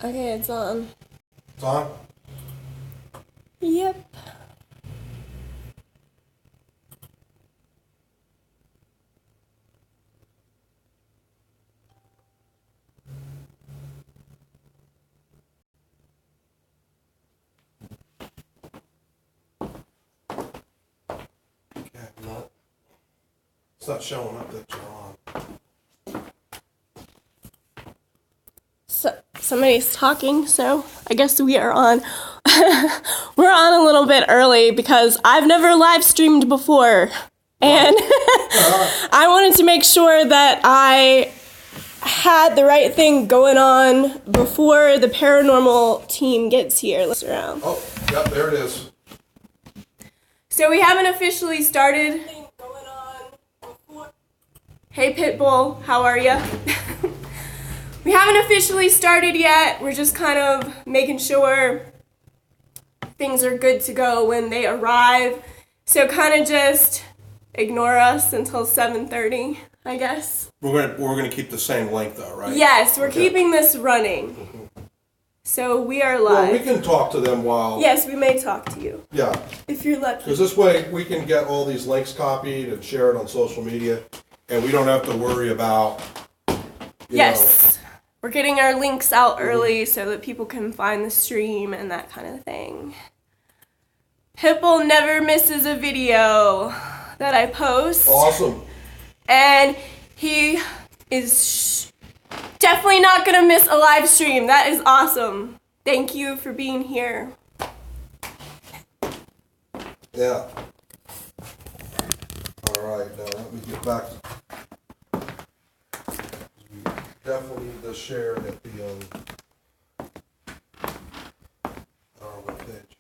Okay, it's on. It's on? Yep. Yeah, not. It's not showing up that you're on. So, somebody's talking, so I guess we are on. We're on a little bit early because I've never live streamed before. And I wanted to make sure that I had the right thing going on before the paranormal team gets here. Let's around. Oh, yep, there it is. So we haven't officially started. Hey Pitbull, how are ya? We haven't officially started yet. We're just kind of making sure things are good to go when they arrive. So kind of just ignore us until 7:30, I guess. We're gonna keep the same length though, right? Yes, we're Okay. keeping this running. So we are Well, live. we can talk to them while. Yes, we may talk to you Yeah, if you're lucky. because this way we can get all these links copied and share it on social media, and we don't have to worry about. Yes. We're getting our links out early so that people can find the stream and that kind of thing. Pitbull never misses a video that I post. Awesome. And he is definitely not going to miss a live stream. That is awesome. Thank you for being here. Yeah. All right, now let me get back. We definitely need to share it at the our webpage.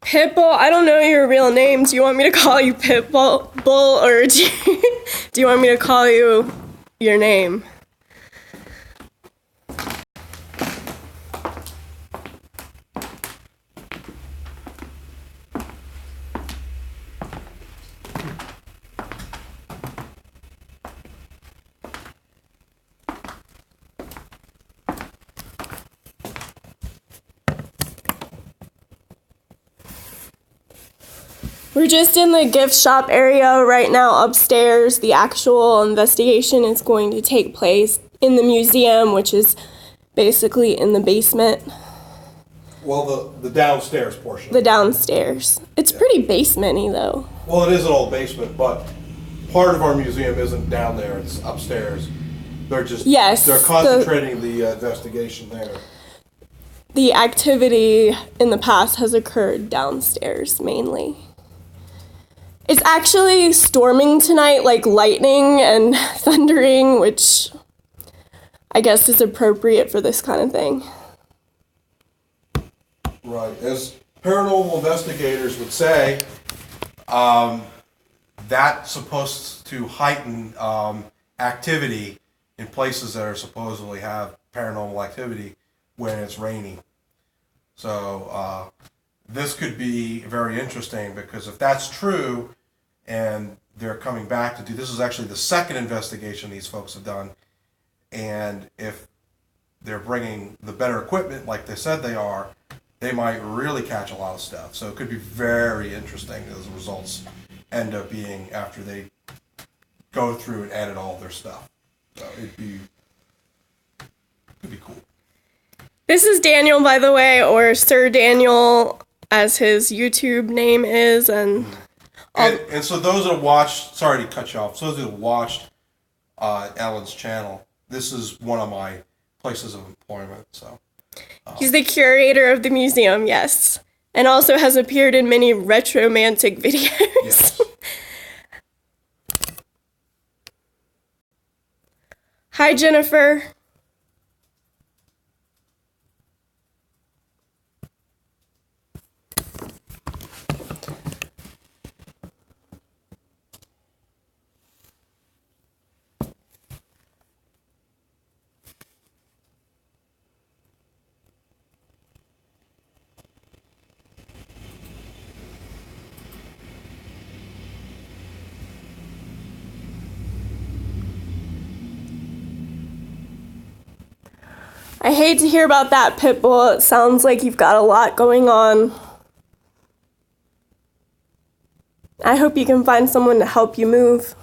Pitbull, I don't know your real name. Do you want me to call you Pitbull, or do you want me to call you your name? We're just in the gift shop area right now upstairs. The actual investigation is going to take place in the museum, which is basically in the basement. Well, the downstairs portion. The downstairs. It's pretty basement-y though. Well, it is an old basement, but part of our museum isn't down there, it's upstairs. They're just they're concentrating the investigation there. The activity in the past has occurred downstairs mainly. It's actually storming tonight, like lightning and thundering, which I guess is appropriate for this kind of thing. Right. As paranormal investigators would say, that's supposed to heighten activity in places that are supposedly have paranormal activity when it's raining. So this could be very interesting because if that's true and they're coming back to do, this is actually the second investigation these folks have done, and if they're bringing the better equipment like they said they are, they might really catch a lot of stuff. So it could be very interesting as the results end up being after they go through and edit all their stuff. So it'd be cool. This is Daniel, by the way, or Sir Daniel, as his YouTube name is, and so those that watched, sorry to cut you off, so those that watched Ellen's channel, this is one of my places of employment. So he's the curator of the museum, yes, and also has appeared in many retromantic videos. Yes. Hi, Jennifer. I hate to hear about that, Pitbull. It sounds like you've got a lot going on. I hope you can find someone to help you move.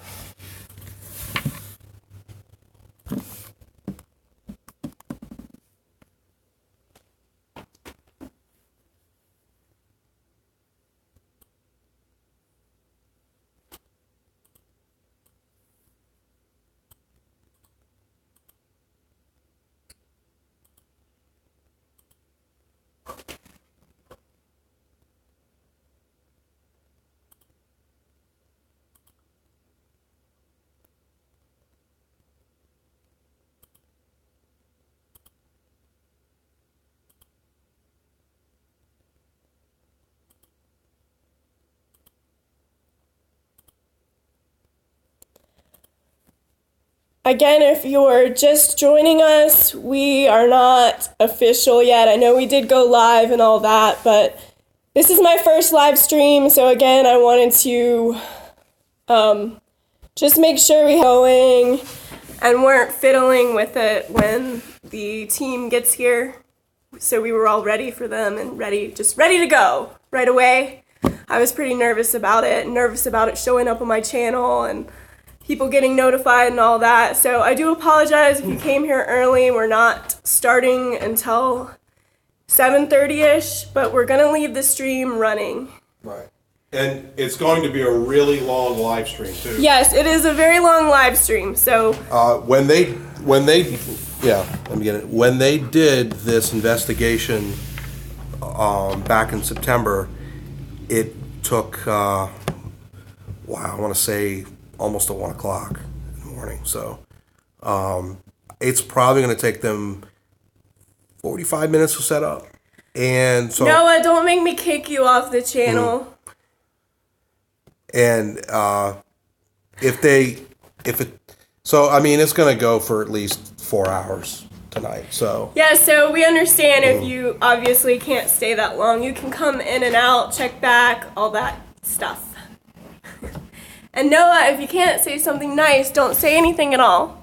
Again, if you're just joining us, we are not official yet. I know we did go live and all that, but this is my first live stream, so again, I wanted to just make sure we going and weren't fiddling with it when the team gets here. So we were all ready for them and ready to go right away. I was pretty nervous about it showing up on my channel and people getting notified and all that. So I do apologize if you came here early. We're not starting until 7:30ish, but we're gonna leave the stream running. Right. And it's going to be a really long live stream too. Yes, it is a very long live stream. So when they did this investigation back in September, it took I want to say almost at 1 o'clock in the morning. So it's probably going to take them 45 minutes to set up. And so Noah, don't make me kick you off the channel. And it's going to go for at least 4 hours tonight. So yeah, so we understand if you obviously can't stay that long. You can come in and out, check back, all that stuff. And Noah, if you can't say something nice, don't say anything at all.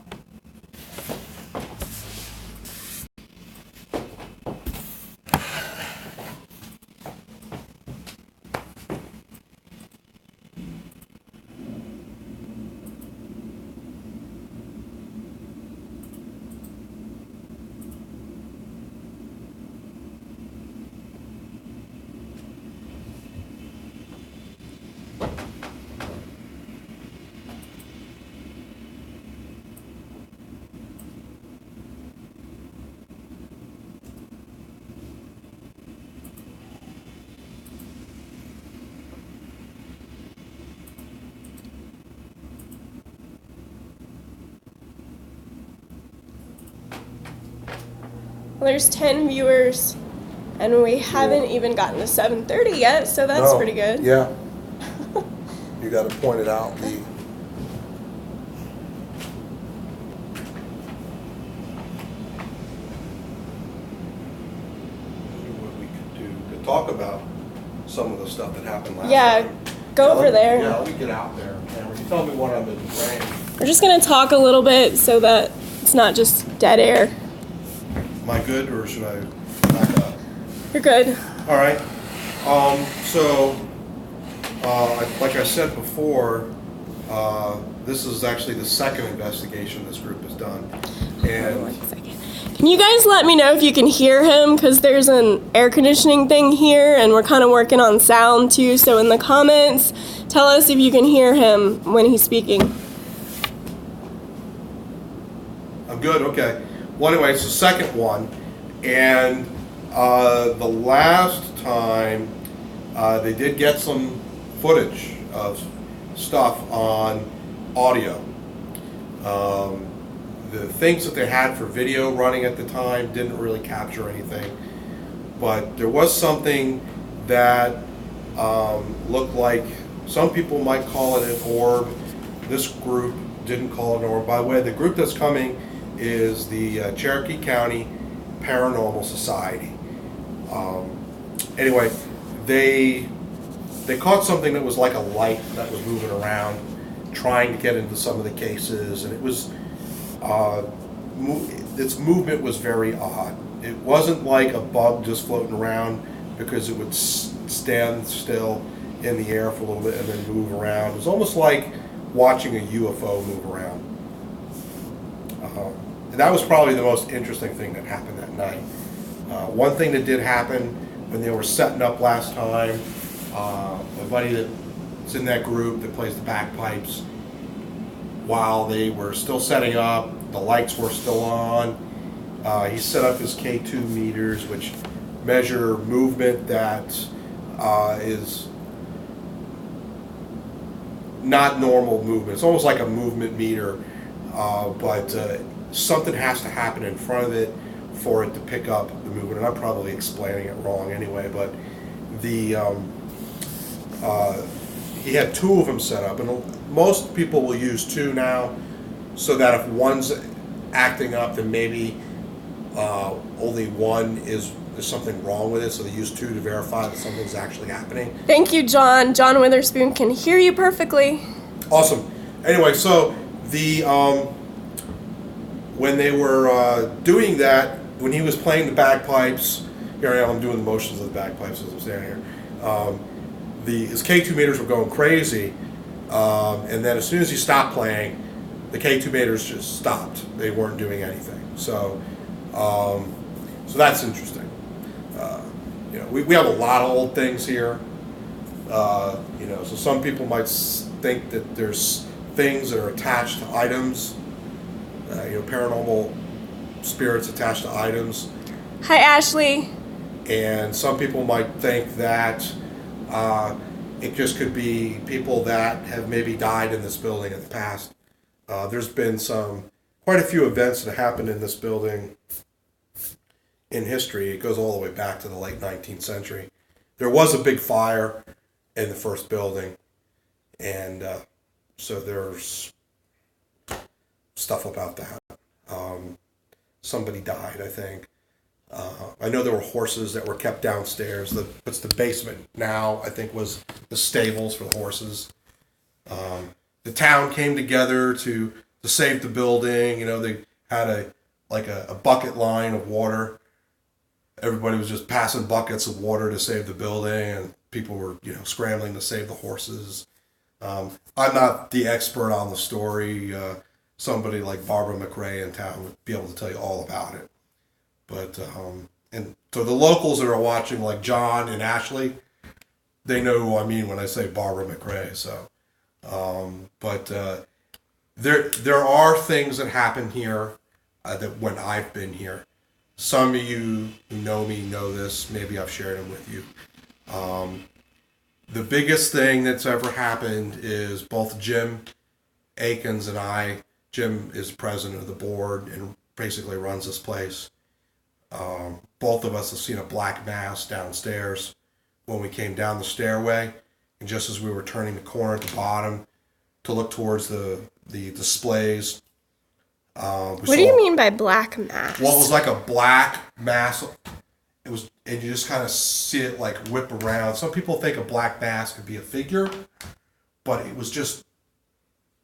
Well, there's 10 viewers, and we haven't even gotten to 7:30 yet, so that's pretty good. Yeah. You got to point it out. See what we could do to talk about some of the stuff that happened last time. Go over there. Yeah, let me get out there. You tell me what I've been saying. We're just going to talk a little bit so that it's not just dead air. Am I good, or should I back up? You're good. All right. Like I said before, this is actually the second investigation this group has done. And 1 second. Can you guys let me know if you can hear him? Because there's an air conditioning thing here, and we're kind of working on sound too. So in the comments, tell us if you can hear him when he's speaking. I'm good. Okay. Well, anyway, it's the second one, and the last time they did get some footage of stuff on audio. The things that they had for video running at the time didn't really capture anything, but there was something that looked like, some people might call it an orb. This group didn't call it an orb. By the way, the group that's coming is the Cherokee County Paranormal Society. Anyway, they caught something that was like a light that was moving around, trying to get into some of the cases, and it was its movement was very odd. It wasn't like a bug just floating around, because it would stand still in the air for a little bit and then move around. It was almost like watching a UFO move around. And that was probably the most interesting thing that happened that night. One thing that did happen when they were setting up last time, my buddy that's in that group that plays the bagpipes, while they were still setting up, the lights were still on, he set up his K2 meters, which measure movement that is not normal movement. It's almost like a movement meter, but something has to happen in front of it for it to pick up the movement. And I'm probably explaining it wrong anyway, but he had two of them set up, and most people will use two now, so that if one's acting up, then maybe only one is there's something wrong with it, so they use two to verify that something's actually happening. Thank you, John. John Witherspoon can hear you perfectly. Awesome. Anyway, so when they were doing that, when he was playing the bagpipes, here I am, I'm doing the motions of the bagpipes as I'm standing here. His K2 meters were going crazy, and then as soon as he stopped playing, the K2 meters just stopped. They weren't doing anything. So that's interesting. We have a lot of old things here. So some people might think that there's things that are attached to items. Paranormal spirits attached to items. Hi, Ashley. And some people might think that it just could be people that have maybe died in this building in the past. There's been quite a few events that happened in this building in history. It goes all the way back to the late 19th century. There was a big fire in the first building, and so there's stuff about that. Somebody died, I think. I know there were horses that were kept downstairs. What's the basement now, I think, was the stables for the horses. The town came together to save the building. They had a bucket line of water. Everybody was just passing buckets of water to save the building, and people were, scrambling to save the horses. I'm not the expert on the story. Somebody like Barbara McRae in town would be able to tell you all about it. But and so the locals that are watching, like John and Ashley, they know who I mean when I say Barbara McRae. So, but there are things that happen here that when I've been here. Some of you who know me know this. Maybe I've shared them with you. The biggest thing that's ever happened is both Jim Akins and I. Jim is president of the board and basically runs this place. Both of us have seen a black mass downstairs when we came down the stairway, and just as we were turning the corner at the bottom to look towards the displays. What do you mean by black mass? Well, it was like a black mass. It was, and you just kind of see it like whip around. Some people think a black mass could be a figure, but it was just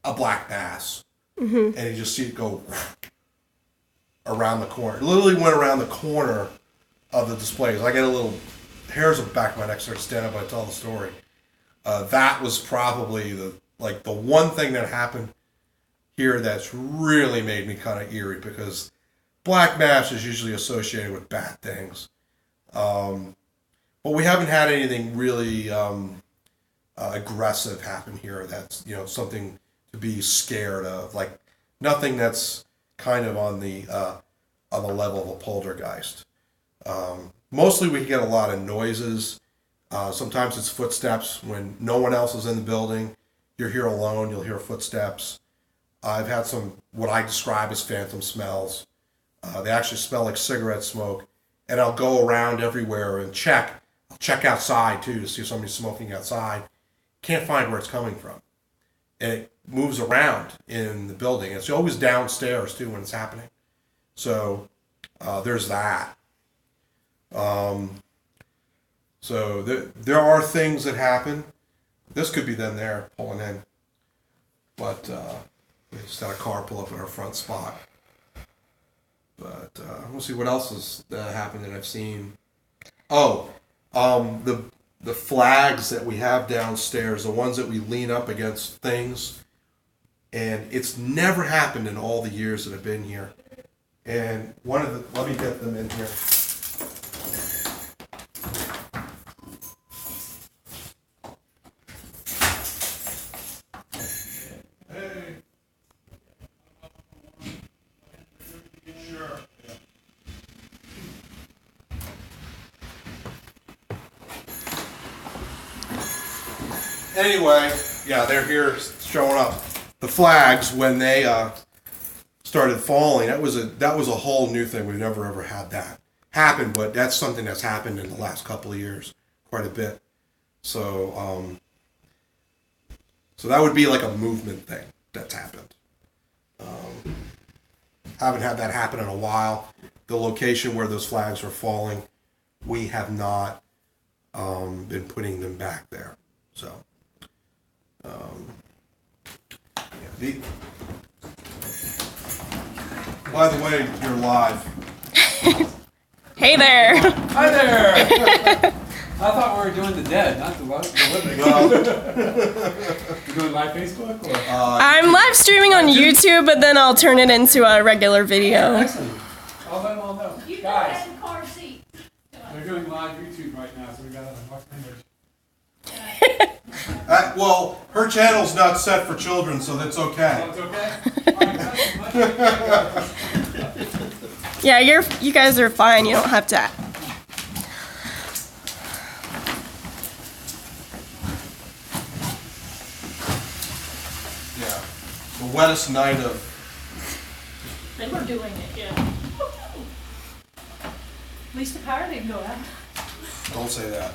a black mass. Mm-hmm. And you just see it go around the corner. It literally went around the corner of the displays. I get a little hairs on the back of my neck start standing up when I tell the story. That was probably the one thing that happened here that's really made me kind of eerie, because black mass is usually associated with bad things. But we haven't had anything really aggressive happen here that's, something to be scared of. Like nothing that's kind of on the level of a poltergeist. Mostly we get a lot of noises. Sometimes it's footsteps when no one else is in the building. You're here alone, you'll hear footsteps. I've had some, what I describe as phantom smells. They actually smell like cigarette smoke. And I'll go around everywhere and check. I'll check outside too to see if somebody's smoking outside. Can't find where it's coming from. And it moves around in the building. It's always downstairs too when it's happening. So there's that. So there are things that happen. This could be them there pulling in. But we just had a car pull up in our front spot. let's see what else has happened that I've seen. Oh, the flags that we have downstairs, the ones that we lean up against things, and it's never happened in all the years that I've been here. And let me get them in here. Anyway, yeah, they're here showing up. The flags, when they started falling, that was a whole new thing. We've never ever had that happen, but that's something that's happened in the last couple of years, quite a bit. So, so that would be like a movement thing that's happened. Haven't had that happen in a while. The location where those flags were falling, we have not been putting them back there. So. By the way, you're live. Hey there. Hi there. I thought we were doing the dead, not the living. Well, You're doing live Facebook? Or? I'm live streaming on YouTube, but then I'll turn it into a regular video. Excellent. I'll let them all know. You Guys, in car seat. they're doing live YouTube right now, so we got to watch image. well, her channel's not set for children, so that's okay. Oh, it's okay? Yeah, you guys are fine. You don't have to. Yeah, the wettest night of. They were doing it, yeah. At least the power didn't go out. Don't say that.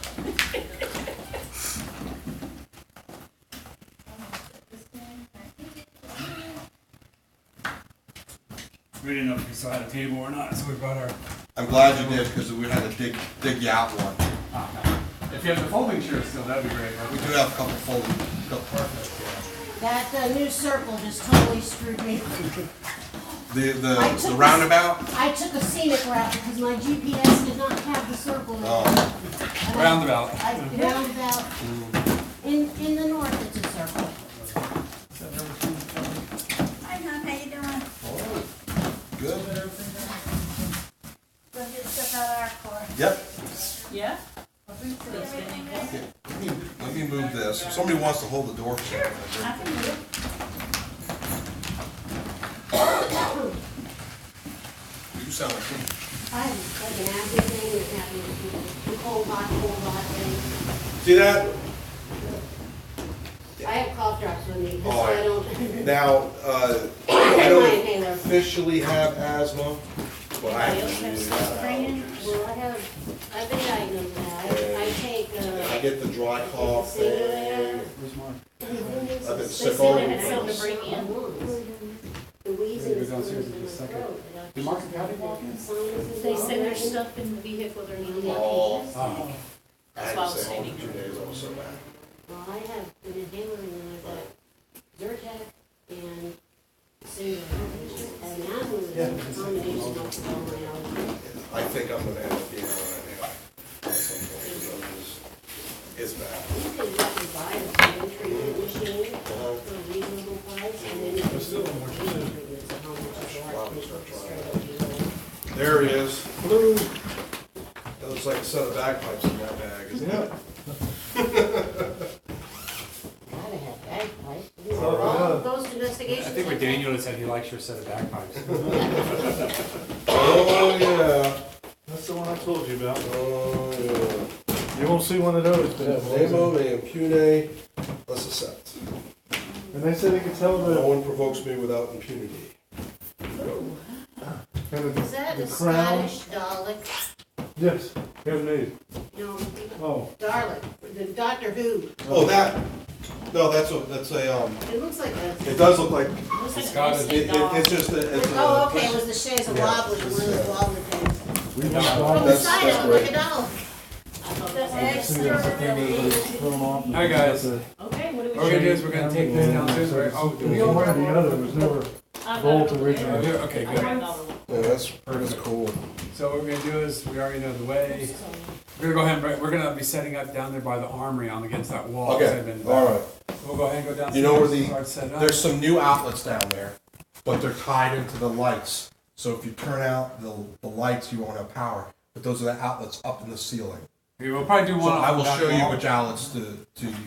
We didn't know if we still had a table or not, so we brought our. I'm glad you did because we had to dig you out one. If you have the folding chair still, that'd be great. We do have a couple folding. Perfect. That new circle just totally screwed me. The roundabout. I took a scenic route because my GPS did not have the circle in it. Oh. Roundabout. Roundabout. In the north, it's a circle. Hi, Mom, how you doing? Good. Go get stuff out of our car. Yep. Yeah? Let me move this. If somebody wants to hold the door for me. I can do it. You sound like me. I have like an everything that's happening. A whole lot thing. See that? I have cough drops with me, so Oh, I don't. Now, I My don't inhaler. officially have asthma, but I Anybody else have stuff bringing? Well, I've been diagnosed with that. I take, I get the dry cough thing. Where's mine? I've been They sick said all they had week. something to bring in. The wheezing Go is downstairs in in my just a second. throat. Did Mark and Patty walk in? They said there's stuff in the vehicle they're needing. Oh, Oh. I That's had why I to was stay home saying. for 2 days. I was so bad. Well, I have an inhaler and then I've got Zyrtec and Cinder. And now I'm with a combination of all my allergies. I think I'm gonna end up being all right now. At some point, it's bad. You can actually buy a pain treatment machine for a reasonable price and then you can still pain treatments at home, which is a lot cheaper. There he is. Hello. That looks like a set of bagpipes in that bag, isn't it? Gotta have bagpipes. All ghost I investigations. think what Daniel said, he likes your set of bagpipes. Oh, yeah. That's the one I told you about. Oh, yeah. You won't see one of those. Nemo me impune licet. And they said they could tell No the one provokes me without impunity. kind of Is that the a crown. Scottish Dalek? Yes, Japanese. No, Oh, Dalek, the Doctor Who. Oh, that. No, that's a. It looks like a. It does look like. Looks like got a it. ghosted dog. It's just a. It's a Oh, okay, it was the chaise of Yeah. wobbly, one of those wobbly things. we went From the That's- side, that's it looked like great. a doll. See that's the thing that was thrown off. Hi, guys. The- Okay, what do we What we're gonna do is we're gonna take this downstairs. Oh, do we One all or the other was never I've got bolt it over original. Oh, there. okay, I good. grabbed all the Yeah, that's cool. So what we're gonna do is, we already know the way. We're gonna go ahead and, we're gonna be setting up down there by the armory on against that wall. Okay, all right. We'll go ahead and go downstairs. You know where start setting up. there's some new outlets down there, but they're tied into the lights. So if you turn out the lights, you won't have power. But those are the outlets up in the ceiling. Okay, we'll probably do one So off I will that show you wall. which outlets to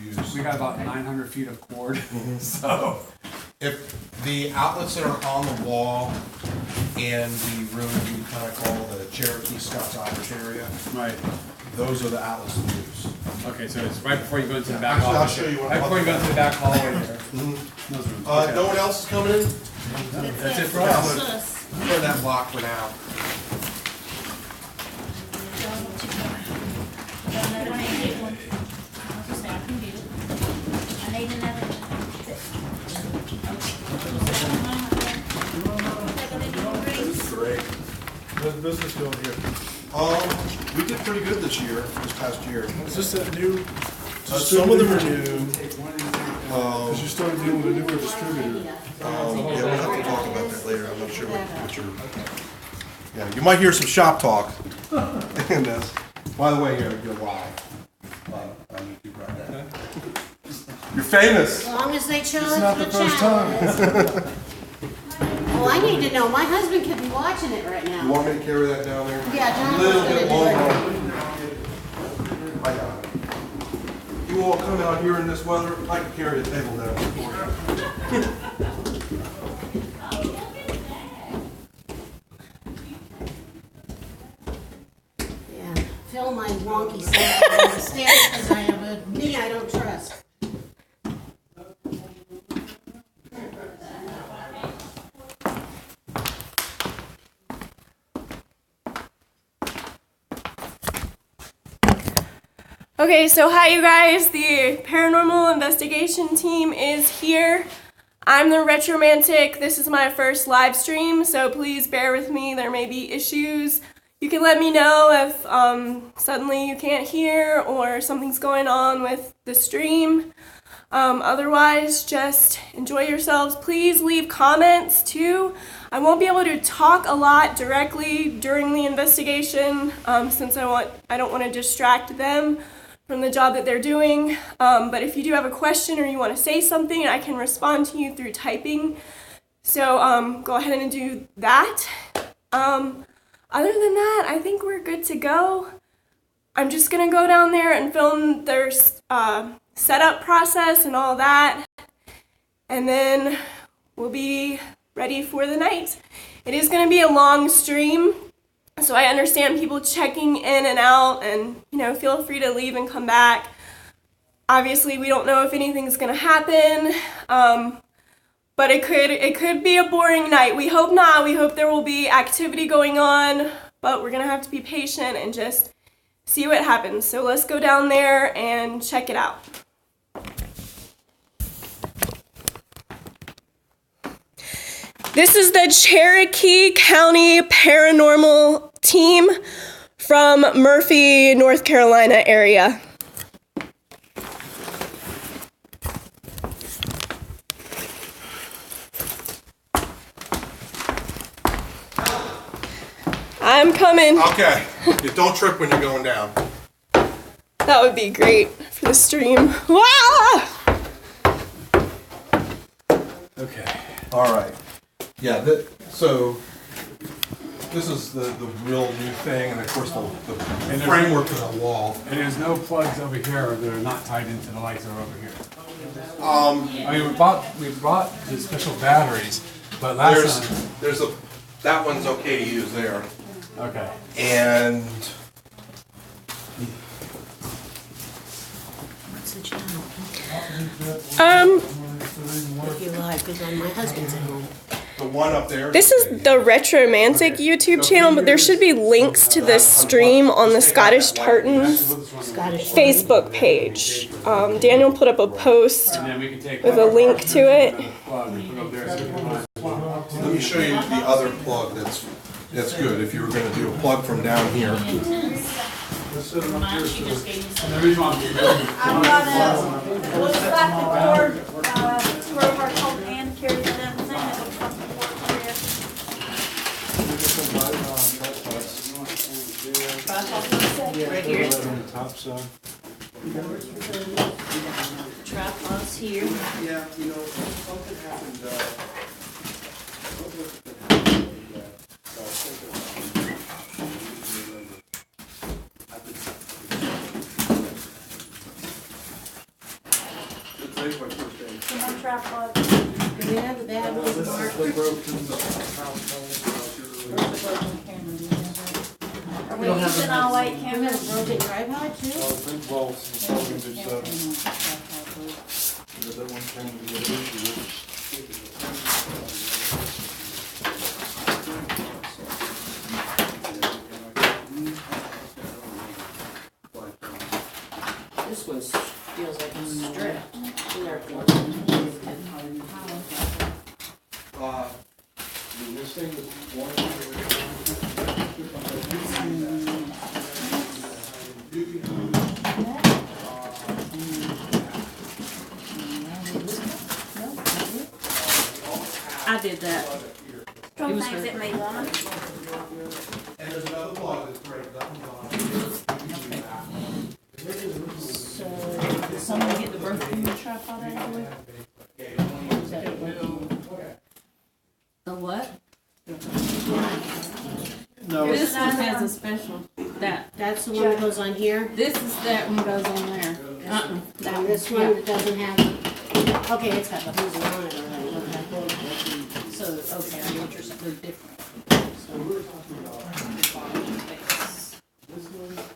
use. We got about 900 feet of cord, so. If the outlets that are on the wall in the room we kind of call the Cherokee Scots Irish area, Right. those are the outlets to use. Okay, so it's right before you go into the back Actually, I'll hallway. show you what Right I'm before you go into the back hallway there. Mhm. Those rooms. Okay. No one else is coming in? That's it for Yeah, I'm us. gonna turn that block for now. I need another. Great. How's business going here? We did pretty good this past year. Is this a new? Some of them are new. Because you started dealing with a newer distributor. Yeah, we'll have to talk about that later. I'm not sure what you're. Yeah, you might hear some shop talk in this. By the way, you're live on YouTube right now. You're famous. As long as they It's challenge not the the first challenge. time. Well, I need to know, my husband could be watching it right You now. want me to carry that down there? Yeah, John A little was bit gonna longer. I got it. You all come out here in this weather, I can carry a table down for you. Yeah, fill my wonky self on the stairs because I have a knee I don't trust. Okay, so hi you guys, the Paranormal Investigation team is here. I'm the Retromantic. This is my first live stream, so please bear with me. There may be issues. You can let me know if suddenly you can't hear or something's going on with the stream. Otherwise, just enjoy yourselves. Please leave comments too. I won't be able to talk a lot directly during the investigation since I don't want to distract them from the job that they're doing. But if you do have a question or you want to say something, I can respond to you through typing. So go ahead and do that. Other than that, I think we're good to go. I'm just going to go down there and film their setup process and all that. And then we'll be ready for the night. It is going to be a long stream. So I understand people checking in and out, and feel free to leave and come back. Obviously, we don't know if anything's gonna happen, but it could be a boring night. We hope not. We hope there will be activity going on, but we're gonna have to be patient and just see what happens. So let's go down there and check it out. This is the Cherokee County Paranormal team from Murphy, North Carolina area. I'm coming. Okay. Don't trip when you're going down. That would be great for the stream. Wow! Okay. All right. Yeah, so this is the real new thing, and of course the there's- framework is a wall. And there's no plugs over here that are not tied into the lights that are over here. I mean, we brought the special batteries, but last time. That one's okay to use there, Okay. and What's the channel? Um, If you like, because my husband's at home. the one up there. this is the Retromantic YouTube channel, but there should be links to this stream on the Scottish Tartans Scottish. Facebook page. Daniel put up a post And then we can take with a link to it. plug and put it over there so we can run. Let me show you the other plug that's good. If you were going to do a plug from down here. And the reason why I'm gonna, we'll slap the cord, to where our help hand carries and everything, and we'll slap the cord here. right here. On the top side. Tripods here. Yeah, you know, something happened, Some more tripods. Do we have the bad ones this is marked? the broken Are we using all white We cameras? have a broken tripod too? well, that one came to get into This one feels like it's stripped. this thing is one. I did that. It was Things that may want. And there's another plug that's breaking up. So, did somebody get the broken tripod out of the way? The what? No, This one has a special. That's the one that goes on here? This is that one goes on there. And this one that doesn't have, okay, it's got the hose on it already. So, okay, I know what you're saying. They're different.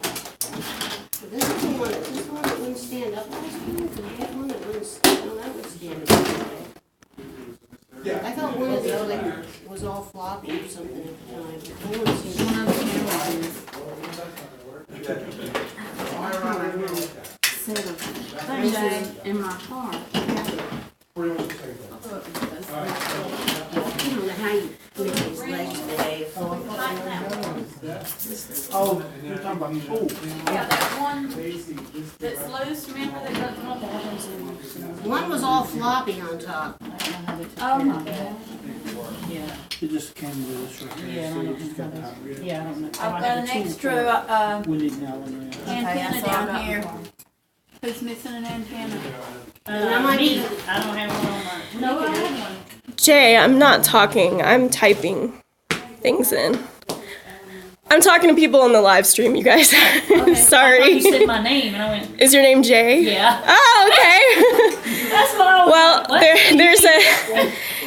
This is the one, this one that wouldn't stand up last time, because we had one that wouldn't, no, that would stand up. I thought one of the other was all floppy or something at the time, but no one seemed to. One of the cameras set of things in my car. I don't know how you make these legs behave. oh, you're talking about, Yeah, that one that's loose, remember that doesn't want the One was all floppy on top. Oh my God. Yeah. It just came with us right there. Yeah, I so don't it's know got how power. Yeah, I don't know. I've got an extra We need now one there. antenna Okay, down here. Who's missing an antenna? That might be, I don't have one on my. No, I have one. Jay, I'm not talking. I'm typing things in. I'm talking to people on the live stream, you guys. I thought Sorry. you said my name, and I went, Is your name Jay? yeah. Oh, okay. That's what I was Well, like,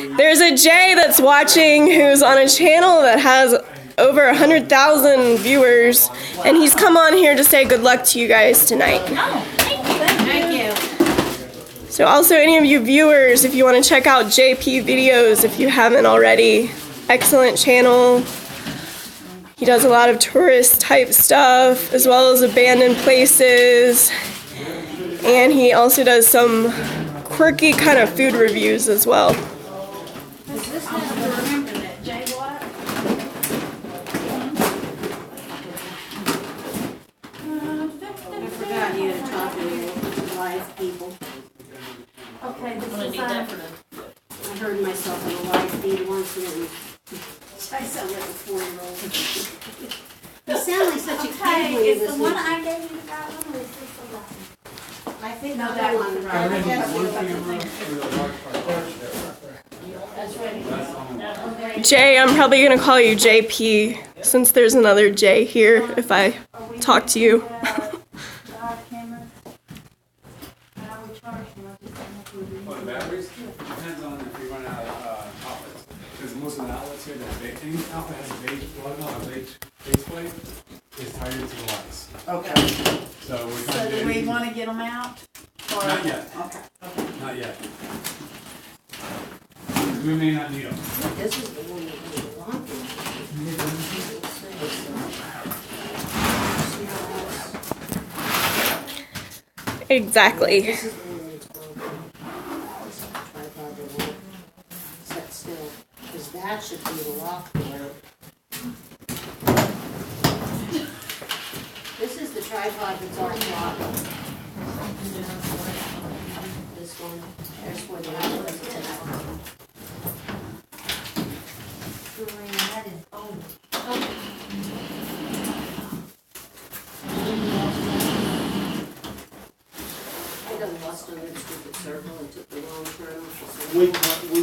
what? there's a Jay that's watching who's on a channel that has over 100,000 viewers, and he's come on here to say good luck to you guys tonight. Oh, thank you. thank you. So also any of you viewers, if you want to check out JP videos, if you haven't already, excellent channel. He does a lot of tourist type stuff, as well as abandoned places. And he also does some quirky kind of food reviews as well. Does this have to remember that Jay White? I forgot you had talked to live people. Okay, this is I heard myself in a live feed once and it was, I sound like a 4-year-old. You sound like such a kid when you Is the listen. one I gave you that one, or is this the last one? I think No, that that one. one's I right. guess Jay, I'm probably going to call you JP, since there's another Jay here if I talk to you. Live cameras? How we charge them, I just don't know if we do. Well, the batteries, depends on if you run out of outlets. Because most of the outlets here, that big, any outlet has a base plug on, a base plate, is tied into the lights. Okay. So we're So trying to do do. we want to get them out? Or- Not yet. Okay. Not yet. We may not need them. this is the one that was walking. Exactly. This is the one that's broken. This is the tripod that won't set still, because that should be the lock door. This is the tripod that's all floppy. This one, there's where the outlet is. That is old. lost on that stupid circle and took the wrong turn off the circle. We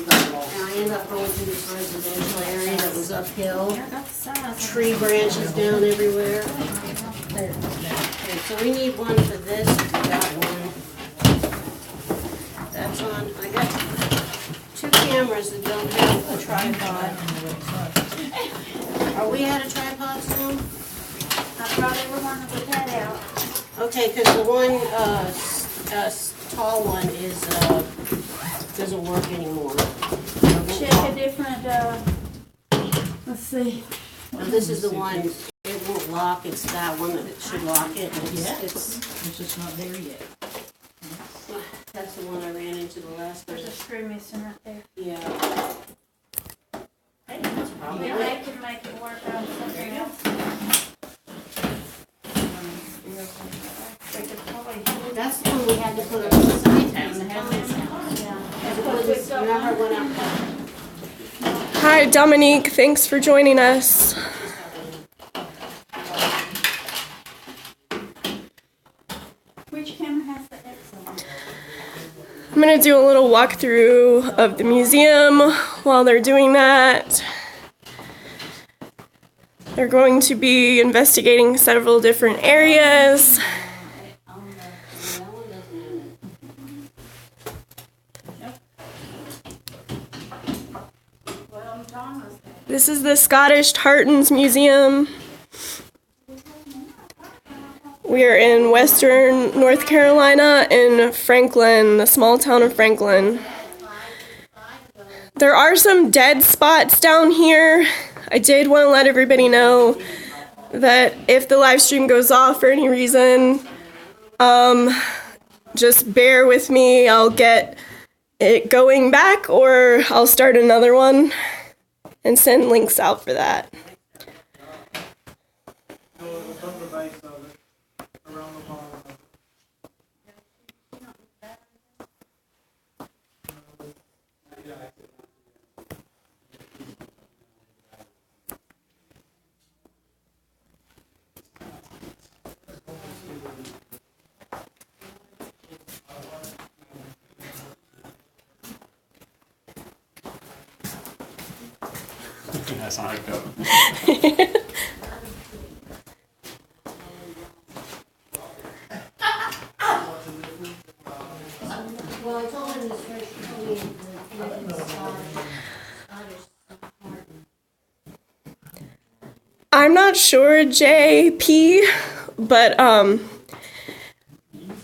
got lost. And I ended up going through this residential area that was uphill. Tree branches down everywhere. Okay, so we need one for this, we got one. That's on, I got 2 cameras that don't have a tripod. Are we at a tripod soon? I probably would want to put that out. Okay, because the one, tall one is, doesn't work anymore. Check a different, let's see. Well, this is the one, it won't lock, it's that one that should lock it. It's just not there yet. that's the one I ran into the last There's a time. screw missing right there. Yeah. Maybe they can make it work on something else. We could probably. That's the one we had to put on the side. Yeah. Remember when I, Hi, Dominique. Thanks for joining us. Which camera has the X on it? I'm going to do a little walkthrough of the museum while they're doing that. They're going to be investigating several different areas. Well, John was there. This is the Scottish Tartans Museum. We are in western North Carolina in Franklin, the small town of Franklin. There are some dead spots down here. I did want to let everybody know that if the live stream goes off for any reason, just bear with me. I'll get it going back or I'll start another one and send links out for that. That's not good. well, it's all in this first I'm not sure, JP, but an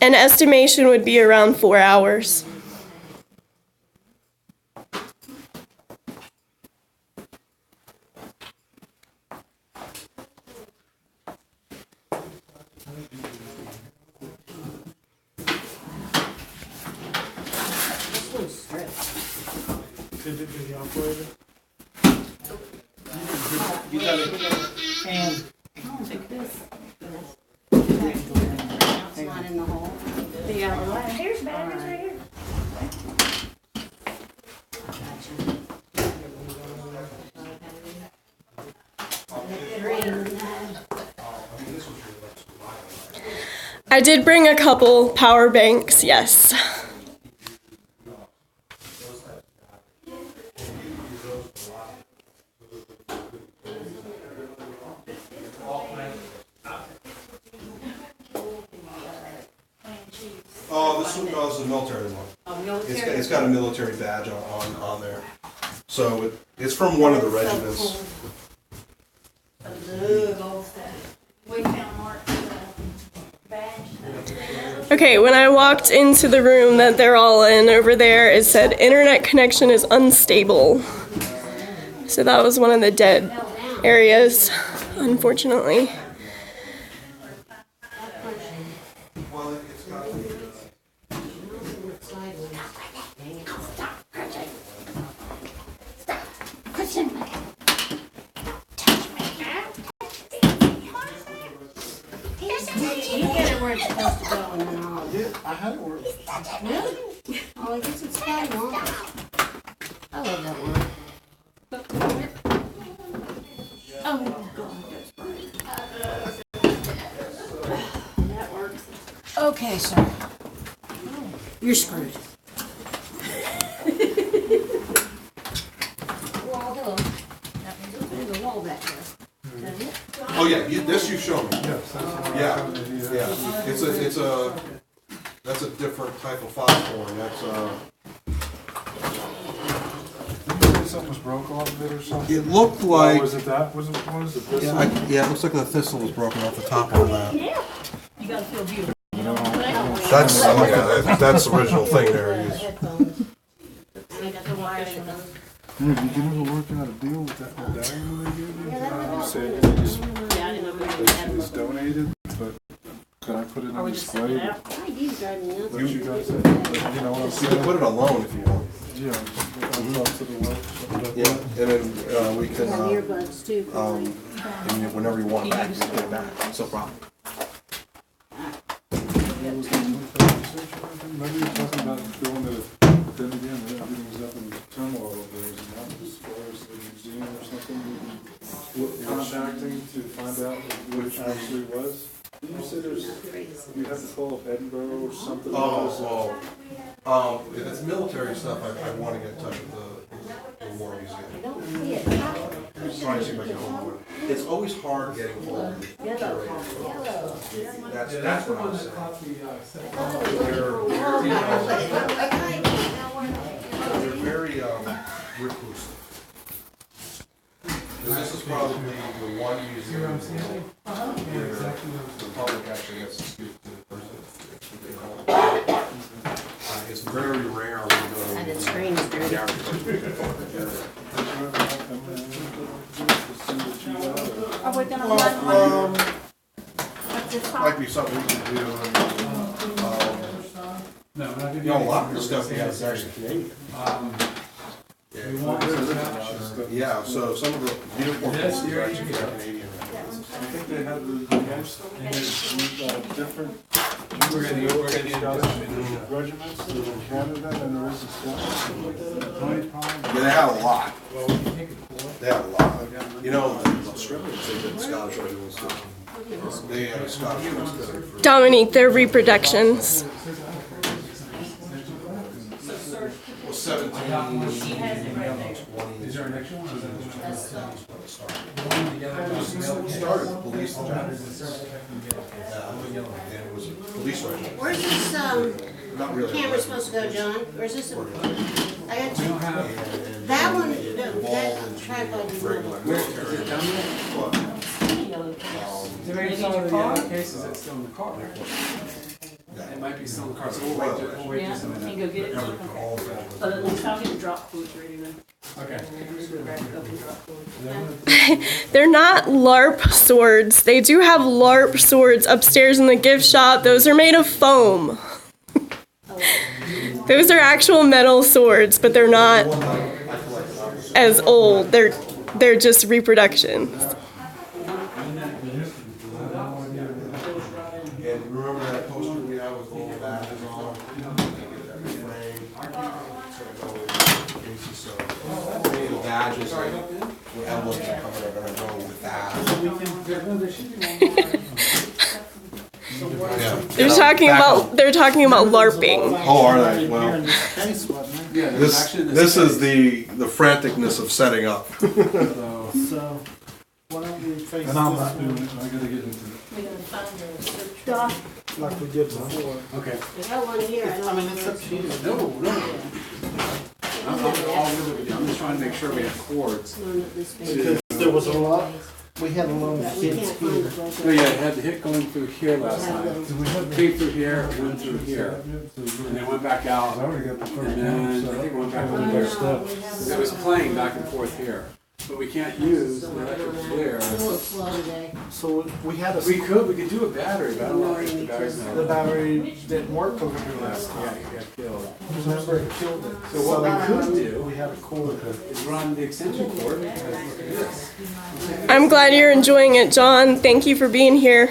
estimation would be around 4 hours. Did the operator? You got it. And It's not in the hole. The other way. Here's batteries right here. I did bring a couple power banks, yes. Oh, this one is the military one. It's got a military badge on there. So it's from one of the regiments. We found Mark's badge. Okay, when I walked into the room that they're all in over there, it said internet connection is unstable. So that was one of the dead areas, unfortunately. You get it where it's supposed to go and then I'll. I had it work. Really? Oh, I guess it's got one. I love that one. Oh, God, that's bright. That works. Okay, sir. You're screwed. Wall, hello. There's a wall back there. Is that it? Oh, yeah, this you've shown me. Yes, that's Yeah. That's a different type of file form. something was broke off of it or something? It looked like. Was it that? Was it this? Yeah, it looks like the thistle was broken off the top of that. You gotta feel beautiful. That's the original thing there. Headphones. And I got the wires for those. Yeah, did you never work out a deal with that medallion they gave you? Yeah, that You was said they just Yeah, I didn't know we it was donated, but could I put it Are on we just setting display? it out? Why do you drive me nuts? What you guys said, you know what I'm You can saying? put it alone if you want. Yeah, I'll talk to the wife. Yeah, and then we I can, have earbuds too. and whenever you want it back, just get it back. It's no problem. Maybe you're talking about doing it, but then again, everything's up in turmoil over there, and not as far as the museum or something, contacting to find out what it actually was. Didn't you say you have to call up Edinburgh or something? If it's military stuff, I want to get in touch with the War Museum. I don't see it. Try to see if I can hold it. It's always hard getting hold of the curators. That's what I'm saying. They're very reclusive. This is probably the one museum where the public actually gets to speak to the person. It's very rare when you go to. And it screams dirty. Are we gonna run one? Might be something we can do. No, we're not gonna do You know, a lot of the anything. stuff we have is actually Canadian. We want to capture. Yeah, so some of the uniform This pieces here, are actually yeah. Canadian. I think they had the most different We're gonna regiments in Canada than there is in Scotland. Yeah, they have a lot. Well, we can take a tour. They have a lot. You know, the Australians, they did Scottish regiments too. They had a Scottish regiment for. Dominique, they're reproductions. Well, 17, 20. Is there an extra one? Or is It started with police and Japanese. And it was a police regiment. Where's this Not really. camera supposed to go, John? Where's this? I got We two. don't have. That one, that tripod is Regular moving. military. Is there any some of the other cases that's still in the car? It might be still in the car, so we'll wait Yeah, just a can minute. you go get it? But at least I'll get the drop foods ready then. Okay. Grab a couple drop foods. They're not LARP swords. They do have LARP swords upstairs in the gift shop. Those are made of foam. Those are actual metal swords, but they're not as old. They're just reproductions. And remember that poster we had with all the badges on? The badges, like, the emblems are coming, are gonna go with that. Yeah. They're talking about LARPing. Oh, are they? Well, Case, wasn't Yeah, there's this, actually this is the franticness of setting up. it? So, why don't we face And I'm this not doing one it, I gotta get into it. We're gonna find the search. like we did before? Okay. I got one here. I mean, it's up to you. No. I'm all good with you. I'm just trying to make sure we have cords. Because there was a lot, we had a lot of We kids can't find here. the broken. Oh yeah, it had the hit going through here last night. Came through here, went through here, and then went back out, I already got the first and then I one, think so. went back over there. It was playing back and forth here, but we can't use the electric clear. It's a little slow today. So we had a, We could do a battery, but I don't know if the battery's not. the battery didn't work over here last Yeah, time. it got killed. Remember, it killed it. So what we could do We had a cord. is run the extension cord, and look at this. I'm glad you're enjoying it, John. Thank you for being here.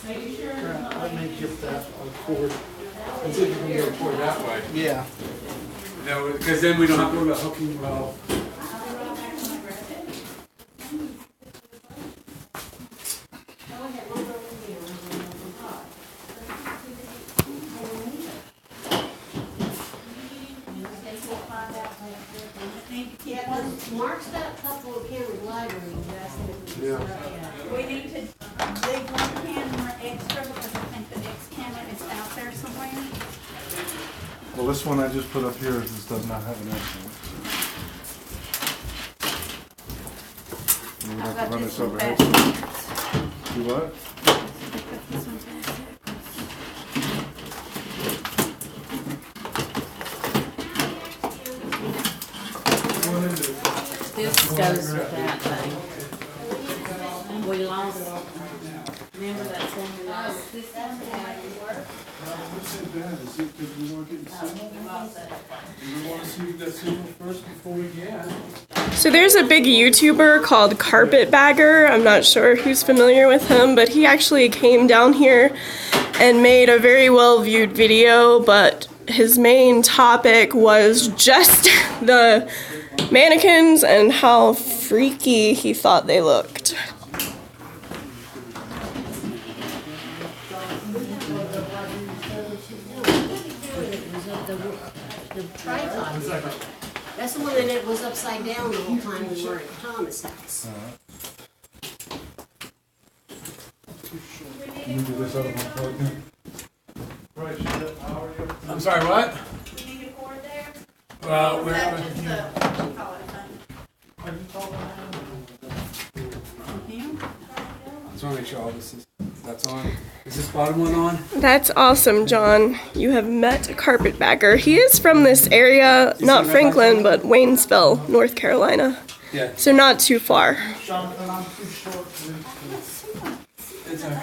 Let me get that cord. Let's see if we can get a cord that way. Yeah. No, because then we don't have to worry about hooking well. We need to leave one camera extra because I think the next camera is out there somewhere. Well, this one I just put up here, this does not have an exit. We would have to run this overhead. Do what? This goes with that thing. We lost, remember that thing we lost? This one. What's so bad? Is it because we weren't getting signal? We want to see that signal first before we get. So there's a big YouTuber called Carpetbagger. I'm not sure who's familiar with him, but he actually came down here and made a very well-viewed video, but his main topic was just the mannequins and how freaky he thought they looked. The tripod. That's the one that was upside down the whole time we were at Thomas' house. You need to this other one plugged in. Right, I'm sorry, what? You need a cord there? Well, Is that just the, what do you call it, just want to make sure all this is, that's on. Is this bottom one on? That's awesome, John. You have met a Carpetbagger. He is from this area, not Franklin, but Waynesville, North Carolina. Yeah. So not too far. Jonathan, I'm too short to. It's a,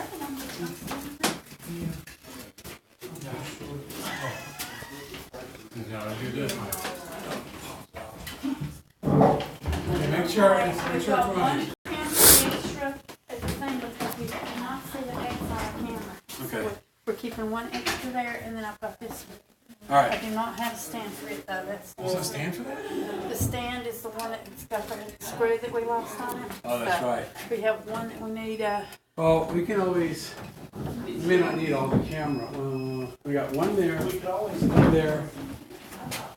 okay, make sure it's running. camera extra at the thing because we cannot see the XR camera. Okay. We're keeping one extra there and then I've got this one. All I right. do not have a stand for it though, that's. What's that stand for that? The stand is the one that's got the screw that we lost on it. Oh, that's So, right. We have one that we need, Well, we can always, we may not need all the camera. We got one there, one there.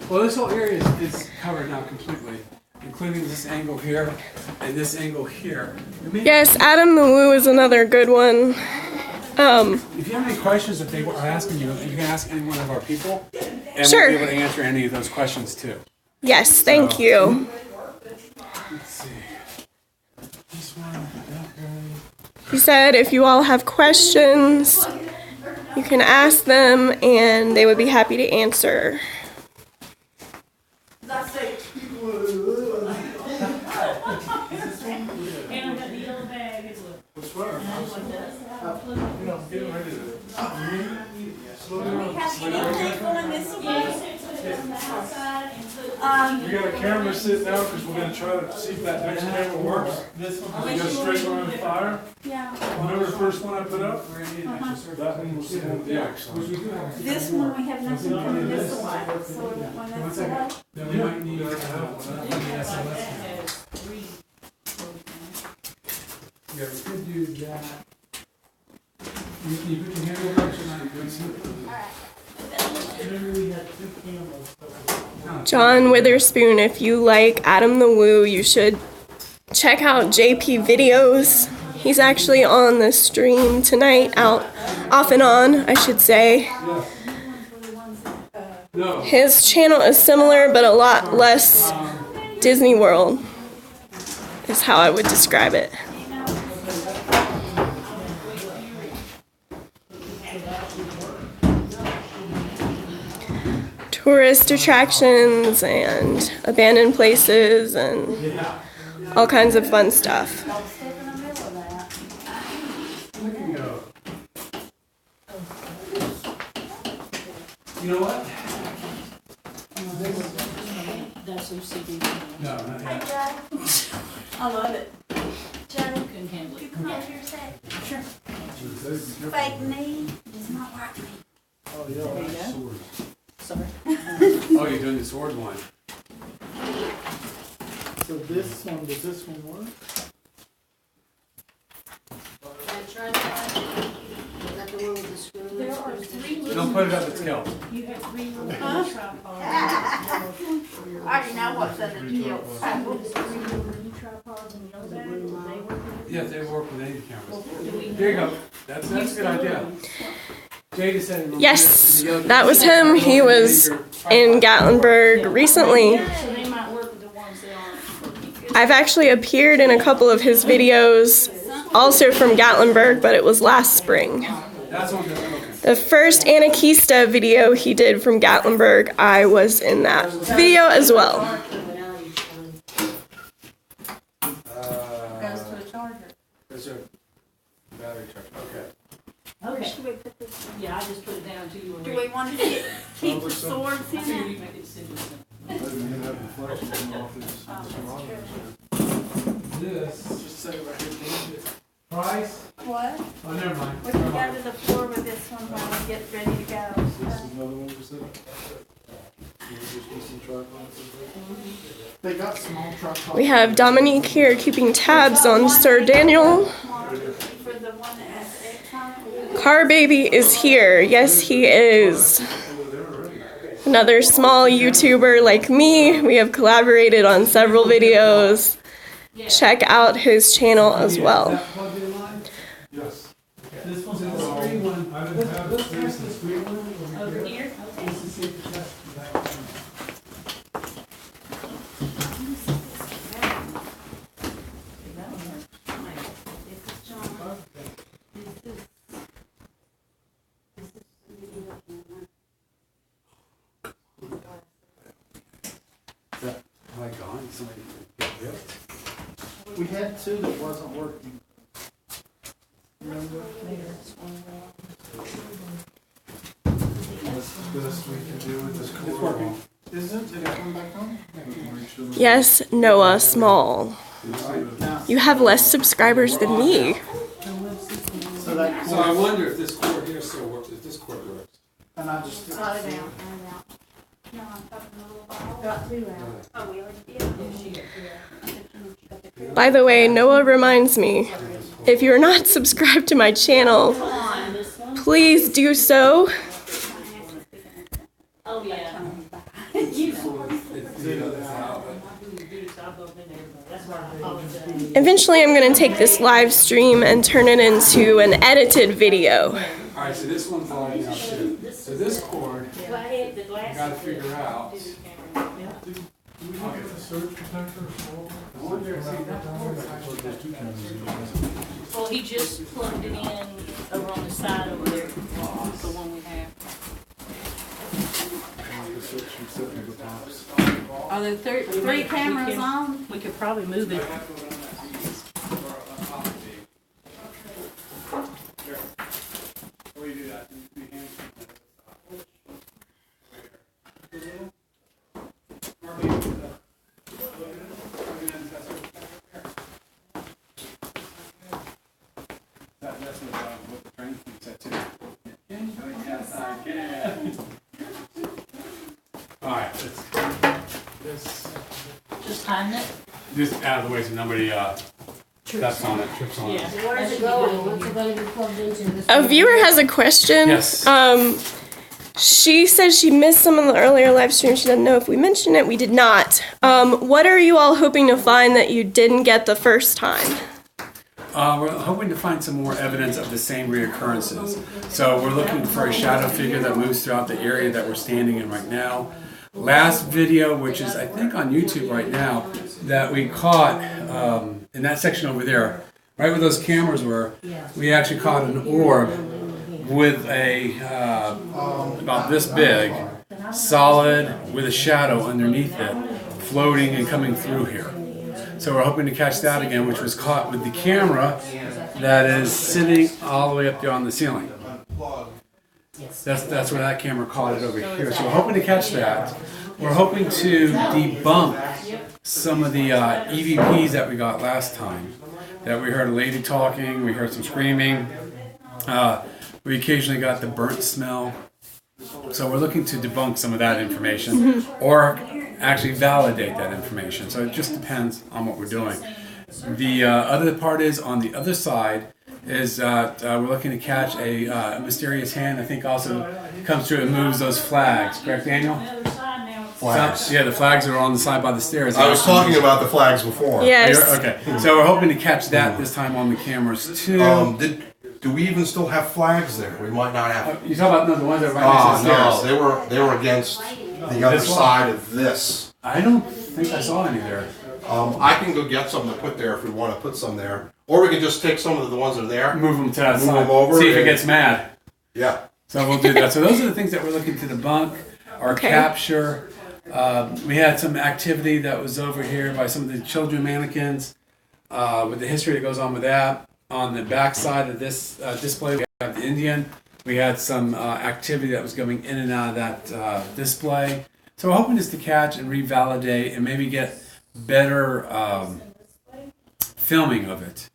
Well, this whole area is covered now completely, including this angle here and this angle here. Yes, Adam the Woo is another good one. If you have any questions that they were asking you, you can ask any one of our people, and Sure. we'll be able to answer any of those questions too. Yes, thank you. Let's see. This one, that guy. He said if you all have questions, you can ask them and they would be happy to answer. We got a camera sitting out because we're gonna try to see if that next camera works. We got a straight line of fire. yeah. Remember the first one I put up? That one was the one with the X on it. This one, we have nothing coming this way, so when that's away. Then we might need SLS camera. Yeah, we could do that. You put your hand over it tonight, you can see it. John Witherspoon, if you like Adam the Woo, you should check out JP videos. He's actually on the stream tonight, out off and on, I should say. His channel is similar, but a lot less Disney World, is how I would describe it. Tourist attractions and abandoned places and all kinds of fun stuff. You know what? That's OCD. No, not yet. I love it. Couldn't handle it. Come over here a sec. Sure. Fake knee does not like me. Oh, yeah. Sorry. Oh, you're doing the sword one. So this one, does this one work? That tripod, is that the one with the screw? There are three Don't put it up, it's killed. You have 3 little tripods. I already know what's in the deal. 3 little tripods in yellow bag, they work. Yeah, they work with any cameras. There you go. That's a good idea. Jada said. Yes, that was him. He was in Gatlinburg recently. So they might work with the ones that aren't. I've actually appeared in a couple of his videos, also from Gatlinburg, but it was last spring. That's one. Okay. The first Anarchista video he did from Gatlinburg, I was in that video as well. Goes to a charger. There's a battery charge. Okay. Okay. Should we put this? Yeah, I just put it down to you. Do we want to keep the swords in it? I didn't even have the flash coming off this. This. Just say right here. Price? What? Oh, never mind. We can go to the floor with this one while we get ready to go. This is another one you said? Just some tripods. They got small trucks. We have Dominique here keeping tabs on Sir Daniel. For the one that has X on it. Car Baby is here. Yes, he is. Another small YouTuber like me. We have collaborated on several videos. Check out his channel as well. Yes. This one's the screen one. I don't have this. There's the screen one. Over here? Am I gone? Somebody get ripped? We had two that wasn't working. Remember? Best we can do with this It's cord. working. Is it? Did it come back on? Yes, Noah Small. Now, You have less subscribers than me. so that So I cord, wonder if this cord here still works, if this cord works. and I just. Got it out. No, I'm talking a little ball. Got 2 out. Oh, we already did. By the way, Noah reminds me, if you're not subscribed to my channel, please do so. Oh, yeah. That's why I apologize. Eventually, I'm going to take this live stream and turn it into an edited video. Alright, so this one's live now too. So this cord, The you glass. gotta figure out. Surge protector, small. I wonder if, see, that cord's actually. Well, he just plugged it in over on the side over there, the one we have. Are there 3 cameras on? We could probably move it. Before you do that, you need to be hands. That's what the train thinks that too. Can you do it? Yes, I can. Alright, let's do this. Just tighten it. Just out of the way so nobody steps on it, trips on it. Yeah. Where's it going? What's it gonna be plugged into? A viewer has a question. Yes. She says she missed some of the earlier live stream. She doesn't know if we mentioned it. We did not. What are you all hoping to find that you didn't get the first time? We're hoping to find some more evidence of the same reoccurrences. So we're looking for a shadow figure that moves throughout the area that we're standing in right now. Last video, which is I think on YouTube right now, that we caught in that section over there, right where those cameras were, we actually caught an orb with a about this big, solid, with a shadow underneath it, floating and coming through here. So we're hoping to catch that again, which was caught with the camera that is sitting all the way up there on the ceiling. That's where that camera caught it over here. So we're hoping to catch that. We're hoping to debunk some of the EVPs that we got last time. That we heard a lady talking, we heard some screaming. We occasionally got the burnt smell. So we're looking to debunk some of that information or actually validate that information. So it just depends on what we're doing. The other part is on the other side, is we're looking to catch a mysterious hand. I think also comes through and moves those flags. Correct, Daniel? On the other side now. Flags. Yeah, the flags are on the side by the stairs. I was talking about the flags before. Yes. Okay, so we're hoping to catch that this time on the cameras too. Do we even still have flags there? We might not have. You talk about the ones that are right next to the Oh stairs. no, they were against the other This one? side of this. I don't think I saw any there. I can go get some to put there if we want to put some there, or we can just take some of the ones that are there. Move them to that Move side. them over See if it and- gets mad. Yeah. So we'll do that. So those are the things that we're looking to debunk or Okay. capture. We had some activity that was over here by some of the children mannequins with the history that goes on with that. On the back side of this display, we have the Indian. We had some activity that was going in and out of that display. So we're hoping just to catch and revalidate and maybe get better filming of it.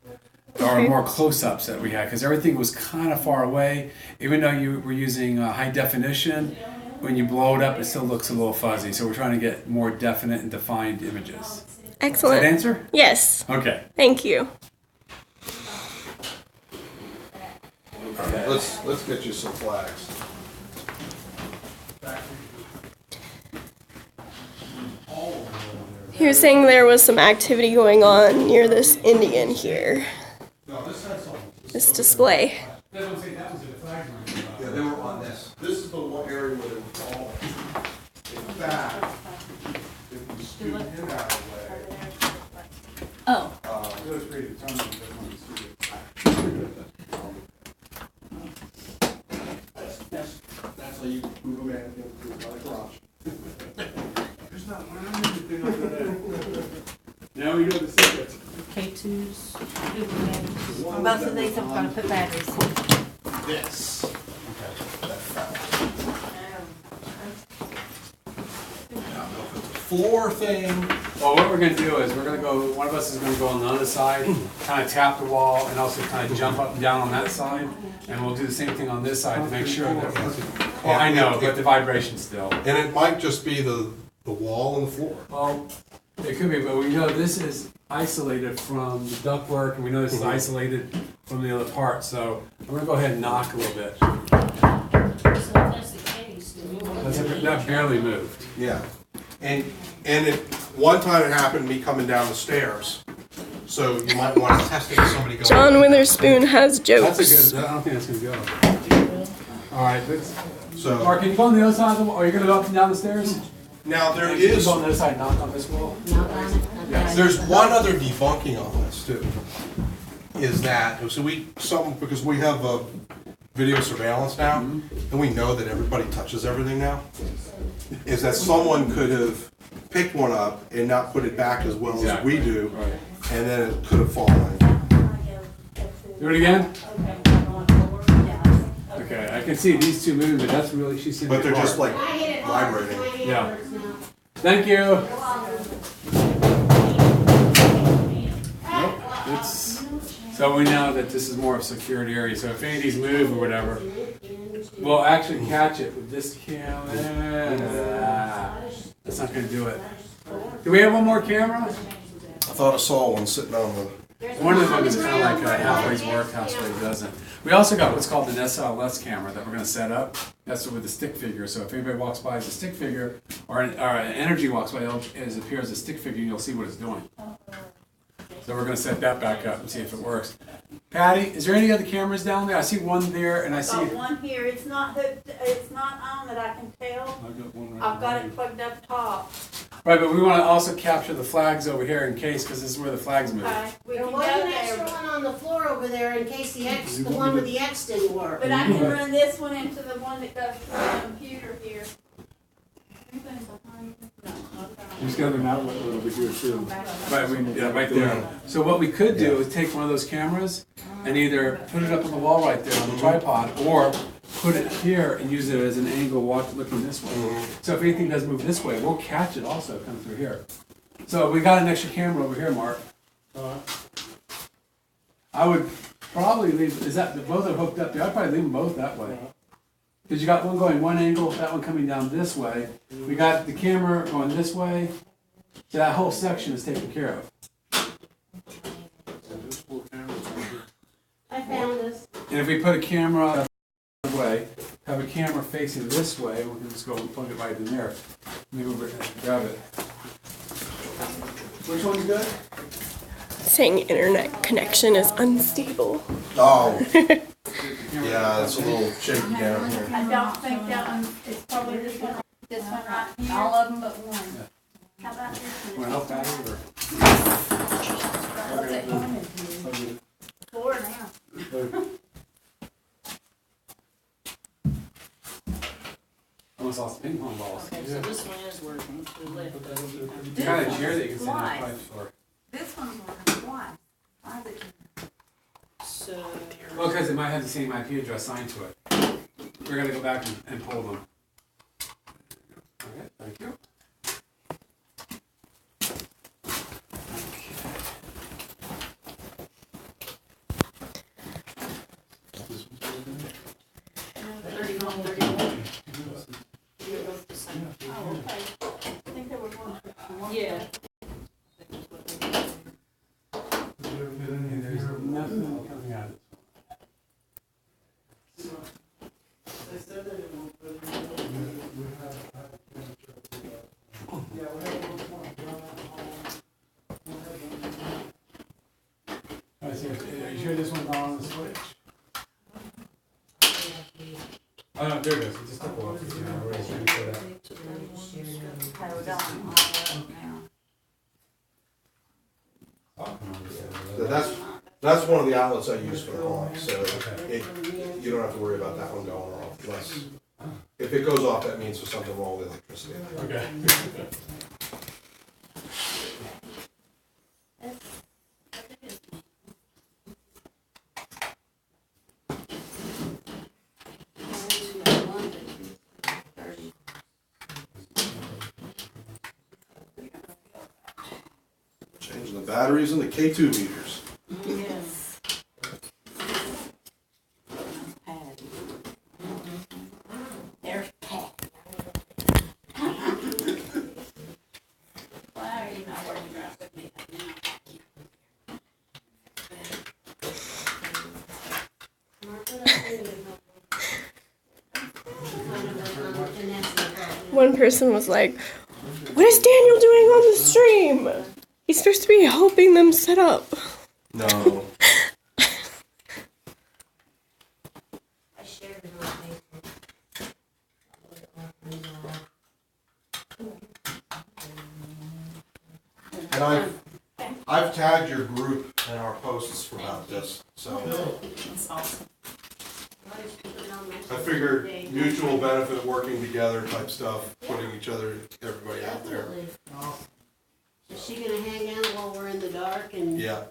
Or more close-ups that we had, because everything was kind of far away. Even though you were using high definition, when you blow it up, it still looks a little fuzzy. So we're trying to get more definite and defined images. Does that Excellent. answer? Yes. Okay. Thank you. Let's get you some flags. He was saying there was some activity going on near this Indian here. This display. Yeah, they were on this. This is the one area where they were all. In fact, if we scoot him out of the way. Oh, That's how you move them in the garage. There's not anything under there. Now we know the secret. K2s. Most of these I'm gonna put batteries in. This. Okay, that fell. Now, if it's a floor thing. Well, what we're going to do is we're going to go, one of us is going to go on the other side, kind of tap the wall, and also kind of jump up and down on that side. And we'll do the same thing on this side to make sure that, well, I know, but the vibration still. And it might just be the wall and the floor. Well, it could be, but we know this is isolated from the ductwork, and we know this is isolated from the other part. So I'm going to go ahead and knock a little bit. So if that's the case, then we want to. That barely moved. Yeah. And one time it happened to me coming down the stairs. So you might want to test it with somebody going. John Witherspoon has That's jokes. a good, I don't think that's going to go. All right, let's. So Mark, can you go on the other side of the wall? Are you going to go up and down the stairs? now there Can you is. go on the other side and knock on this wall? Not on it? Yes. Okay. There's one other debunking on this too. Is that so because we have video surveillance now, and we know that everybody touches everything now. Is that someone could have picked one up and not put it back as well as we do, Right. and then it could have fallen. Do it again? Okay, I can see these two moving, but that's really, she's sitting But they're just apart. like I hit it hard with vibrating. my Yeah. hammer now. Thank you. Nope, it's, so we know that this is more of a security area, so if any of these move or whatever, we'll actually catch it with this camera. That's not gonna do it. Do we have one more camera? I thought I saw one sitting on the. One of them is kind of like halfway's work, halfway doesn't. We also got what's called an SLS camera that we're going to set up. That's with a stick figure. So if anybody walks by as a stick figure, or an energy walks by as appears as a stick figure, you'll see what it's doing. So we're going to set that back up and see if it works. Patty, is there any other cameras down there? I see one there, and I see. Got one here, it's not hooked, it's not on that I can tell. I've got it plugged up top. Right, but we want to also capture the flags over here in case, because this is where the flags move. Okay, we There can go was an extra there. one on the floor over there in case the one with the X didn't work. But I can run this one into the one that goes to the computer here. There's got an outlet over here too. Right, right there. So what we could do is take one of those cameras and either put it up on the wall right there on the tripod, or put it here and use it as an angle looking this way. So if anything does move this way, we'll catch it also coming through here. So we got an extra camera over here, Mark. I would probably leave, both are hooked up there, I'd probably leave them both that way. Because you got one going one angle, that one coming down this way. We got the camera going this way. So that whole section is taken care of. I found And if we put a camera way, have a camera facing this way, we can just go and plug it right in there. Maybe we'll grab it. Which one's good? Saying internet connection is unstable. Oh. Yeah, it's a little shaky down here. I don't think that one, it's probably this one right here. All of them but one. How about this one? Want to help out or? Four now. Almost lost ping pong balls. Okay, so this one is working to the left. The kind of chair that you can sit in Why? pipes for. This one's working twice. Why is it? So, Well, because it might have the same IP address signed to it. We're gonna go back and pull them. Okay, thank you. yeah. And there's nothing coming out of this. I see. Are you sure this one's not on the switch? Oh no, there it goes. It just took a while. We're ready for that. Hold on, all up now. That's one of the outlets I use for the haunt, so you don't have to worry about that one going off. Unless, if it goes off, that means there's something wrong with electricity. Okay. Changing the batteries and the K2 meters. Yes. There's Pat. Why are you not working right with me One person was like, "What is Daniel doing on the stream? He's supposed to be helping them set up." No. I shared it on Facebook. And I've tagged your group in our posts about this, so That's awesome. I figured mutual benefit, working together type stuff, putting everybody out there. Definitely. Is she gonna hang out while we're in the dark and? Yeah,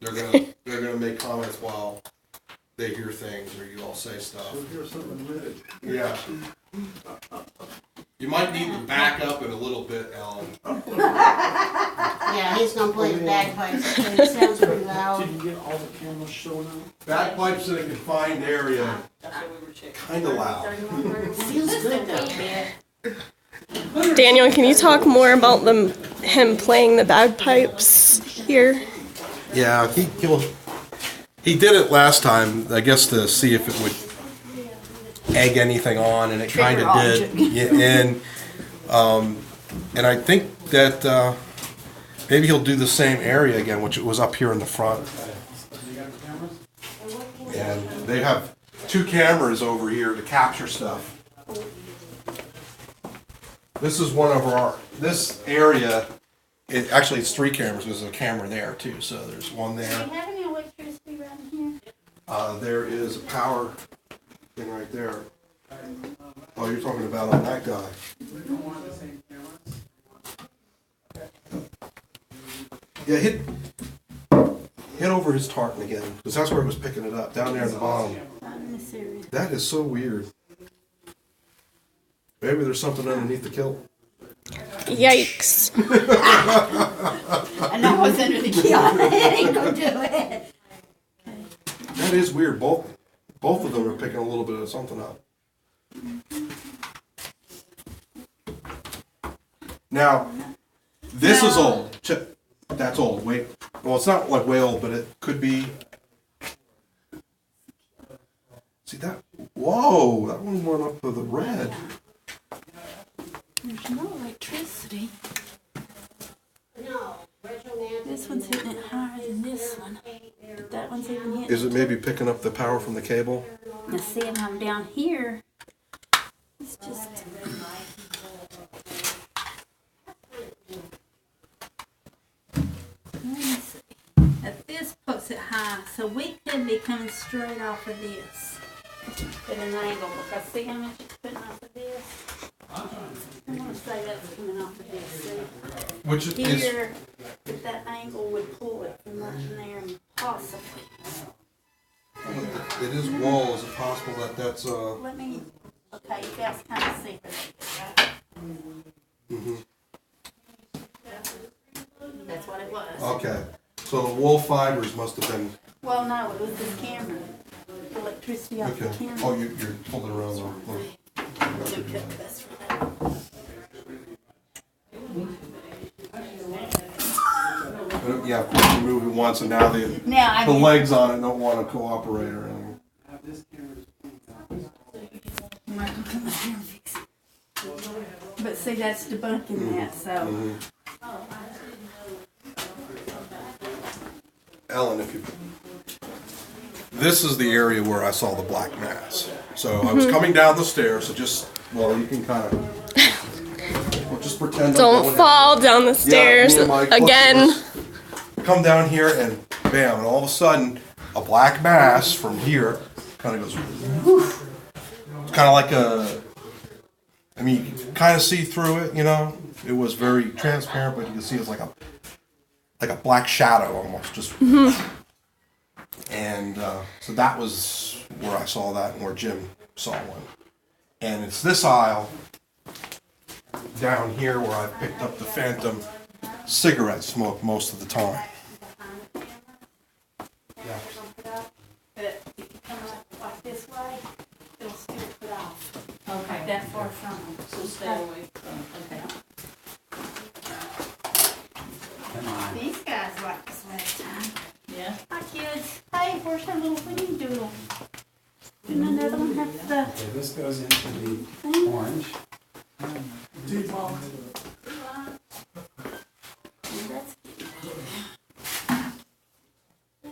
they're gonna make comments while they hear things or you all say stuff. You'll hear something red. Yeah. You might need to back up it a little bit, Alan. Yeah, he's gonna play the bagpipes. It sounds pretty loud. Did you get all the cameras showing up? Bagpipes in a confined area, That's what we were checking. kinda loud. Feels good though, man. Daniel, can you talk more about him playing the bagpipes here? Yeah, he did it last time, I guess, to see if it would egg anything on, and it kind of did. Yeah, and I think that maybe he'll do the same area again, which was up here in the front. And they have 2 cameras over here to capture stuff. This is one of this area, actually it's 3 cameras, there's a camera there too, so there's one Do there. we have any electricity around here? There is a power thing right there. Oh, you're talking about on that guy. Yeah, hit over his tartan again, because that's where it was picking it up, down there at the bottom. Not in this area. That is so weird. Maybe there's something underneath the kilt. Yikes. I know what's under the key on it. Ain't gonna do it. That is weird. Both of them are picking a little bit of something up. Now, this is old. That's old. Wait. Well, it's not like way old, but it could be See that? Whoa, that one went up to the red. There's no electricity. No, This one's hitting it higher than this one. But that one's even hitting. Is it maybe picking up the power from the cable? Now see, if I'm down here, it's just. Let me see. Now this puts it high, so we could be coming straight off of this at an angle, because see how much it's putting off of this? I want to say that's coming off of this. See? Which is Here, if that angle would pull it from right in there and possibly. it is wall. Is it possible that that's Let me, okay, you guys kind of see where that is, right? That's what it was. okay? So the wool fibers must have been Well, no, it was this camera. Electricity off the okay. camera. Oh, you're pulling around the. Look at the best for that. Yeah, of course you move it once, and now the Now, I the mean, legs on it don't want to cooperate or anything. Michael, come up here and fix it. But see, that's debunking that, so. Ellen, if you. This is the area where I saw the black mass. So I was coming down the stairs, so just, well, you can kind of, well, just pretend. I'm Don't going fall down the down. stairs Me and my again. customers come down here and bam, and all of a sudden, a black mass from here kind of goes, whoosh. It's kind of like a, I mean, you can kind of see through it, you know? It was very transparent, but you can see it's like a black shadow almost, just. And so that was where I saw that and where Jim saw one. And it's this aisle down here where I picked up the phantom cigarette smoke most of the time. But if you come up like this way, it'll still put off. Okay. That far from them. So stay away from, okay. These guys like this last time. Yeah? Hi, kids. Hey, where's our little winnie doodle? Didn't another one have the Okay, this goes into the thing? orange. That's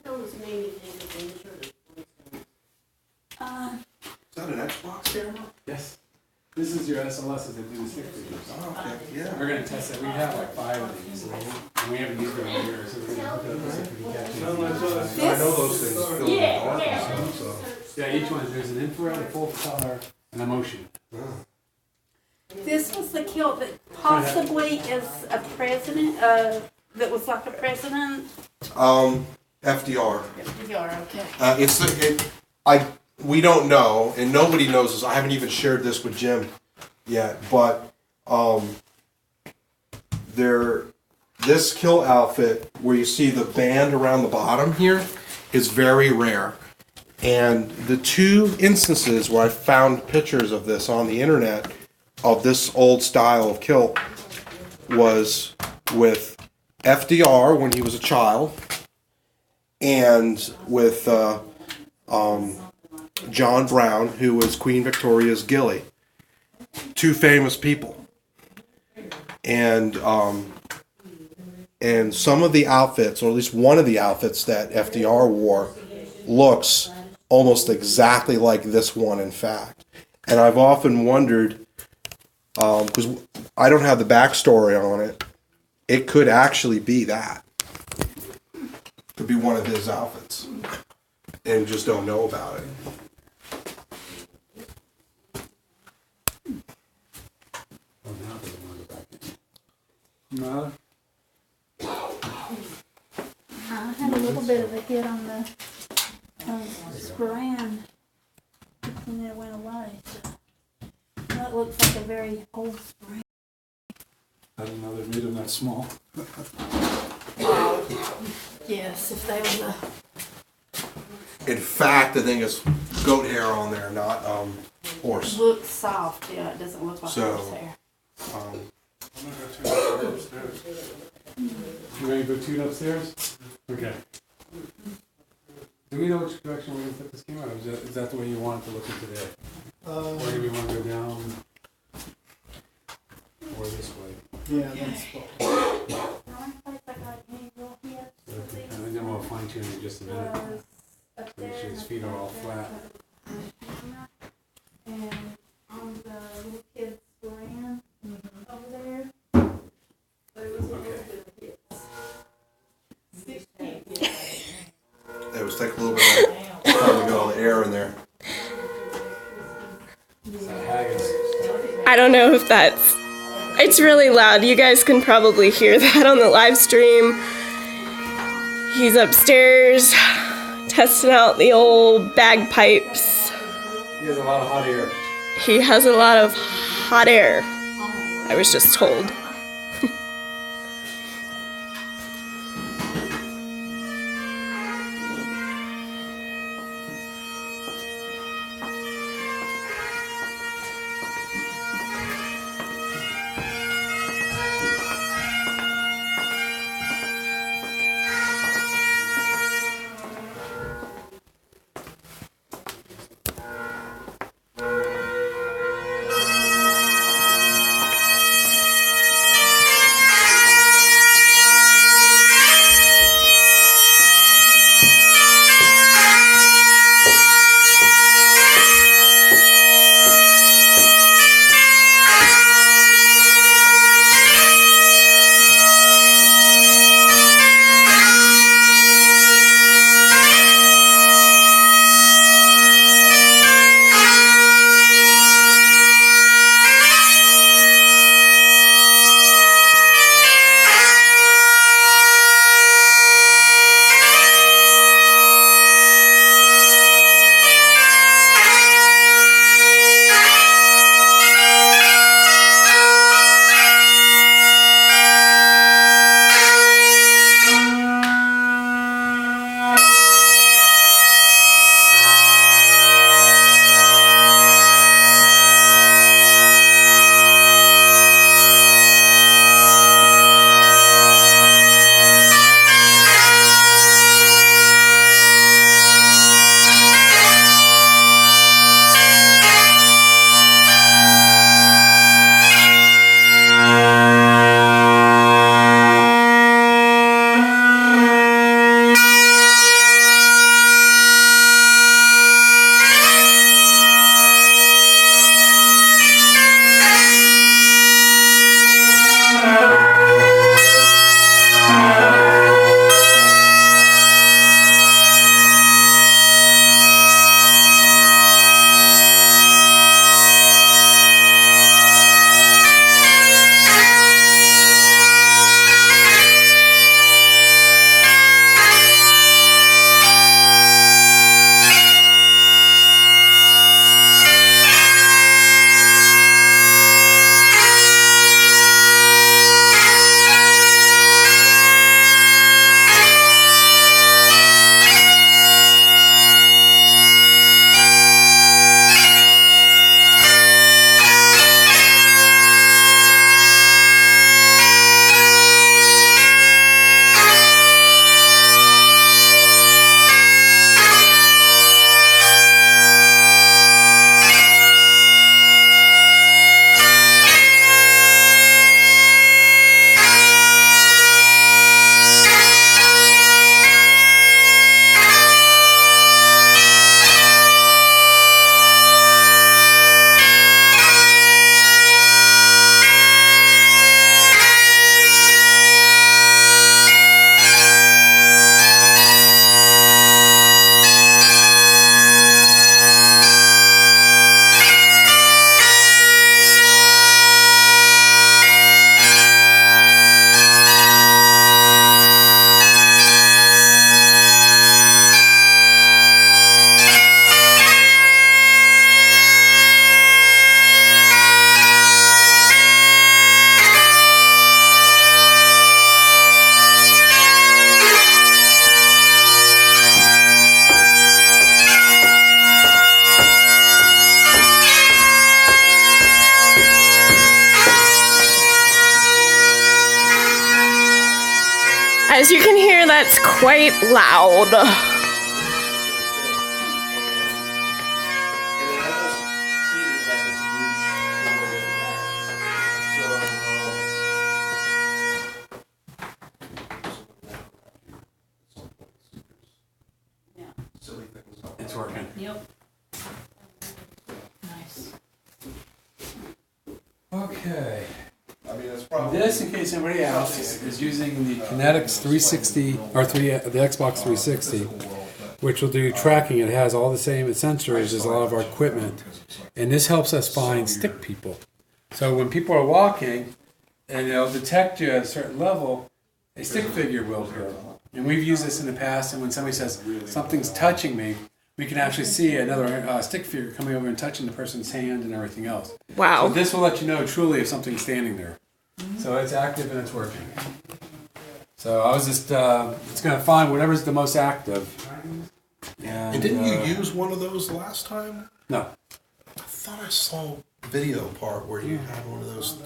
those name things. Is that an Xbox camera? Yes. This is your SLSs that do the stick figures. Oh, okay, yeah. We're gonna test it. We have like 5 of these, and we haven't used them in years, so we're gonna hook it up and see if we can catch it. I know those things fill in the dark and stuff, so. Yeah, each one, there's an infrared, a full color, and a motion. This was the kill that possibly is a president, that was like a president. FDR. You're okay. We don't know, and nobody knows this. I haven't even shared this with Jim yet, but this kill outfit where you see the band around the bottom here is very rare. And the 2 instances where I found pictures of this on the internet of this old style of kilt was with FDR when he was a child, and with John Brown, who was Queen Victoria's Gilly. 2 famous people. And some of the outfits, or at least one of the outfits that FDR wore, looks almost exactly like this one, in fact. And I've often wondered, because I don't have the backstory on it, it could actually be that. Could be one of his outfits. And just don't know about it. Oh, now they want to go back in. No? I had a little bit of a hit on the strand, and it went away. That looks like a very old strand. I didn't know they made them that small. Yes, if they were the. In fact, I think it's goat hair on there, not horse. Looks soft, yeah, it doesn't look like So, horsehair. You ready to go tune upstairs? Okay. Do Do we know which direction we're gonna put this camera? Is that the way you want it to look at today? Or do we want to go down? Or this way? Yeah, that's what. Okay, and then we'll fine tune in just a minute. Make sure his feet are all flat. And on the little kids' brand over there. But it was a little bit of kids. 16. It was take a little bit of time to get all the air in there. I don't know if that's... It's really loud. You guys can probably hear that on the live stream. He's upstairs testing out the old bagpipes. He has a lot of hot air. He has a lot of hot air, I was just told. As you can hear, that's quite loud. It's working. Yep. Nice. Okay. I mean, it's probably. This, in case anybody asks, is using the Kinetics 360 or the Xbox 360, which will do tracking. It has all the same sensors as a lot of our equipment, and this helps us find stick people. So when people are walking, and it'll detect you at a certain level, a stick figure will appear. And we've used this in the past, and when somebody says something's touching me, we can actually see another stick figure coming over and touching the person's hand and everything else. Wow. So this will let you know truly if something's standing there. So it's active and it's working. So I was just, it's going to find whatever's the most active. And didn't you use one of those last time? No. I thought I saw a video part where you had one of those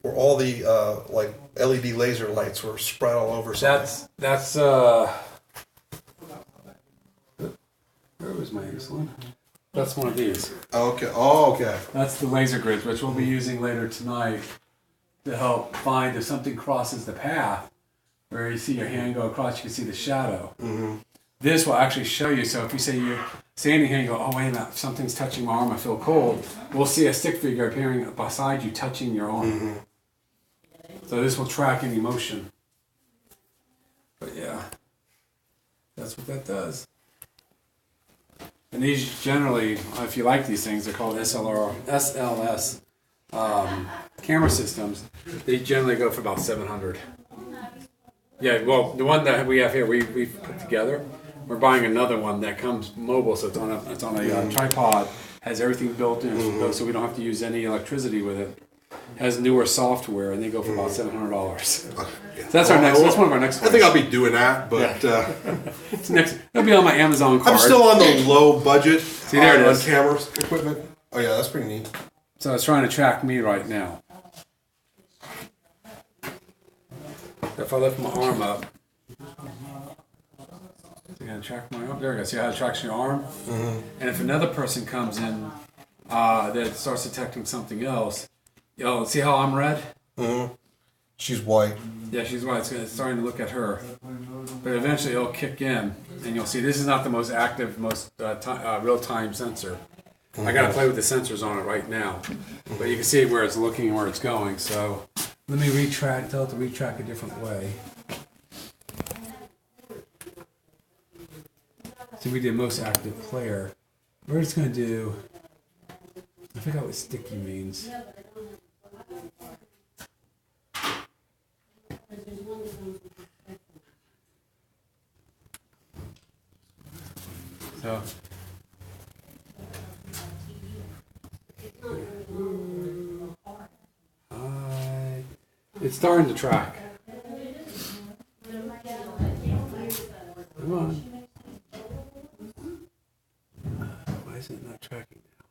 where all the like LED laser lights were spread all over. That's where was my one? That's one of these. Okay. Oh, okay. That's the laser grids, which we'll be using later tonight to help find if something crosses the path where you see your hand go across, you can see the shadow. Mm-hmm. This will actually show you. So if you say you're standing here and you go, oh, wait a minute, something's touching my arm, I feel cold, we'll see a stick figure appearing beside you touching your arm. Mm-hmm. So this will track any motion. But yeah, that's what that does. And these generally, if you like these things, they're called SLS camera systems. They generally go for about $700. Yeah, well, the one that we have here, we've put together. We're buying another one that comes mobile, so it's on a tripod, has everything built in, so we don't have to use any electricity with it. Has newer software, and they go for about $700. So that's our next. That's one of our next ones. I think I'll be doing that, but It's next. It'll be on my Amazon card. I'm still on the low budget. See, there it is. On cameras equipment. Oh yeah, that's pretty neat. So it's trying to track me right now. If I lift my arm up, it's going to track my arm. There we go. See how it tracks your arm? Mm-hmm. And if another person comes in that starts detecting something else, see how I'm red? Mm-hmm. She's white. Yeah, she's white. It's starting to look at her. But eventually it'll kick in, and you'll see this is not the most active, most real-time sensor. Mm-hmm. I got to play with the sensors on it right now. But you can see where it's looking and where it's going. So let me tell it to retrack a different way. So we did most active player. We're just going to do, I forgot what sticky means. So it's starting to track. Come on. Why is it not tracking now?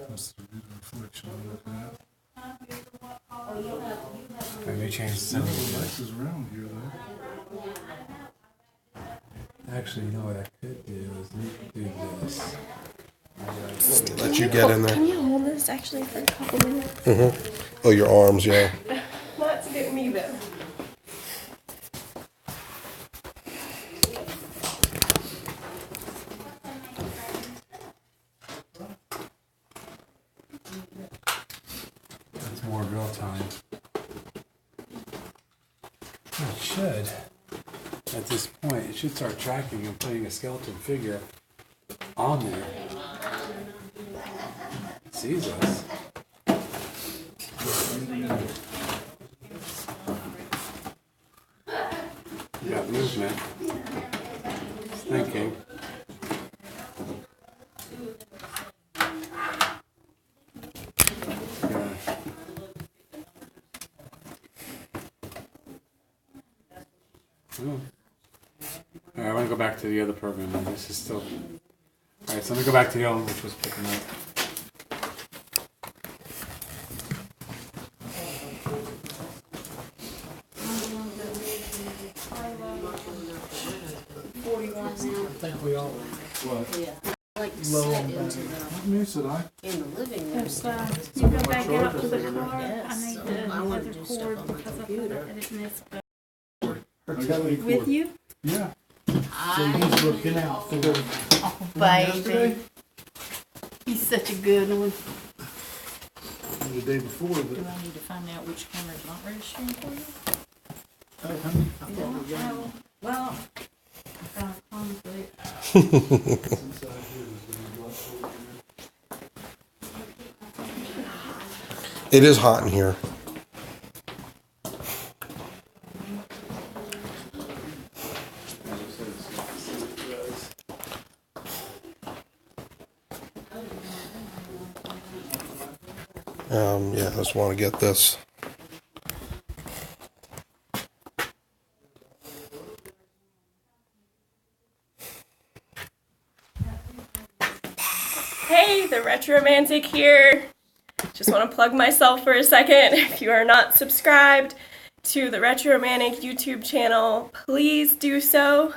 That's the reflection of that. Let me change the sound. Lights is around here though. Actually, you know what I could do is do this. Let you get in there. Can you hold this actually for a couple minutes? Mm-hmm. Oh, your arms, yeah. Not to get me though. It's more real time. It should. At this point, it should start tracking and putting a skeleton figure on there. It sees us. You got movement. It's thinking. Yeah. Oh. All right, I want to go back to the other program. And this is still. All right, so let me go back to the other one, which was picking up. I think we all What? Like to sit into What means did I? in the living room. there's, you go back it up to the car. Yes, I need so the I wanna other do stuff cord on my because I thought computer. I didn't miss. I got it. With you? Yeah. So he's looking out for the Oh, yesterday? baby. He's such a good one. the day before, but Do I need to find out which camera's not registering for you? I thought we got Oh, well, I found a conflict. It is hot in here. Yeah, I just want to get this. Hey, the Retromantic here. Just want to plug myself for a second. If you are not subscribed to the Retromantic YouTube channel, please do so.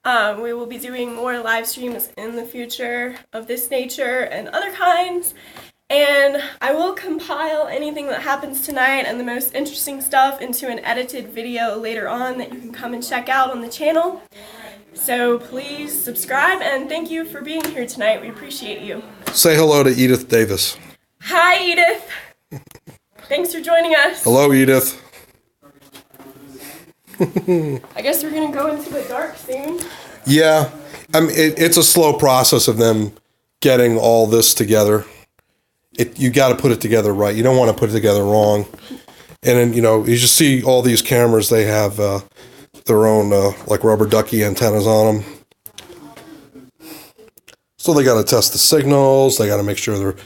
We will be doing more live streams in the future of this nature and other kinds. And I will compile anything that happens tonight and the most interesting stuff into an edited video later on that you can come and check out on the channel. So please subscribe, and thank you for being here tonight. We appreciate you. Say hello to Edith Davis. Hi, Edith. Thanks for joining us. Hello, Edith. I guess we're going to go into the dark soon. Yeah, it's a slow process of them getting all this together. You got to put it together right. You don't want to put it together wrong. And then, you just see all these cameras, they have their own like rubber ducky antennas on them. So they got to test the signals. They got to make sure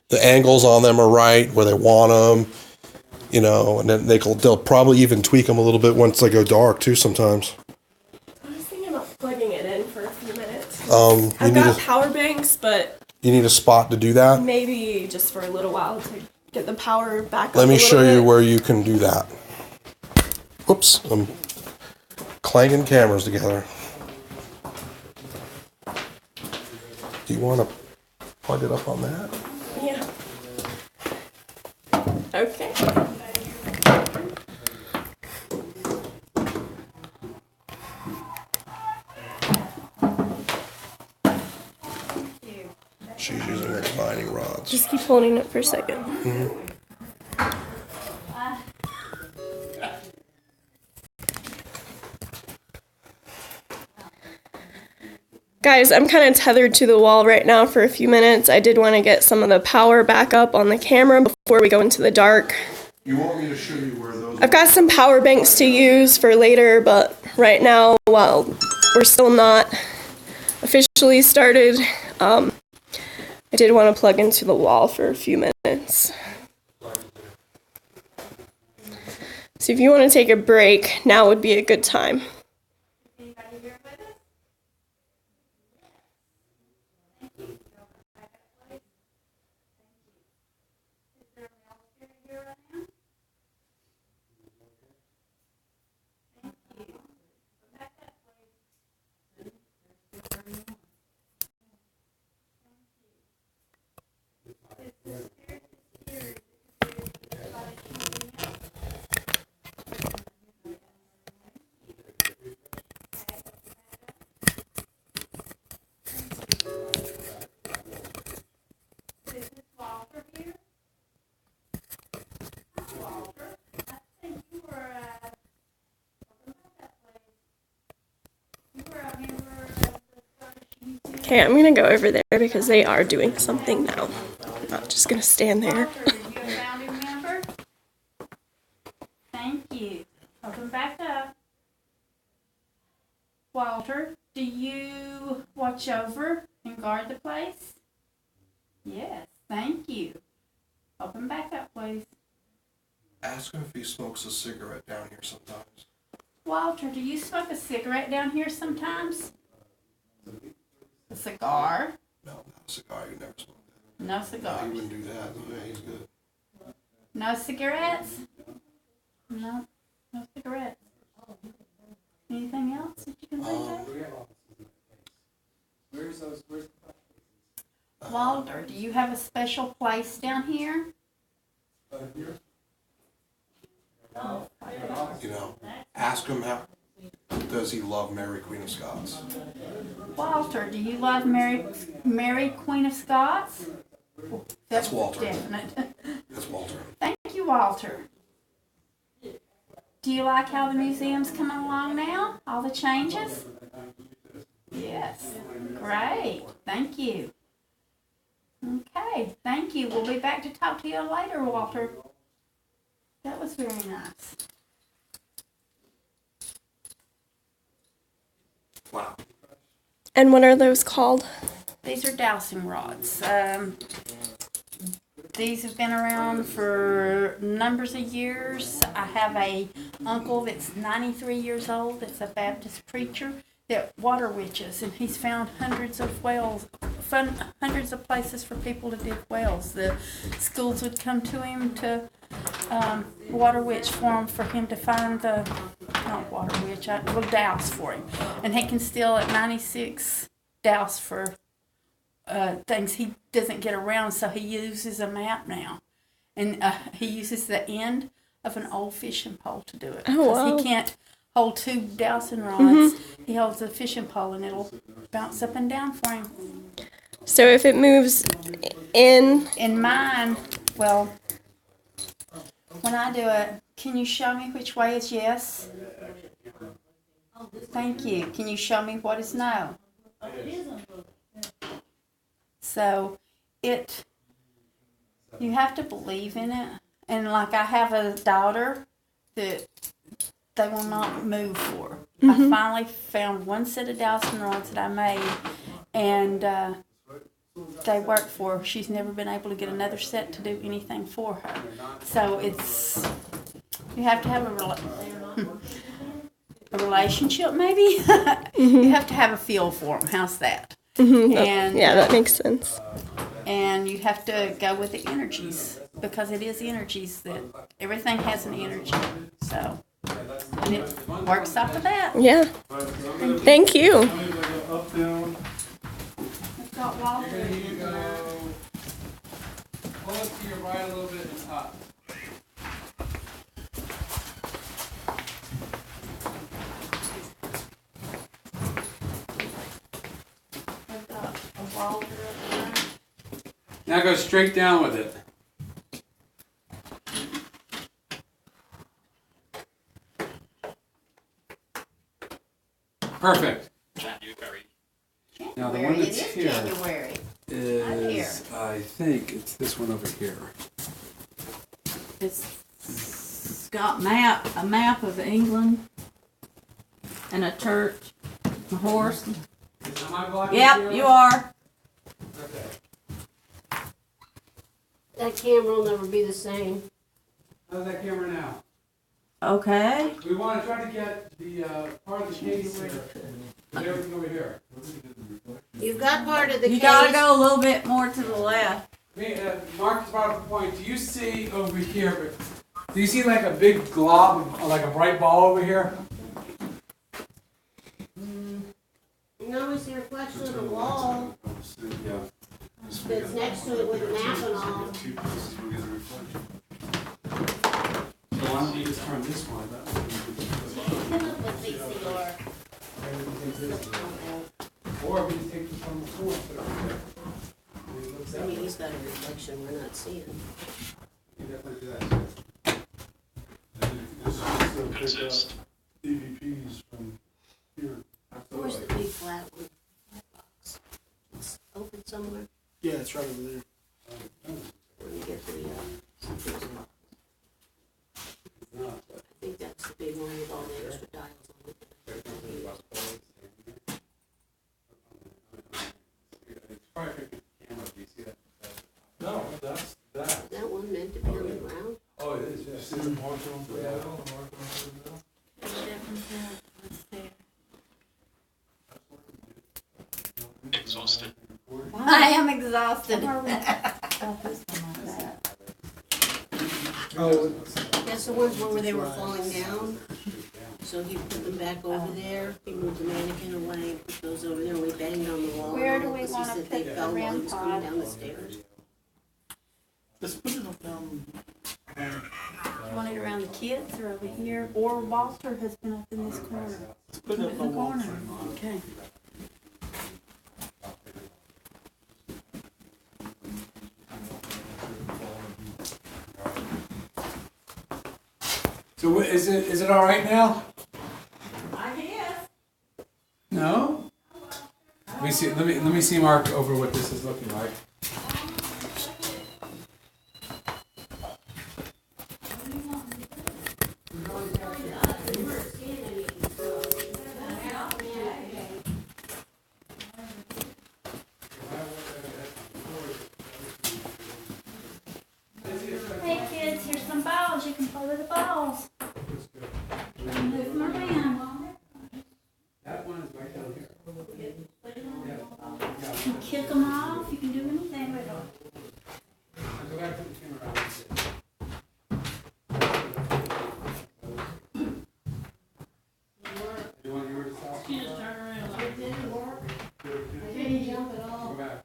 the angles on them are right where they want them. And then they'll probably even tweak them a little bit once they go dark too sometimes. I was thinking about plugging it in for a few minutes. You I've need got power banks, but you need a spot to do that. maybe just for a little while to get the power back up Let a me little show you bit. where you can do that. Whoops, I'm clanging cameras together. Do you want to plug it up on that? Yeah. Okay. She's using her divining rods. Just keep holding it for a second. Guys, I'm kind of tethered to the wall right now for a few minutes. I did want to get some of the power back up on the camera before we go into the dark. You want me to show you where those I've got some power banks to use for later, but right now, while we're still not officially started, I did want to plug into the wall for a few minutes. So if you want to take a break, now would be a good time. Okay, I'm gonna go over there because they are doing something now. I'm not just gonna stand there. Walter, are you a founding member? Thank you. Open back up. Walter, do you watch over and guard the place? Yes, thank you. Open back up, please. Ask him if he smokes a cigarette down here sometimes. Walter, do you smoke a cigarette down here sometimes? A cigar? No, not a cigar. You never smoke that. No He cigars. wouldn't do that. Yeah, he's good. No cigarettes? No, no cigarettes. Anything else that you can think of? Walter, do you have a special place down here? You know, ask him how does he love Mary Queen of Scots. Walter, do you love Mary Queen of Scots? That's Walter. Definite. That's Walter. Thank you, Walter. Do you like how the museum's coming along now? All the changes? Yes. Great. Thank you. Okay. Thank you. We'll be back to talk to you later, Walter. That was very nice. Wow. And what are those called? These are dowsing rods. These have been around for numbers of years. I have a uncle that's 93 years old, that's a Baptist preacher, that water witches, and he's found hundreds of wells, hundreds of places for people to dig wells. The schools would come to him to water witch for him to find the, not water witch, will douse for him. And he can still, at 96, douse for things he doesn't get around, so he uses a map now. And he uses the end of an old fishing pole to do it. Oh, wow. He can't hold two dowsing rods. He holds a fishing pole and it'll bounce up and down for him. So if it moves in... In mine, well, when I do it, can you show me which way is yes? Thank you. Can you show me what is no? So you have to believe in it. And like I have a daughter that they will not move for. I finally found one set of dowsing rods that I made, and they work for her. She's never been able to get another set to do anything for her. So you have to have a relationship, maybe? You have to have a feel for them. How's that? And, yeah, that makes sense. And you have to go with the energies, because it is energies that everything has an energy. So, and it works off of that. Yeah. Thank you. Up, down. We've got Walter. There you go. Pull it to your right a little bit and up. We've got a Walter up there. Now go straight down with it. Perfect. Now the one that's here January. is, I think it's this one over here. It's got a map of England, and a church, a horse. Am I blocking Yep, zero? you are. Okay. That camera will never be the same. How's that camera now? Okay. We want to try to get the part of the case here. Everything over here. You've got part of the You case. gotta go a little bit more to the left. Mark brought up a point. Do you see over here? Do you see like a big glob, like a bright ball over here? No, it's the reflection of the wall Yeah. that's next to it with the map and all. So why don't you just turn this one? Or we can take this from the floor. I mean, he's got a reflection we're not seeing. You definitely do that. Exist. EVPs from here. Where's the big flat one? That box. It's open somewhere. Yeah, it's right over there. When you get the, something's box. I think that's the big one with all the extra dials on it. No, that's that. Is that one meant to be on the ground? Oh, it is, yes. See the marker on the middle, the marker on the middle? Exhausted. I am exhausted. Oh. That's the ones where they were falling down? So he put them back over there, he moved the mannequin away, and put those over there, and we banged on the wall. Where do we because he wanna said they put the fell while he REM was coming pod? down the stairs. Just put it up down. Want it around the kids or over here? Or Walter has been up in this corner. Let's put it up In on the one corner. side. Okay. So is it all right now? I guess. No? Let me see Mark over what this is looking like. Hey kids, here's some balls. You can play with the balls. Move them around. That one is right down here. You can kick them off. You can do anything with them. Go back to the camera. You want yours to stop? She just turned around. It didn't work. I didn't jump at all. Go back.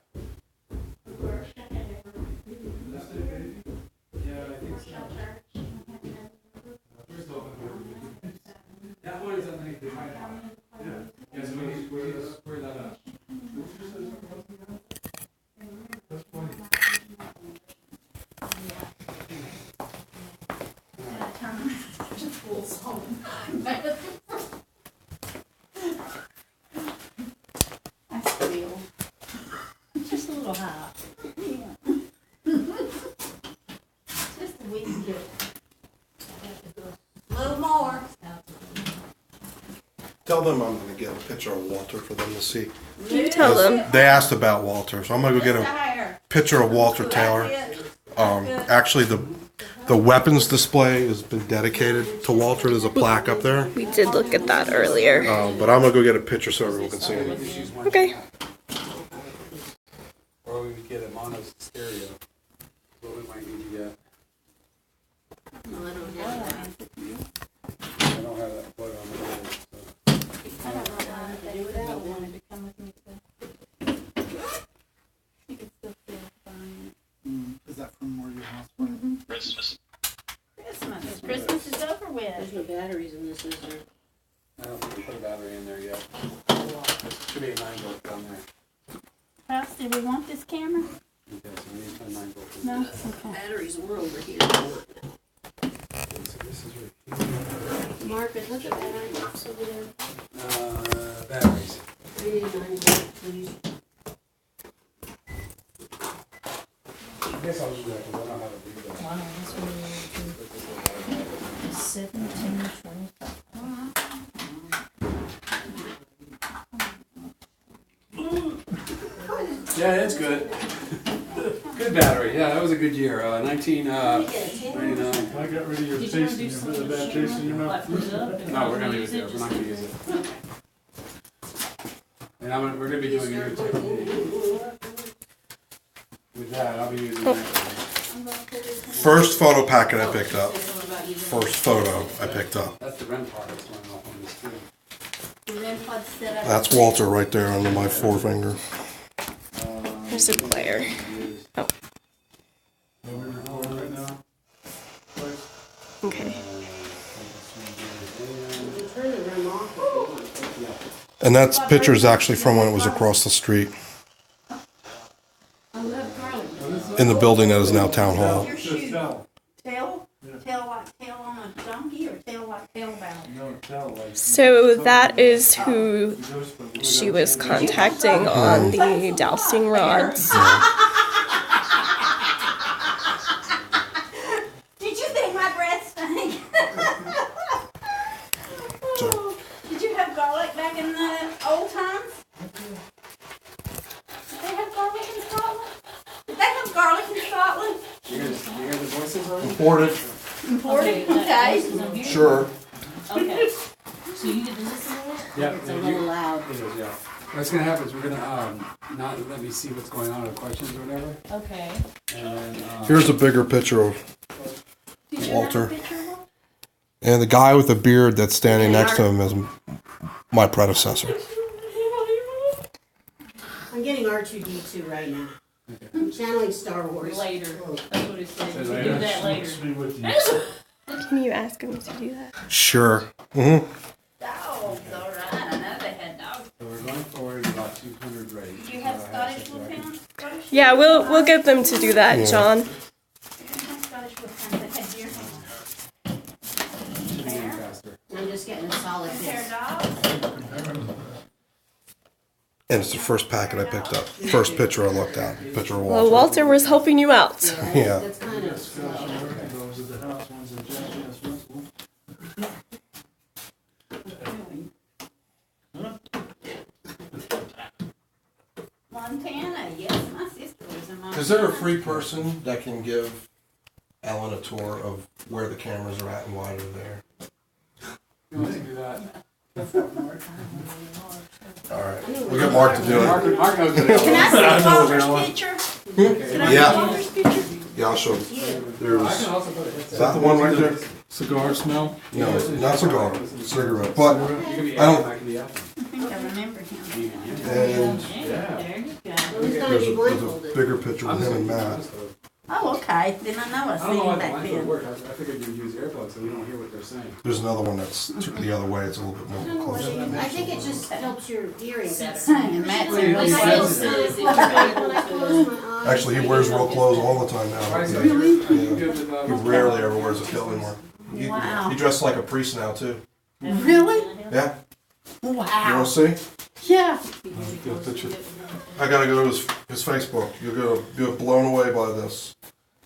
Yeah, I think so. That one is underneath the high top. Yeah. Yes, we need to square that up. I feel. Just a little hot. Just a wee bit. A little more. Tell them I'm gonna get a picture of Walter for them to see. You tell them. They asked about Walter, so I'm gonna go get a Higher. picture of Walter Taylor. Actually, the weapons display has been dedicated to Walter. There's a plaque up there. We did look at that earlier. But I'm gonna go get a picture so everyone can see him. Okay. Or we would get a mono stereo. What we might need to get. No, I don't have that. I don't have that plug on the wall, so. I don't know why they would wanted to come with me too. You can still feel fine. Is that from where your house was? Christmas. Christmas is over There's with. no batteries in this, is there? I don't think we put a battery in there yet. Should be a 9-volt down there. House, do we want this camera? Okay, so we need to put a 9-volt in No? there. Okay. Batteries were over here. So this is right here. Margaret, look at battery box over there. Batteries. We need 9 volt, please. I guess I'll do that because I don't know how to do that. Yeah, it's good. Good battery. Yeah, that was a good year. 1999. I got rid of your taste in your, the bad taste in your mouth. No, we're gonna use it. We're not gonna use it. And we're gonna be doing a new technique. With that, I'll be using that. First photo packet I picked up. First photo I picked up. That's the REM pod that's going off on this too. The REM pod's set up. That's Walter right there under my forefinger. There's a player. Oh, Are we recording right now? okay. Turn the room off if you want. And that picture's actually from when it was across the street in the building that is now Town Hall. Your shoe. Tail? Tail like tail on a donkey or tail like tail valve? No, tell, like. So that is who she was contacting on the dowsing rods. Did you think my breath stank? Did you have garlic back in the old times? Did they have garlic in Scotland? Did they have garlic in Scotland? You got the voices on? Imported? Imported? Okay. Sure. Okay. So you get to listen to it? Yeah. It's a little loud. It is, yeah. What's gonna happen is we're gonna not let me see what's going on or questions or whatever. Okay. And then Here's a bigger picture of Did you Walter. have a picture of And the guy with the beard that's standing next to him is my predecessor. I'm getting R2D2 right now. I'm channeling Star Wars. Later. That's what it said. Say You later. do that later. Be with you. Can you ask him to do that? Sure. Mm-hmm. Dogs, all right. I know they had dogs. So we're going forward about 200 rates. Do you have Scottish Wolfhounds? Scottish? Yeah, we'll get them to do that, Yeah. John. You don't have Scottish Wolfhounds that have deerhounds. Should be getting faster. I'm just getting a solid Pair hit. dogs? And it's the first packet I picked up. First picture I looked at. Picture of Well, Walter. Walter was helping you out. Yeah. That's kind of slow. Those at the house, one's in Jackson, that's principal. Montana, yes, my sister was in Montana. Is there a free person that can give Ellen a tour of where the cameras are at and why they're there? You want to do that? All right. We'll get Mark to do it. Mark knows it. Can I see Walter's Ellen. picture? Can I Yeah. see Walter's picture? Yeah, I'll show you. I There's, can also put a headset. is that the one right there? Cigar smell? No, not cigar, cigarette. But, You can be I don't- acting, I can be acting. I think I remember him. and Yeah. There you go. Well, he's gonna there's be a blindfolded. bigger picture with him and Matt. Oh, okay, then I know I I seen don't know him why the back blindfold then. work. I figured you'd use earplugs so we don't hear what they're saying. There's another one that's the other way. It's a little bit I don't know more what closer. it is. I think it just helps your hearing better. And Matt's Well, in you really can I feel sense close. it. so like when I close my eyes. Actually, he wears real clothes all the time now. Right, so Yeah. you Yeah. good with, He rarely ever wears a kilt anymore. Wow. He dresses like a priest now, too. Really? Yeah. You Wow. want to see? Yeah. Get a picture. I gotta go to his Facebook. You're gonna be blown away by this.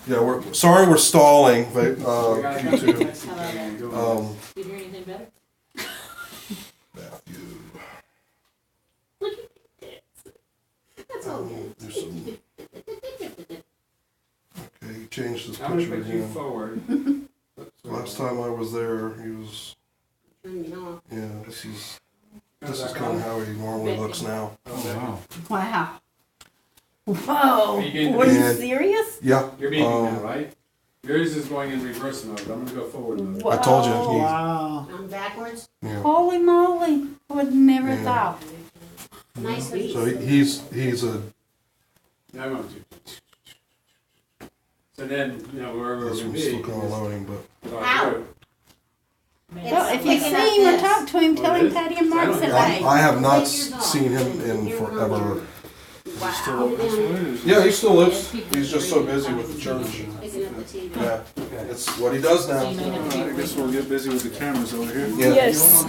Yeah, we're sorry we're stalling, but YouTube. Did you hear anything better? Matthew, Look at that. That's all good. there's some. Okay, he changed his I'm gonna picture put you again. forward. Last time I was there, he was. Turn me off. Yeah, this is kind of how he normally looks now. Oh, wow. Wow. Whoa. Are you getting Were you And- serious? Yeah. You're beeping now, right? Yours is going in reverse mode. I'm gonna go forward mode. I told you. Wow. I'm backwards. Yeah. Holy moly. I would never Yeah. thought. Nice beat. So he's a. Now I'm going to. So then, you know, wherever This we're one's still kind of loading, but. Ow. Well, if you It's see like him or this. talk to him, tell Oh, it him is? Patty and I Mark don't said know. hey. I have not Take yours off. seen him in You're forever. wrong. Still Wow. up this way? or is Yeah, it- he still lives. He's just so busy with the church. Picking up the TV. Yeah, it's what he does now. All right, I guess we'll get busy with the cameras over here. Yeah. Yes.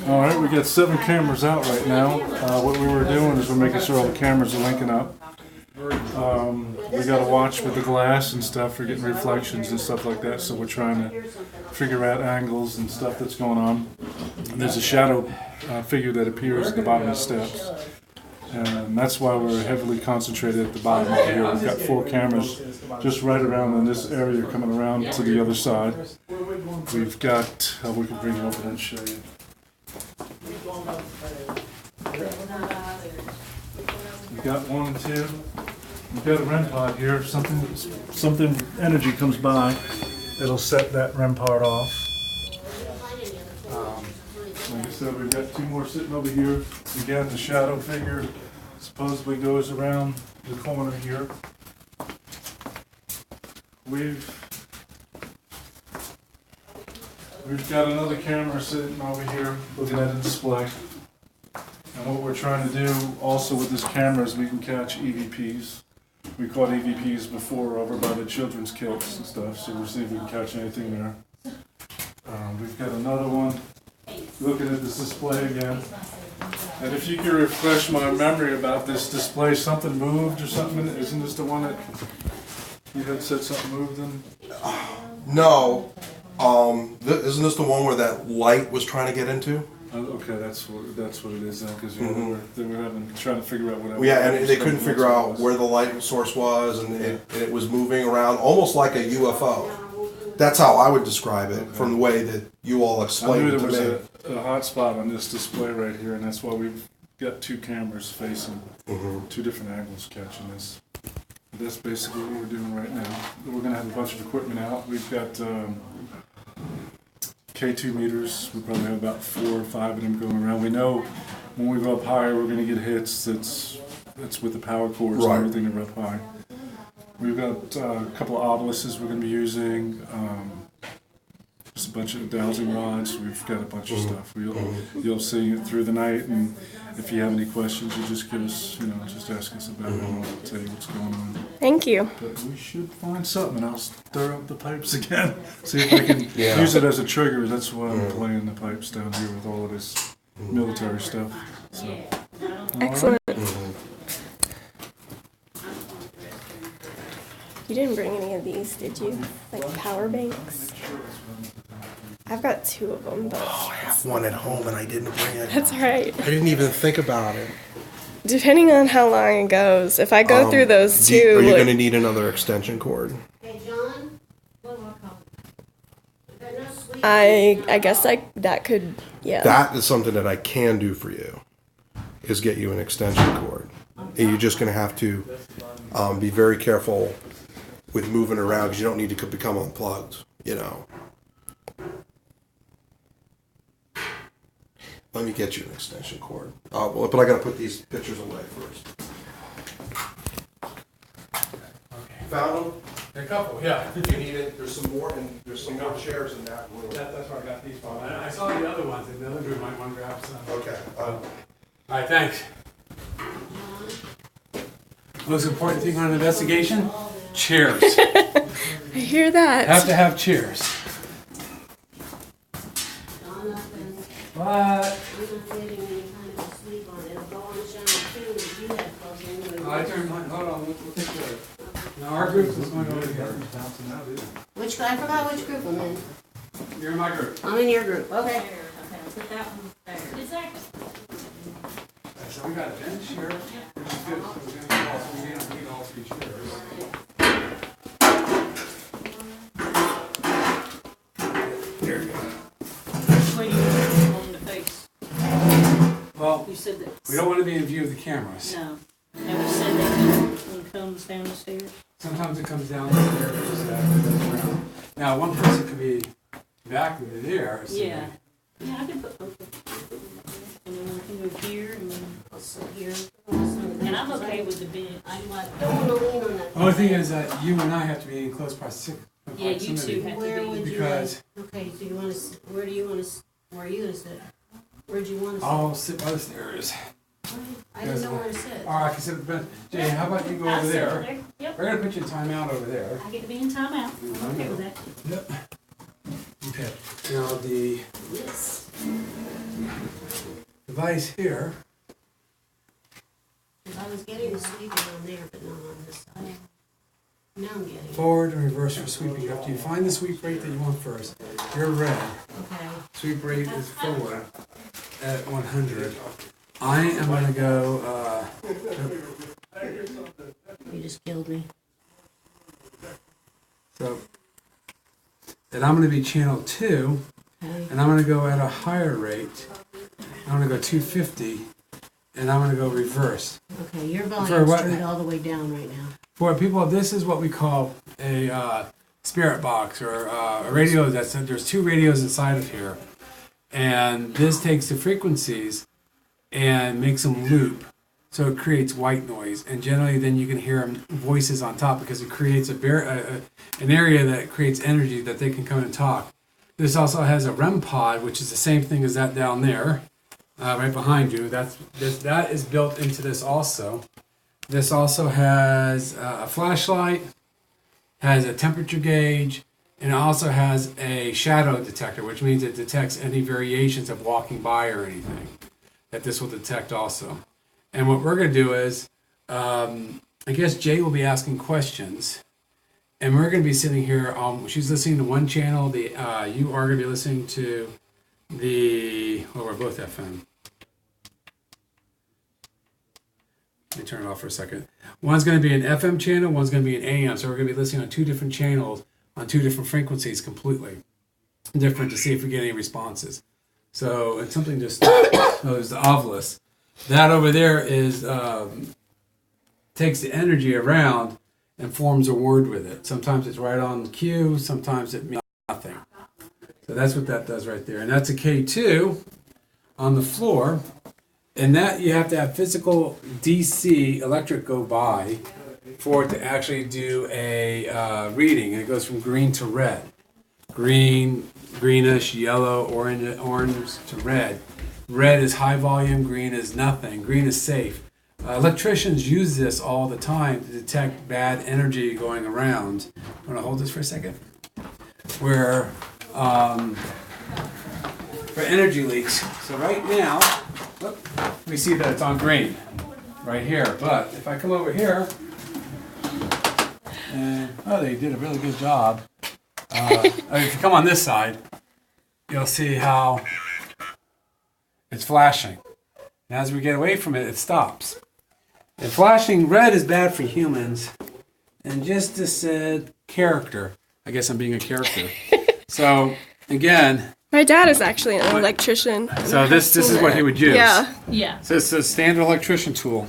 All right, we got 7 cameras out right now. What we were doing is we're making sure all the cameras are linking up. We got to watch with the glass and stuff. We're getting reflections and stuff like that, so we're trying to figure out angles and stuff that's going on. And there's a shadow figure that appears at the bottom of the steps. And that's why we're heavily concentrated at the bottom over here. We've got 4 cameras just right around in this area coming around to the other side. We've got, we can bring it over and show you. We've got 1 and 2. We've got a REM pod here. If something energy comes by, it'll set that REM pod off. Like I said, we've got 2 more sitting over here. Again, the shadow figure supposedly goes around the corner here. We've got another camera sitting over here looking at the display. And what we're trying to do also with this camera is we can catch EVPs. We caught EVPs before over by the children's kilts and stuff, so we'll see if we can catch anything there. We've got another one looking at this display again. And if you could refresh my memory about this display, something moved or something? Isn't this the one that you had said something moved in? No, isn't this the one where that light was trying to get into? Okay, that's what it is then, because they were trying to figure out what. Well, yeah, and they couldn't figure out where the light source was, and it was moving around almost like a UFO. That's how I would describe it from the way that you all I explained knew it there to was me. a hot spot on this display right here, and that's why we've got 2 cameras facing 2 different angles catching this. That's basically what we're doing right now. We're going to have a bunch of equipment out. We've got K2 meters. We probably have about 4 or 5 of them going around. We know when we go up higher, we're going to get hits. That's with the power cords Right. and everything that are up high. We've got a couple of obelisks we're going to be using. Just a bunch of dowsing rods. We've got a bunch of stuff. You'll see it through the night, and if you have any questions, you just give us, just ask us about it, and I'll tell you what's going on. Thank you. But we should find something, and I'll stir up the pipes again. See if I can use it as a trigger. That's why I'm playing the pipes down here with all of this military stuff. So, Excellent. You didn't bring any of these, did you? Like power banks? I've got 2 of them, but I have one at home and I didn't bring it. that's all right. I didn't even think about it. Depending on how long it goes, if I go through those 2, Are you like- going to need another extension cord? Hey, John? No sweet I guess that could, yeah. That is something that I can do for you, is get you an extension cord. And you're just going to have to be very careful with moving around because you don't need to become unplugged, Let me get you an extension cord. But I got to put these pictures away first. Found them? A couple, yeah. You need it. There's some more, and there's some more chairs in that room. That's where I got these from. I saw the other ones in the other room. Might want to grab some. Okay. All right, thanks. Most important thing on an investigation? Chairs. I hear that. Have to have chairs. Jonathan, What? I'm not getting any kind of sleep on it. It'll go on channel 2 if you have close anyway. I turned mine. Hold on, we'll take care of it. Now our group is going over here. Which guy? I forgot which group I'm in. You're in my group. I'm in your group. Okay. There, okay, put that one there. Exactly. So we got a bench here, which is good. So we're gonna we don't need all 3 chairs. There you go. Which way do you want them to face? Well, You said that. we don't want to be in view of the cameras. No. Have you said that when it comes down the stairs? Sometimes it comes down the stairs, goes around. Now, one person could be back over there. So Yeah. Yeah, I can put both of them. And then we can move here and then Also here. and I'm okay with the bench. I'm like, don't want to lean on that. The only thing is that you and I have to be in close proximity. Yeah, you two have Where to would be. you Because Okay, so you want to, where do you want to, where are you going to sit? Where'd you want to sit? I'll sit by the stairs. I didn't know where to sit. Or I can sit at the bench. Jay, how about you go I'll over sit there? Yep. We're going to put you in timeout over there. I get to be in timeout. I'm okay with that. Yep. Okay. Now, the Yes. device here. I was getting the sweeping on there, but not on this side. Now I'm getting it. Forward and reverse for sweeping. After you find the sweep rate that you want first, you're red. Okay. Sweep rate is forward at 100. I am going to go, You just killed me. so, and I'm going to be channel 2, Okay. and I'm going to go at a higher rate. I'm going to go 250, and I'm going to go reverse. Okay, your For volume's what? turned all the way down right now. For people, this is what we call a spirit box or a radio. There's 2 radios inside of here, and this takes the frequencies and makes them loop, so it creates white noise. And generally, then you can hear voices on top because it creates an area that creates energy that they can come and talk. This also has a REM pod, which is the same thing as that down there, right behind you. That is built into this also. This also has a flashlight, has a temperature gauge, and it also has a shadow detector, which means it detects any variations of walking by or anything. That this will detect also. And what we're going to do is, I guess Jay will be asking questions, and we're going to be sitting here. She's listening to one channel. You are going to be listening to we're both FM. Let me turn it off for a second. One's going to be an FM channel, one's going to be an AM. So we're going to be listening on 2 different channels on 2 different frequencies, completely different, to see if we get any responses. So it's something just, there's the obelisk. That over there is takes the energy around and forms a word with it. Sometimes it's right on cue, sometimes it means nothing. So that's what that does right there. And that's a K2 on the floor. And that you have to have physical DC electric go by for it to actually do a reading. And it goes from green to red. Green, greenish, yellow, orange to red. Red is high volume, green is nothing. Green is safe. Electricians use this all the time to detect bad energy going around. I'm going to hold this for a second. Where for energy leaks. So right now, we see that it's on green right here. But if I come over here, and they did a really good job. If you come on this side, you'll see how it's flashing. And as we get away from it, it stops. And flashing red is bad for humans. And just to said character, I guess I'm being a character. So again, my dad is actually an electrician. So this is what he would use. Yeah. Yeah. So it's a standard electrician tool.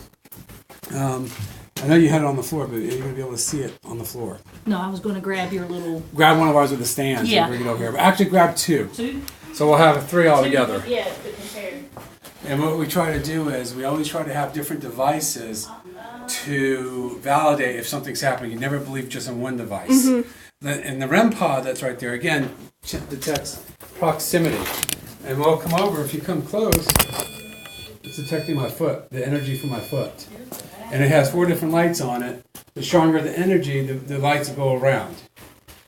I know you had it on the floor, but you're going to be able to see it on the floor. No, I was going to grab your little... Grab one of ours with the stands Yeah. and bring it over here. But actually grab two. Two? So we'll have three all together. Yeah, to compare. And what we try to do is we always try to have different devices to validate if something's happening. You never believe just in one device. And the REM pod that's right there, again, detects proximity. And we'll come over, if you come close, it's detecting my foot, the energy from my foot. And it has 4 different lights on it. The stronger the energy, the lights will go around.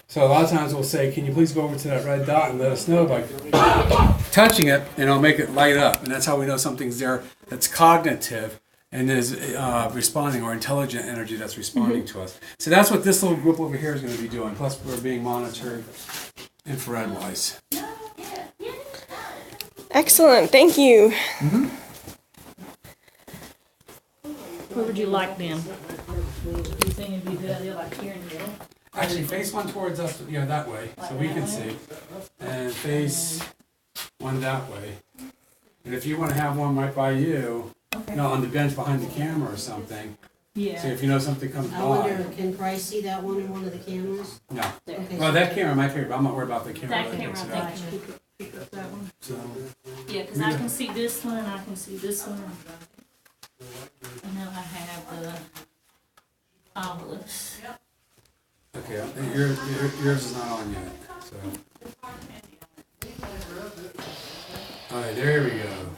So a lot of times we'll say, can you please go over to that red dot and let us know by touching it, and it'll make it light up. And that's how we know something's there that's cognitive and is responding, or intelligent energy that's responding to us. So that's what this little group over here is going to be doing. Plus we're being monitored infrared-wise. Excellent. Thank you. Where would you like them? Do you think it'd be a good idea, like here in the middle? Actually, face one towards us, that way, so we can see. And face one that way. And if you want to have one right by you, on the bench behind the camera or something, Yeah. so if you know something comes I wonder, by. can Bryce see that one in one of the cameras? No. Okay, Well, so- that camera might be, but I'm not worried about the camera. That that camera, picks I it up. think you could pick up that one. So, Yeah, because I can see this one, and I can see this one. And then I have the obelisk. okay, yours is not on yet. So. All right, there we go.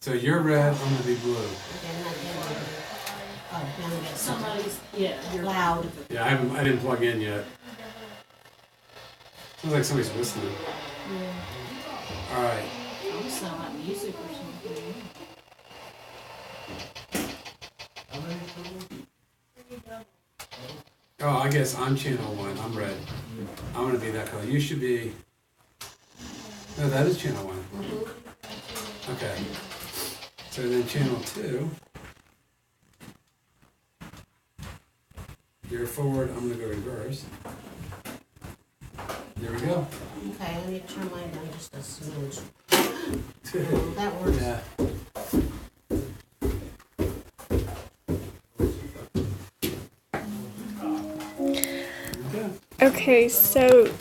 So you're red, I'm going to be blue. Okay, I'm not getting it. Oh, now we got something. Somebody's, yeah. You're loud. Yeah, I didn't plug in yet. Sounds like somebody's listening. Yeah. All right. Almost sound like music or something. Oh, I guess I'm channel 1. I'm red. I'm going to be that color. You should be... No, that is channel 1. Okay. So then channel 2. You're forward. I'm going to go reverse. There we go. Okay, let me turn mine down just a smidge. That works. Yeah. Okay, so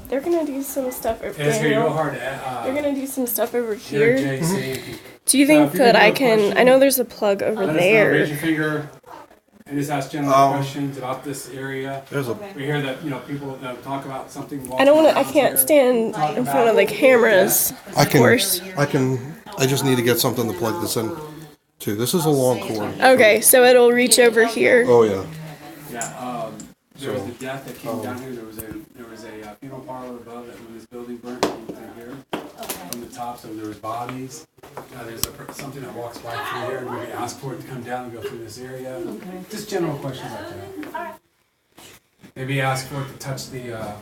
they're gonna do some stuff over It's going to be real there. hard to... They're gonna do some stuff over Here, here. JC. Do you So think if you that can do I a can? question- I know there's a plug over Let us know. there. Raise your finger and just ask general questions about this area. There's a We hear that, people talk about something. I don't want to. I walking can't around stand here. in front of the cameras. I Of course. I just need to get something to plug this in to. This is a long cord. Okay, so it'll reach over here. Oh yeah. Yeah, there was the death that came down here. There was a funeral parlor above that when this building burnt came through here from the top. So there was bodies. There's something that walks right through here, and we ask for it to come down and go through this area. Okay. Just general questions like that. Maybe ask for it to touch the.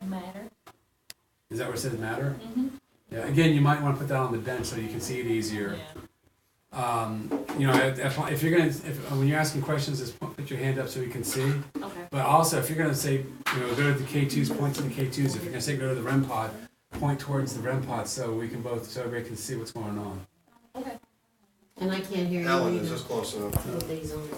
Matter. Is that what it says? Matter. Yeah. Again, you might want to put that on the bench so you can see it easier. If you're gonna, when you're asking questions, just put your hand up so you can see. Okay. But also, if you're gonna say, go to the K2s, point to the K2s. If you're gonna say go to the REM pod, point towards the REM pod so everybody can see what's going on. Okay. And I can't hear you Ellen, either. is this close enough? With these on.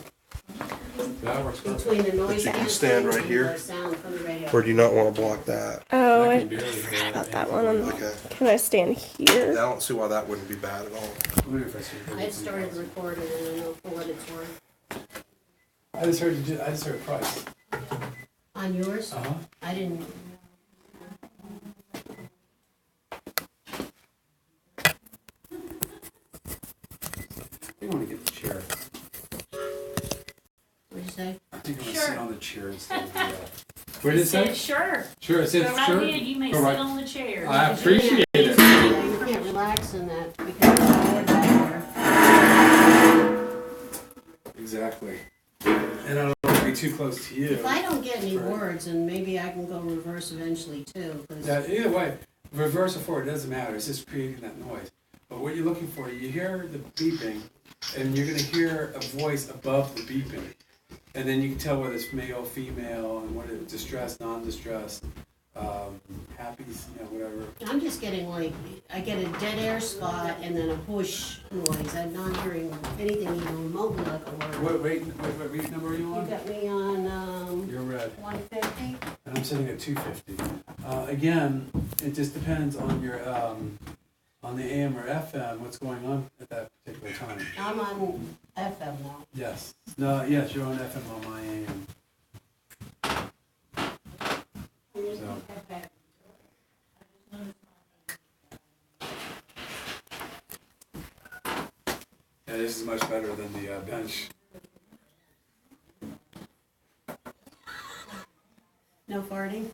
That works perfect. between the noise you can canceling stand right and here. the sound from the radio. Or do you not want to block that? Oh, I I can barely hear forgot it. about that one. Okay. Can I stand I here? don't see why that wouldn't be bad at all. Let me refresh your I had started recording and I don't know for what it's worth. I just heard a price. On yours? Uh-huh. I didn't. I think I want to get the chair. What'd you say? I think I'm going to Sure. sit on the chair instead of the, what did it Said say? sure. Sure, it said Go right sure. ahead, you may Go sit right. on the chair. I appreciate it. Yeah, you can't relax in that because it's all back there. Exactly. And I don't want to be too close to you. If I don't get any Right. words, and maybe I can go reverse eventually too, 'cause Yeah, either way, reverse or forward, it doesn't matter. It's just creating that noise. But what you're looking for, you hear the beeping, and you're going to hear a voice above the beeping. And then you can tell whether it's male, female, and what it's distressed, non-distressed, happy, whatever. I'm just getting like, I get a dead air spot and then a whoosh noise. I'm not hearing anything even remotely like a word. What rate number are you You on? got me on, You're red. 150? And I'm sitting at 250. Again, it just depends on your, on the AM or FM, what's going on at that particular time. I'm on FM now. Yes. No, yes, you're on FM on my AM. So. Yeah, this is much better than the bench. No farting?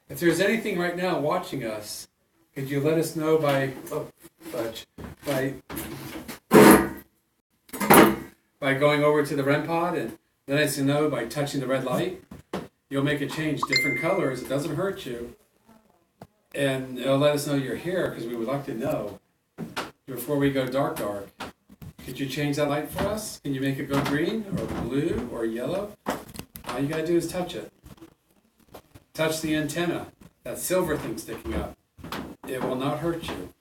If there's anything right now watching us, could you let us know by going over to the REM pod and let us know by touching the red light? You'll make it change different colors. It doesn't hurt you. And it'll let us know you're here because we would like to know before we go dark. Could you change that light for us? Can you make it go green or blue or yellow? All you gotta do is touch it. Touch the antenna, that silver thing sticking up. It will not hurt you.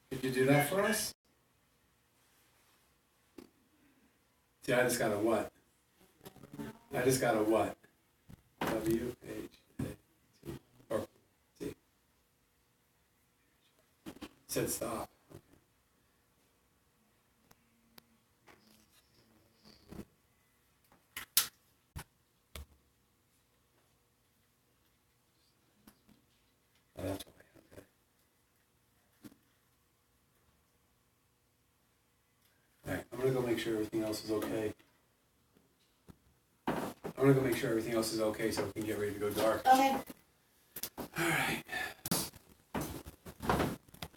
Could you do that for us? See, I just got a what? I just got a what? W-H-A-T or T. Said stop. Oh, that's why. Okay. All right, I'm gonna go make sure everything else is okay. I'm gonna go make sure everything else is okay so we can get ready to go dark. Okay. All right.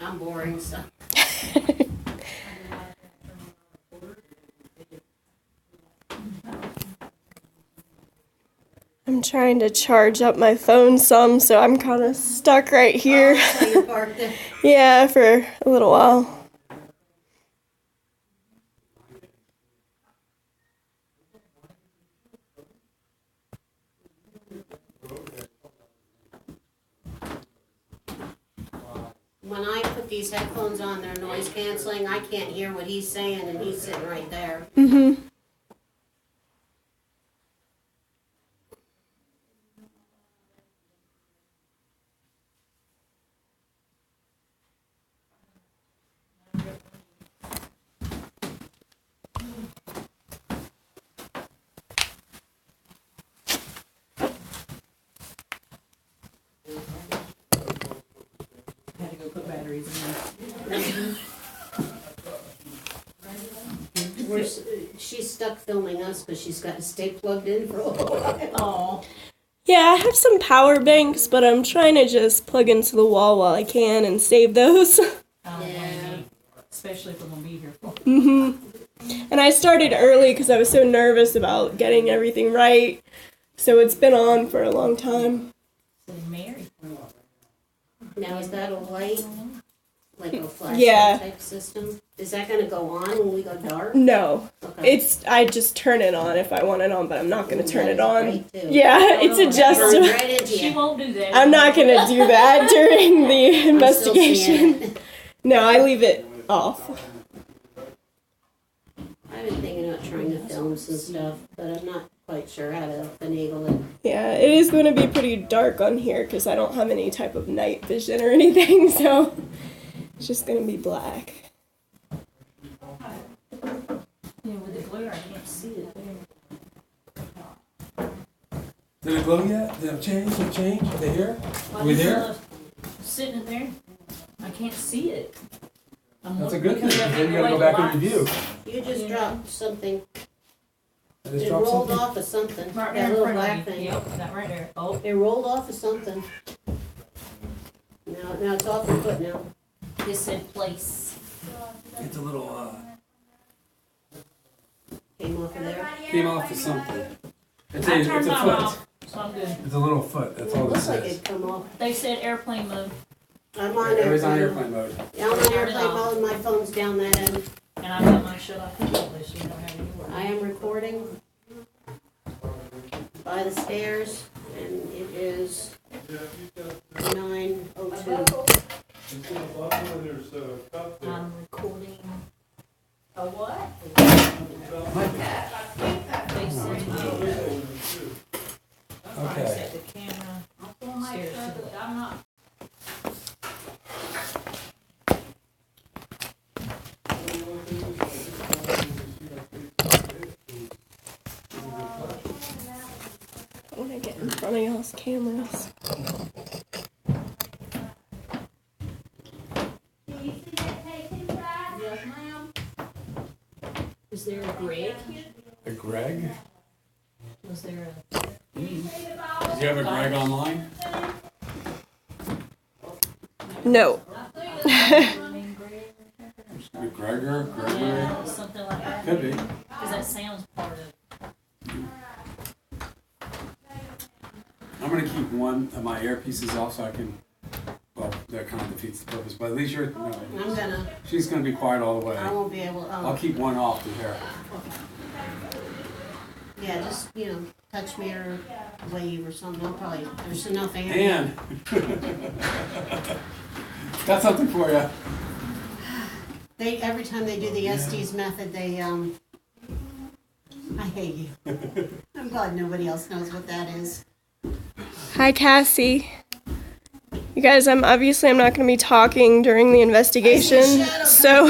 I'm boring, so. I'm trying to charge up my phone some, so I'm kind of stuck right here. Oh, so you parked there. Yeah, for a little while. When I put these headphones on, they're noise canceling. I can't hear what he's saying, and he's sitting right there. Mm-hmm. Had to go put batteries in. She's stuck filming us because she's got to stay plugged in for a while. Oh, Yeah, I have some power banks, but I'm trying to just plug into the wall while I can and save those. Yeah. especially if we're gonna be here for. And I started early because I was so nervous about getting everything right. So it's been on for a long time. So Mary. Now, is that a light, like a flashlight Yeah. type system? Is that gonna go on when we go dark? No, Okay. I just turn it on if I want it on, but I'm not gonna turn That it is on. great, too. Yeah, it's Burns adjustable. right into She you. won't do that. I'm not gonna do that during the I'm still seeing investigation. it. No, I leave it off. I've been thinking about trying to film films and stuff, but I'm not quite sure how to enable it. Yeah, it is going to be pretty dark on here because I don't have any type of night vision or anything, so it's just going to be black. Yeah, with the glare, I can't see it there. Did it glow yet? Did it change? Did it change? Are they here? Are we there? Sitting there, I can't see it. That's a good thing, because then you gotta go back and review. You just dropped something. I just It dropped rolled something. off of something. Right That there in little front black of me. thing. Yep, that right there. Oh, It rolled off of something. Now it's off your foot now. it said place. It's a little, Came off of there. came off of something. It's I a turned mine foot. off, so I'm good. It's a little foot, that's all it Looks like says. it come off. They said airplane mode, I'm on It was on airplane. airplane mode. Yeah, I'm on airplane mode and my phone's down that end. and I got mine shut off completely, so you don't have any worry. I am recording by the stairs, and it is 9:02. I'm recording. A what? They said, Okay. set the camera stairs to the I'm not. I want to get in front of y'all's cameras. Is there a Greg? A Greg? Was there Do you have a Greg online? No. a name Greg? McGregor? Gregory? Yeah, something like that. Could be. Because that sounds part of. I'm gonna keep one of my earpieces off so I can, well, that kind of defeats the purpose, but at least you're, I'm gonna, she's gonna be quiet all the way. I won't be able, I'll keep one off to her. yeah, just, touch me or wave or something. I'll probably, there's enough air. And, got something for you. Every time they do the Estes method, they, I hate you. I'm glad nobody else knows what that is. Hi, Cassie. You guys, I'm not going to be talking during the investigation, so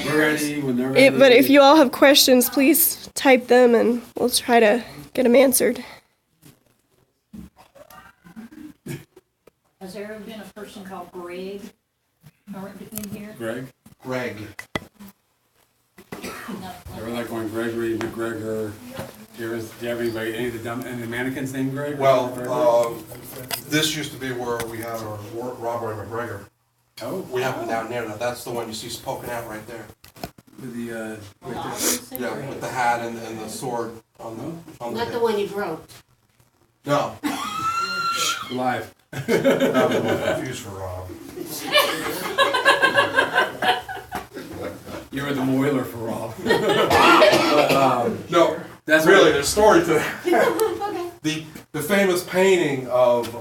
We're ready when they're ready. but if you all have questions, please type them and we'll try to get them answered. Has there ever been a person called Greg in here? Greg? Greg. No. They were like going Gregory, McGregor. Do you have anybody, any of the mannequins named Greg? Well, this used to be where we had our Robert McGregor. Oh. We have him down there now. That's the one you see poking out right there. With the, Yeah, with the hat and the sword on the Not the hip. one you broke. No. live. I'm a little confused for Rob. You were the moiler for Rob. No, That's really, right. there's a story to that. The famous painting of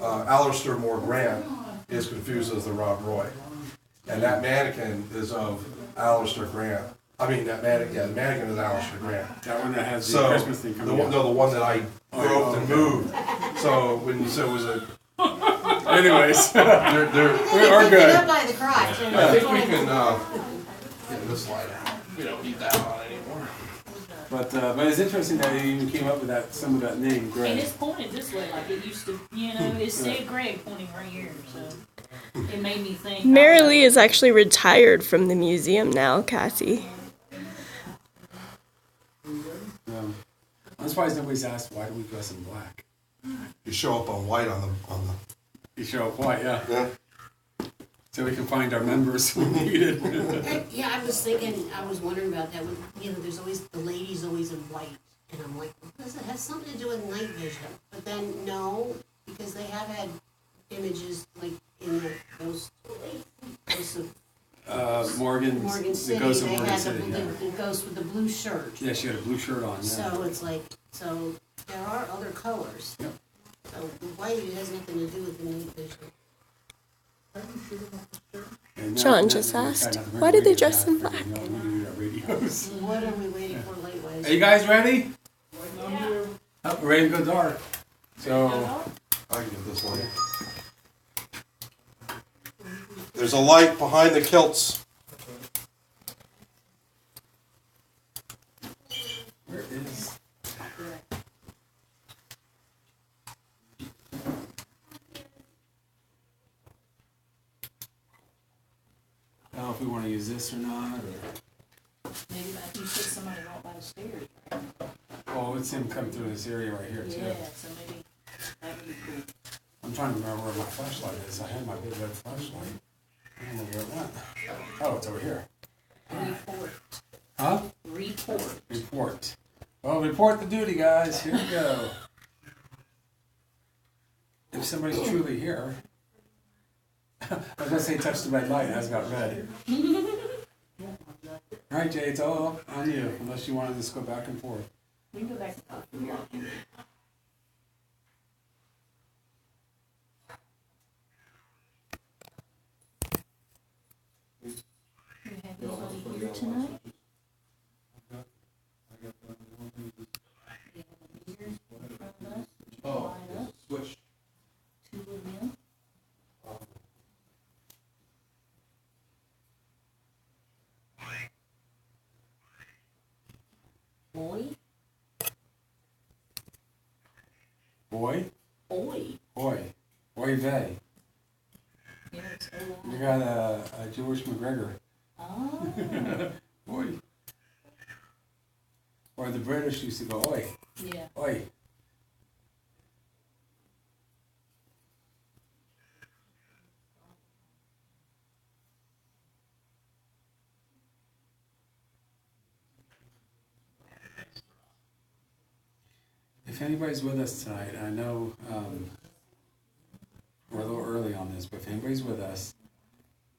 Alistair Moore Grant is confused as the Rob Roy. And that mannequin is of Alistair Grant. I mean, the mannequin is Alistair Grant. That one that has the So, Christmas thing the coming one, out. no, the one that I groped and moved. So when you said it was a, Anyways, they're, we are Pick it good. up by the crotch. and I think we it's can, going- get this light out. We don't need that on anymore. But it's interesting that he even came up with some of that name, And Greg. it's pointed this way like it used to, it said Greg pointing right here, so it made me think. Mary Lee is actually retired from the museum now, Cassie. I'm surprised nobody's asked why do we dress in black. You show up on white on the. You show up white, yeah. Yeah. So we can find our members when needed. Yeah, I was wondering about that. There's always, the ladies always in white. And I'm like, does it have something to do with night vision? But then, no, because they have had images like in the ghost of Morgan Morgan City. the ghost of They Morgan had City. the ghost with the blue shirt. Yeah, she had a blue shirt on. Yeah. So it's like, so there are other colors. Yep. So the white has nothing to do with the night vision. And John now- just now- asked, now- why did they dress in now- black? now we do our radios. What are we waiting for Are you guys ready? Oh, we're ready to go dark. So, I can get this light. There's a light behind the kilts. where is? I don't know if we want to use this or not, or Maybe like you said, somebody walked by the stairs. oh, it's him coming through this area right here too. Yeah, so maybe that would be cool. I'm trying to remember where my flashlight is. I had my big red flashlight. I don't know where it went. Oh, it's over here. Report. Huh? Report. Report. Well, report the duty, guys. Here we go. If somebody's truly here. I was going to say touch the red light. It hasn't got red. All right, Jay, it's all on you, unless you want to just go back and forth. We can go back and talk. We have anybody here tonight? Oh, switch. Two of them. Boy. Boy? Boy. Boy. Boy vey. Yeah, it's so You loud. got a Jewish McGregor. Oh. Boy. Or the British used to go, oi, Yeah. oi. If anybody's with us tonight, I know we're a little early on this, but if anybody's with us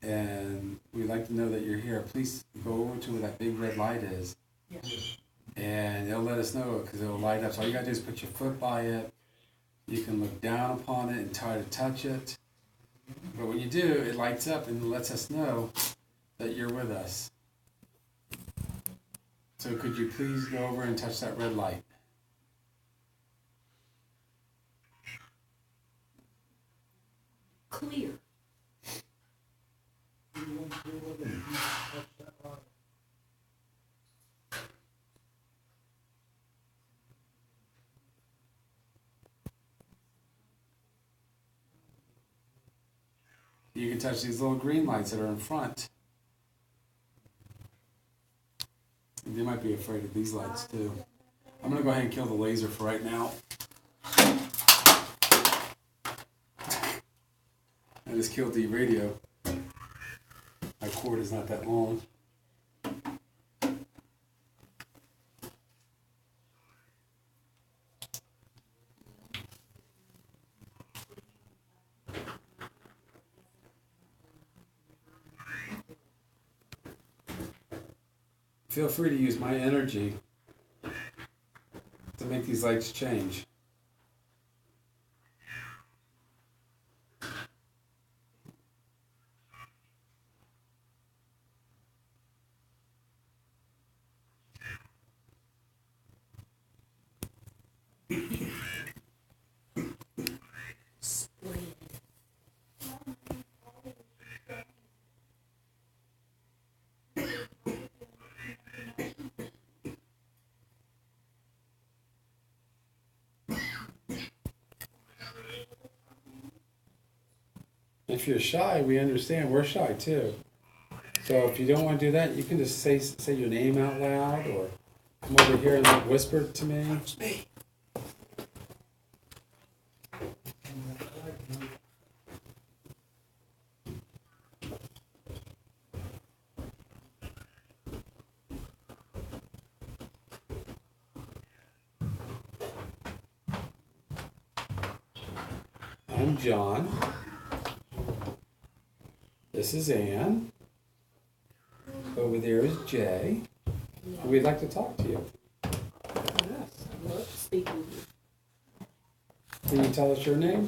and we'd like to know that you're here, please go over to where that big red light is. Yeah. And it'll let us know because it'll light up. So all you gotta do is put your foot by it. You can look down upon it and try to touch it. But when you do, it lights up and lets us know that you're with us. So could you please go over and touch that red light? Clear. You can touch these little green lights that are in front. And they might be afraid of these lights too. I'm gonna go ahead and kill the laser for right now. I just killed the radio. My cord is not that long. Feel free to use my energy to make these lights change. If you're shy, we understand. We're shy too. So if you don't want to do that, you can just say your name out loud or come over here and whisper to me. It's me. I'm John. This is Ann. Over there is Jay. We'd like to talk to you. Yes, I love to speak with you. Can you tell us your name?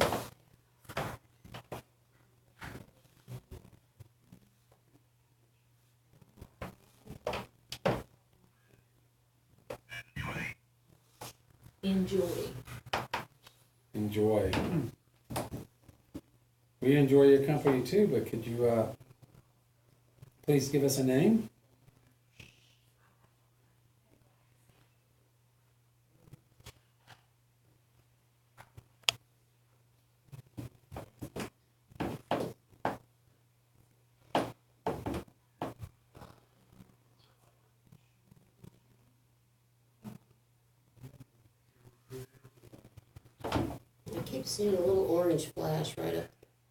enjoy. We enjoy your company too, but could you please give us a name? I keep seeing a little orange flash right up.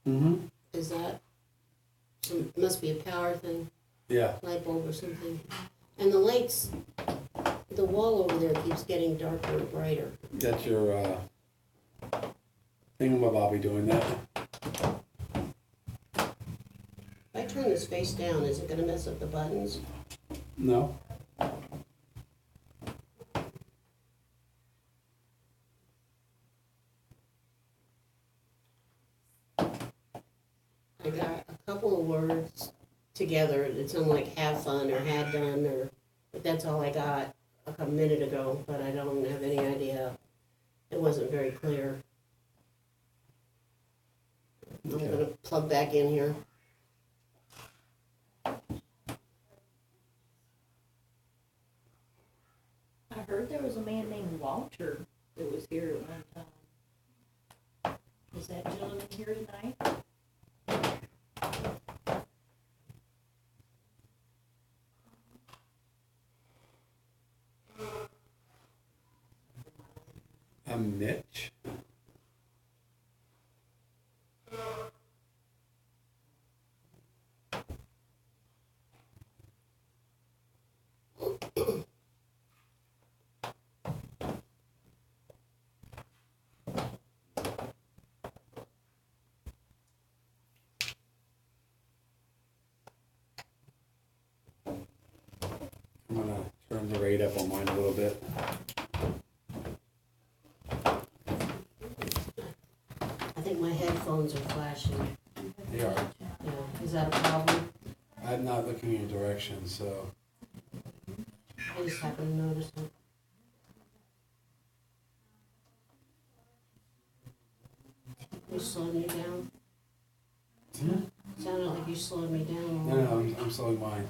Mm-hmm. Is that, must be a power thing, Yeah. light bulb or something. And the lights, the wall over there keeps getting darker and brighter. That's your thingamabobby doing that. If I turn this face down, is it gonna mess up the buttons? No. I got a couple of words together that sound like have fun or had done, or, but that's all I got a minute ago, but I don't have any idea. It wasn't very clear. I'm gonna plug back in here. I heard there was a man named Walter that was here at one time. Is that gentleman here tonight? Mitch. I'm gonna turn the rate up on mine a little bit. I think my headphones are flashing. They are. Yeah, is that a problem? I'm not looking in your direction, so. I just happened to notice it. You slowed me down? Sounded like you slowed me down a No, little. no, I'm slowing mine.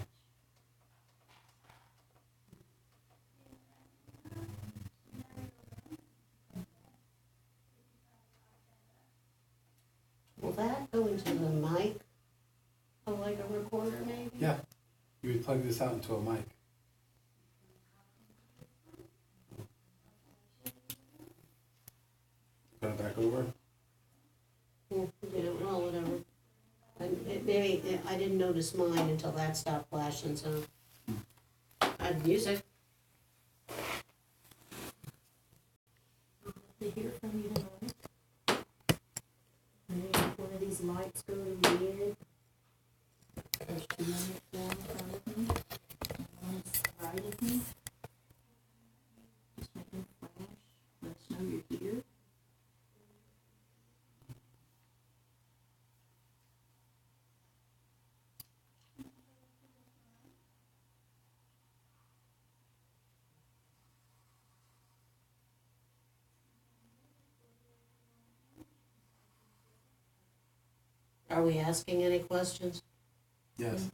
Will that go into the mic of like a recorder maybe? Yeah. You would plug this out into a mic. Turn it back over. Yeah, well, whatever. I didn't notice mine until that stopped flashing, so. I had music. To hear from you tonight. Maybe one of these lights go to red. There's two on the floor in front of me. One's right of me. Just make them flash. Let us know you're here. Are we asking any questions? Yes.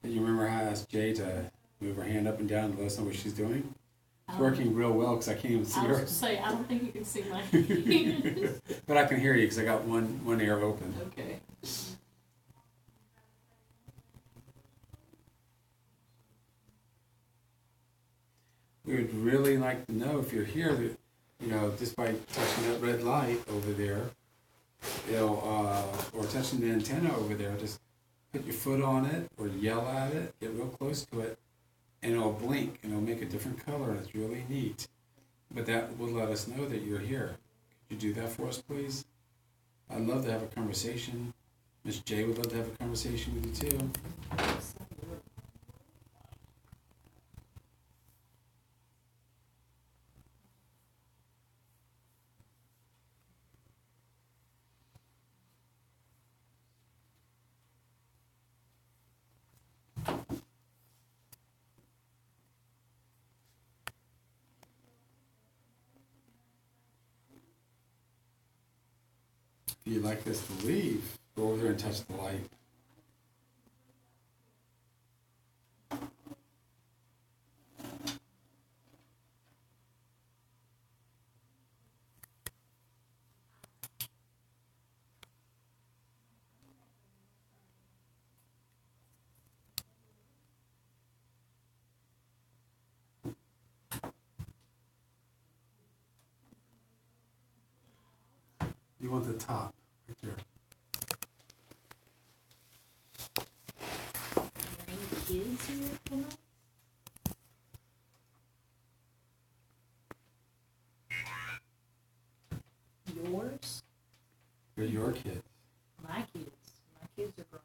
And you remember how I asked Jay to move her hand up and down to let us know what she's doing? It's working real well because I can't even see I was her. going to say, I don't think you can see my hands. But I can hear you because I got one ear open. Okay. We would really like to know if you're here, that, you know, just by touching that red light over there, or touching the antenna over there, just put your foot on it or yell at it, get real close to it, and it'll blink and it'll make a different color, and it's really neat. But that will let us know that you're here. Could you do that for us, please? I'd love to have a conversation. Miss J would love to have a conversation with you too. you'd like us to leave, go over there and touch the light. You want the top, right there. Any kids here tonight? Yours? They're your kids. My kids. My kids are grown.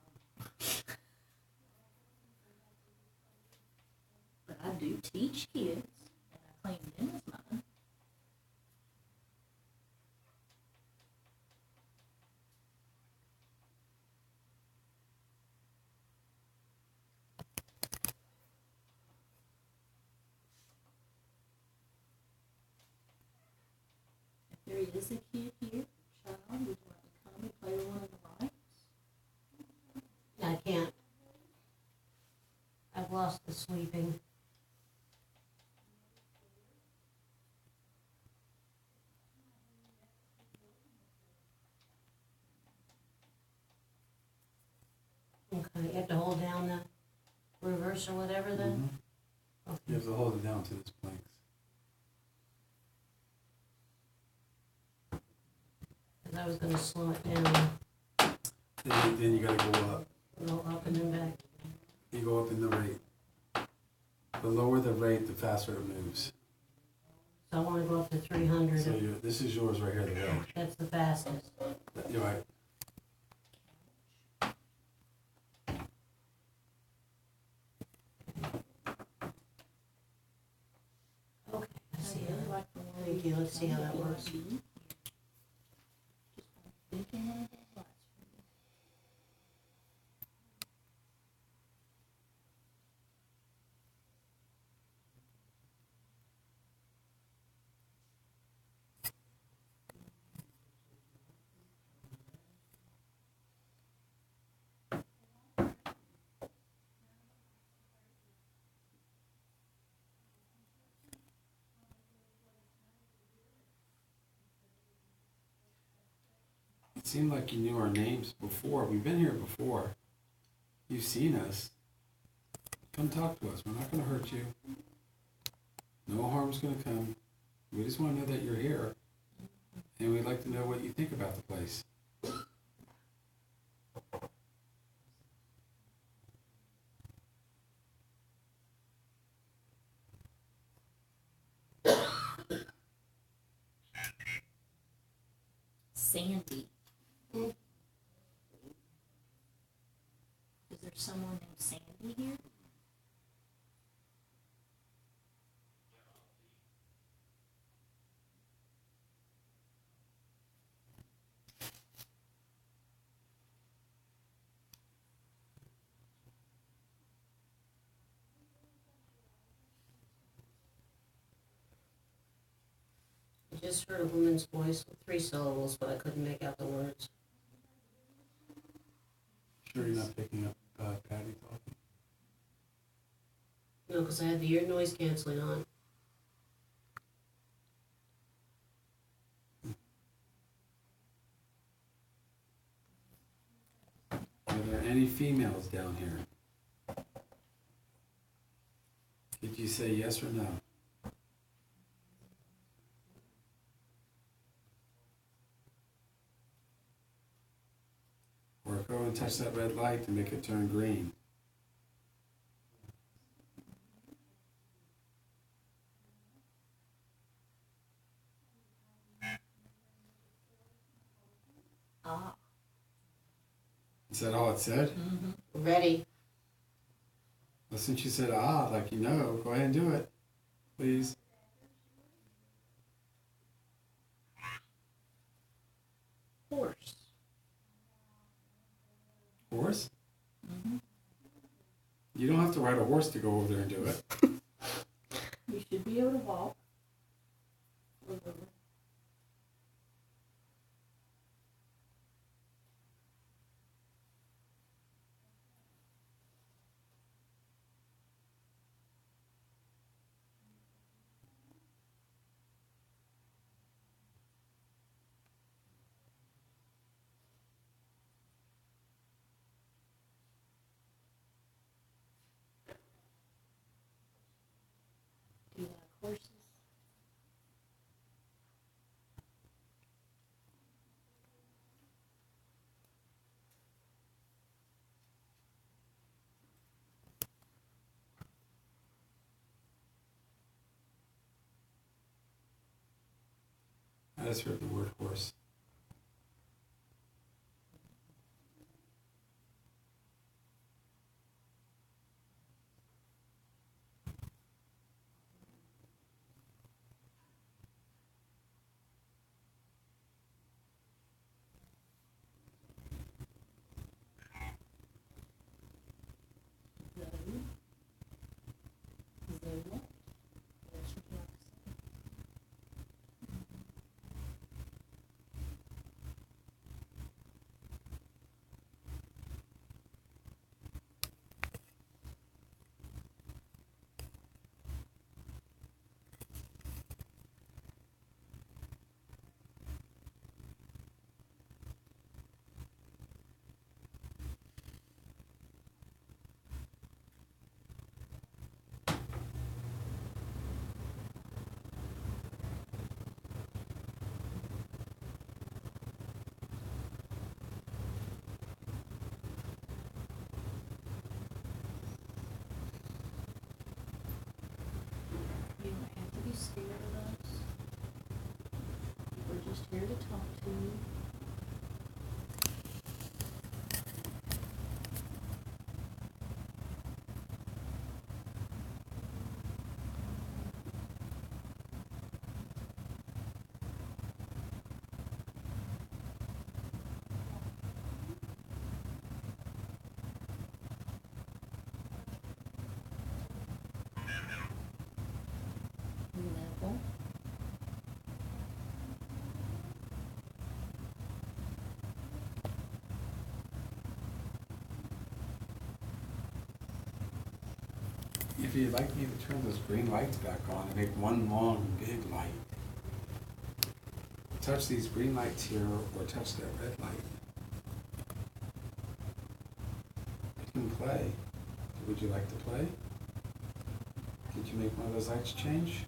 But I do teach kids, and I claim them as mine. If there is a kid here, child, would you like to come and play one of the lights? I can't. I've lost the sleeping. Okay, you have to hold down the reverse or whatever then? You have to hold it down to this blinks. Because I was gonna slow it down, Then you gotta go up. go up and then back. You go up in the rate. The lower the rate, the faster it moves. So I wanna go up to 300. So this is yours right here, the red. That's the fastest. You're right. Okay, let's see how, thank you, let's see how that works. It seemed like you knew our names before. We've been here before. You've seen us. Come talk to us. We're not going to hurt you. No harm's going to come. We just want to know that you're here. And we'd like to know what you think about the place. Sandy. Is there someone named Sandy here? I just heard a woman's voice with 3 syllables, but I couldn't make out the words. Sure you're not picking up Patty talking? No, because I had the ear noise canceling on. Are there any females down here? Did you say yes or no? Or go and touch that red light to make it turn green. Ah. Is that all it said? Ready. Well, since you said like you know, go ahead and do it, please. Horse. Horse? You don't have to ride a horse to go over there and do it. You should be able to walk. horses. I just heard the word horse. You don't have to be scared of us. We're just here to talk to you. Level. If you'd like me to turn those green lights back on and make one long, big light, touch these green lights here or touch that red light. You can play. Would you like to play? Did you make one of those lights change?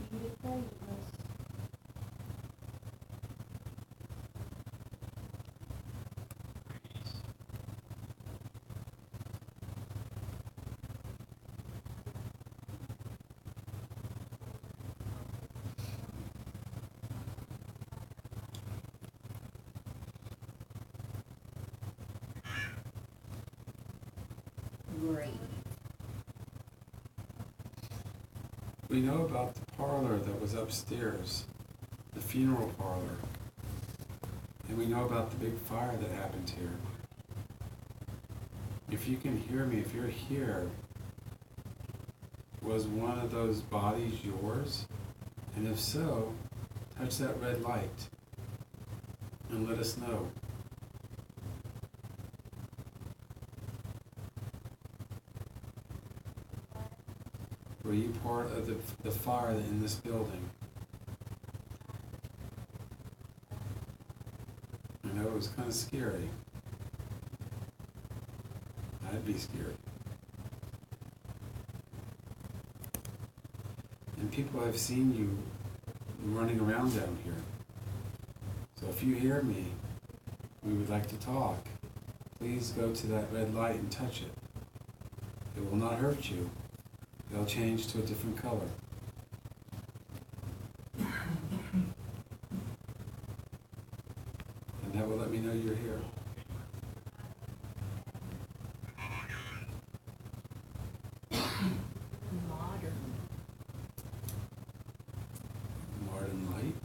You to play with us. Great. We know about the parlor that was upstairs, the funeral parlor. And we know about the big fire that happened here. If you can hear me, if you're here, was one of those bodies yours? And if so, touch that red light and let us know. Were you part of the fire in this building? I know it was kind of scary. I'd be scared. And people have seen you running around down here. So if you hear me, we would like to talk. Please go to that red light and touch it. It will not hurt you. They'll change to a different color. And that will let me know you're here. Modern. Modern light.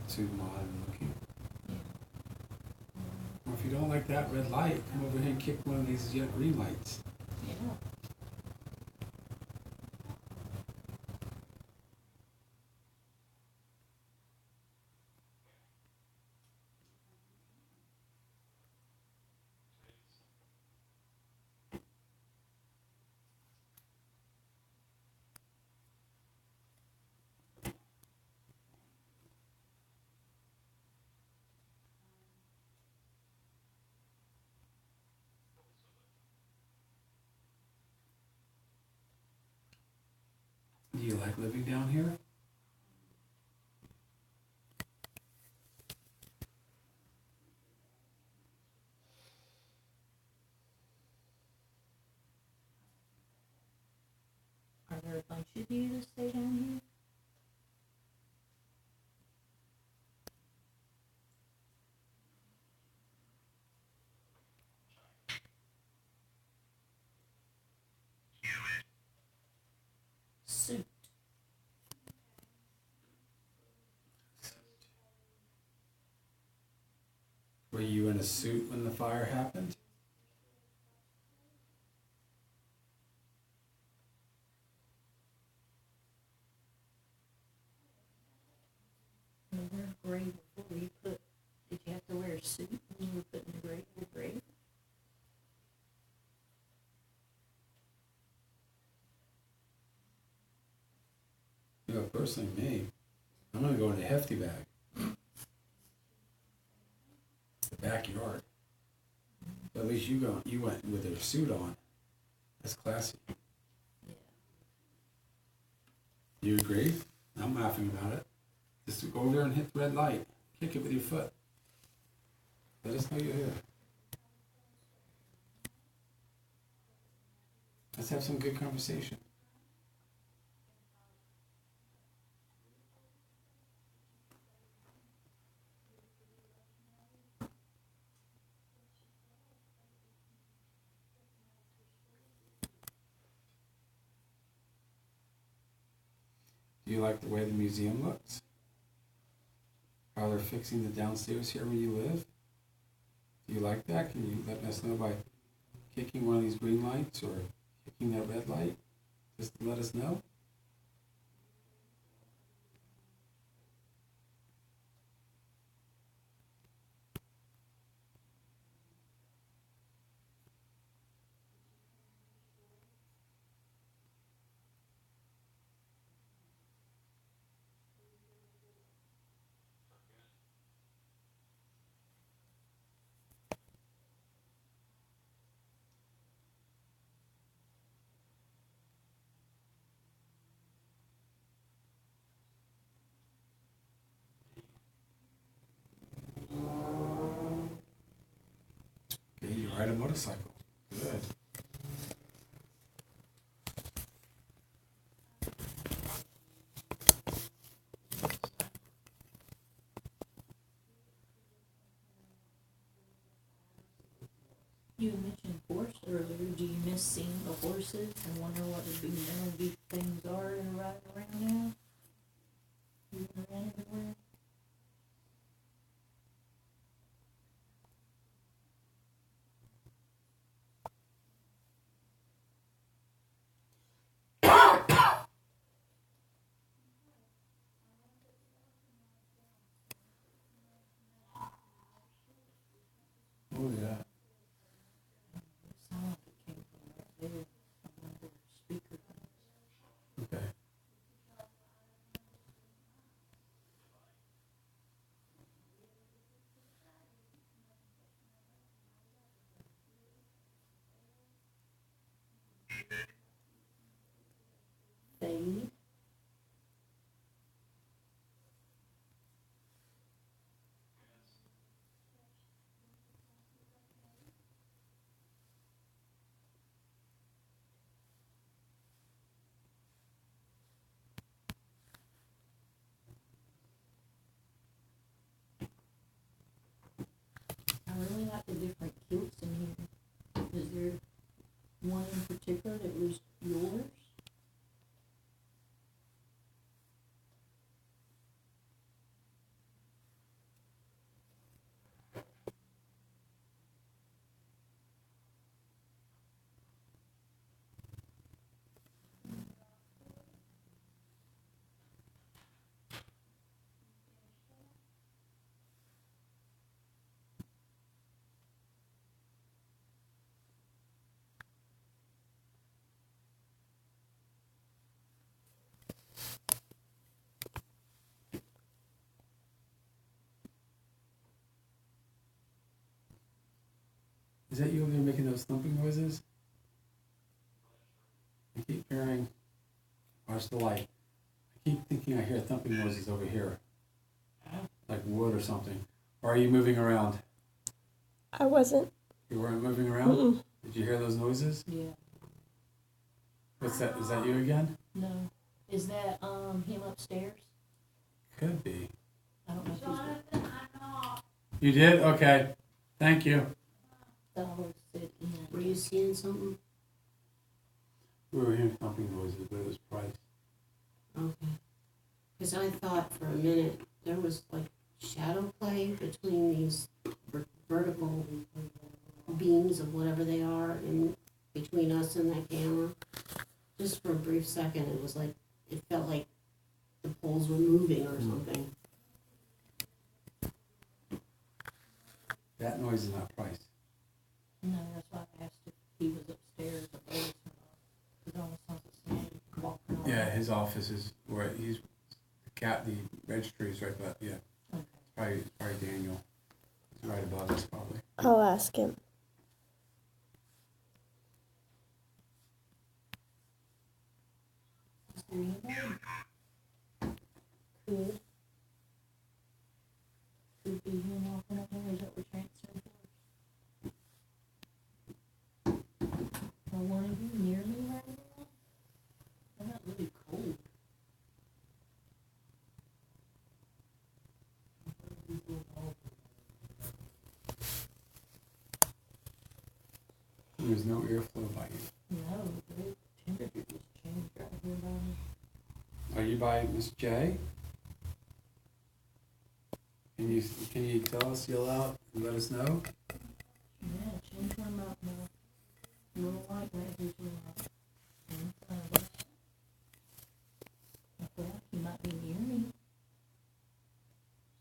Too modern looking. Or if you don't like that red light, come over here and kick one of these green lights. Yeah. you like living down here? Are there a bunch of you that stay down here? Suit. Were you in a suit when the fire happened? You were in a grave before you put, did you have to wear a suit when you were put in the grave? You know, personally, me, I'm gonna go in a hefty bag. The backyard. But at least you went with a suit on. That's classy. Yeah. You agree? I'm laughing about it. Just go over there and hit the red light. Kick it with your foot. Let us know you're here. Let's have some good conversation. Do you like the way the museum looks? How they're fixing the downstairs here where you live? Do you like that? Can you let us know by kicking one of these green lights or kicking that red light? Just to let us know. Okay, you ride a motorcycle. Good. You mentioned horse earlier. Do you miss seeing the horses and wonder what the big metal beef things are that are riding around now? You ran everywhere? Oh yeah. It sounded like it came from right there, from one of their speaker things. Okay. Fade. I really like the different kilts in here. Is there one in particular that was yours? Is that you over there making those thumping noises? I keep hearing, watch the light. keep thinking I hear thumping noises over here, like wood or something. Or are you moving around? I wasn't. You weren't moving around? Mm-mm. Did you hear those noises? Yeah. What's that? Is that you again? No. Is that him upstairs? Could be. I don't know if he's You did? Okay. Thank you. dollars said in. Were you seeing something? We were hearing thumping noises, but it was Price. Okay. Because I thought for a minute there was like shadow play between these vertical beams of whatever they are and between us and that camera. Just for a brief second, it was like, it felt like the poles were moving or something. That noise is not Price. No, that's why I asked if he was upstairs or basement. It almost sounds like somebody walking around. Yeah, his office is where he's the registry is right above. Yeah, Okay. it's probably Daniel. He's right above us probably. I'll ask him. Is there anybody? Could be him walking up there. Is that what we're transferring for? Are one of you near me right now? I'm not really cold. There's no airflow by you. No, the temperature just changed right here by me. Are you by Miss J? Can you tell us, yell out, and let us know? Yeah, change my mouth now. No light right here to the right. I feel like he might be near me.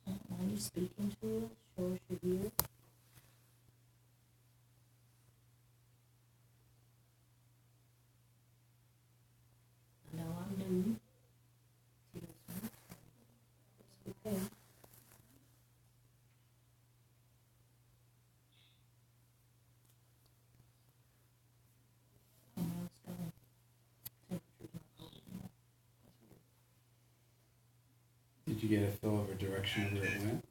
I don't mind you speaking to us. Show us your view. I know I'm new. See those things? It's okay. I know it's going. Temperature's not cold anymore. That's weird. Did you get a feel of a direction of where it went?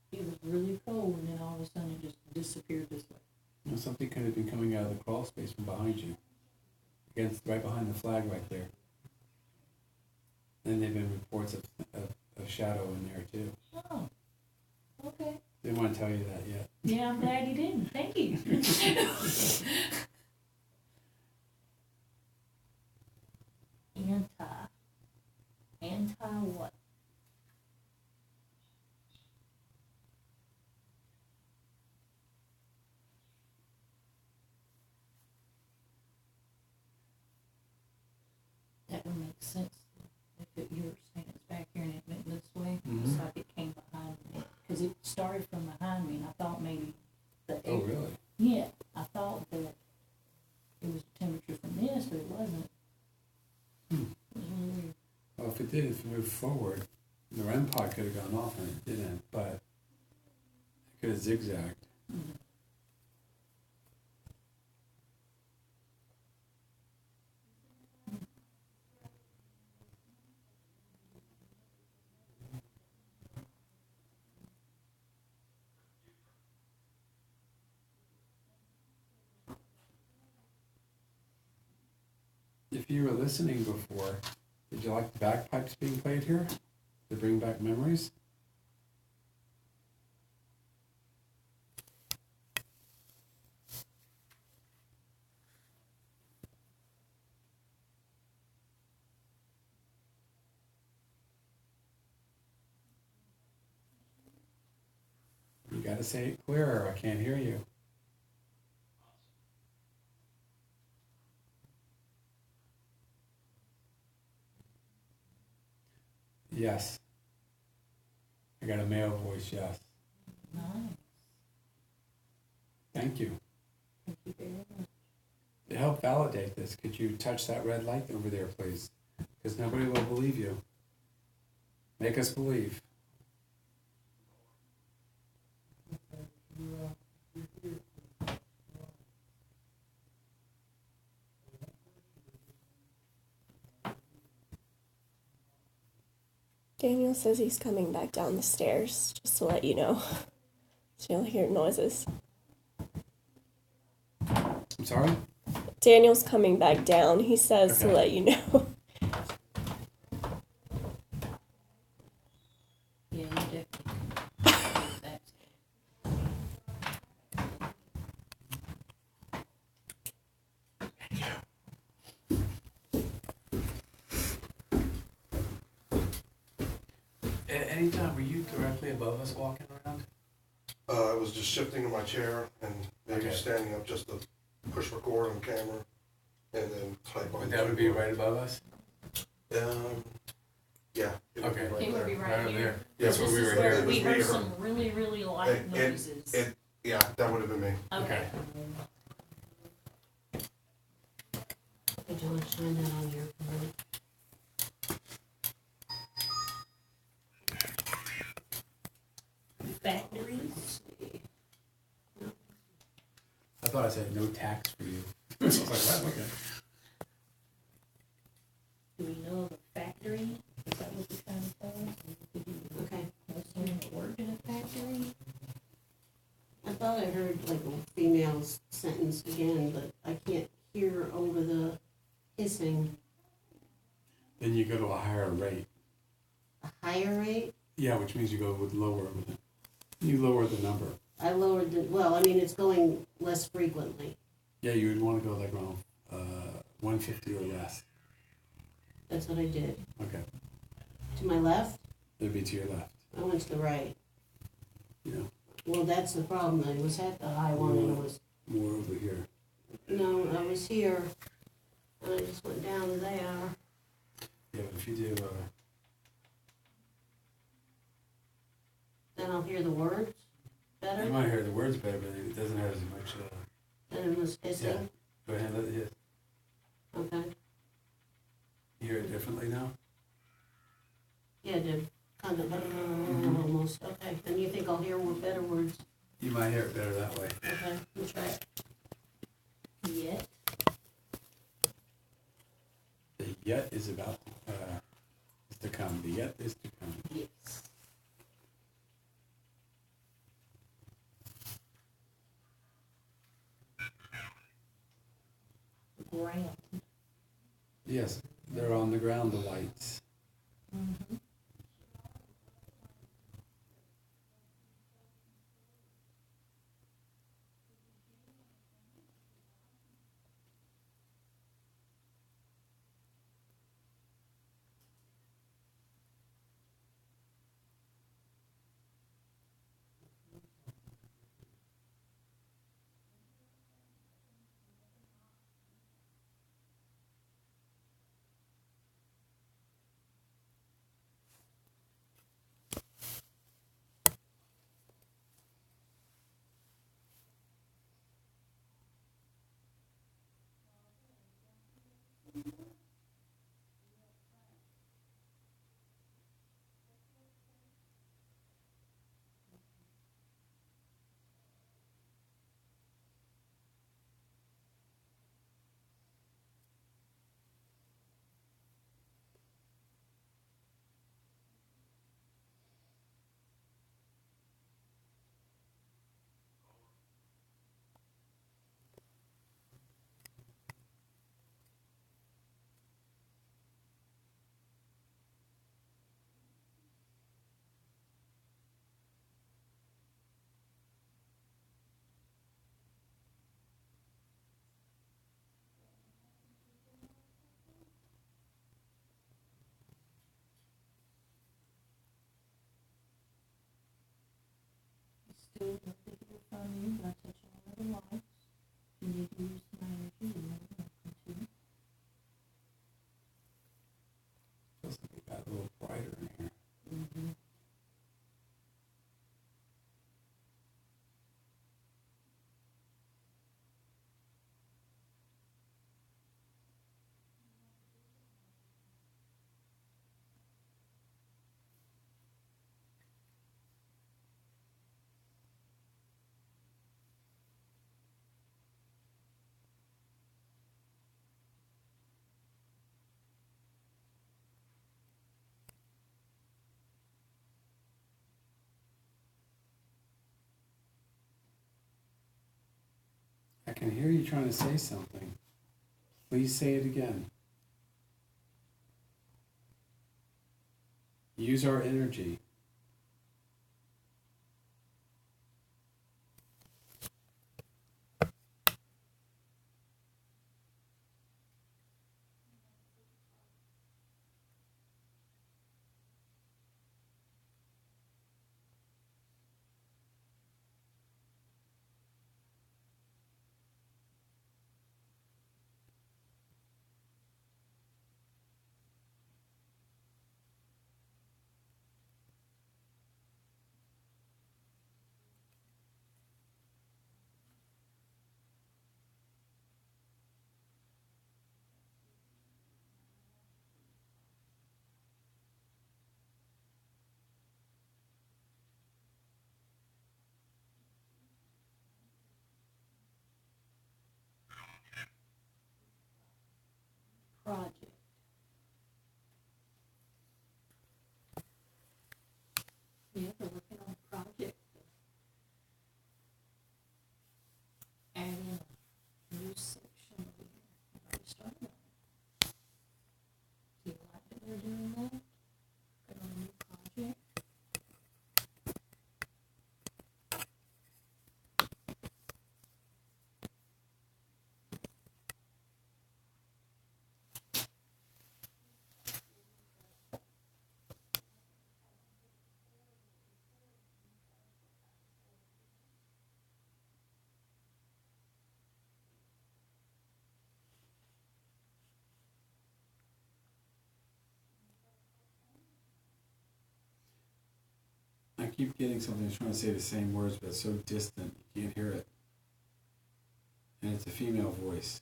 It was really cold, and then all of a sudden it just disappeared this way. You know, something could have been coming out of the crawl space from behind you. Right behind the flag right there. Then there have been reports of shadow in there too. Oh, okay. Didn't want to tell you that yet. Yeah, I'm glad you didn't. Thank you. Anti what? That would make sense if you were saying it's back here and it went this way. It's Mhm. like it came behind me because it started from behind me, and I thought maybe the Oh, really? Yeah, I thought that it was the temperature from this, but it wasn't. Hmm. It was really weird. Well, if it moved forward, the REM pod could have gone off and it didn't, but it could have zigzagged. Mhm. If you were listening before, did you like the bagpipes being played here to bring back memories? You gotta say it clearer, I can't hear you. Yes. I got a male voice, yes. Nice. Thank you. Thank you very much. To help validate this, could you touch that red light over there, please? Because nobody will believe you. Make us believe. Daniel says he's coming back down the stairs, just to let you know. So you'll hear noises. I'm sorry? Daniel's coming back down, he says, to Okay. let you know. Yeah, you definitely. That's At any time, were you directly above us walking around? I was just shifting in my chair and maybe Okay. standing up just to push record on camera and then type on. But that would be right above us? Yeah. It would be Okay. right It would be there. right over here. there. Yeah, That's where This we is were where here. It we was heard me. some really, really light It- it- noises. Yeah, that would have been me. Okay. Hey, John, shine that on here for me. Factories. I thought I said no tax for you. I was like, what? Okay. Do we know of a factory? Is that what you're trying to tell us? Okay. Know someone that worked in a factory? I thought I heard like a female's sentence again, but I can't hear over the hissing. Then you go to a higher rate. A higher rate? Yeah, which means you go with lower with it. You lower the number. I lowered the, well, I mean, it's going less frequently. Yeah, you would want to go like around 150 or less. That's what I did. Okay. To my left, It'd be to your left. I went to the right. You know, Well, that's the problem. I was at the high one and I was, more over here. no, I was here. And I just went down there. Yeah, but if you do, Then I'll hear the words you better. might hear the words better, but it doesn't have as much. Then it was hissing. Go ahead and let it hit. Okay. You hear it differently now? Yeah, it did. Kind of almost. Okay. Then you think I'll hear better words. You might hear it better that way. Okay. We'll try it. Yet. The yet is about is to come. The yet is to come. Yes. Ground. Yes, they're on the ground, the lights. Mm-hmm. Still nothing from you, but I touch all of the lights. You need to use some energy, you're more than welcome to. Feels like it got a little brighter in here. Mm-hmm. I can hear you trying to say something. Please say it again. Use our energy. Project. Yeah, they're working on a project. Add in a new section over here. They've already started on it. Do you like that they're doing that? Working on a new project. I keep getting something that's trying to say the same words, but it's so distant, you can't hear it. And it's a female voice.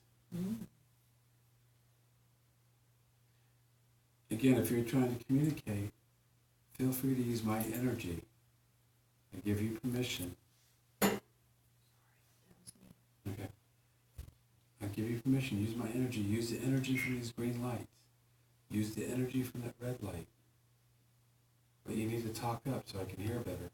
Again, if you're trying to communicate, feel free to use my energy. I give you permission. Okay. I give you permission. Use my energy. Use the energy from these green lights. Use the energy from that red light. But you need to talk up so I can hear better.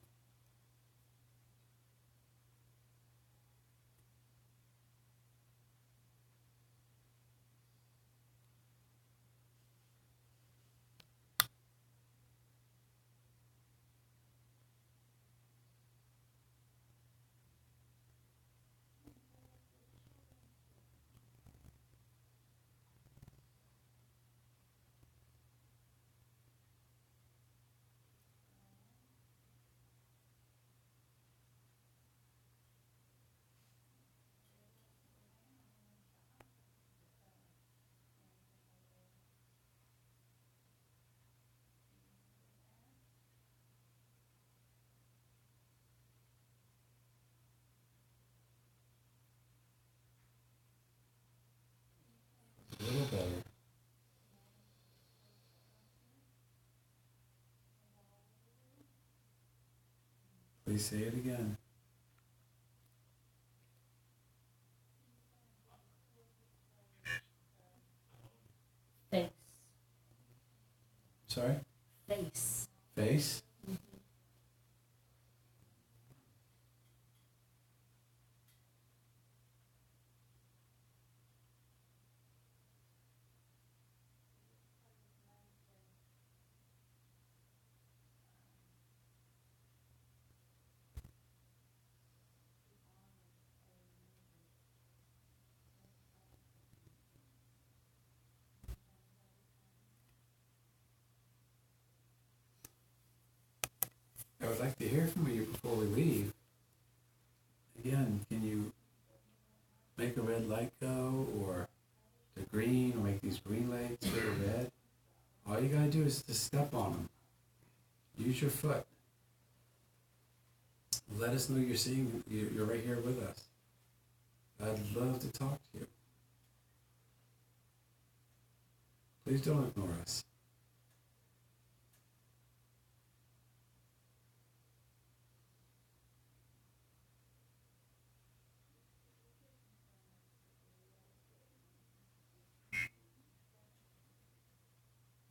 A little better. Please say it again. Face. Sorry? Face. Face? I would like to hear from you before we leave. Again, can you make a red light go, or the green, or make these green lights go to red? All you gotta do is to step on them. Use your foot. Let us know you're seeing, you're right here with us. I'd love to talk to you. Please don't ignore us.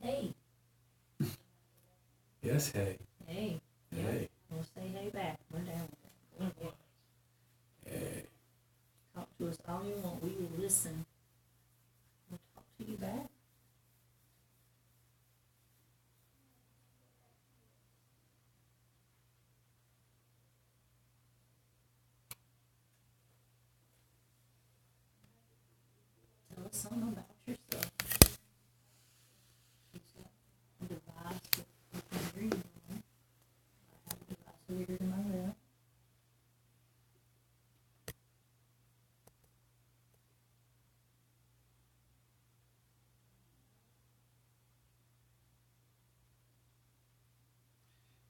Hey. Yes, hey. Hey. Hey. We'll say hey back. We're down there. Hey. Talk to us us something about yourself. She's got a device that we can hear you on. I have a device over here to my left.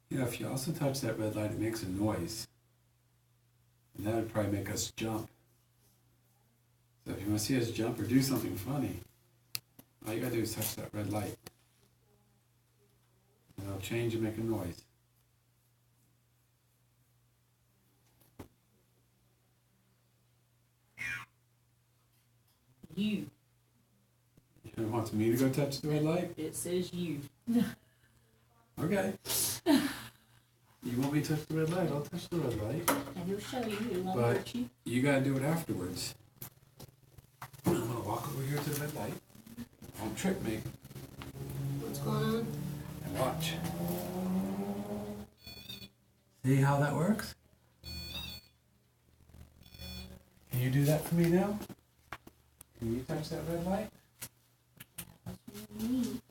Yeah, if you also touch that red light, it makes a noise. And that would probably make us jump. So if you want to see us jump or do something funny, all you gotta do is touch that red light. And it'll change and make a noise. You. You want me to go touch the red light? It says you. Okay. You want me to touch the red light? I'll touch the red light. And he'll show you. It won't But hurt you. you gotta do it afterwards. I'm gonna walk over here to the red light. Don't trip me. What's going on? And watch. See how that works? Can you do that for me now? Can you touch that red light? That's what you need.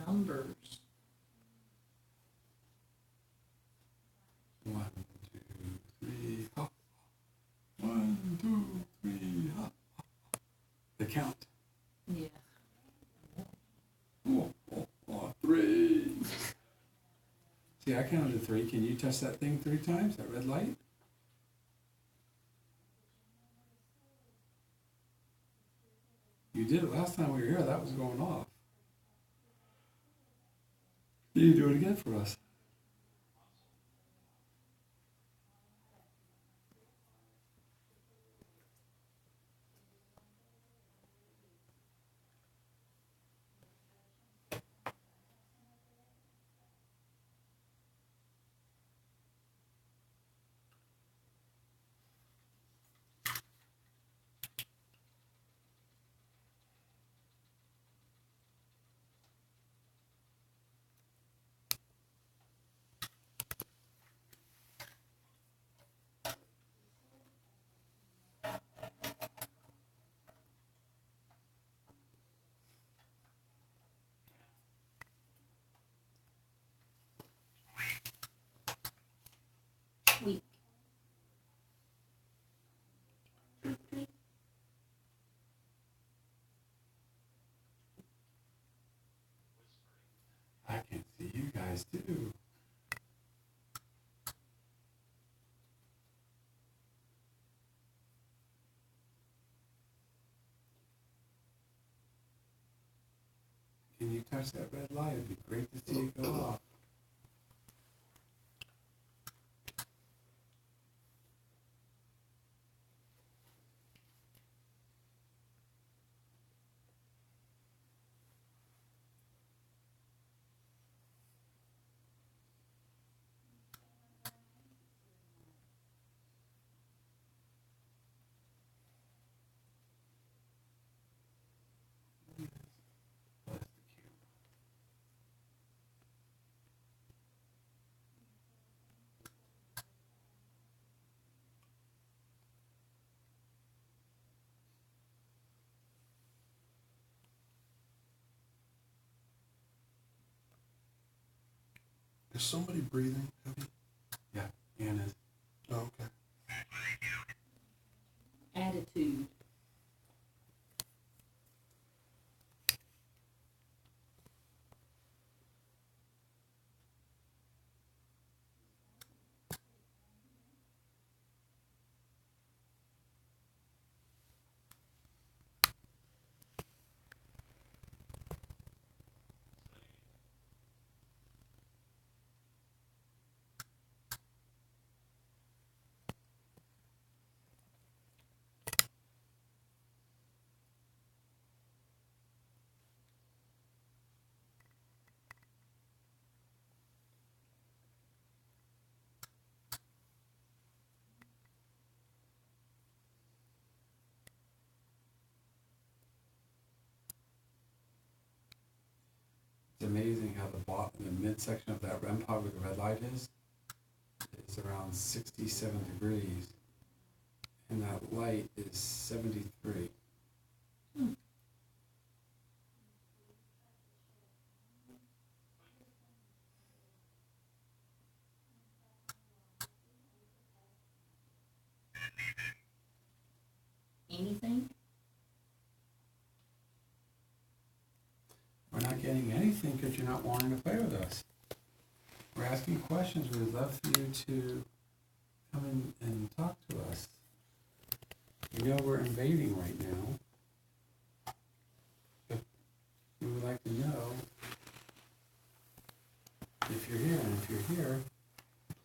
Numbers. 1, 2, 3, hop. 1, 2, 3, hop. The count. Yeah. 3. See, I counted to 3. Can you touch that thing 3 times, that red light? You did it last time we were here, that was going off. You do it again for us. Week. I can see you guys too. Can you touch that red light? It'd be great to see it go off. Is somebody breathing heavy? Yeah, Anna's. Oh, okay. Attitude. the midsection of that REM pod where the red light is around 67 degrees, and that light is 73. Anything? We're not getting anything because you're not wanting to play with us. We're asking questions. We'd love for you to come in and talk to us. You know we're invading right now. But we would like to know if you're here. And if you're here,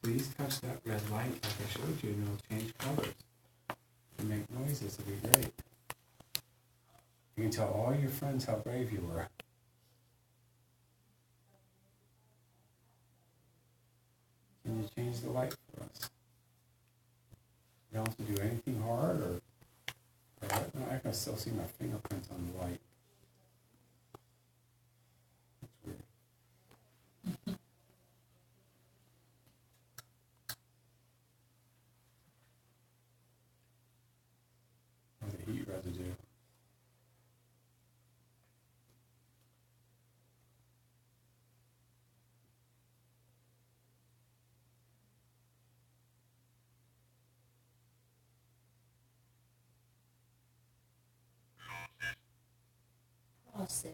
please touch that red light like I showed you, and it'll change colors and make noises. It'll be great. You can tell all your friends how brave you were. Can you change the light for us? You don't have to do anything hard, or I can still see my fingerprints on the light. That's weird. Or the heat residue. Process.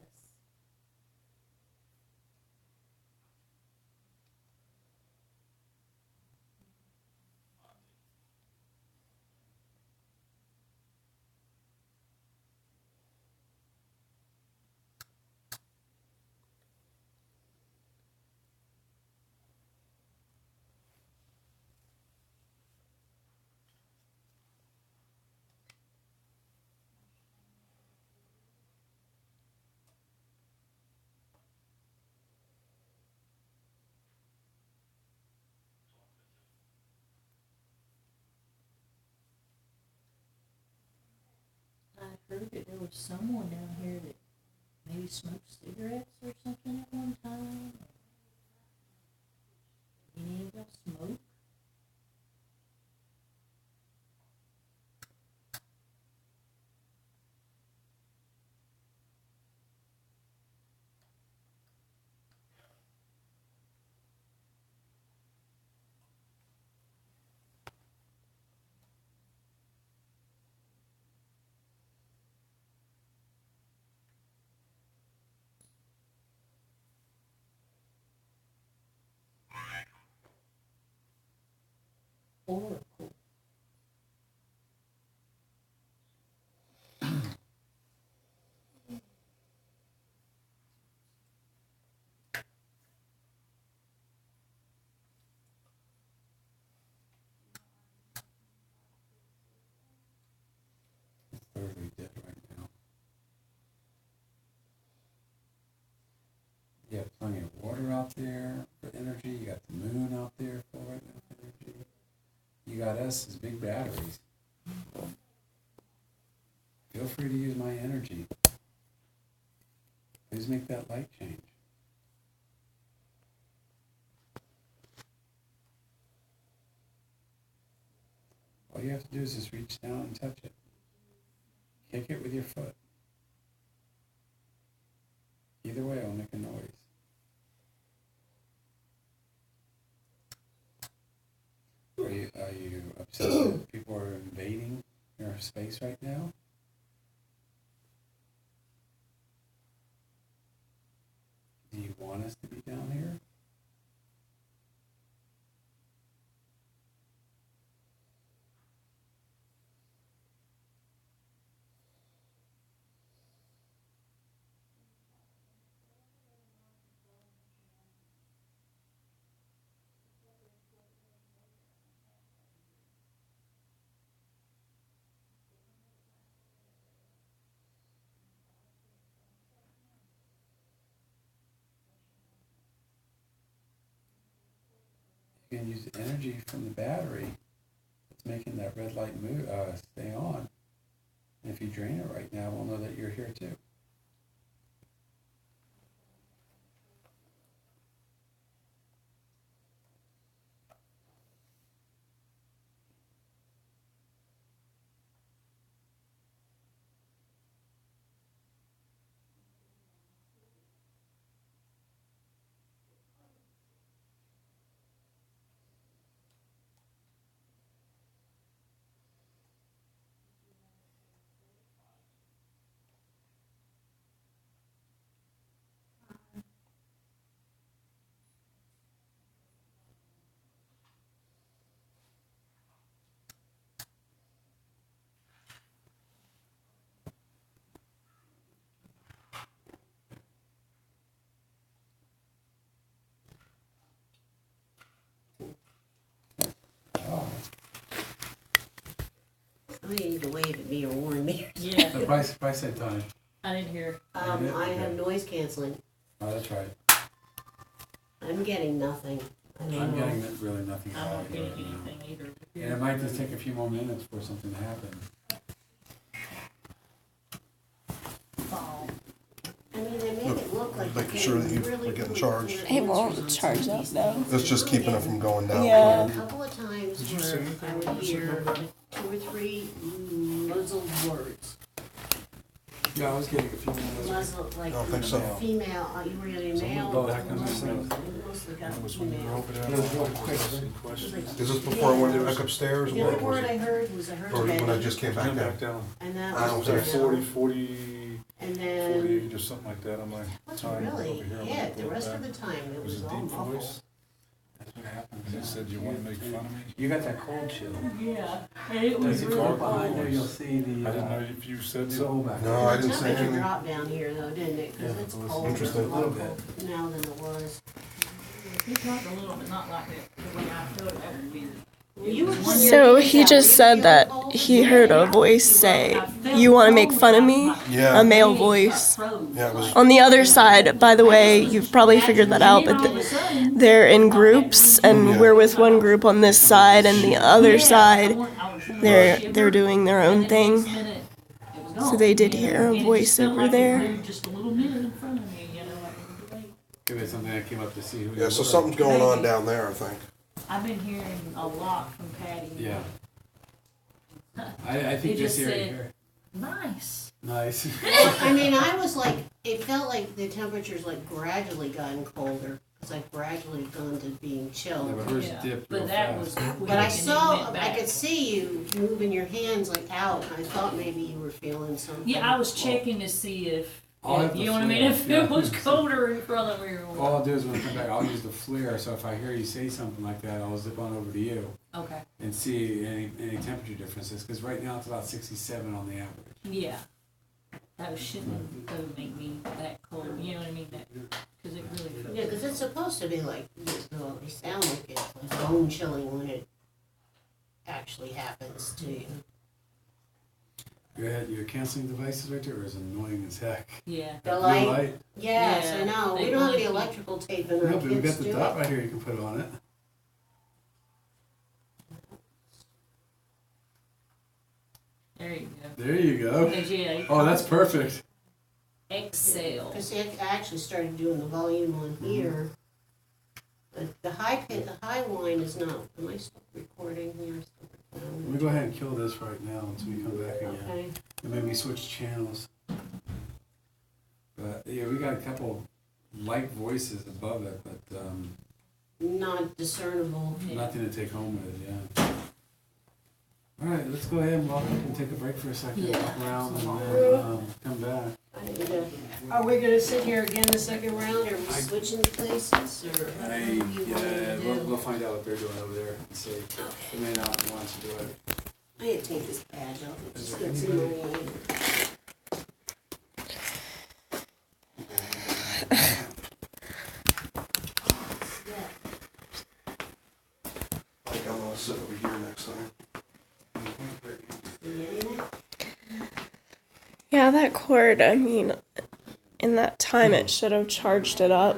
I heard that there was someone down here that maybe smoked cigarettes or something at one time. Any of y'all smoke? Oracle. It's totally dead right now. You have plenty of water out there for energy. You got the moon out there for right now for energy. You got us as big batteries. Feel free to use my energy. Please make that light change. All you have to do is just reach down and touch it. Kick it with your foot. Either way, it'll make a noise. Are you upset that people are invading your space right now? Do you want us to be down here? You can use the energy from the battery that's making that red light move, stay on. And if you drain it right now, we'll know that you're here too. Somebody need to wave at me or warn me. Yeah, The price said Tony. I didn't hear. I have noise canceling. Oh, that's right. I'm getting nothing. I don't I'm know. getting really nothing I'm out not of getting it. anything either. And it might just take a few more minutes for something to happen. Fall. I mean, they make it look like Making you're sure that getting you're really getting good charged. It won't answers on charge some of up, these though. things. It's just keeping it from going down. Yeah. A couple of times where I would hear like 2 or 3 muzzled words. Yeah, I was getting a few more. Muzzled, like I don't think so. female, you were getting male. go back on this thing. Mostly got female. Is this before I went back upstairs? The Or other was word I it, heard was I heard or when I men, just came back Come down? back down. and that I don't was think Like female. 40, And then, 48 or something like that on my what's time over really here. it, the rest of the time, it Was was it all deep muffled. voice? That's what happened. He said, you want to make fun of me? You got that cold chill. Yeah, and it was As you really go behind there, cold. you'll see the I didn't know if you said soul so. back No, there. I The didn't say temperature anything. dropped down here though, didn't it? Cause Yeah, it's it was colder interesting. A little now than it was. It dropped a little, but not like that. The way I felt it, that was weird. You were So he just said that he heard a voice say, "You want to make fun of me?" Yeah. A male voice. Yeah, it was. On the other side, by the way, you've probably figured that out, but they're in groups, and we're with one group on this side, and the other side, they're doing their own thing. So they did hear a voice over there. Just a little minute in front of me, Maybe it's something that came up to see who you Yeah, so were. something's going on down there, I think. I've been hearing a lot from Patty. Yeah. I think He this just area said- here. Nice. Nice. I mean, I was like, it felt like the temperature's like gradually gotten colder. It's like gradually gone to being Yeah, chilled. but hers Yeah, dipped but real that was fast. quick. But I and then saw, went I back. could see you moving your hands like out, and I thought maybe you were feeling something. Yeah, I was checking to see if I'll have you the know what I mean, flare, if yeah. it was colder in front of me or what. All I'll do is when I come back, I'll use the flare, so if I hear you say something like that, I'll zip on over to you Okay. and see any temperature differences, because right now it's about 67 on the average. Yeah. That shouldn't go make me that cold. You know what I mean? That because it really feels. Yeah, because it's supposed to be like, well, they sound like it's like bone chilling when it actually happens to you. Your canceling devices right there is annoying as heck. Yeah. The That blue light? Yes, Yeah, I know. they We don't have any like- electrical tape in No, our but we've kids got do the dot it. right here you can put on it. There you go. There you go. Because, yeah, Oh, that's perfect. Excel. Because I actually started doing the volume on here. But the high line is not. Am I still recording here? Let me go ahead and kill this right now until we come back again. Okay. And maybe switch channels. But yeah, we got a couple light voices above it, but Not discernible. Yeah. nothing to take home with, yeah. All right, let's go ahead and walk up and take a break for a second, Yeah. walk around, and then come back. Are we gonna sit here again the second round, or are we switching places, or? what do you want me to do? We'll find out what they're doing over there and see. They may not want to do it. I had to take this badge off. It's just got some money on it. I think I'm gonna sit over here next time. Yeah, that cord, I mean, in that time it should have charged it up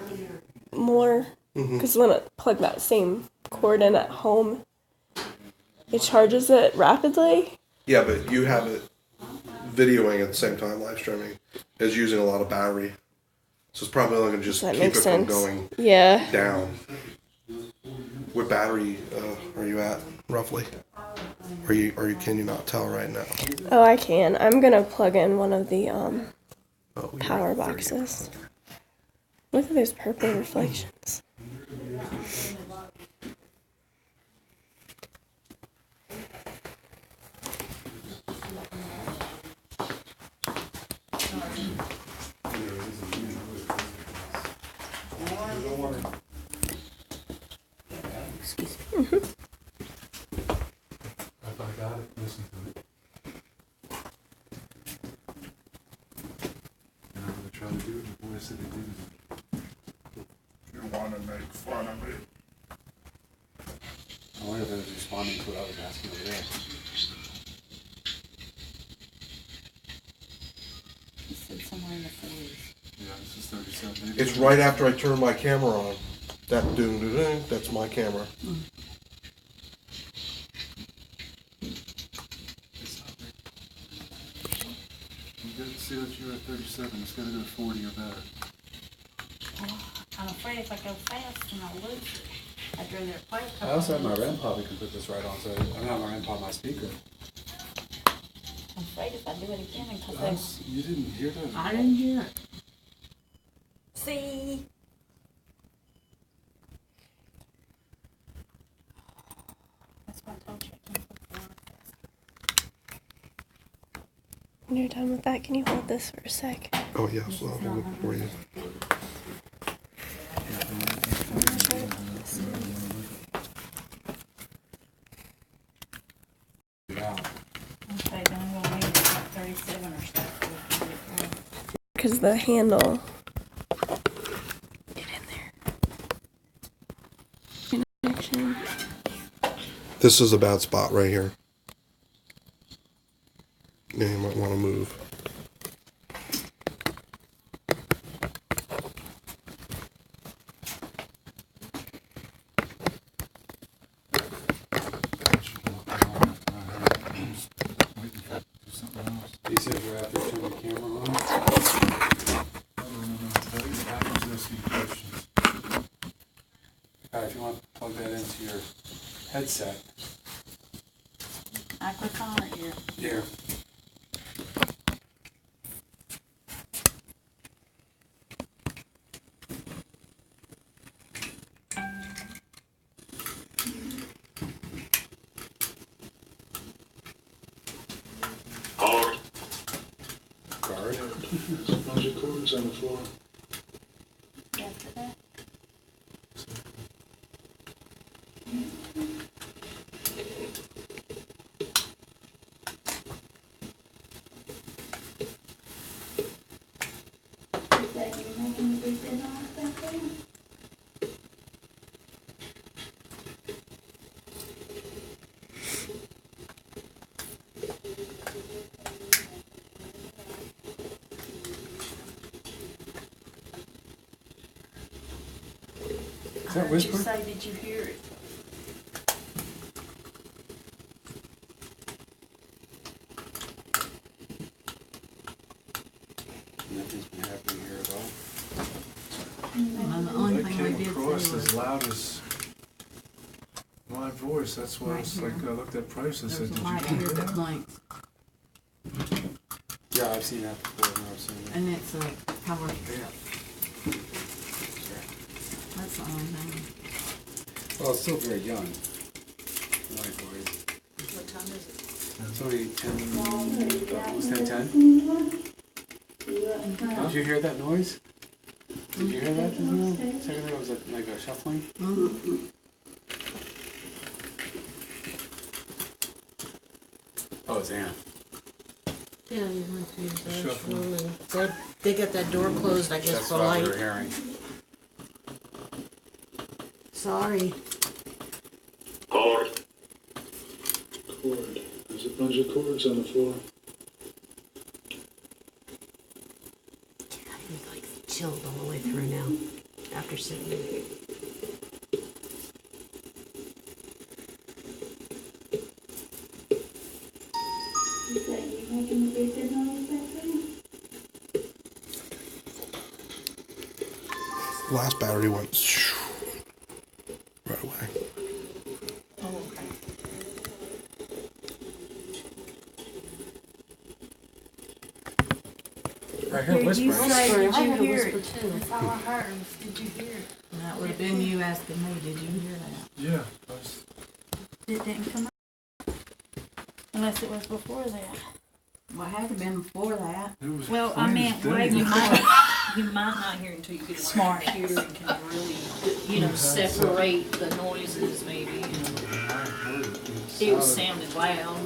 more. Because when I plug that same cord in at home, it charges it rapidly. Yeah, but you have it videoing at the same time, live streaming, is using a lot of battery. So it's probably only going to just That keep it makes from sense. going Yeah. down. What battery are you at, roughly? Or can you not tell right now? Oh, I can. I'm gonna plug in one of the Oh, you're power at 30. boxes. Look at those purple reflections. If I got it, listen to it. And I'm gonna try to do it before I said it didn't. You want to make fun of me? I wonder if it was responding to what I was asking over there. This is 37. It's right after I turn my camera on. That doom, that's my camera. It's not big. You gotta see that you're at 37. It's gotta go to 40 or better. Well, I'm afraid if I go fast, then I'll lose it. I'd rather play a I couple also have my minutes. REM pod. We can put this right on. So I'm not my REM pod, my speaker. I'm afraid if I do it again, because You didn't hear that? I didn't hear it. see. That's why I told you I can't put the water fast. When you're done with that, can you hold this for a sec? Oh yeah, so I'll hold it for you. Yeah. Okay, then we'll leave it at 37 or so. Because the handle. Get in there. Connection. This is a bad spot right here. Yeah, you might want to move. He said you're after turning the camera on. If you want to plug that into your headset. I click on it here. Here. Guard. There's a bunch of cords on the floor. After that. Is that whisper? Say, did you hear it? Nothing's been happening here at all. And the only That thing we came did across see as was loud as my voice. That's why Right it's like I looked at price and said, there's did a you light hear here that that? blinks, Yeah, I've seen that before. I've never seen that. and it's a power strip. That's the only thing. Well, it's still very young. Likewise. What time is it? It's only 10, almost 10:10. Did you hear that noise? Did you hear that just now? Second there was like a shuffling. Oh, it's Ann. Yeah, you went through the Shuffle. restroom and they got that door closed, I guess, That's for what we light. were hearing. Sorry. Cord. There's a bunch of cords on the floor. He's like chilled all the way through now, after sitting there. The last battery went right away. Oh, okay. I heard whispering. Say, did I you heard a hear whisper it? too. That's all I heard. Was, did you hear it? And that would have been you asking me, did you hear that? Yeah. I was, It didn't come up. Unless it was before that. Well, it had to have been before that. it was Well, I plain meant as way day. before. You might not hear until you get a computer and can really, separate the noises maybe. I heard it. It sounded- sounded loud.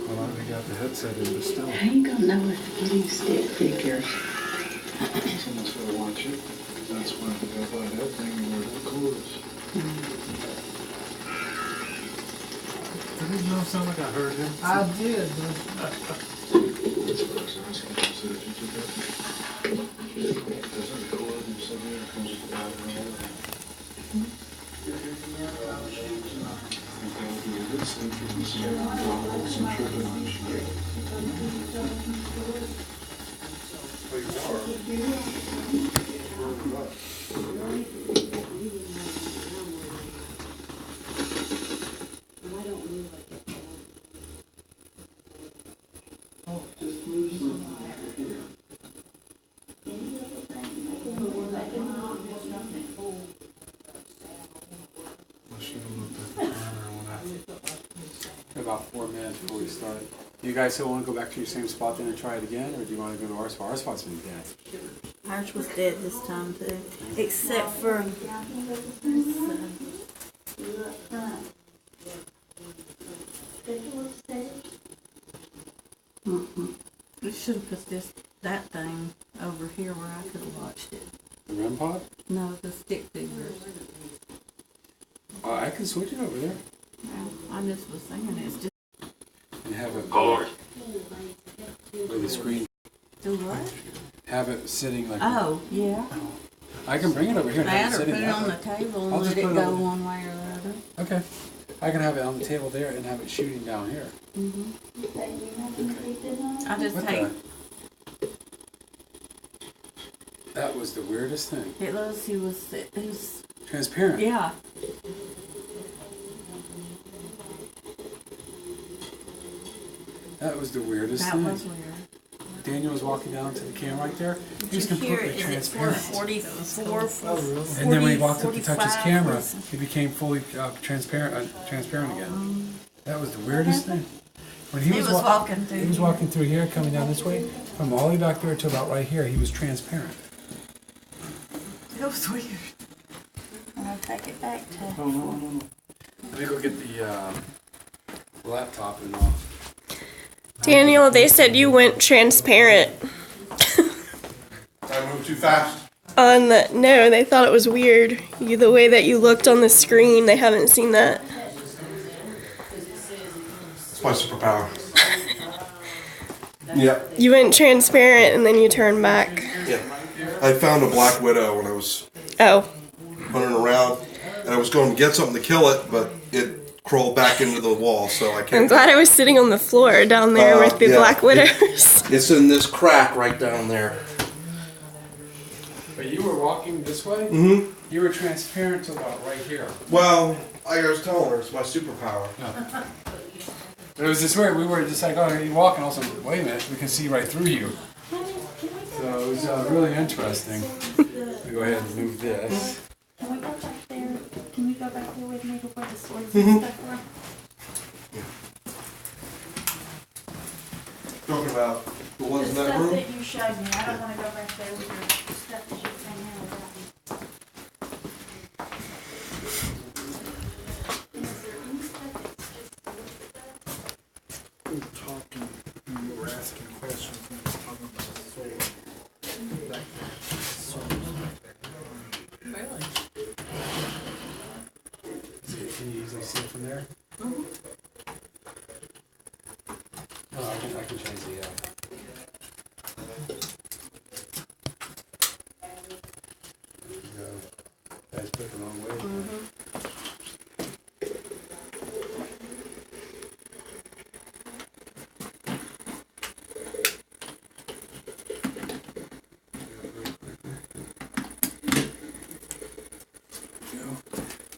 Well, I got the headset in, but still. How you gonna know if the getting stick figure? Someone's gotta watch it. That's why they go by that thing and where the cords. Did it not sound like I heard him? I did, but About 4 minutes before we start. Do you guys still want to go back to your same spot then and try it again, or do you want to go to our spot? Our spot's been dead. Ours was dead this time too, except for. We should have put that thing over here where I could have watched it. The REM pod? No, the stick figures. I can switch it over there. Well, I just was saying it's just. And have it with the screen. Do what? Have it sitting like. Oh, yeah. I can bring it over here and have it That or sitting put it on the that way. table and I'll let just it put it go on- one way or the other. Okay. I can have it on the table there and have it shooting down here. I just What take. That was the weirdest thing. It was. He was. Transparent. Yeah. That was the weirdest That thing. was weird. Daniel was walking down to the camera right there. He was Did you hear completely it? Is it transparent. 44, 40, And then when he walked up to touch his 45 camera, was- he became fully transparent again. That was the weirdest thing. When He was walking through he was walking through here, coming down this way, from all the way back there to about right here, he was transparent. It was weird. I'm gonna take it back to. No. Let me go get the laptop and all. Daniel, they said you went transparent. I moved too fast. No, they thought it was weird. The way that you looked on the screen, they haven't seen that. It's my superpower. Yep. You went transparent and then you turned back. Yeah. I found a black widow when I was Oh. running around, and I was going to get something to kill it, but it crawled back into the wall, so I I'm can't. glad I was sitting on the floor down there with the yeah. black widows. It's in this crack right down there. But you were walking this way? Mm-hmm. You were transparent to about right here. Well, like I was telling her, it's my superpower. But it was just weird. We were just like, oh, you walking. Also, wait a minute, we can see right through you. So it was really interesting. Let me go ahead and move this. Can we go back there? Can you go back there with me before the swords and stuff were? Talking about the ones in The that stuff room? that you showed me, I don't wanna go back there with your stuff that you came in without me. Is there any stuff that's just a little bit better? We were talking, and we were asking questions, and we were talking about the sword. Back there. Sword was back there. Really? Can you easily see it from there? No, I can change the. Guys put it the wrong way.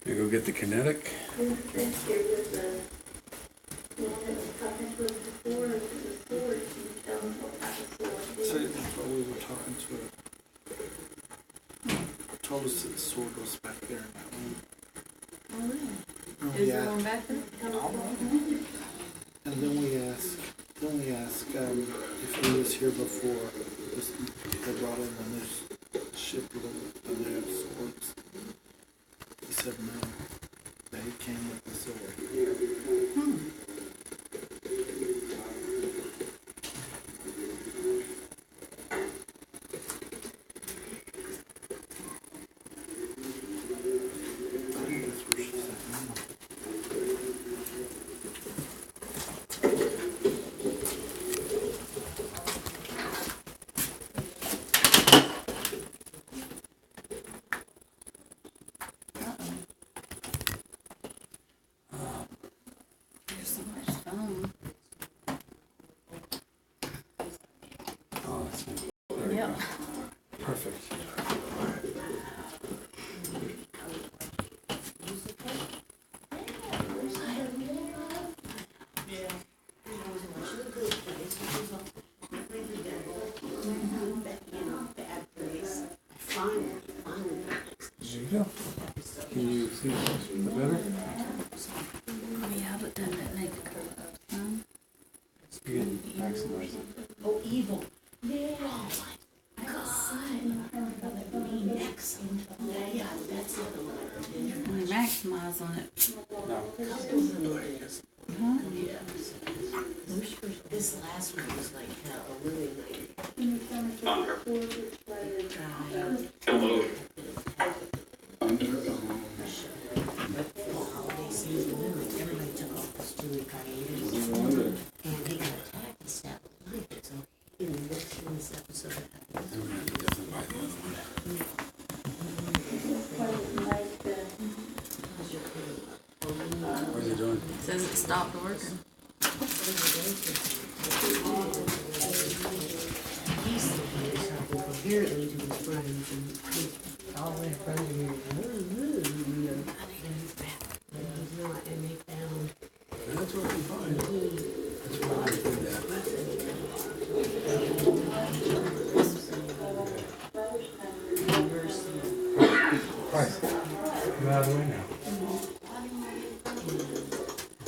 You go get the kinetic. So that's what we were talking to it. Told us that the sword was back there in that room. Oh, really? And Is we there asked- one back there? And then we asked if he was here before. They brought in on this ship with they have swords. He said no. That he came with the sword. I think that's where she said no. There's somebody's phone. Oh, that's nice. Yep. Perfect. There you go. Can you see the better? Oh, yeah, but then that make the curve up some. You can maximize it. Oh, evil. Yeah. Oh my God. Excellent. Yeah, that's the other one. When you maximize on it. No. This last one was like a really nice. Hello. Holiday season, like everybody took off this 2 week hiatus. And he got attacked and stabbed with a knife. So in this episode that happened. What's he doing? Says it stopped working. He's talking coherently to his friends, and all their friends are here. And he's not, and they found. That's what we find. That's why I did that. Right. Get out of the way now.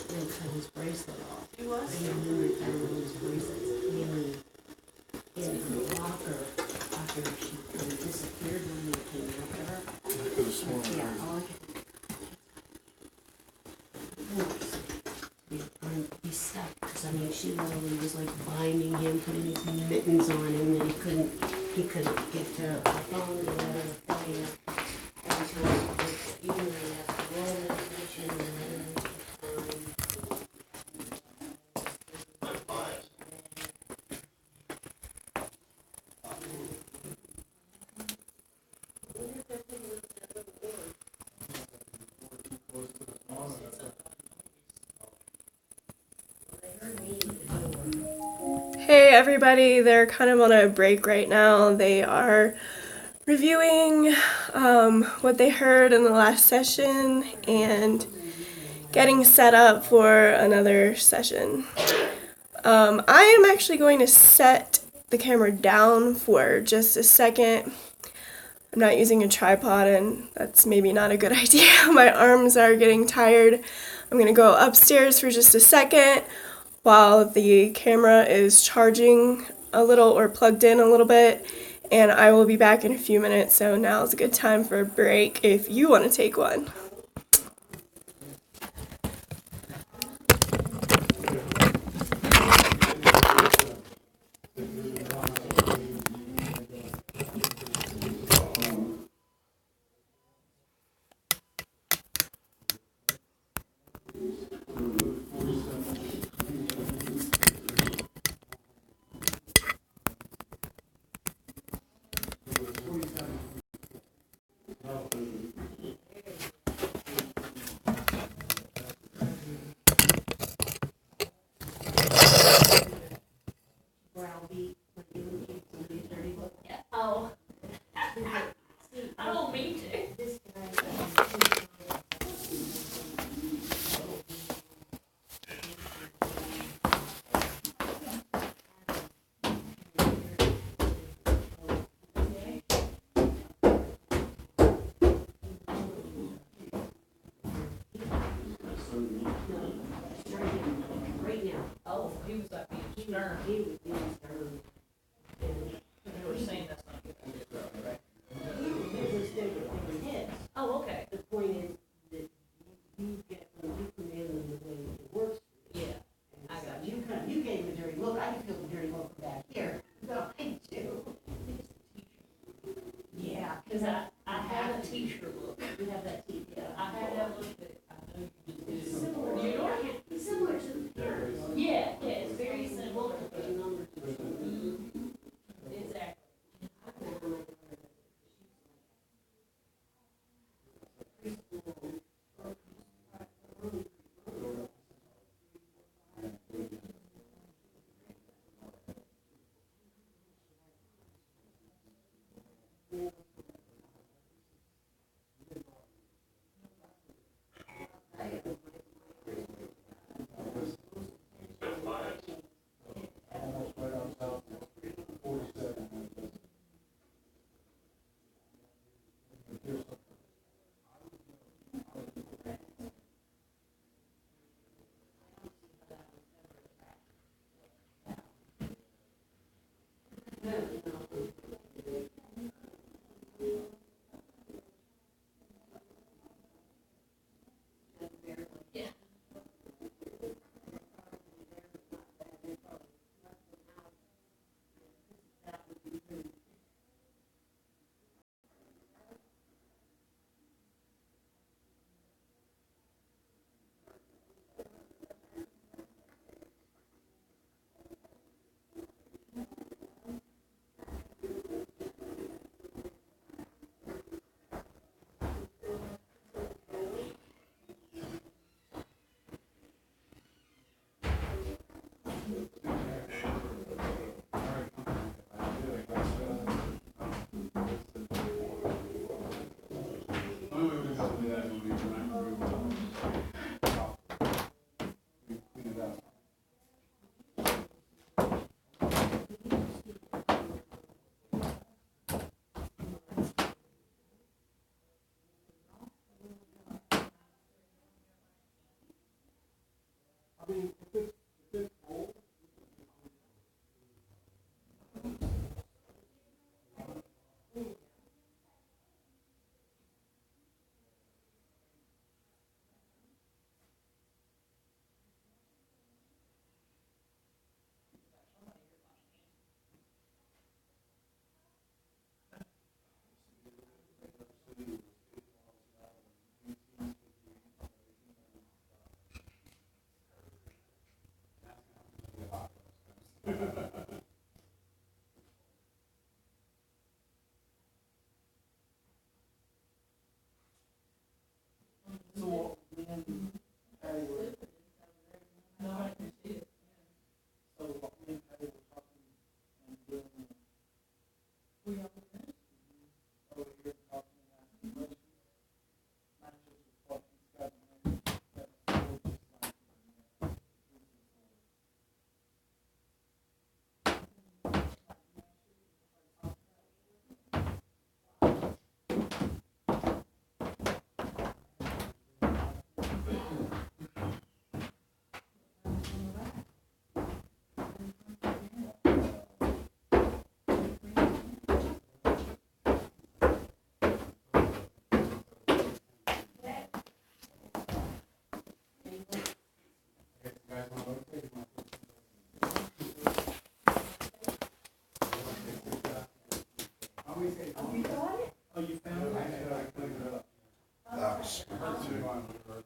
They cut his bracelet off. He was? I remember found one of his bracelets in the locker after she kind of disappeared when we came after her. I could have sworn. Yeah, all I could be stuck, because I mean, she literally was like binding him, putting his mittens on him, and he couldn't get to a phone or whatever, playing until even when he had to roll medication and then. Hey everybody, they're kind of on a break right now. They are reviewing what they heard in the last session and getting set up for another session. I am actually going to set the camera down for just a second. I'm not using a tripod and that's maybe not a good idea. My arms are getting tired. I'm going to go upstairs for just a second while the camera is charging a little or plugged in a little bit, and I will be back in a few minutes, so now is a good time for a break if you want to take one. Oh. I don't mean to. This guy. Right now. Oh, he was like being stern. He was being stern. And They were saying that's not good. Right? his. Oh, okay. The point is that you get, when you command them the way it works. Yeah. I got you. You gave him a dirty look. I can feel the dirty look from back here. No, I do. Yeah, Because I have a teacher look. you have that teeth. Yeah. I have that look that I know you do. Similar. You know, Similar to the parents. yeah, it's very similar.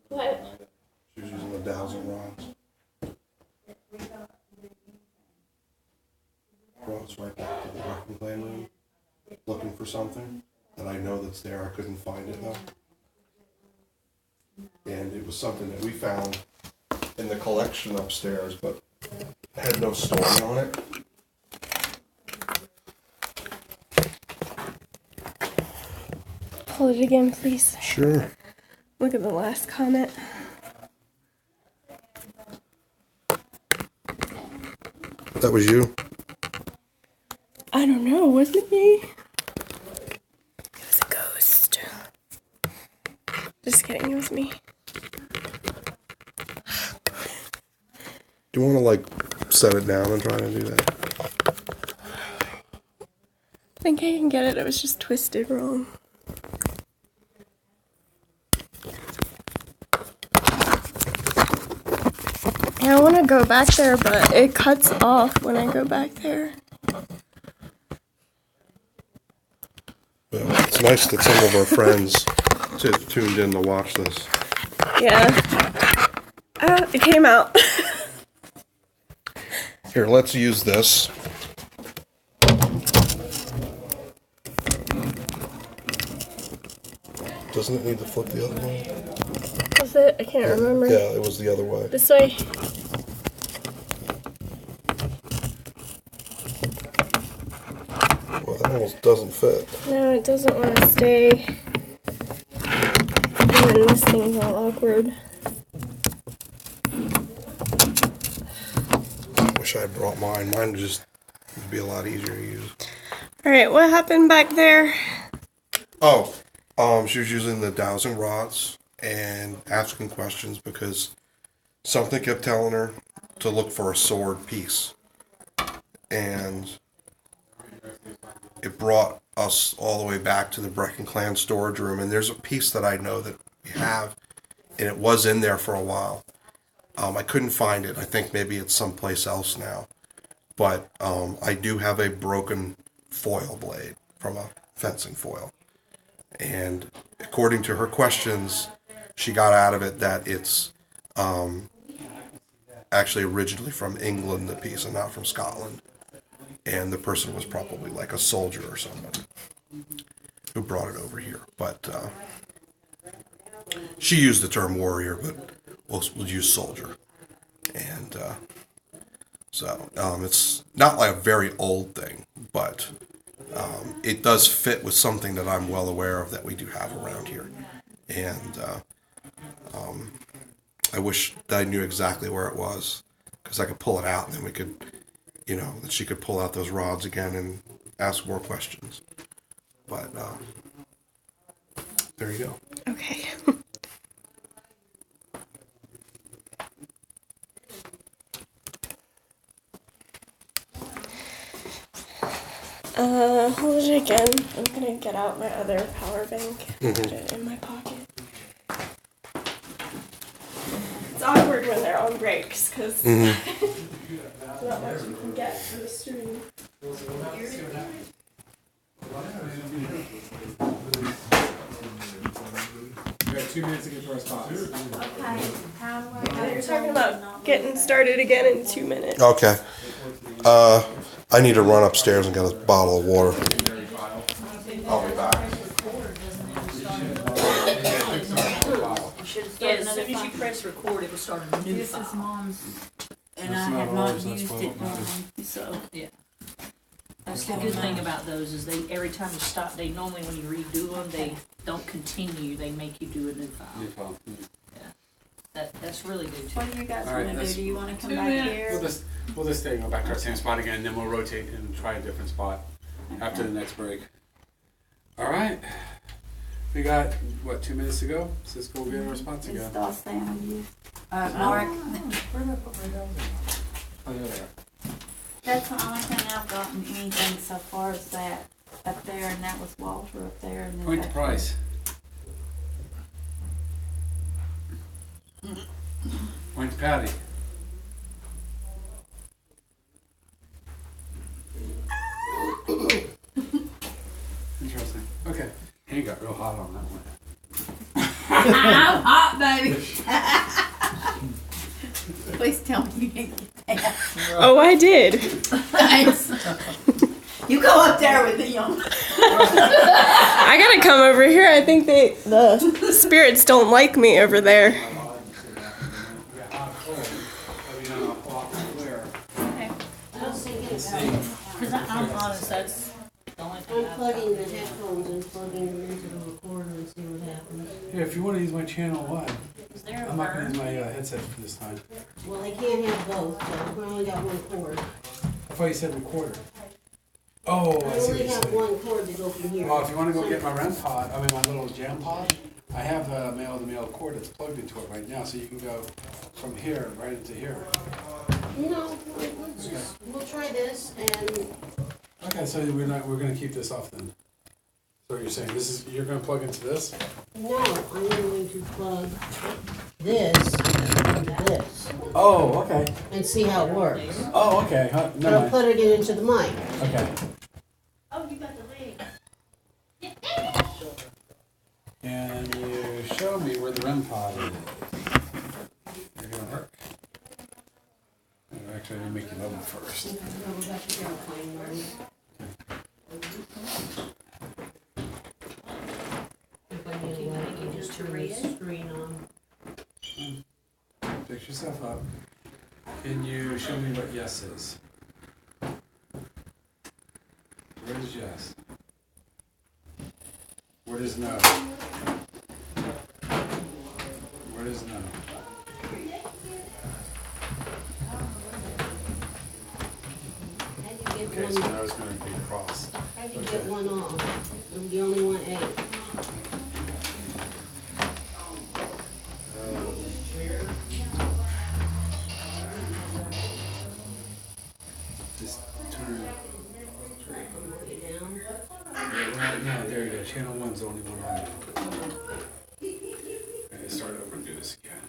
What? She was using the dowsing rods. Brought us right back to the wrecking plan room, looking for something that I know that's there. I couldn't find it though. And it was something that we found in the collection upstairs, but had no story on it. Hold it again, please. Sure. Look at the last comment. That was you? I don't know, was it me? It was a ghost. Just kidding, it was me. Do you want to like set it down and try to do that? I think I can get it, it was just twisted wrong. Yeah, I want to go back there, but it cuts off when I go back there. Yeah, it's nice that some of our friends tuned in to watch this. Yeah. It came out. Here, let's use this. Doesn't it need to flip the other way? Was it? I can't remember. Yeah, it was the other way. This way. Well, that almost doesn't fit. No, it doesn't want to stay. And then this thing's all awkward. Wish I had brought mine. Mine would be a lot easier to use. Alright, what happened back there? Oh, she was using the dowsing rods and asking questions because something kept telling her to look for a sword piece. And it brought us all the way back to the Brecken Clan storage room. And there's a piece that I know that we have, and it was in there for a while. I couldn't find it. I think maybe it's someplace else now. But I do have a broken foil blade from a fencing foil. And according to her questions, she got out of it that it's actually originally from England, the piece, and not from Scotland. And the person was probably like a soldier or somebody who brought it over here. But she used the term warrior, but we'll use soldier. And so it's not like a very old thing, but it does fit with something that I'm well aware of that we do have around here. And I wish that I knew exactly where it was, because I could pull it out and then we could, that she could pull out those rods again and ask more questions. But there you go. Okay. Hold it again. I'm gonna get out my other power bank and put it in my pocket. It's awkward when they're on breaks because not much you can get for the stream. We got 2 minutes to get to our spots. Okay, how do I? You're talking about getting started again in 2 minutes. Okay. I need to run upstairs and get a bottle of water. I'll be back. Yeah, as soon as you press record, it will start a new This is file. mom's, and That's I not have not ours, that's used what it mine none, so. Yeah. That's the good thing about those is they, every time you stop, they normally when you redo them, they don't continue, they make you do a new file. That's really good too. What do you guys All right, wanna do? that's- Do you wanna come 2 back minutes. here? We'll just stay and go back to our same spot again, then we'll rotate and try a different spot after the next break. All right. We got, what, 2 minutes to go? Cisco will get our spots Is again. DOS down you? Mark, Oh, yeah, there. that's the only thing I've gotten anything so far is that up there, and that was Walter up there, and then. Point to back price. Point to Patty. Interesting. Okay. He got real hot on that one. I'm hot, baby. Please tell me you didn't get that. Oh, I did. Thanks. You go up there with them. I gotta come over here. I think the spirits don't like me over there. I was thinking about Cause I'm honest, that's the only thing I've got. unplugging the headphones and plugging them into the recorder and see what happens. Yeah, if you want to use my channel one, Is there a I'm not going to use burn? my headset for this time. Well, they can't have both, so we only got one cord. I thought you said recorder. Oh, We I see what only you're have saying. one cord to go from here. Well, if you want to go get my REM pod, I mean my little jam pod, I have a male-to-male cord that's plugged into it right now, so you can go from here right into here. No, let's just, we'll try this and, Okay, so we're gonna keep this off then. So what you're saying, you're gonna plug into this? no, I'm going to plug this into this Oh, okay. and see how it works. Oh, okay. Huh, But never I'm mind. putting it into the mic. Okay. Oh, you got the leg. And you show me where the REM pod is. You're gonna work. Actually, let me make you level first. No, we got the airplane ready. If I need a light, you just turn the screen on. Fix yourself up. Can you show me what yes is? Where is yes? Where is no? Where is no? Had to Okay, get so one, now it's going to be cross. had to get one off. I'm the only one ate. Just turn. Way down. No, there you go. Channel one's the only one on there. Okay, start over and do this again.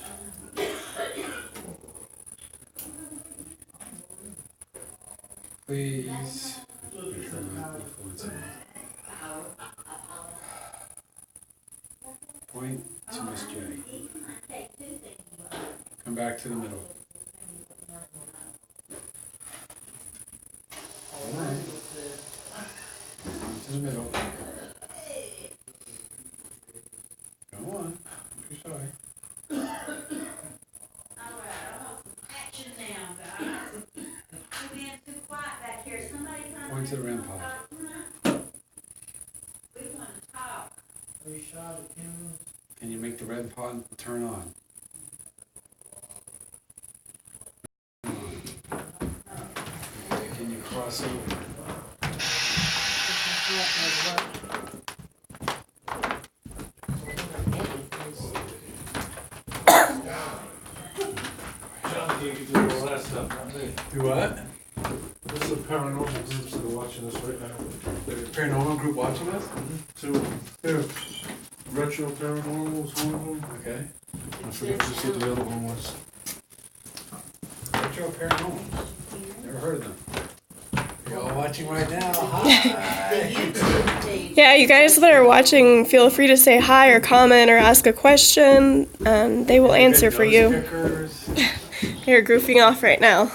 Please. Make sure I'm not influencing. Point to Miss J. Come back to the middle. All right. Come to the middle. Go on. Don't be shy. Action now, guys. You're being too quiet back here. Somebody come. Point to the REM pod. We wanna talk. Can you make the red pod turn on? Can you cross over? John, you can do all that stuff, right there. Do what? This is a paranormal groups that are watching us right now. The paranormal group watching us? So, yeah, retro paranormal was one of them. Okay. I forget just what the other one was. Retro paranormal. Never heard of them. You're all watching right now. Hi. YouTube page. Yeah, you guys that are watching, feel free to say hi or comment or ask a question, and they will answer for you. They're goofing off right now.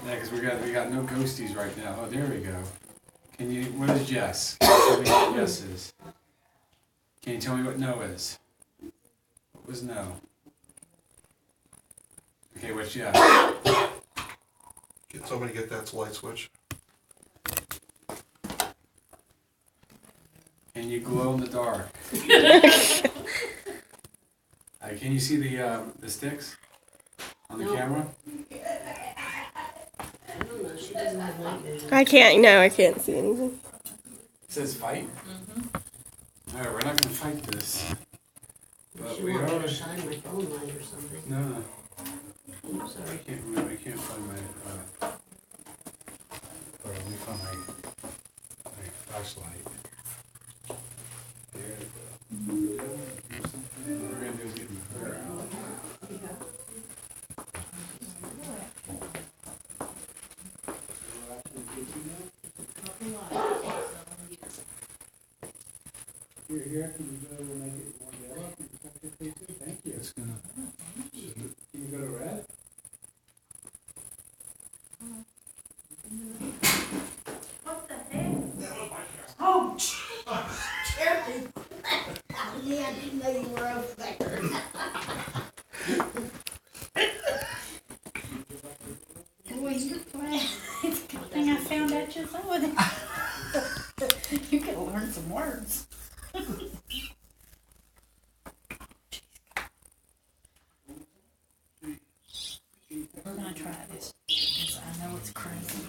Yeah, because we got no ghosties right now. Oh, there we go. Can you? What is yes? Can you tell me what yes is? Can you tell me what no is? What was no? Okay, what's yes? Get somebody get that light switch. Can you glow in the dark? Can you see the sticks on the No. camera? I don't know, she doesn't have night vision. I can't see anything. It says fight. All right, we're not gonna fight this, but She we wants me are. to shine my phone light or something. No, I'm I sorry. can't remember. I can't find my. Let me find my flashlight. There it goes. What we're gonna do is get her out. Here, can you go and make it more yellow? Can you touch it, please? Thank you. It's gonna. Can you go to red? What the heck? Oh, Cherokee. Yeah, I didn't know you were over there. Boy, you're glad. It's a good thing I found out you're over there. You could learn some words. We're gonna try this, because I know it's crazy.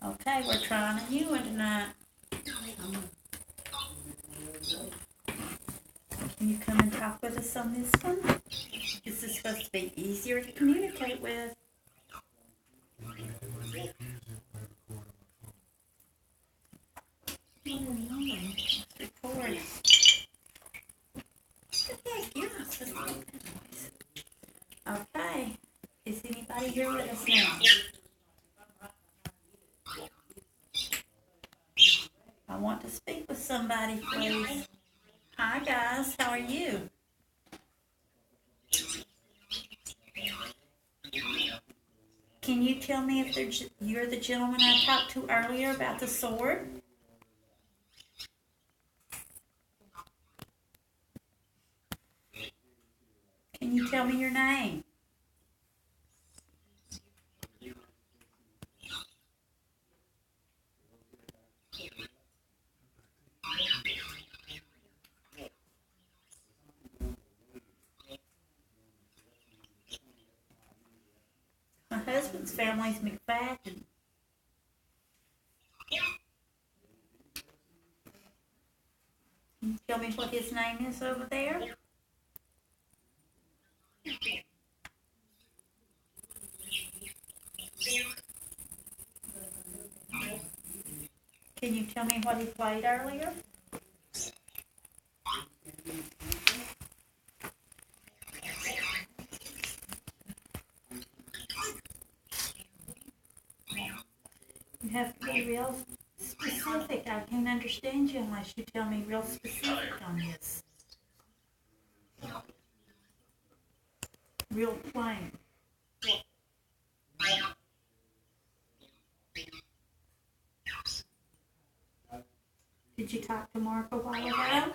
Okay, we're trying a new one tonight. Can you come and talk with us on this one? This is supposed to be easier to communicate with. Record. Yeah, you're not supposed to make that noise. Okay. Is anybody here with us now? I want to speak with somebody, please. Hi, guys. How are you? Can you tell me if you're the gentleman I talked to earlier about the sword? Can you tell me your name? My husband's family's McFadden. Can you tell me what his name is over there? Can you tell me what he played earlier? You have to be real specific. I can't understand you unless you tell me real specific on this. Real plain. Did you talk to Mark a while ago?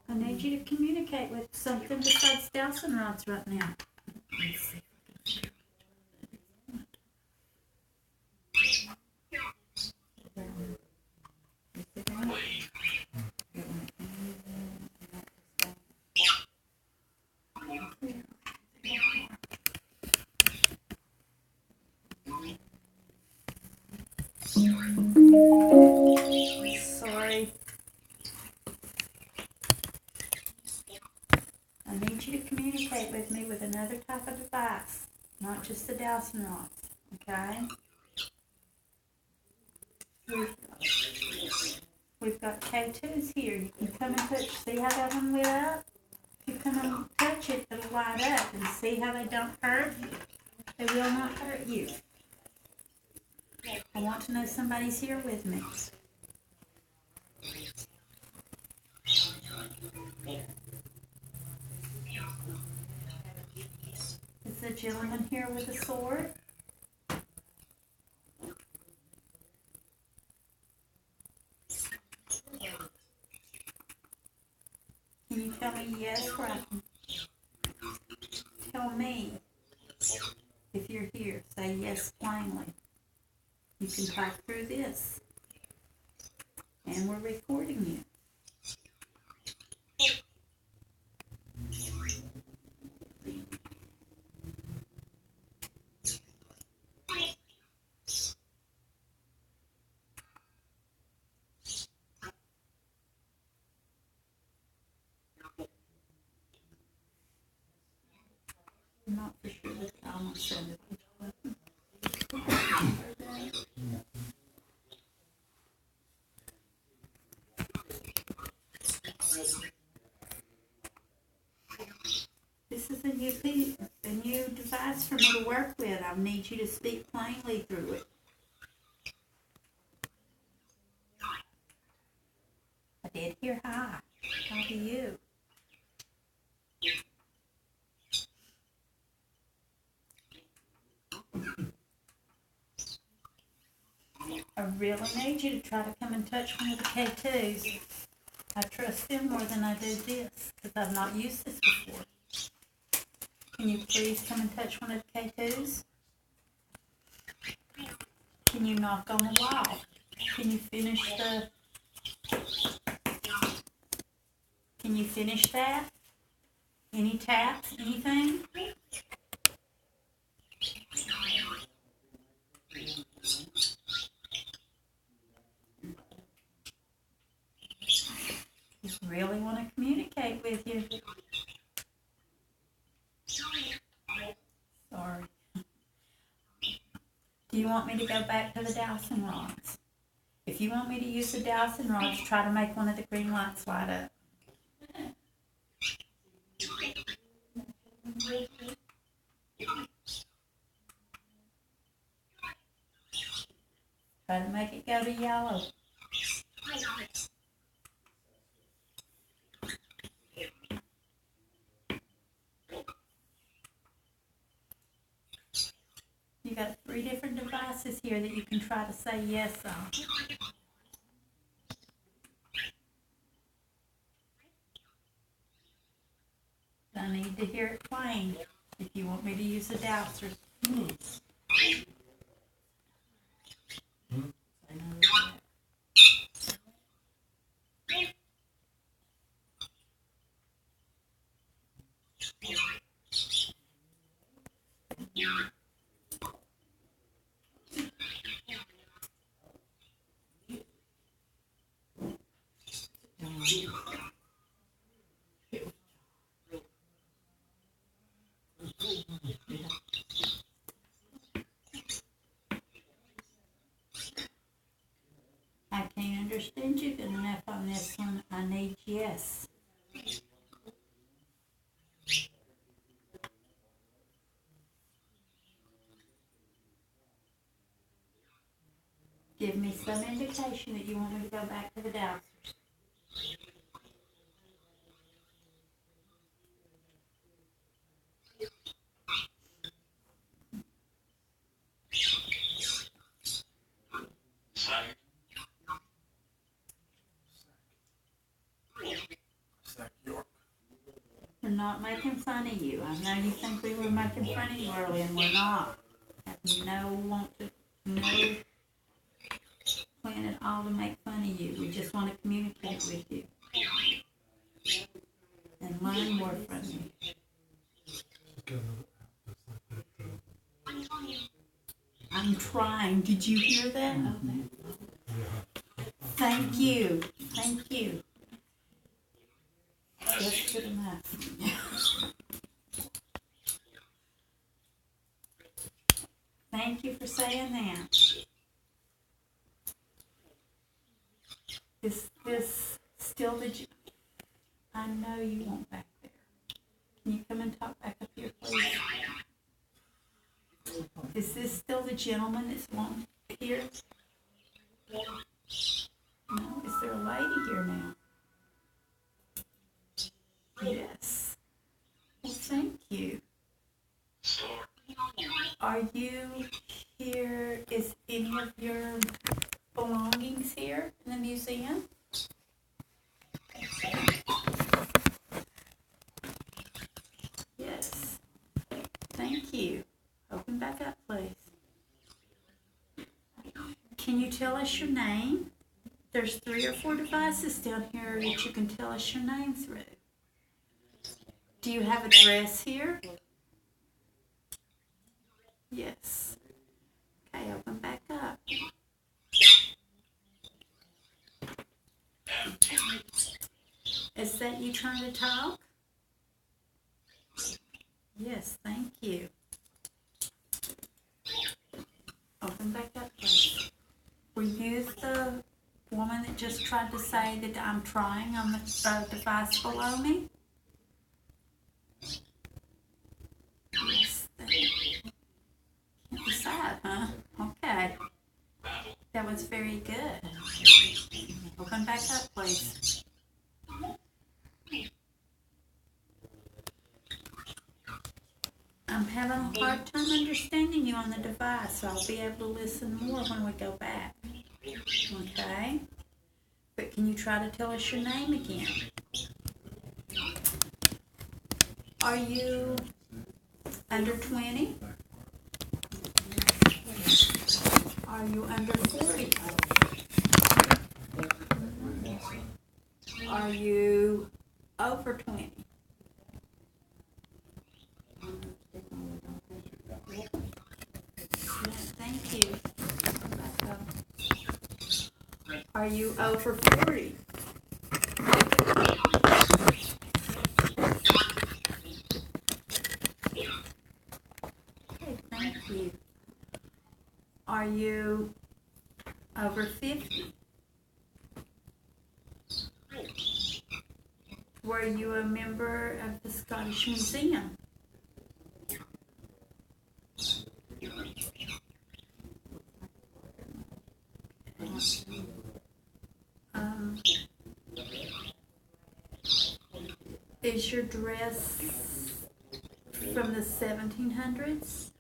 I need you to communicate with something besides dowsing rods right now. Let's see. Sorry. I need you to communicate with me with another type of device, not just the dowsing rods, okay? We've got K2s here. You can come and touch, see how that one lit up? If you come and touch it, it'll light up, and see how they don't hurt? They will not hurt you. I want to know somebody's here with me. Is the gentleman here with a sword? Can you tell me yes, right? Tell me if you're here. Say yes plainly. You can type through this. And we're recording you. I'm not for sure that I almost said it. This is a new device for me to work with. I need you to speak plainly through it. I did hear hi. How do you? I really need you to try to come and touch one of the K2s. I trust them more than I do this, because I've not used this before. Can you please come and touch one of the K2s? Can you knock on the wall? Can you finish that? Any taps? Anything? Just really want to communicate with you. Sorry. Do you want me to go back to the dowsing rods? If you want me to use the dowsing rods, try to make one of the green lights light up. Try to make it go to yellow. You got 3 different devices here that you can try to say yes on. I need to hear it plain if you want me to use the dowsers. I can't understand you good enough on this one. I need yes. Give me some indication that you want me to go back to the dowsers. We're not making fun of you. I know you think we were making fun of you earlier, and we're not. I have no plan at all to make fun of you. We just want to communicate with you and learn more from you. I'm trying. Did you hear that? Okay. Thank you. Thank you. That's good enough. Thank you for saying that. Is this still the... I know you want back there. Can you come and talk back up here, please? Is this still the gentleman that's wanting here? No, is there a lady here now? Yes. Well, thank you. Are you here? Is any of your belongings here in the museum? Yes. Thank you. Open back up, please. Can you tell us your name? There's 3 or 4 devices down here that you can tell us your name through. Do you have a dress here? Yes. Okay, open back up. Is that you trying to talk? Yes, thank you. Open back up, please. Were you the woman that just tried to say that I'm trying on the device below me? Yes, can't decide, huh? Okay. That was very good. Open back up, please. I'm having a hard time understanding you on the device, so I'll be able to listen more when we go back. Okay? But can you try to tell us your name again? Are you under 20? Are you under 40? Are you over 20? Thank you. Back up. Are you over 40? Okay, thank you. Are you over 50? Were you a member of the Scottish Museum? Is your dress from the 1700s?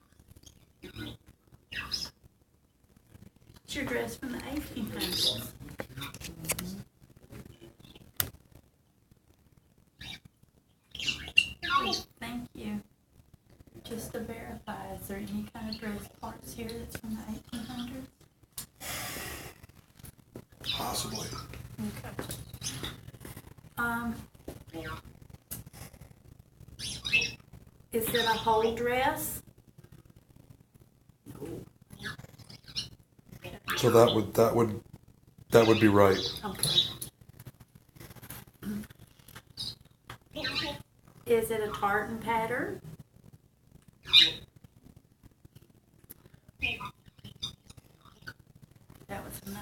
Is your dress from the 1800s? Thank you. Just to verify, is there any kind of dress parts here that's from the 1800s? Possibly. Okay. Is it a whole dress? So that would be right. Okay. Is it a tartan pattern? That was a no.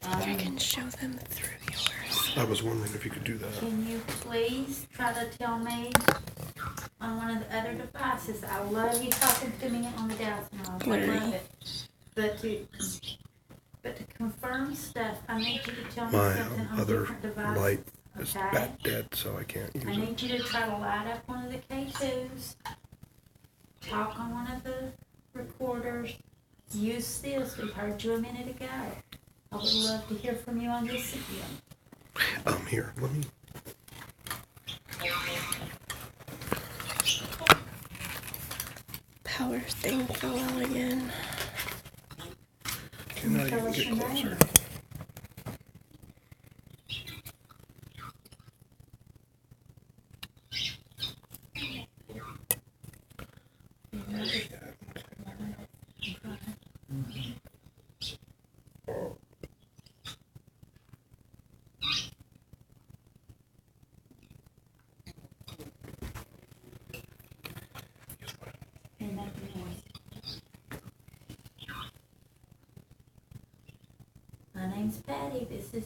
I can show them through yours. I was wondering if you could do that. Can you please try to tell me on one of the other devices? I love you talking to me on the Dallas Knowledge. I love it. But to confirm stuff, I need you to tell me My something on other different devices. light is Okay? back dead, so I can't use I it. need you to try to light up one of the K2s, talk on one of the recorders, use this. We heard you a minute ago. I would love to hear from you on this again. Here, let me. Power thing fell out again. Can I Tell us get your closer? name. My name's Patty. This is.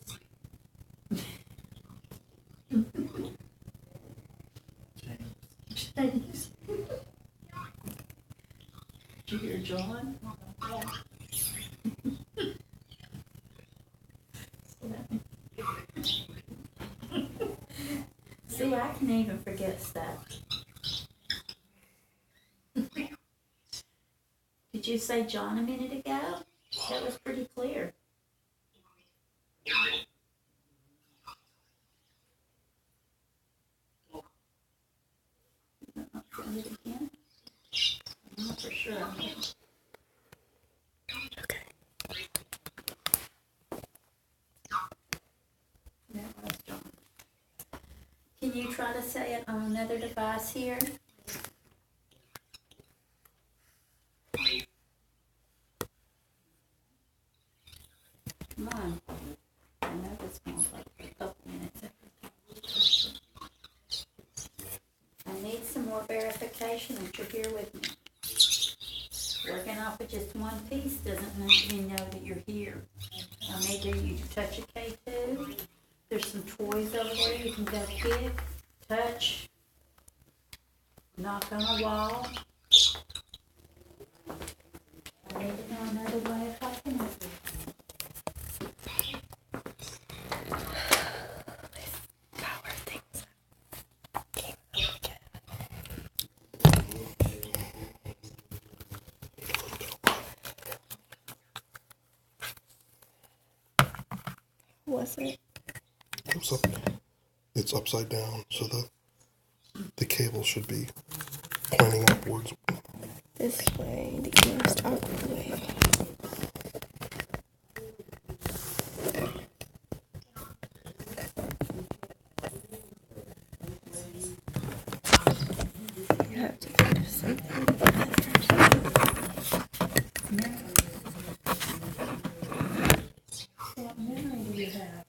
James. Did you hear John? See, I can even forget stuff. Did you say John a minute ago? That was pretty clear. Send it again? I'm not for sure. Okay. That was John. Can you try to say it on another device here? Come on. I know this one will take a couple minutes every time. I need some more verification that you're here with me. Working off of just one piece doesn't make me know that you're here. I need you to touch a K2. There's some toys over there you can go kick, touch, knock on a wall. I need to know another way of talking with you. Power things came up again. Was it? It's upside down, so the cable should be pointing upwards. This way, the ears out the way. You have to do something. What memory do you have?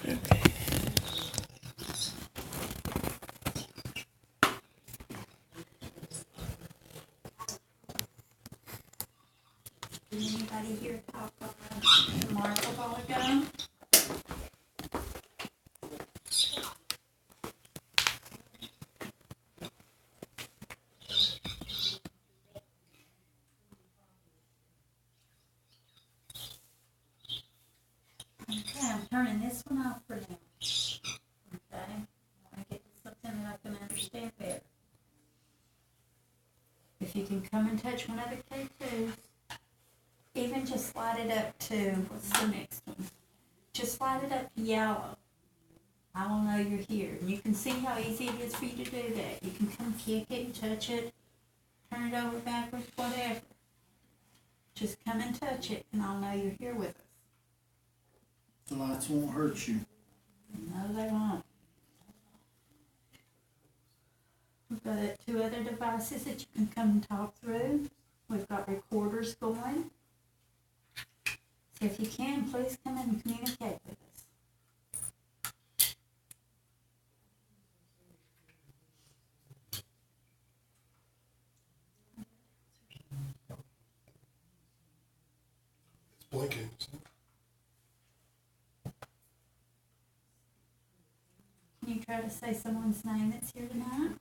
Okay. Did anybody here talk about the mark a while ago? Okay, I'm turning this one off for now. Okay, I want to get to something that I can understand better. If you can come and touch one of the K2s, even just slide it up to, what's the next one? Just slide it up to yellow. I will know you're here. And you can see how easy it is for you to do that. You can come kick it and touch it, turn it over backwards, whatever. Just come and touch it, and I'll know you're here with us. The lights won't hurt you. No, they won't. We've got 2 other devices that you can come and talk through. We've got recorders going. So if you can, please come in and communicate with us. It's blinking. Can you try to say someone's name that's here tonight?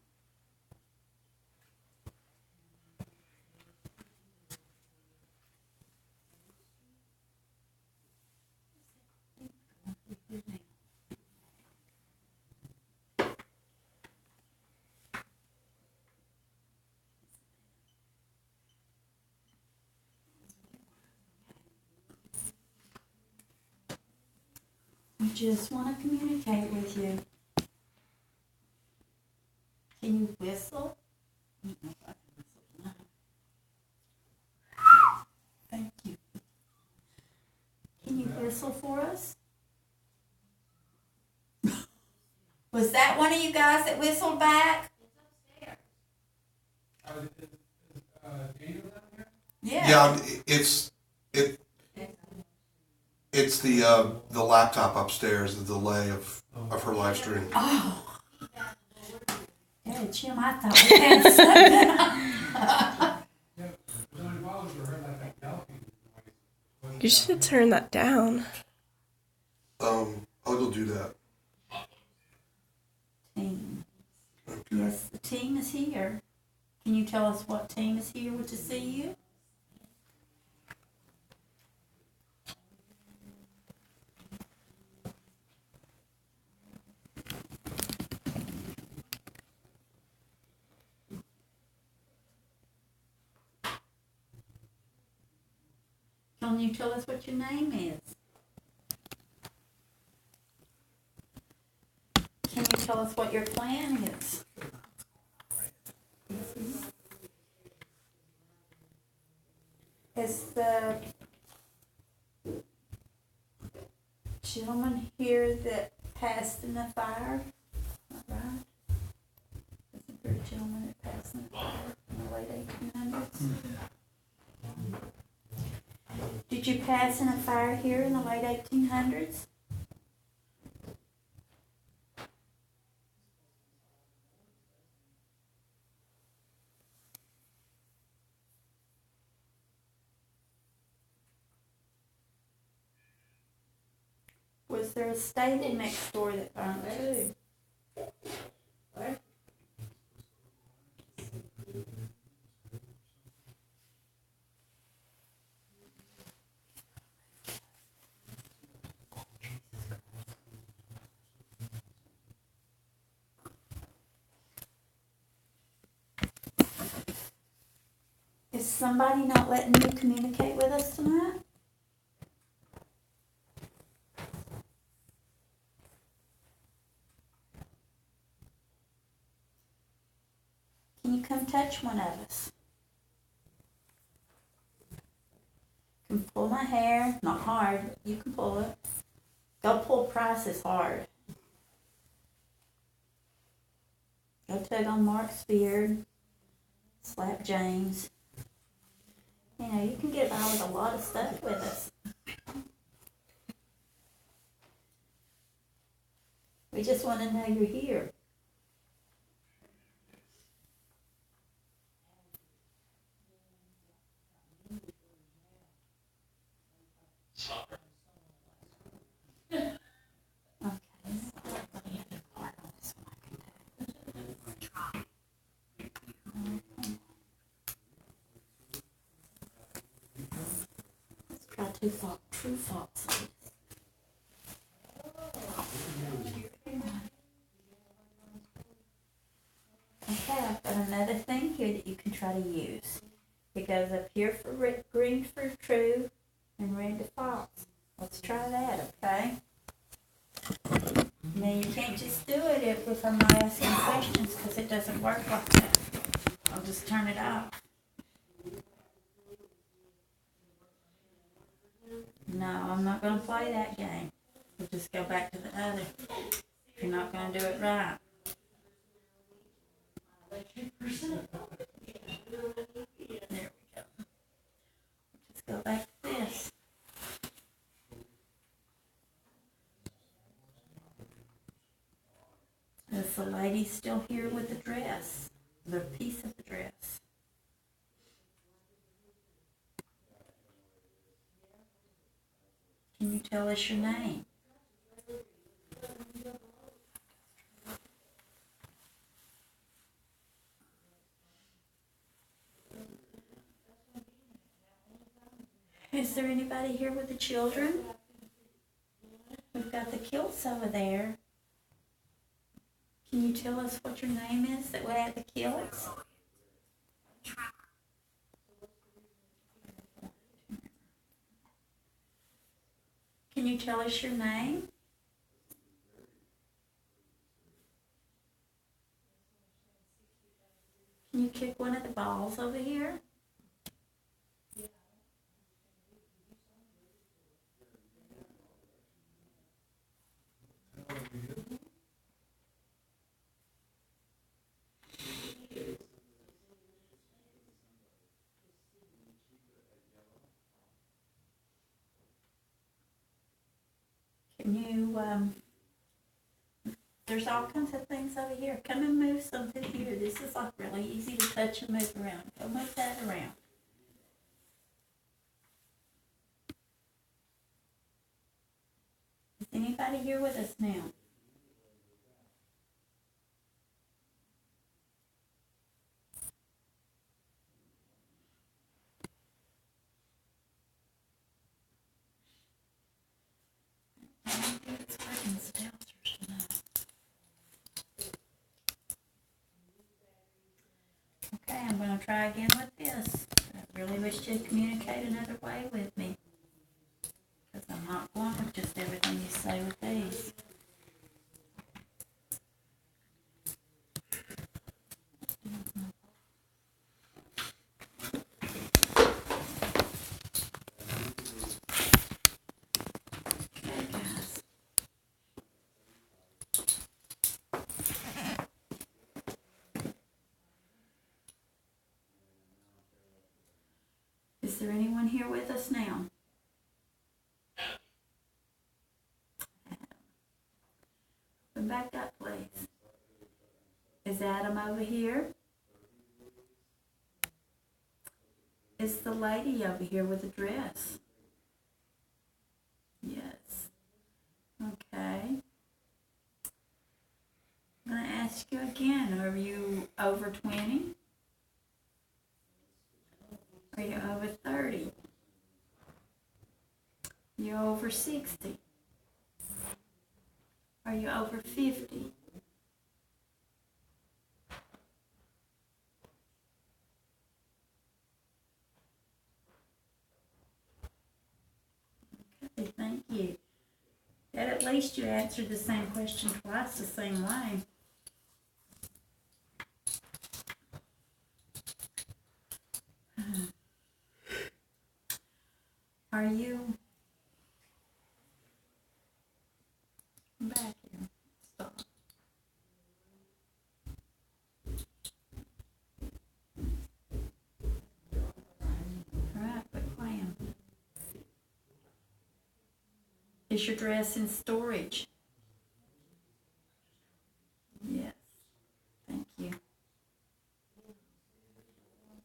We just want to communicate with you. Can you whistle? I don't know if I can whistle tonight. Thank you. Can you whistle for us? Was that one of you guys that whistled back? Yeah. Yeah, it's the laptop upstairs, the delay of her live stream. Oh. Hey, Jim, I thought we had something. You should turn that down. I'll go do that. Team. Yes, the team is here. Can you tell us what team is here to see you? Can you tell us what your name is? Can you tell us what your plan is? Is the gentleman here that passed in the fire, not right? Isn't there a gentleman that passed in the fire in the late 1800s? Did you pass in a fire here in the late 1800s? Was there a stable next door that burned too? Is somebody not letting you communicate with us tonight? Can you come touch one of us? You can pull my hair, not hard, but you can pull it. Go pull Price's hard. Go tug on Mark's beard. Slap James. You know, you can get by with a lot of stuff with us. We just want to know you're here. True thoughts. Okay, I've got another thing here that you can try to use. It goes up here for green for true and red to false. Let's try that, okay? Now you can't just do it if I'm not asking questions because it doesn't work like that. I'll just turn it off. No, I'm not going to play that game. We'll just go back to the other. You're not going to do it right. There we go. Just go back to this. Is the lady still here with the dress? The piece of the dress? Can you tell us your name? Is there anybody here with the children? We've got the kilts over there. Can you tell us what your name is that would have the kilts? Can you tell us your name? Can you kick one of the balls over here? Can you, there's all kinds of things over here. Come and move something here. This is like really easy to touch and move around. Go move that around. Is anybody here with us now? Okay, I'm going to try again with this. I really wish you'd communicate another way with me, because I'm not going with just everything you say with these. Okay, guys. Is there anyone here with us now? Come back up, please. Is Adam over here? Is the lady over here with the dress? Yes. Okay. I'm going to ask you again. Are you over 20? Are you over 30? You over 60? Are you over 50? Okay, thank you. And at least you answered the same question twice the same way. Are you back here? Stop. All right, quit playing. Is your dress in storage? Yes. Thank you.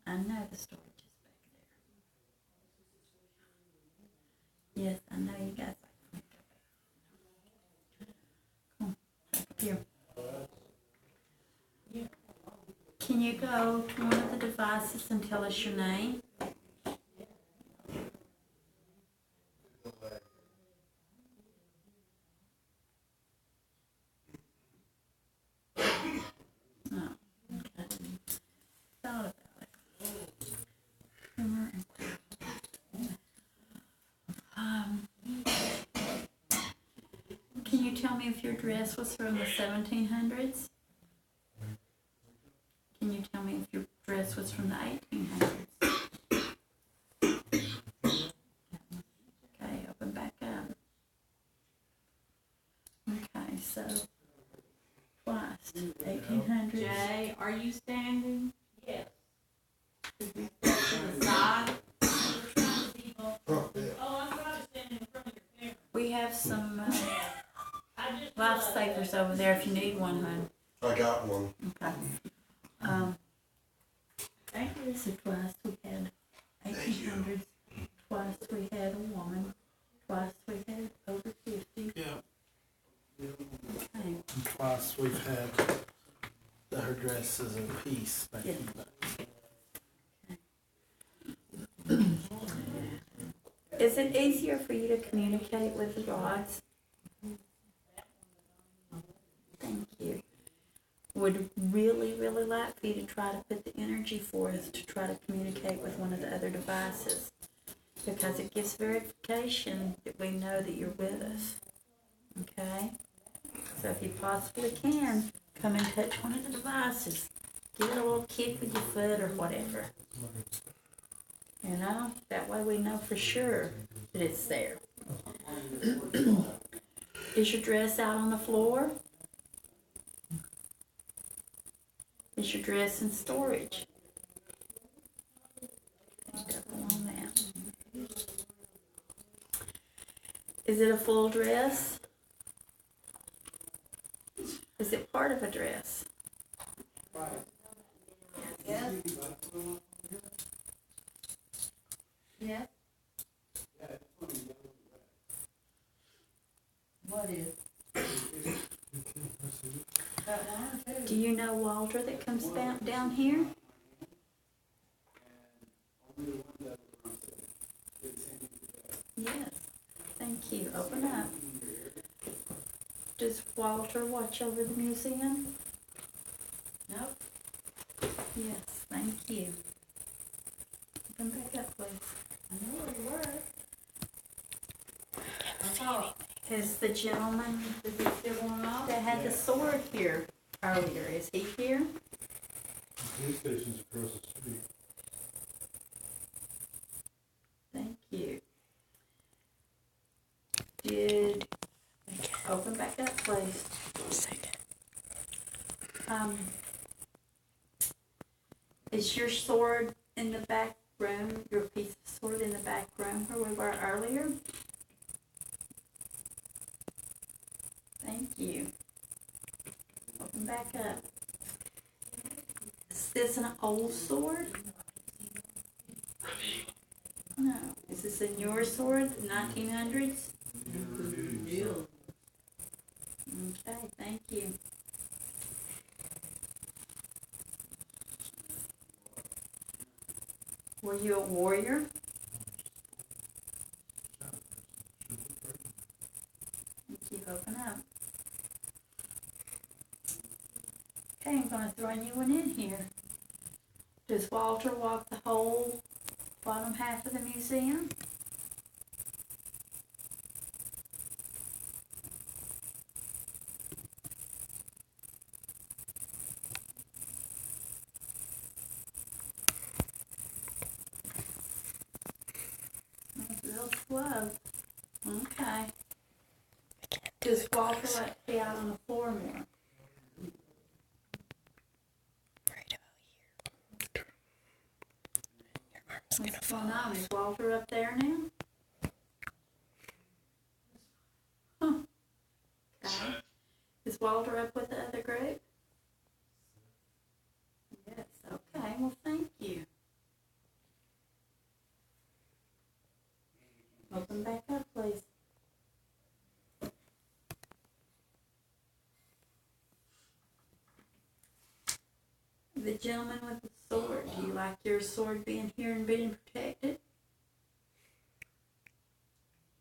I know the storage is back there. Yes, I know you guys like to come on, back up here. Can you go to one of the devices and tell us your name? Oh, okay. Thought about it. Can you tell me if your dress was from the 1700s? Can you tell me if your dress was from the 1800s? Okay, open back up. Okay, so twice, 1800s. Jay, are you standing? Yes. To the side? Oh, I'm trying to stand in front of your camera. We have some I just lifesavers over there if you need one, hon. I got one. Okay. Thank you. So twice we had 1800s, twice we had a woman, twice we had over 50. Yeah. Okay. And twice we've had her dresses in peace back in the day. Is it easier for you to communicate with the gods? Thank you. Would really, really like for you to try to put the energy forth to try to communicate with one of the other devices, because it gives verification that we know that you're with us. Okay? So if you possibly can, come and touch one of the devices. Give it a little kick with your foot or whatever. You know, that way we know for sure that it's there. Is your dress out on the floor? Is your dress in storage? Double on that. Is it a full dress? Is it part of a dress? Yes. Yes. What is? That one or two? Do you know Walter that comes down here? Yes. Thank you. Open up. Does Walter watch over the museum? Nope. Yes. Thank you. Come back up, please. I know where you were. I saw it. Is the gentleman Is it still going off? that had the sword here earlier, is he here? The police station's across the street. Thank you. Did, open back up, please. Is your sword in the back room, your piece of sword in the back room where we were earlier? Thank you. Open back up. Is this an old sword? No. Is this a newer sword, the 1900s? Deal. Okay, thank you. Were you a warrior? Thank you. Open up. Okay, I'm going to throw a new one in here. Does Walter walk the whole bottom half of the museum? That's real slow. Okay. Does Walter like to be out on the floor more? What's going on? Is Walter up there now? Huh. Okay. Is Walter up with the other group? Yes. Okay. Well, thank you. Open back up, please. The gentleman with the sword, do you like your sword being here and being protected?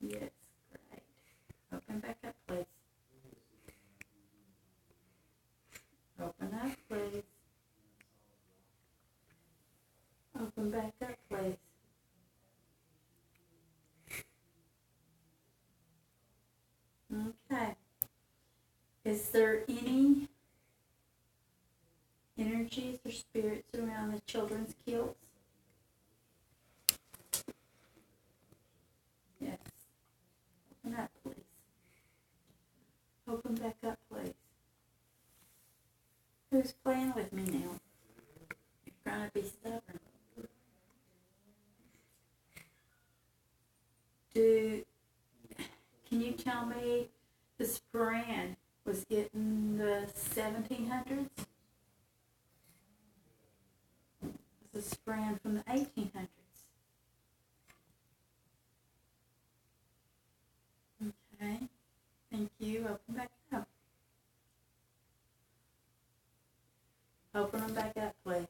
Yes, great. Open back up, please. Open up, please. Open back up, please. Okay. Is there any energies or spirits around the children's kilts? Yes. Open up, please. Open back up, please. Who's playing with me now? You're trying to be stubborn. Can you tell me the spraying was it in the 1700s? Was it spraying from the 1800s? Okay, thank you. Open back up. Open them back up, please.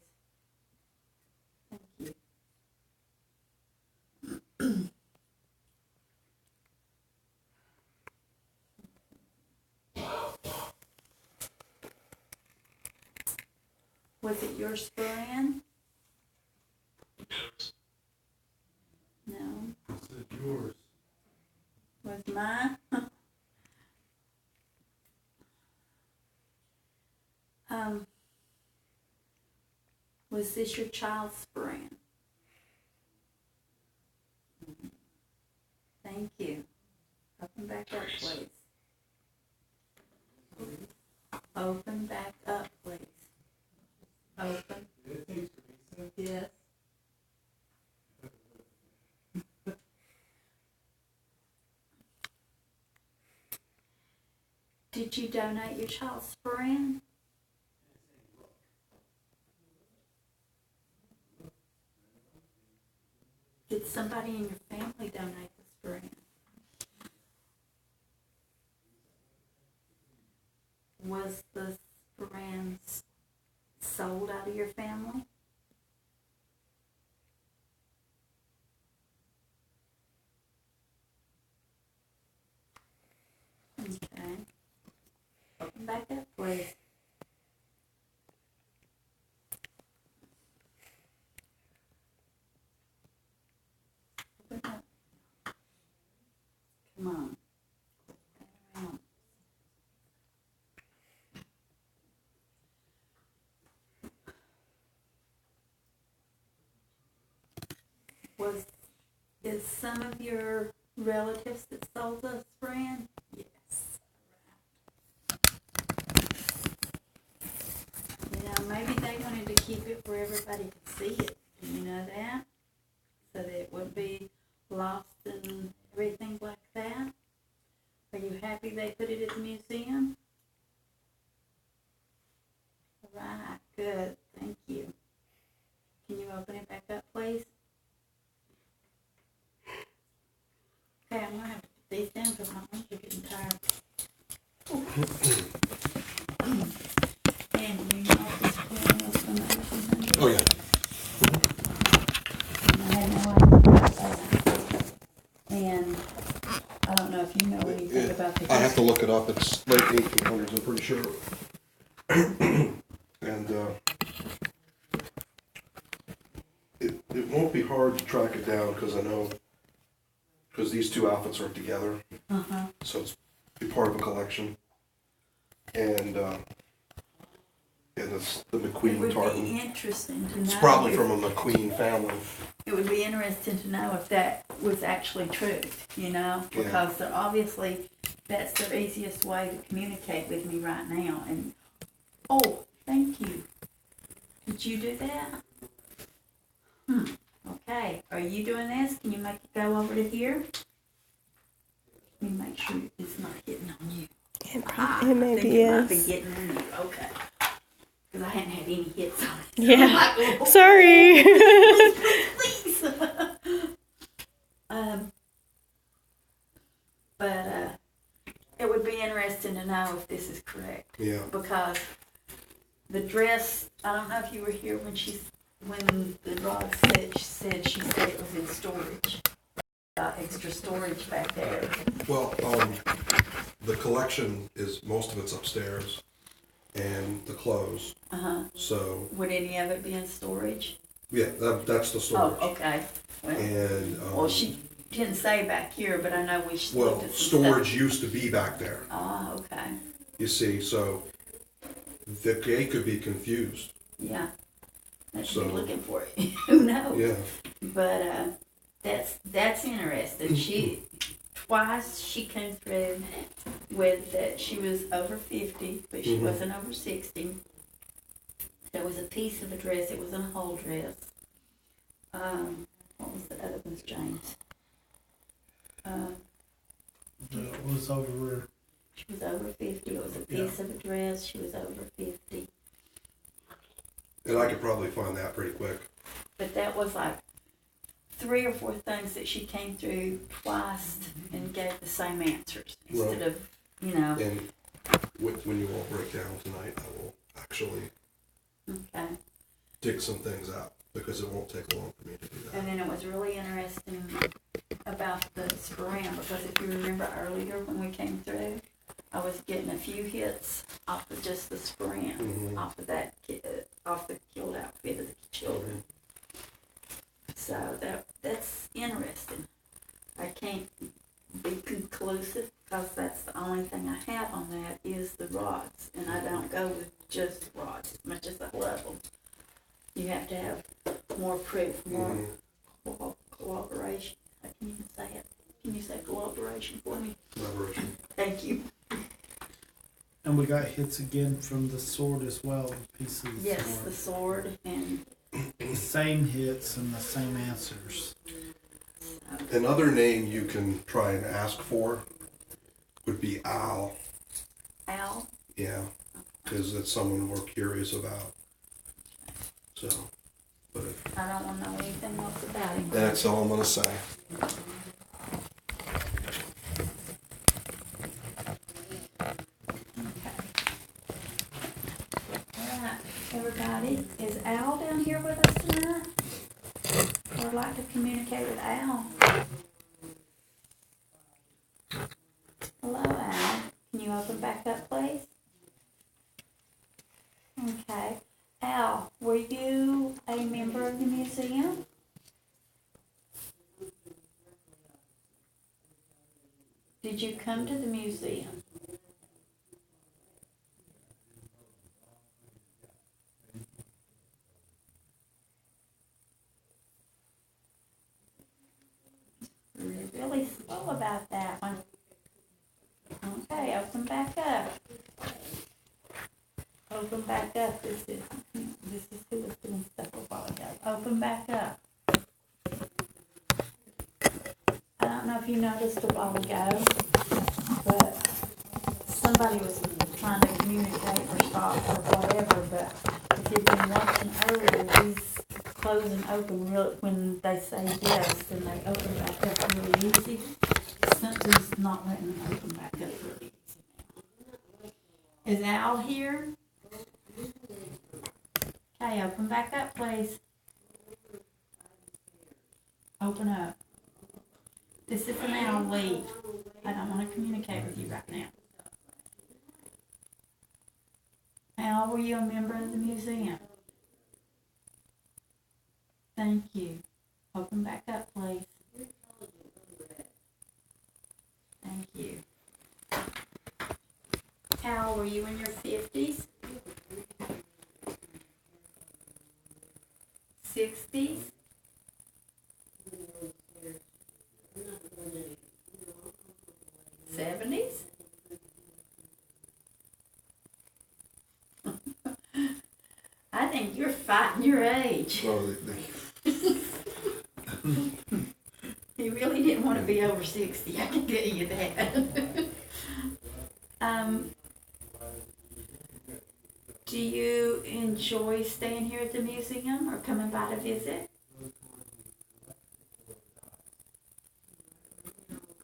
Thank you. Was it your spraying? No. It's yours. Was mine? Was this your child's spraying? Thank you. Open back up, please. Open back up, please. Open. Yes. Did you donate your child's spraying? spraying? Did somebody in your family donate the spraying? Was the spraying sold out of your family? Okay. Open back up, please. Open up. Come on. Around. Is some of your relatives that sold the spraying? Yes. Maybe they wanted to keep it where everybody could see it. Do you know that? So that it wouldn't be lost and everything like that. Are you happy they put it at the museum? Right, good, thank you. Can you open it back up, please? Okay, I'm gonna have to put these down because my arms are getting tired. And you know this plan was from 1900? Oh, yeah. I had no idea about that. And I don't know if you know anything about the I have to look it up. It's late 1800s, I'm pretty sure. And it won't be hard to track it down because I know, because these two outfits are together. Uh-huh. So it's be part of a collection. And it's the McQueen It would tartan. be interesting to know. It's probably if- from a McQueen family. It would be interesting to know if that was actually true, you know, Yeah. because they're obviously that's the easiest way to communicate with me right now. And oh, thank you. Did you do that? Okay. Are you doing this? Can you make it go over to here? Let me make sure it's not hitting on you. It maybe I think it might be is. getting on you. Okay. Because I hadn't had any hits on it. Yeah. I'm like, oh, Sorry. please. But it would be interesting to know if this is correct. Yeah. Because the dress, I don't know if you were here when the dog said she said it was in storage. Extra storage back there. Well, the collection is, most of it's upstairs, and the clothes. So Would any of it be in storage? yeah, that's the storage. Oh, okay. Well, And well, she didn't say back here, but I know we should well, look at some storage stuff. used to be back there. Ah, okay. You see, so the gate could be confused. Yeah. They should So- be looking for it. Who knows? Yeah. But that's interesting. Twice she came through with that she was over 50, but she wasn't over 60. There was a piece of a dress. It wasn't a whole dress. What was the other ones, James? It was over. She was over 50. It was a piece of a dress. She was over 50. And I could probably find that pretty quick. But that was like 3 or 4 things that she came through twice and gave the same answers instead of, you know. And when you all break down tonight, I will actually dig some things out because it won't take long for me to do that. And then it was really interesting about the sporran because if you remember earlier when we came through, I was getting a few hits off of just the sporran, off of that, off the killed outfit of the children. So that's interesting. I can't be conclusive because that's the only thing I have on that is the rods, and I don't go with just rods as much as I love them. You have to have more proof, more cooperation. How can you say it? Can you say cooperation for me? Collaboration. Thank you. And we got hits again from the sword as well, pieces of the Yes, sword. the sword and The same hits and the same answers. Another name you can try and ask for would be Al. Al. Yeah. because it's someone we're curious about. So, but I don't want to know anything else about him. that's all I'm gonna say. Alright, everybody, is Al down here with us tonight? I'd like to communicate with Al. Hello, Al. Can you open back up, please? Okay. Al, were you a member of the museum? Did you come to the museum? You're really slow about that one. Okay, open back up. Open back up. This is who was doing stuff a while ago. Open back up. I don't know if you noticed a while ago, but somebody was trying to communicate or stop or whatever, but if you've been watching earlier, these close and open real, when they say yes, then they open back up really easy. Something's not letting them open back up really easy now. Is Al here? Okay, open back up, please. Open up. This is an Al, leave. I don't want to communicate with you right now. Al, were you a member of the museum? Thank you. Open back up, please. Thank you. Al, were you in your 50s? 60s? 70s? I think you're fighting your age. Well, You really didn't want to be over 60, I can tell you that. Do you enjoy staying here at the museum or coming by to visit?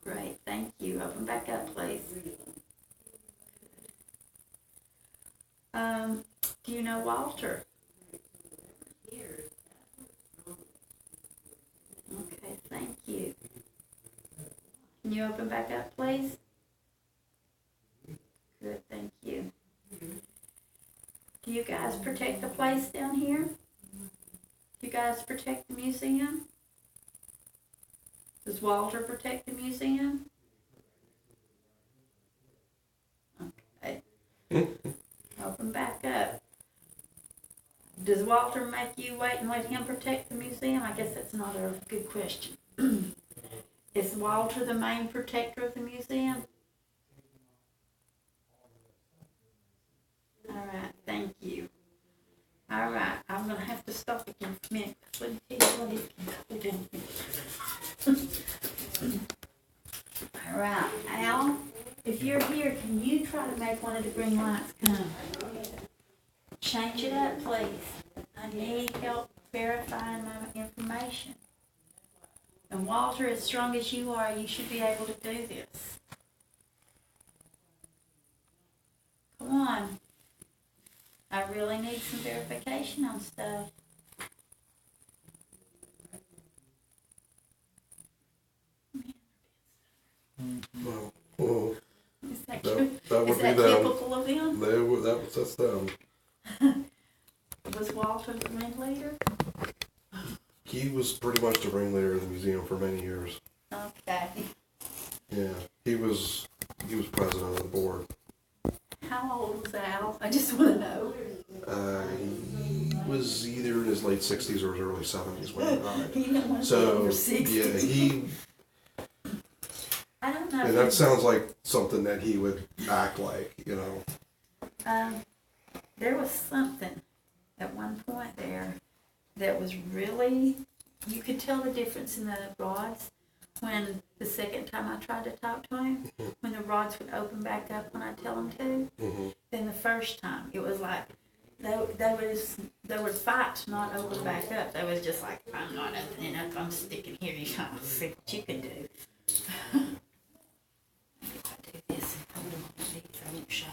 Great, thank you. Open back up, please. Do you know Walter? Okay, thank you. Can you open back up, please? Good, thank you. Do you guys protect the place down here? Do you guys protect the museum? Does Walter protect the museum? Okay. Open back up. Does Walter make you wait and let him protect the museum? I guess that's not a good question. Is Walter the main protector of the museum? All right, thank you. All right, I'm going to have to stop again for a minute. Let me tell you what he's going to do. All right, Al, if you're here, can you try to make one of the green lights come? Change it up, please. I need help verifying my information. And Walter, as strong as you are, you should be able to do this. Come on. I really need some verification on stuff. well, Is that, that would is be that them. typical of them? That's them. Was Walter the ringleader? He was pretty much the ringleader of the museum for many years. Okay. Yeah, he was president of the board. How old was Al? I just want to know. He was either in his late 60s or his early 70s when he died. He didn't want to be So over 60. yeah, he. I don't know. And that sounds like something that he would act like, you know. There was something at one point there that was really, you could tell the difference in the rods. when the second time I tried to talk to him, when the rods would open back up when I tell them to, then the first time it was like they would fight to not open back up. They was just like, I'm not opening up. I'm sticking here. You gotta see what you can do. If I do this and hold them on my feet, they won't shake.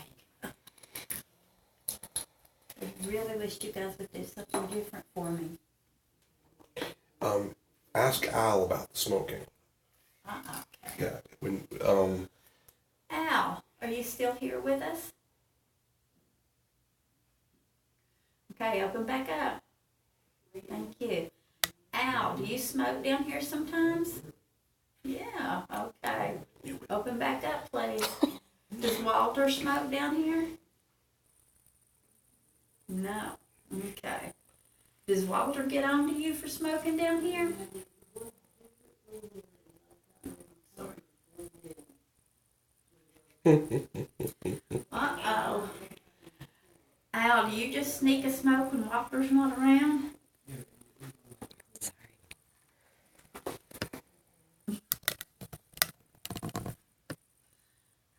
I really wish you guys would do something different for me. Ask Al about the smoking. Okay. Yeah. When Al, are you still here with us? Okay, open back up. Thank you. Al, do you smoke down here sometimes? Yeah, okay. Open back up, please. Does Walter smoke down here? No. Okay. Does Walter get on to you for smoking down here? Uh-oh. Al, do you just sneak a smoke when Walter's not around?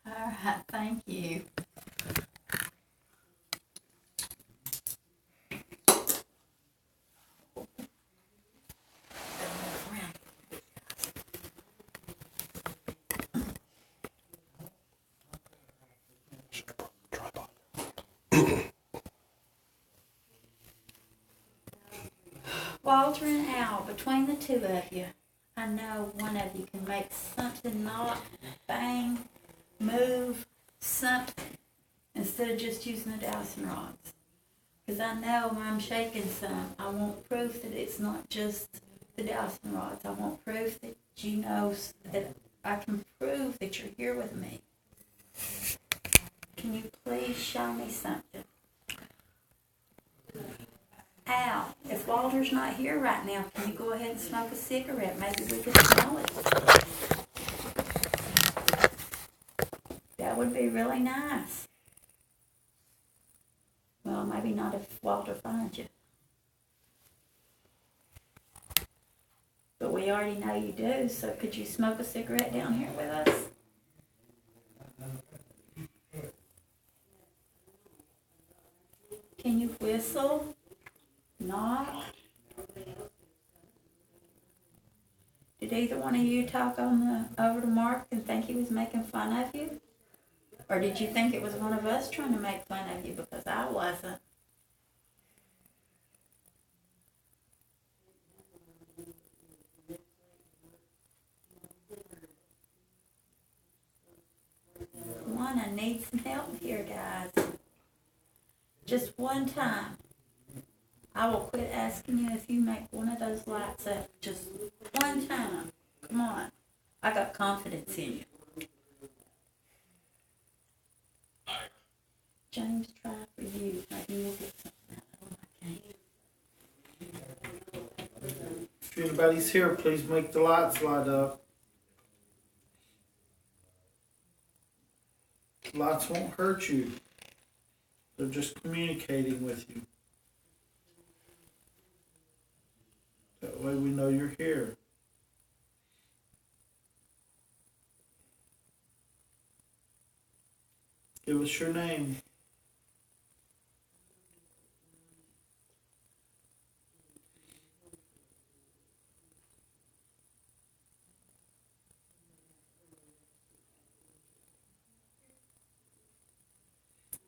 All right, thank you. Walter and Al, between the two of you, I know one of you can make something knock, bang, move, something, instead of just using the dowsing rods. Because I know when I'm shaking some, I want proof that it's not just the dowsing rods. I want proof that you know, that I can prove that you're here with me. Can you please show me something? Al, if Walter's not here right now, can you go ahead and smoke a cigarette? Maybe we could smell it. That would be really nice. Well, maybe not if Walter finds you. But we already know you do, so could you smoke a cigarette down here with us? Can you whistle? Knock? Did either one of you talk over to Mark and think he was making fun of you? Or did you think it was one of us trying to make fun of you? Because I wasn't. Come on, I need some help here, guys. Just one time. I will quit asking you if you make one of those lights up. Just one time. Come on. I got confidence in you. James, try for you. Maybe you'll get something out of it. If anybody's here, please make the lights light up. Lights won't hurt you. They're just communicating with you. That way we know you're here. Give us your name.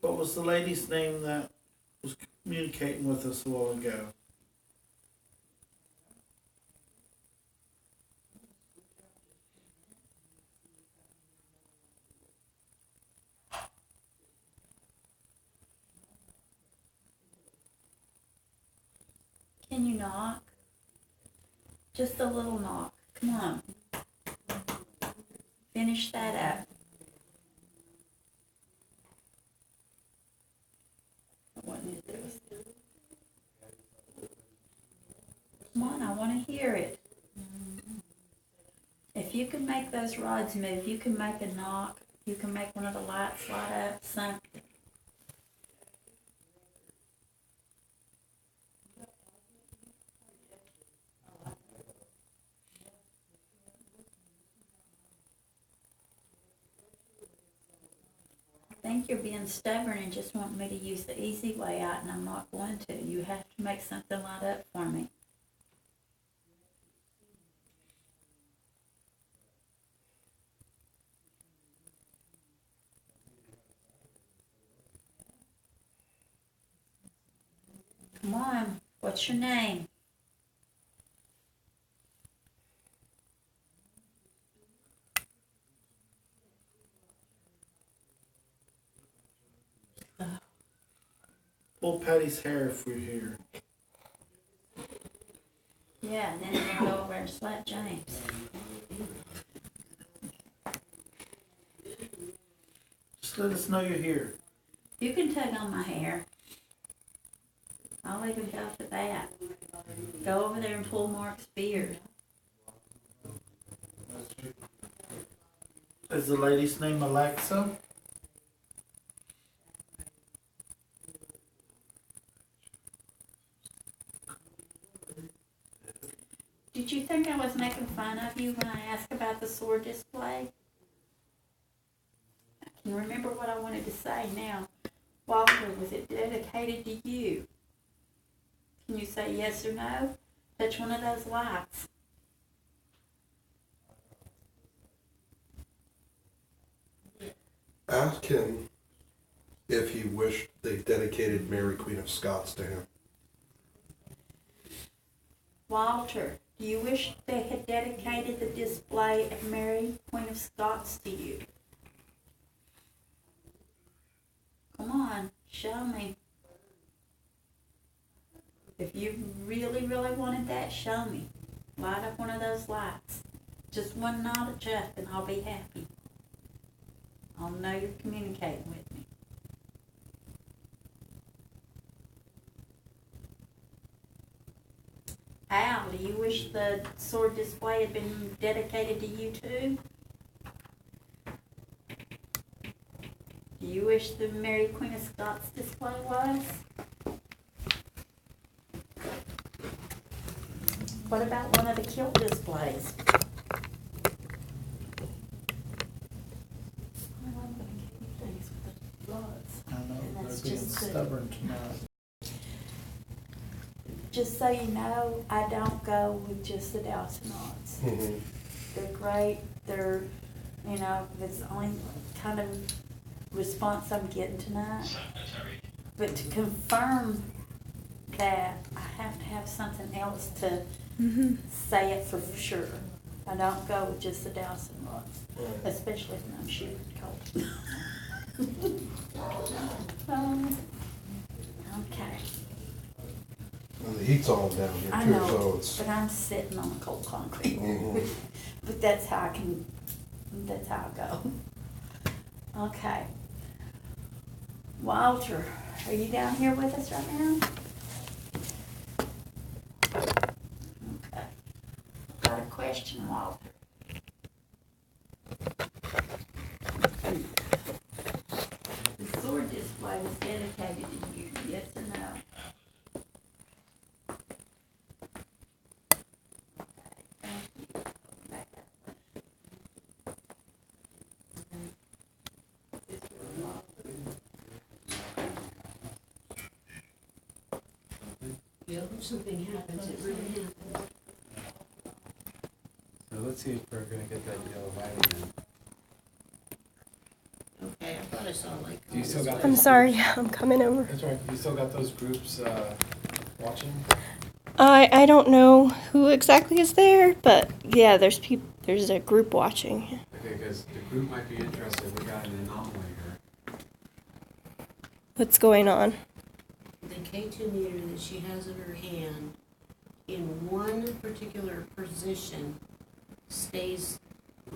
What was the lady's name that was communicating with us a while ago? Can you knock? Just a little knock. Come on. Finish that up. Come on, I want to hear it. If you can make those rods move, you can make a knock, you can make one of the lights light up, something. think you're being stubborn and just want me to use the easy way out, and I'm not going to. You have to make something light up for me. Come on, what's your name? Pull Patty's hair if we're here. Yeah, and then you're gonna go over and slap James. Just let us know you're here. You can tug on my hair. I'll even go for that. Go over there and pull Mark's beard. Is the lady's name Alexa? Did you think I was making fun of you when I asked about the sword display? I can remember what I wanted to say now. Walter, was it dedicated to you? Can you say yes or no? Touch one of those lights. Ask him if he wished they dedicated Mary Queen of Scots to him. Walter, do you wish they had dedicated the display of Mary Queen of Scots to you? Come on, show me. If you really, really wanted that, show me. Light up one of those lights. Just one knowledge up and I'll be happy. I'll know you're communicating with me. Al, do you wish the sword display had been dedicated to you too? Do you wish the Mary Queen of Scots display was? What about one of the kilt displays? I know, And that's they're being just stubborn tonight. Just so you know, I don't go with just the Dowsonauts. Mm-hmm. They're great. They're, you know, that's the only kind of response I'm getting tonight. But to confirm that, I have to have something else to say it for sure. I don't go with just the Dowsonauts, especially when I'm shooting cold. Okay. And the heat's on down here I too, know, so it's. but I'm sitting on cold concrete. Mhm. But that's how I go. Okay. Walter, are you down here with us right now? Okay. Got a question, Walter. The sword display was dedicated to you, yes or no? Yeah, if something happens, it really happens. So let's see if we're gonna get that yellow light again. Okay, I thought I saw like. Do you still got I'm those sorry, groups? I'm coming over. That's right, you still got those groups, watching? I don't know who exactly is there, but yeah, there's a group watching. Okay, because the group might be interested, we got an anomaly here. What's going on? The K2 meter that she has in her hand, in one particular position,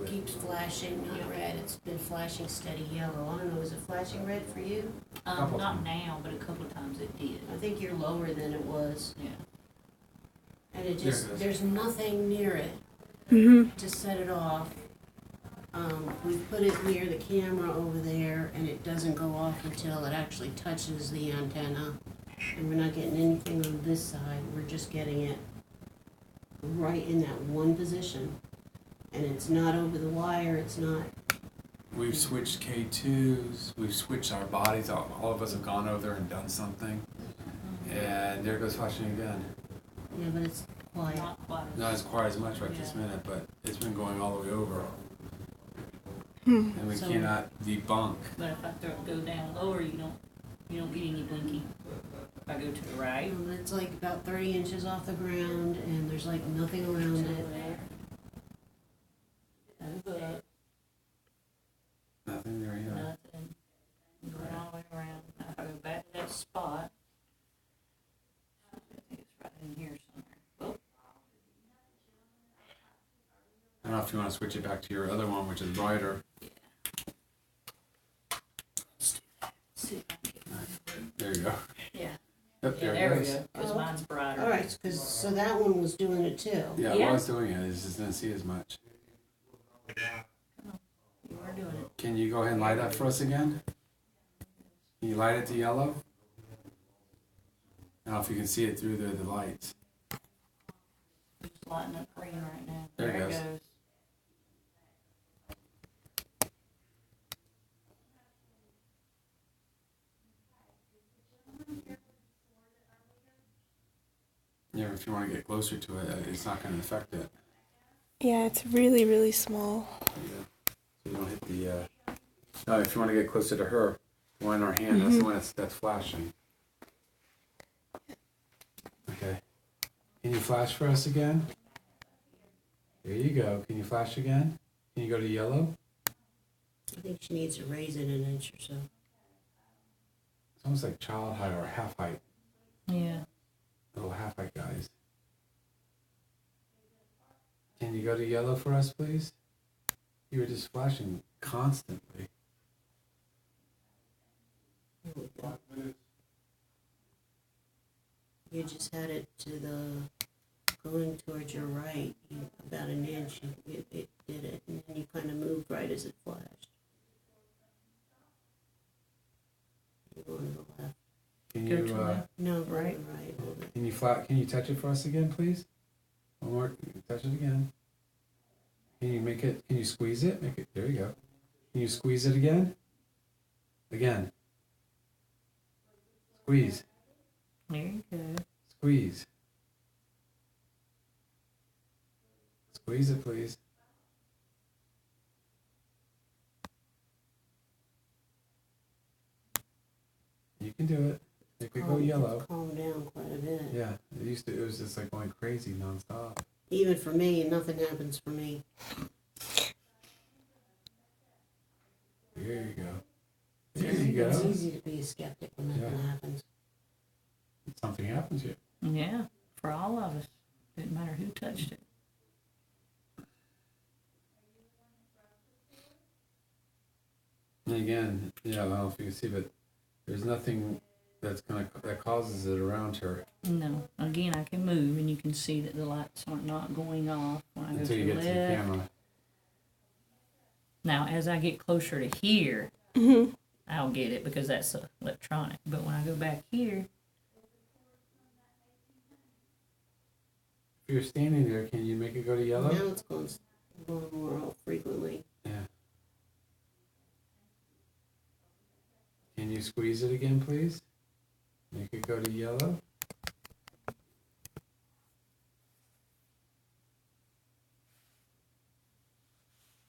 keeps flashing, not red, it's been flashing steady yellow. I don't know, is it flashing red for you? Couple Not times. now, but a couple of times it did. I think you're lower than it was. Yeah. And it There it just, is. there's nothing near it Mm-hmm. to set it off. We've put it near the camera over there, and it doesn't go off until it actually touches the antenna. And we're not getting anything on this side, we're just getting it right in that one position. And it's not over the wire, it's not We've switched K2s. We've switched our bodies. All of us have gone over there and done something. And there goes flashing again. Yeah, but it's quiet. Not quite. Not as quiet as much right this minute, but it's been going all the way over. Hmm. And we So- cannot debunk. But if I go down lower, you don't get any blinky. If I go to the right. It's like about 30 inches off the ground, and there's like nothing around it. Move up. Nothing there either. Nothing. Going all the way around. Now if I go back to that spot, I think it's right in here somewhere. Oh, I don't know if you want to switch it back to your other one, which is brighter. see if I can get mine. There you go. Yeah. Yep, Yeah, there there it we goes. go. Because mine's brighter. All right, so that one was doing it too. Yeah, Yeah. I was doing it. I just didn't see as much. You are doing it. Can you go ahead and light up for us again? Can you light it to yellow? I don't know if you can see it through the lights. Just lighting up green right now. There it it goes. goes. Yeah, if you want to get closer to it, it's not going to affect it. Yeah, it's really, really small. Yeah. So you don't hit the. No, if you want to get closer to her, the one in our hand, that's the one that's flashing. Okay. Can you flash for us again? There you go. Can you flash again? Can you go to yellow? I think she needs to raise it an inch or so. It's almost like child height or half height. Yeah. Little half height guys. Can you go to yellow for us, please? You were just flashing constantly. You just had it to the, going towards your right, about an inch, it did it, and then you kind of moved right as it flashed. You going to the left? Can Go you to left. No, right, right. a little bit. Can you touch it for us again, please? One more. Touch it again. Can you make it? Can you squeeze it? Make it. There you go. Can you squeeze it again? Again. Squeeze. There you go. Squeeze. Squeeze it, please. You can do it. Make it go yellow. Calm down quite a bit. Yeah, it was just like going crazy nonstop. Even for me, nothing happens for me. There you go. There you It's go. easy to be a skeptic when nothing happens. Something happens here. Yeah. For all of us. Didn't matter who touched it. And again, I don't know if you can see, but there's nothing that causes it around her No. Again, I can move and you can see that the lights are not going off when I go until to you the get to the left. camera. Now, as I get closer to here, I'll get it because that's electronic. But when I go back here, If you're standing there, can you make it go to yellow? Now it's going more frequently. Yeah. Can you squeeze it again, please? Make it go to yellow.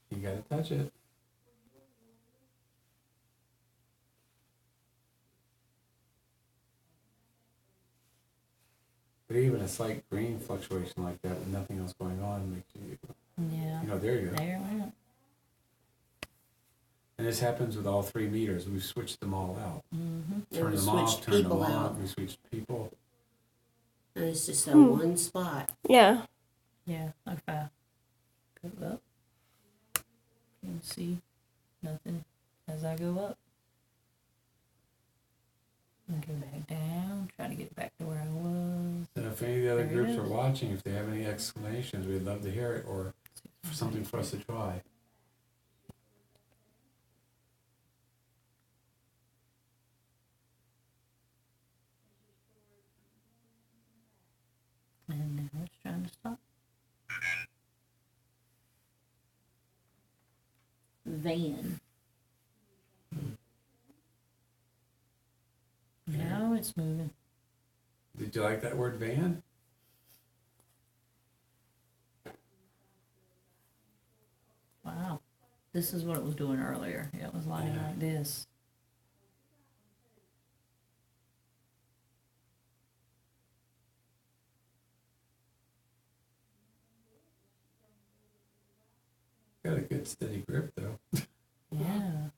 You gotta touch it. But even a slight green fluctuation like that with nothing else going on makes you, yeah, there you go. there it went. And this happens with all 3 meters. We've switched them all out. Mm-hmm. Turn we them off, switched turn them people on. out. We switched people. And it's just that one spot. Yeah. Yeah, if I go up, you can see nothing as I go up. And go back down, try to get back to where I was. So if any of the other There it groups is. are watching, if they have any explanations, we'd love to hear it, or something for us to try. And now it's trying to stop. Van. Did you like that word van? Wow. This is what it was doing earlier. It was lighting like this. Got a good steady grip though. Yeah.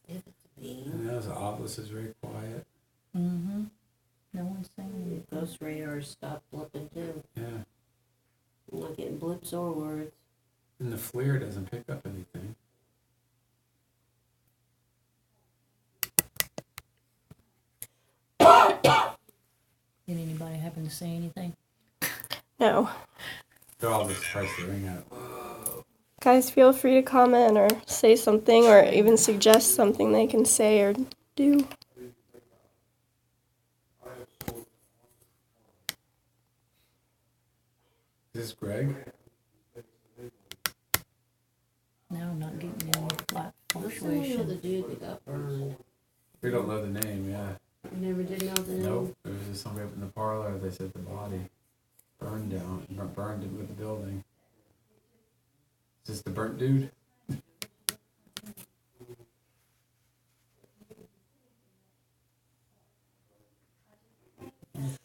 And the office is very quiet. Mm-hmm. No one's saying anything. Ghost radars stopped blipping too. Yeah. I'm not getting blips or words. And the FLIR doesn't pick up anything. Did anybody happen to say anything? No. They're all just priced the ring out. Guys, feel free to comment or say something or even suggest something they can say or do. Is this Greg? No, I'm not getting any light What's the name of fluctuation. the dude that got burned? We don't know the name, yeah. You never did know the name? Nope. There was just somebody up in the parlor. They said the body burned down, burned it with the building. Is this the burnt dude?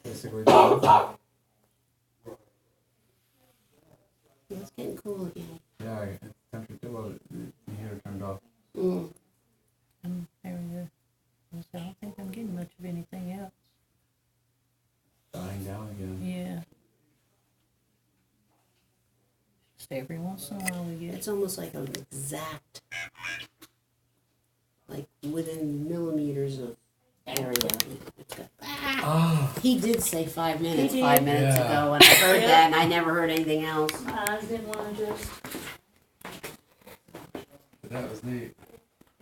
Basically, It's getting cool again. yeah, it's temperature too low. The heater turned off. I'm hearing the. I don't think I'm getting much of anything else. Dying down again. Yeah. Just every once in a while we get. It's almost like an exact, like within millimeters of area. It's got, He did say 5 minutes 5 minutes Yeah. ago, and I heard that, and I never heard anything else. My eyes didn't want to just. That was neat.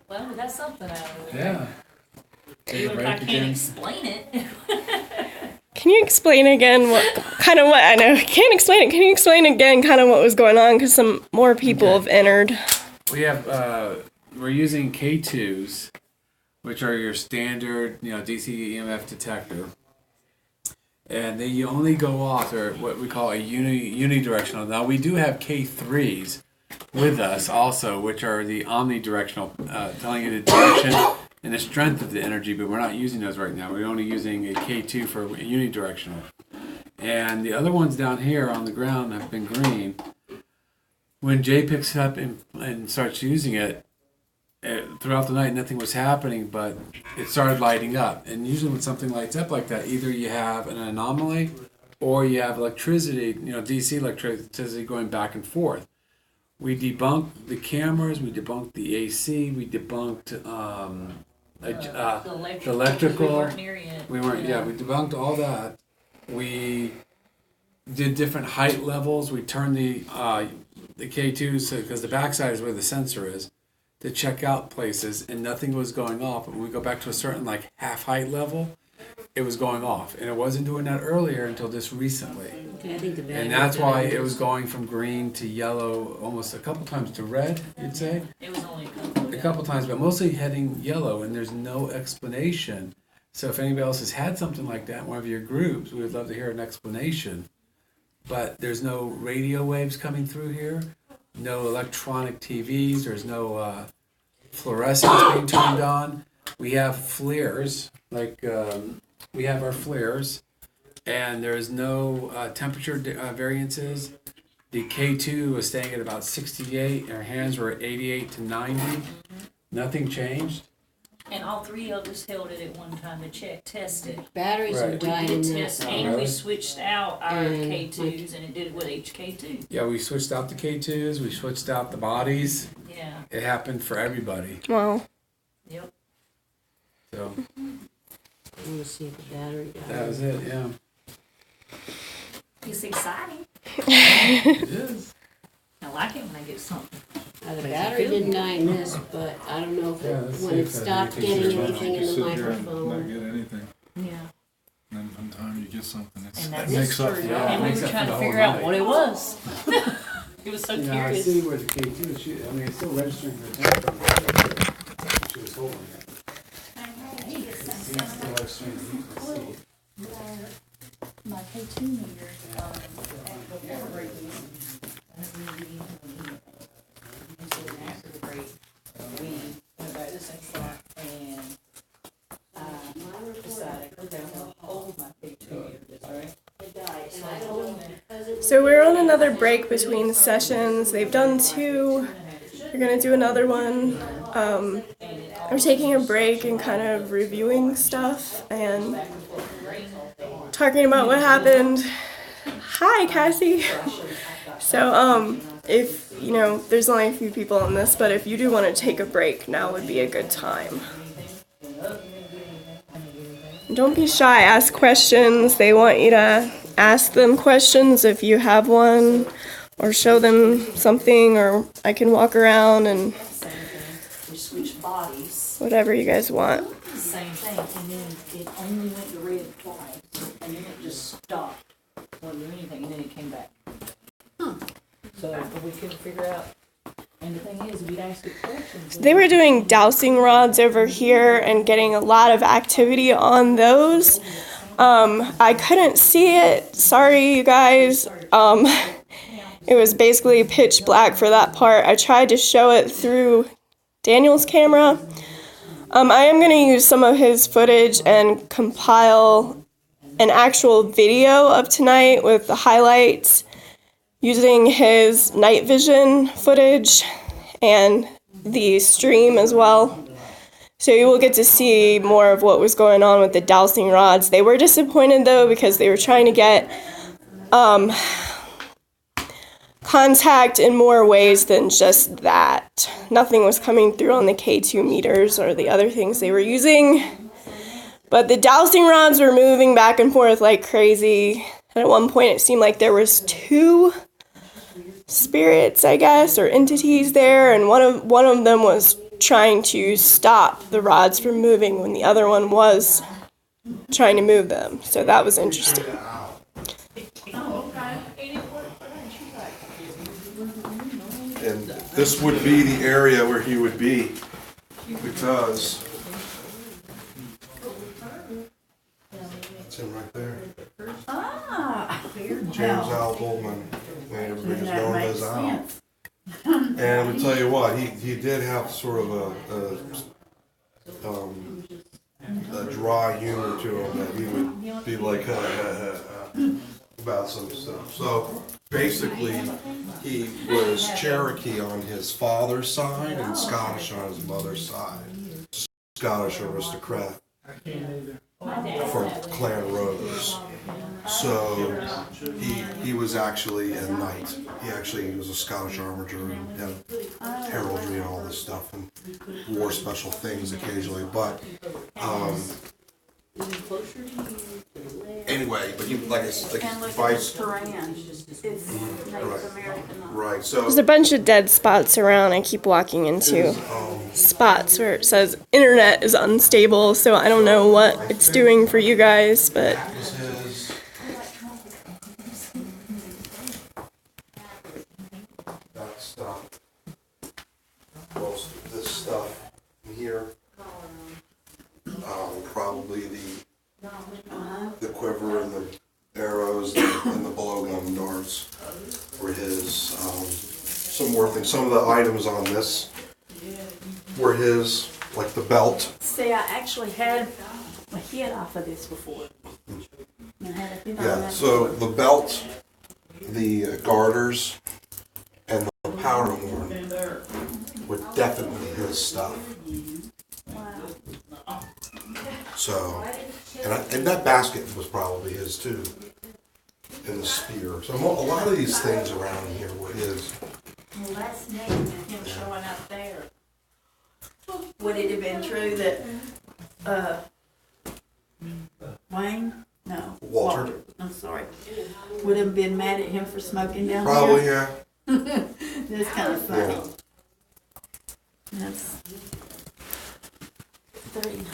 Well, we got something out of it. Yeah. Even if I can't explain it. Can you explain again what I know? Can't explain it. Can you explain again kind of what was going on? Because some more people have entered. We have, we're using K2s, which are your standard, DC EMF detector. And they only go off, or what we call a unidirectional. Now, we do have K3s with us also, which are the omnidirectional, telling you the direction and the strength of the energy, but we're not using those right now. We're only using a K2 for unidirectional. And the other ones down here on the ground have been green. When Jay picks it up and starts using it, throughout the night nothing was happening, but it started lighting up. And usually when something lights up like that, either you have an anomaly or you have electricity, DC electricity going back and forth. We debunked the cameras, we debunked the AC, we debunked the electrical. We weren't near yet. We weren't, we debunked all that. We did different height levels. We turned the K2s, because the backside is where the sensor is, to check out places, and nothing was going off. But when we go back to a certain half height level, it was going off, and it wasn't doing that earlier until just recently. Okay, I think the And that's why it was going from green to yellow, almost a couple times to red, you'd say? It was only a couple. A couple times, but mostly heading yellow, and there's no explanation. So if anybody else has had something like that in one of your groups, we would love to hear an explanation. But there's no radio waves coming through here, no electronic TVs, there's no fluorescence being turned on. We have FLIRs, we have our FLIRs, and there's no temperature variances. The K2 was staying at about 68, our hands were at 88 to 90. Nothing changed. And all three of us held it at one time to test it. Batteries are Right. dying We in did that test, though. and we switched out our And K2s, and it did it with HK2. Yeah, we switched out the K2s, we switched out the bodies. Yeah. It happened for everybody. Wow. Yep. So I want to see if the battery died. that was it, yeah. It's exciting. It is. I like it when I get something. Now, the battery didn't die in this, but I don't know if Yeah, let's when see it if that stopped anything's getting wrong. anything in You the sit here and not microphone. get anything, Yeah. and then from time you get something, And it that's makes up for true. it. And we makes were up trying for to the figure whole out night. what it was. It was so Yeah, I curious. see where the K2 is. It's still registering for the temperature. She was holding it. Hey, it's My K2 meter, before breaking, so after the break, we went back to the same spot and I decided, okay, I'm gonna hold my K2 meter, alright? So I told them, So we're on another break between sessions. They've done 2. We're gonna do another one. We're taking a break and kind of reviewing stuff and talking about what happened. Hi, Cassie. So, if, you know, there's only a few people on this, but if you do want to take a break, now would be a good time. Don't be shy, ask questions. They want you to ask them questions if you have one, or show them something, or I can walk around and we switched bodies, whatever you guys want. same thing, and then it only went to red twice, and then it just stopped. Wasn't doing anything, and then it came back. So, but we couldn't figure out, and the thing is, we'd ask it questions. They were doing dowsing rods over here and getting a lot of activity on those. I couldn't see it. Sorry, you guys. It was basically pitch black for that part. I tried to show it through Daniel's camera. I am going to use some of his footage and compile an actual video of tonight with the highlights using his night vision footage and the stream as well. So you will get to see more of what was going on with the dowsing rods. They were disappointed though because they were trying to get contact in more ways than just that. Nothing was coming through on the K2 meters or the other things they were using. But the dowsing rods were moving back and forth like crazy. And at one point it seemed like there was 2 spirits, I guess, or entities there, and one of them was trying to stop the rods from moving when the other one was trying to move them. So that was interesting. And this would be the area where he would be, because it's him right there. James Al Goldman, everybody's known as Al. And I'm gonna tell you what, he did have sort of a dry humor to him that he would be like about some stuff. So basically, he was Cherokee on his father's side and Scottish on his mother's side. Scottish aristocrat from Clan Rose. So he was actually a knight. He was a Scottish armiger and had heraldry and all this stuff and wore special things occasionally. But anyway, but he like vice. Right. So There's a bunch of dead spots around. I keep walking into spots where it says internet is unstable, so I don't know what it's doing for you guys, but that stuff. Most of this stuff in here. Probably the quiver and the arrows and the blowgun darts were his. Some more things. Some of the items on this were his, like the belt. See, I actually had a hit off of this before. Yeah, so the belt, the garters, and the powder horn were definitely his stuff. So, and that basket was probably his too, and the spear. So a lot of these things around here were his. Well, that's neat, him showing up there. Would it have been true that, Wayne? No. Walter. I'm sorry. Would have been mad at him for smoking down Probably, there? yeah. That's kind of funny. Yeah. That's 39.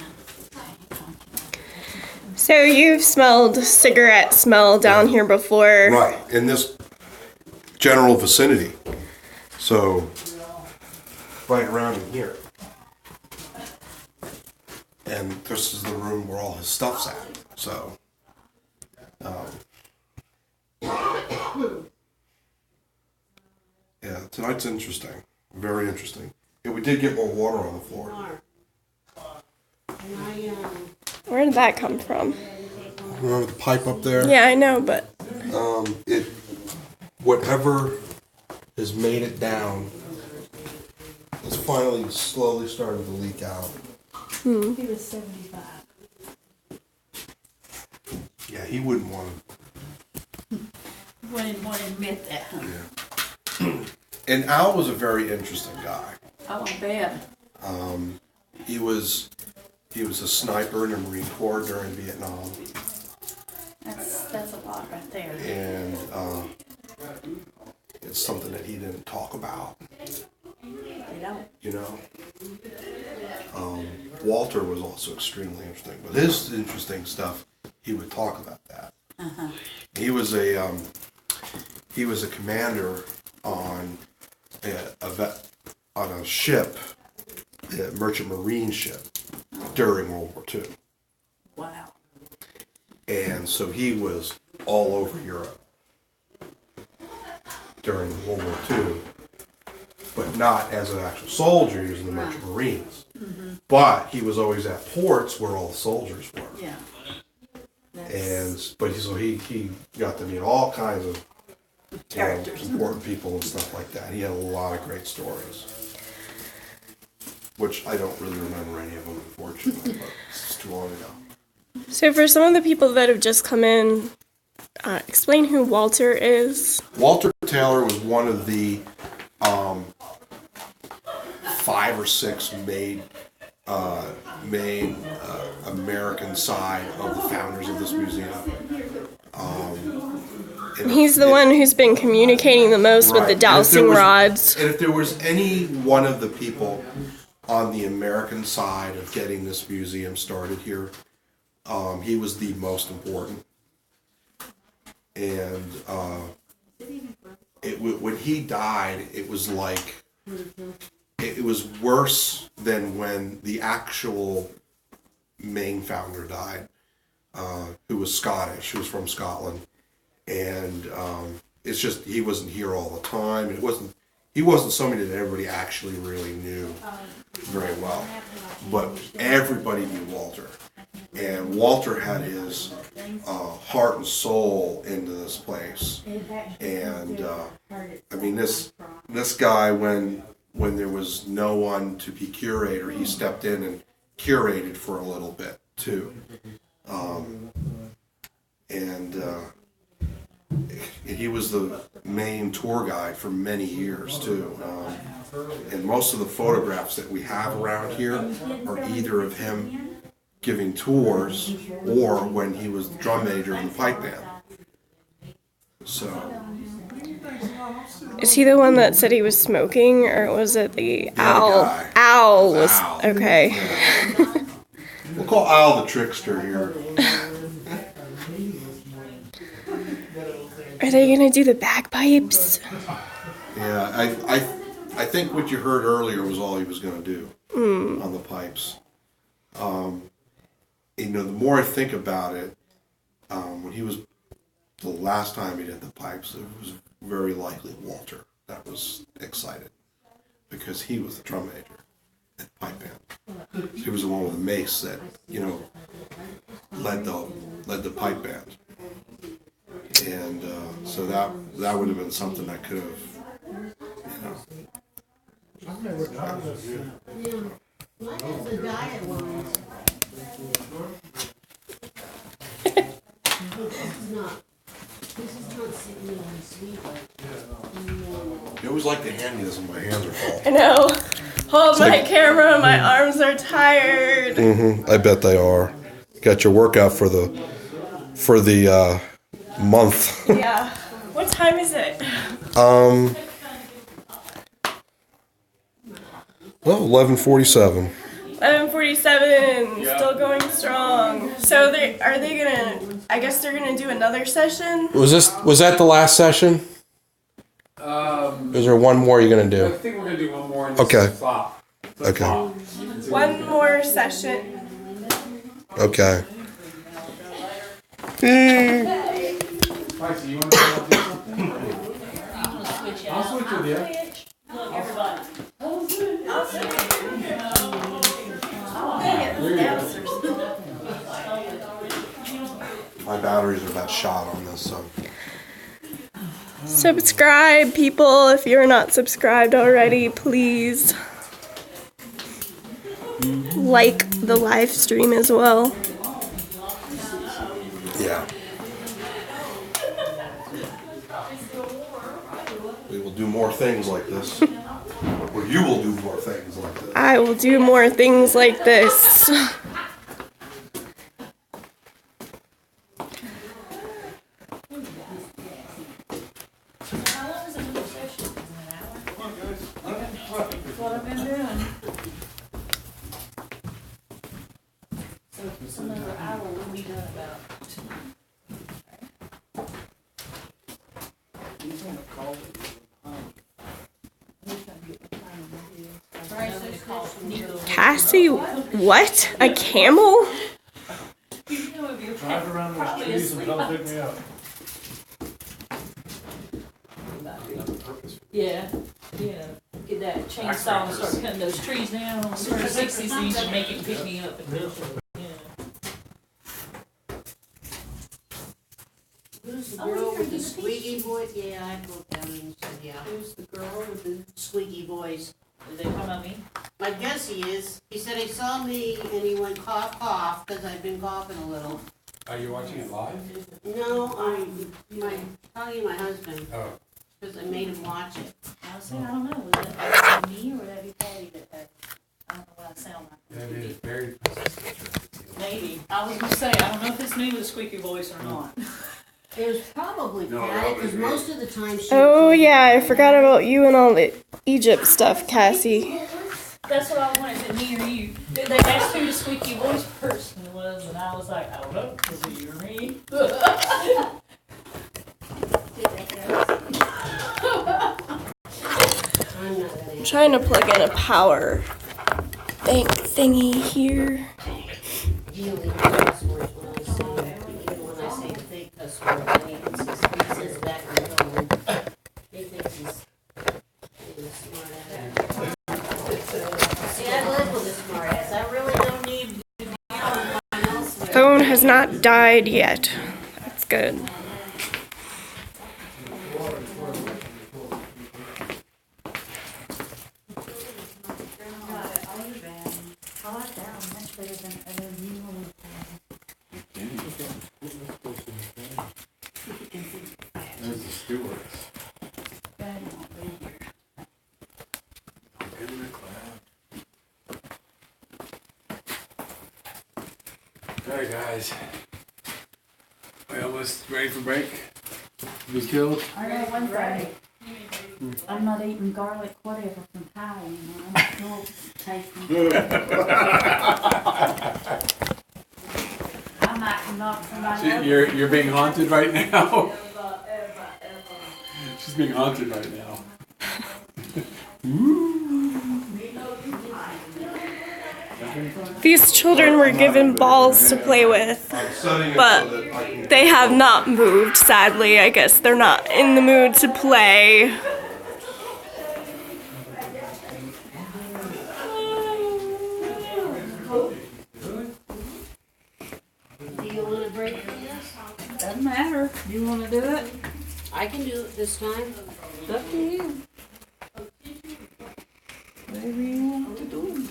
so you've smelled cigarette smell down here before. Right, in this general vicinity. So, right around in here. and this is the room where all his stuff's at. So, yeah, tonight's interesting. Very interesting. Yeah, we did get more water on the floor. Where did that come from? Remember the pipe up there? Yeah, I know, but Whatever has made it down, it's finally slowly starting to leak out. He was 75. Yeah, he wouldn't want Wouldn't want to admit that. to. And Al was a very interesting guy. I won't bet. He was a sniper in the Marine Corps during Vietnam, That's a lot right there. and it's something that he didn't talk about. You don't. You know, Walter was also extremely interesting, but his interesting stuff, he would talk about that. Uh-huh. He was a commander on a ship, a merchant marine ship, during World War II. Wow. And so he was all over Europe during World War II, but not as an actual soldier. He was in the merchant marines. Mm-hmm. But he was always at ports where all the soldiers were. Yeah. But he got to meet all kinds of Characters. important people and stuff like that. He had a lot of great stories, which I don't really remember any of them, unfortunately, but it's too long ago. so for some of the people that have just come in, explain who Walter is. Walter Taylor was one of the 5 or 6 main American side of the founders of this museum. He's the one who's been communicating the most with the dowsing rods. And if there was any one of the people on the American side of getting this museum started here, he was the most important. And when he died, it was like, it was worse than when the actual main founder died, who was Scottish, who was from Scotland. And it's just, he wasn't here all the time. He wasn't somebody that everybody actually really knew very well. But everybody knew Walter. And Walter had his heart and soul into this place. And I mean, this guy, when there was no one to be curator, he stepped in and curated for a little bit too. And he was the main tour guide for many years too. And most of the photographs that we have around here are either of him giving tours or when he was the drum major in the pipe band. So. Is he the one that said he was smoking, or was it the owl? guy. Owl was Owl. okay. We'll call Al the trickster here. Are they gonna do the bagpipes? Yeah, I think what you heard earlier was all he was going to do on the pipes. You know, the more I think about it, when he was the last time he did the pipes, it was very likely Walter that was excited because he was the drum major at the pipe band. He was the one with the mace that, you know, led the pipe band. And so that would have been something that could have, you know. What is the diet wise? This is not sitting on sweet. You always like to hand me this when my hands are full. I know. Hold my camera. My arms are tired. I bet they are. Got your workout for the month. Yeah. What time is it? Well, 11:47. 11:47. Still going strong. So are they gonna? I guess they're gonna do another session. Was that the last session? Is there one more you're gonna I do? think we're gonna do one more. And Okay. Stop. Okay. One more session. Okay. Right, so you want to do something? I'll switch with you. My batteries are about shot on this, so. Subscribe, people, if you're not subscribed already, please. Like the live stream as well. Yeah. We will do more things like this. Or you will do more things like this. I will do more things like this. That's what I've been doing. So another hour we'll be done about. Cassie, what? A camel? Drive around those trees and come pick me up. Yeah, get that chainsaw and start cutting those trees down on the 60 so you can make it pick me up. Who's the girl with the squeaky voice? Yeah, I broke down and said, yeah. Who's the girl with the, Squeaky voice. is they talking about me? I guess he is. He said he saw me and he went cough, cough, because I've been coughing a little. Are you watching it live? No, I'm telling my husband, Oh. because I made him watch it. I was saying, I don't know, was that me or would that be Patty that had, I don't know what I sound like. That is very. Maybe. I was gonna say, I don't know if it's me with a squeaky voice or not. It was probably No, Patty, that was because me. most of the time she. Oh yeah, I forgot about you and all the Egypt stuff, Cassie. That's what I wanted, is it me or you? They asked who the squeaky voice person was, and I was like, I don't know, is it you or me? I'm not gonna I'm trying to plug in a power bank thingy here. really cuss words when I say, even when I say fake cuss words, and he says back in the phone. He thinks he's a smart ass. See, I live with a smart ass. I really don't need to be on anyone else with. Phone has not died yet. That's good. I like that one much better than other new one. There's the stewards. In the cloud. Alright, guys. We almost ready for break? Be killed? I know one thing. I'm not eating garlic whatever from pie anymore. I'm still tasting. I might knock somebody over. You're being haunted right now? She's being haunted right now. These children were given balls to play with, but they have not moved, sadly. I guess they're not in the mood to play. Do you want a break from this? Doesn't matter. You wanna do it? I can do it this time. It's up to you. Whatever you want to do.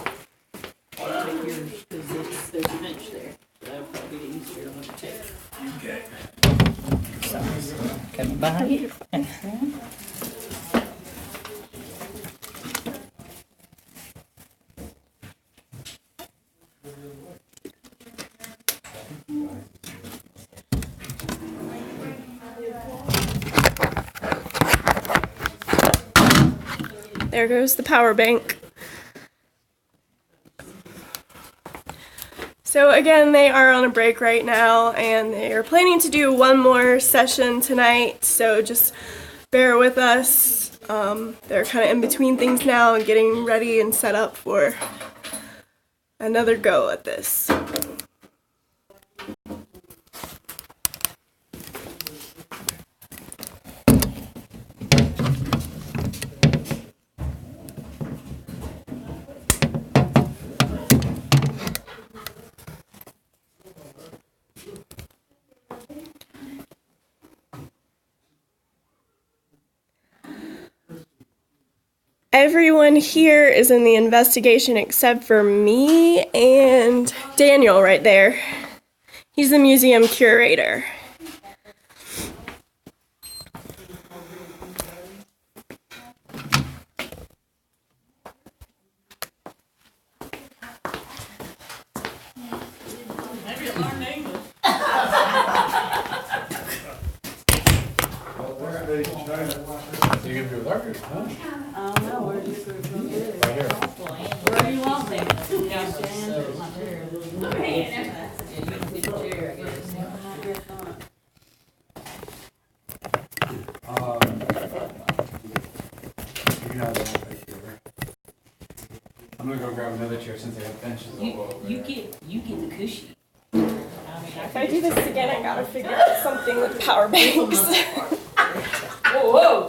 Take yours, because there's a bench there. That'll probably be the easier one to take. Okay. Coming behind you. There goes the power bank. So again, they are on a break right now, and they are planning to do one more session tonight, so just bear with us. They're kind of in between things now and getting ready and set up for another go at this. Everyone here is in the investigation except for me and Daniel right there. He's the museum curator. You can do it, huh? I don't know, where's your group gonna do it? Right here. Where do you want them? Downstairs or my chair? Yeah, you can get your chair, I guess. You can have that right here. I'm gonna go grab another chair since they have benches. You get the cushy. If I do this again, I gotta figure out something with power banks. Whoa!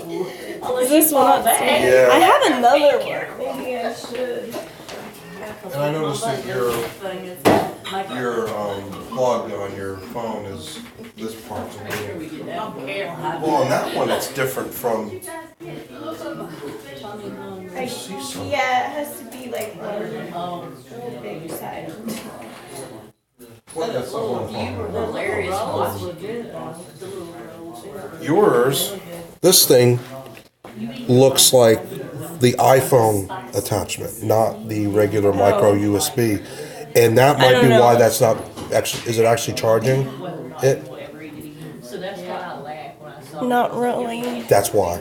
Is this one on back? Yeah. I have another one. Maybe I should. And I noticed that your plug on your phone is this part. Well, on that one, it's different from. Yeah, it has to be like one big side. What? That's the one phone. Hilarious. Yours, this thing looks like the iPhone attachment, not the regular micro USB. And that might be why that's not actually, is it actually charging it? So that's why I laughed when I saw. Not really. That's why.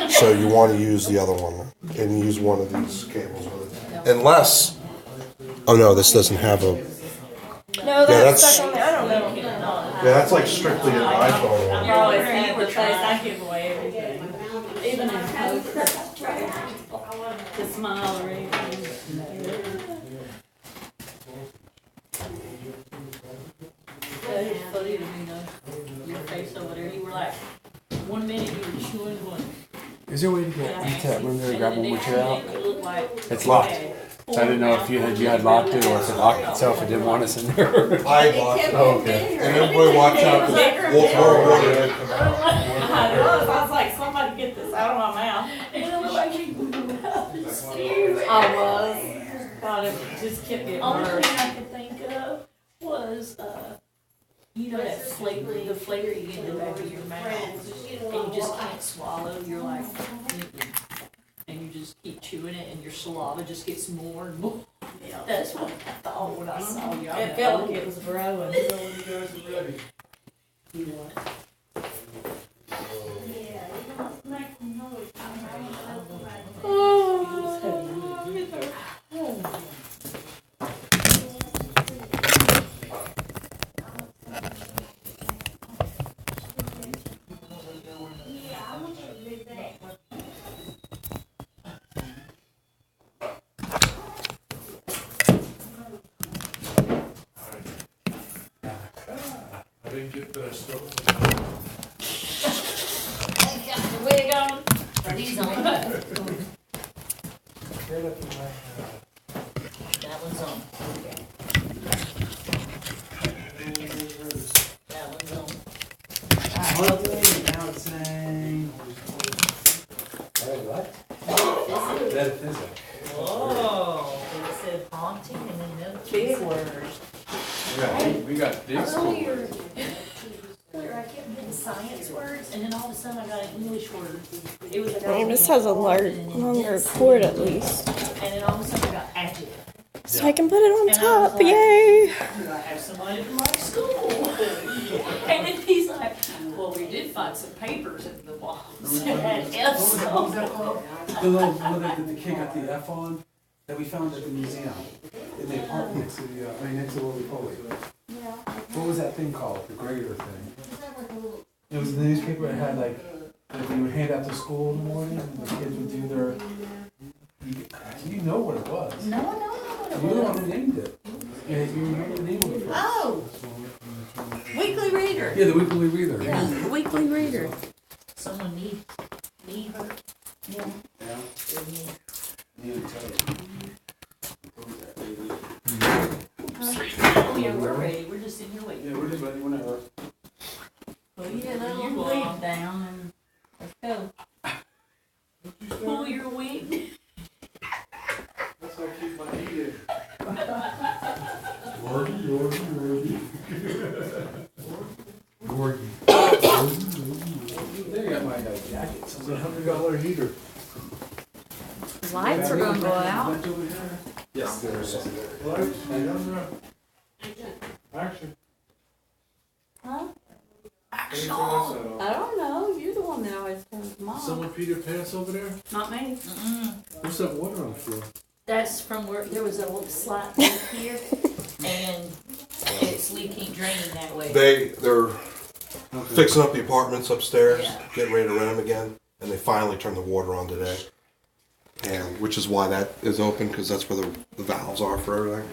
So you want to use the other one and use one of these cables with it. Unless, oh no, this doesn't have a, No, that's- that's stuck on there. I don't know. yeah, that's like strictly an iPhone one. You're always saying the place I give away everything. Even in poker. The smile or anything. It's funny to me though. Your face over there, you were like, 1 minute you were chewing one. Is there a way to get into that room there and grab one more chair out? You look like. It's locked. So I didn't know if you had locked it or if it locked itself and didn't want us in there. I locked it. Oh, okay. And everybody watch out, because more water did come out. I was like, somebody get this out of my mouth. And it looked like I was. God, it just kept getting Only worse. thing I could think of was, You know that flavor, the flavor you get in the back of your mouth, and you just can't swallow, you're like, and you just keep chewing it, and your saliva just gets more and more. That's what I thought when I saw you. It felt like it was growing. You what? I didn't get that stuff. The wig on? Are these on? That one's on. Okay. That one's on. Now it's saying. What? Metaphysics. Whoa. It said haunting and then another big words. We got big school. Earlier I kept getting science words, and then all of a sudden I got an English word. It was I mean, this has a longer cord at least. And then all of a sudden I got adjective. So I can put it on And I was top, like, yay! Do I have somebody from my school? And then he's like, well, we did find some papers in the walls that had F's on them. The little one that the kid got the F on that we found at the museum. In the apartment next to the, next to Roly Poly. Yeah. What was that thing called? The grader thing? Is that like a little? It was the newspaper that had like you would hand out to school in the morning, and the kids would do their. You know what it was. No, I don't know what it You're the was. one who named it. Yeah, you remember the name of it. Oh, Weekly reader. Yeah, the Weekly Reader. Yeah, the weekly reader. Someone need her. Yeah. Yeah. Oh, yeah, we're ready. We're just sitting here waiting. Yeah, we're just ready whenever. Well, you get a little lead down and let's go. Pull your wing. That's how I keep my heat in. Gorgie. They got my jacket. It's a $100 heater. Lights are gonna go out. Yes, there is. Action. Huh? Action. I don't know. You're the one that always turns them off. Someone peed their pants over there? Not me. There's some water on the floor. That's from where there was a little slight leak here, and it's leaking, draining that way. They're fixing up the apartments upstairs, getting ready to rent them again, and they finally turned the water on today. And which is why that is open, because that's where the valves are for everything.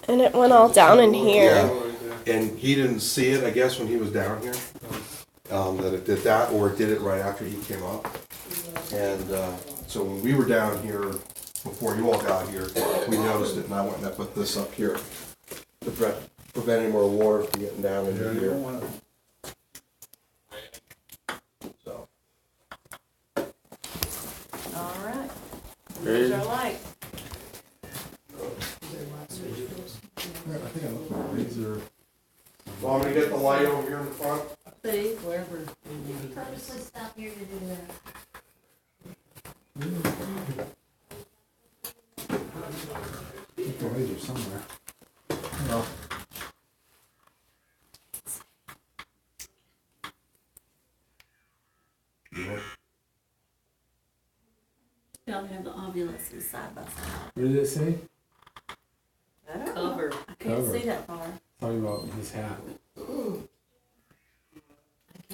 And it went all down in here. Yeah. And he didn't see it, I guess, when he was down here, that it did that, or it did it right after he came up. And so when we were down here, before you all got here, we noticed it, and I went and I put this up here to prevent any more water from getting down into here. So. All right. Ready? There's our light. I think I looked for a razor. Want me to get the light over here in the front? See, wherever. purposely stop here to do that. Look for a razor somewhere. No. Y'all have the ovulences side by side. What did it say? I don't know. Cover. I can't Cover. see that far. Talking about his hat.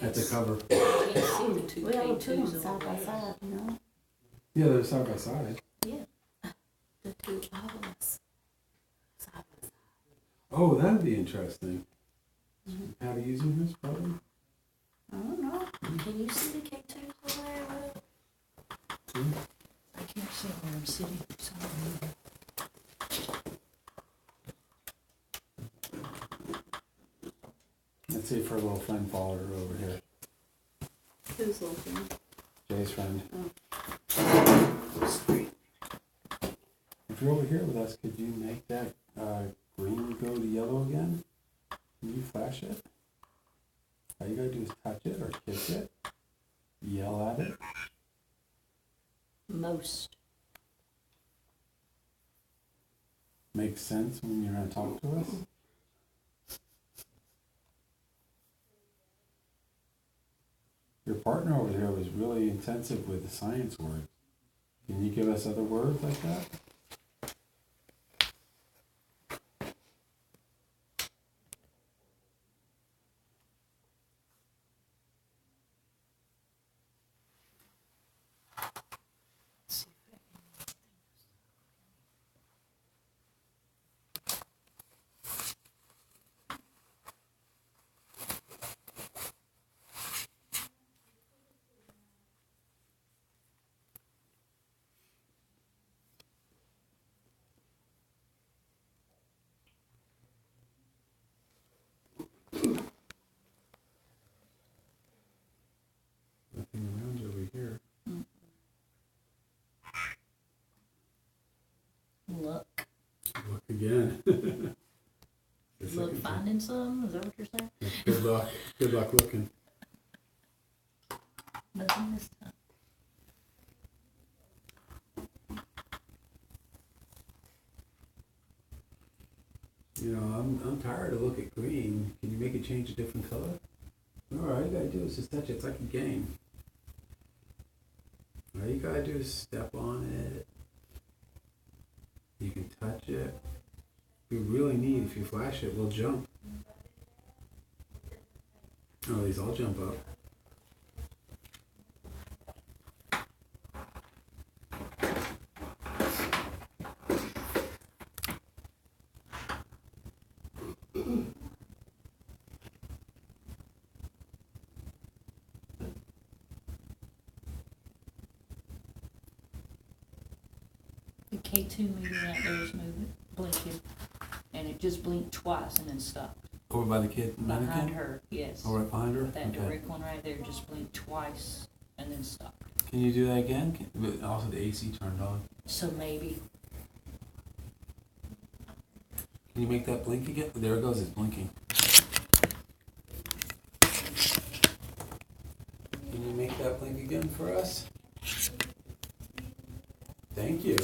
At the cover. Can't see the two We have K2s two over side by there. side, you know? Yeah, they're side by side. The two ovules. Side by side. Oh, that'd be interesting. How to use them, probably. I don't know. Can you see the K2s over there? Will? I can't see where I'm sitting. Sorry. Let's see for a little friend follower over here. Who's looking? Jay's friend. Oh. If you're over here with us, could you make that green go to yellow again? Can you flash it? All you gotta do is touch it or kiss it, yell at it. Most. Makes sense when you're gonna talk to us. Your partner over there was really intensive with the science words. Can you give us other words like that? Nothing around over here. Look. Look again. Look, finding some? Is that what you're saying? Good luck. Good luck looking. Nothing this time. You know, I'm tired of looking at green. Can you make it change a different color? All you gotta do is just touch it. It's like a game. All you gotta do is step on it. You can touch it, It'd be really neat if you flash it, we'll jump. Oh, these all jump up. The K2 meter out there is moving, blinking, and it just blinked twice and then stopped. Over by the kid Behind mannequin? her, yes. Oh, right behind her? That Okay. direct one right there just blinked twice and then stopped. Can you do that again? But also the AC turned on. So maybe. Can you make that blink again? There it goes, it's blinking. Can you make that blink again for us? Thank you.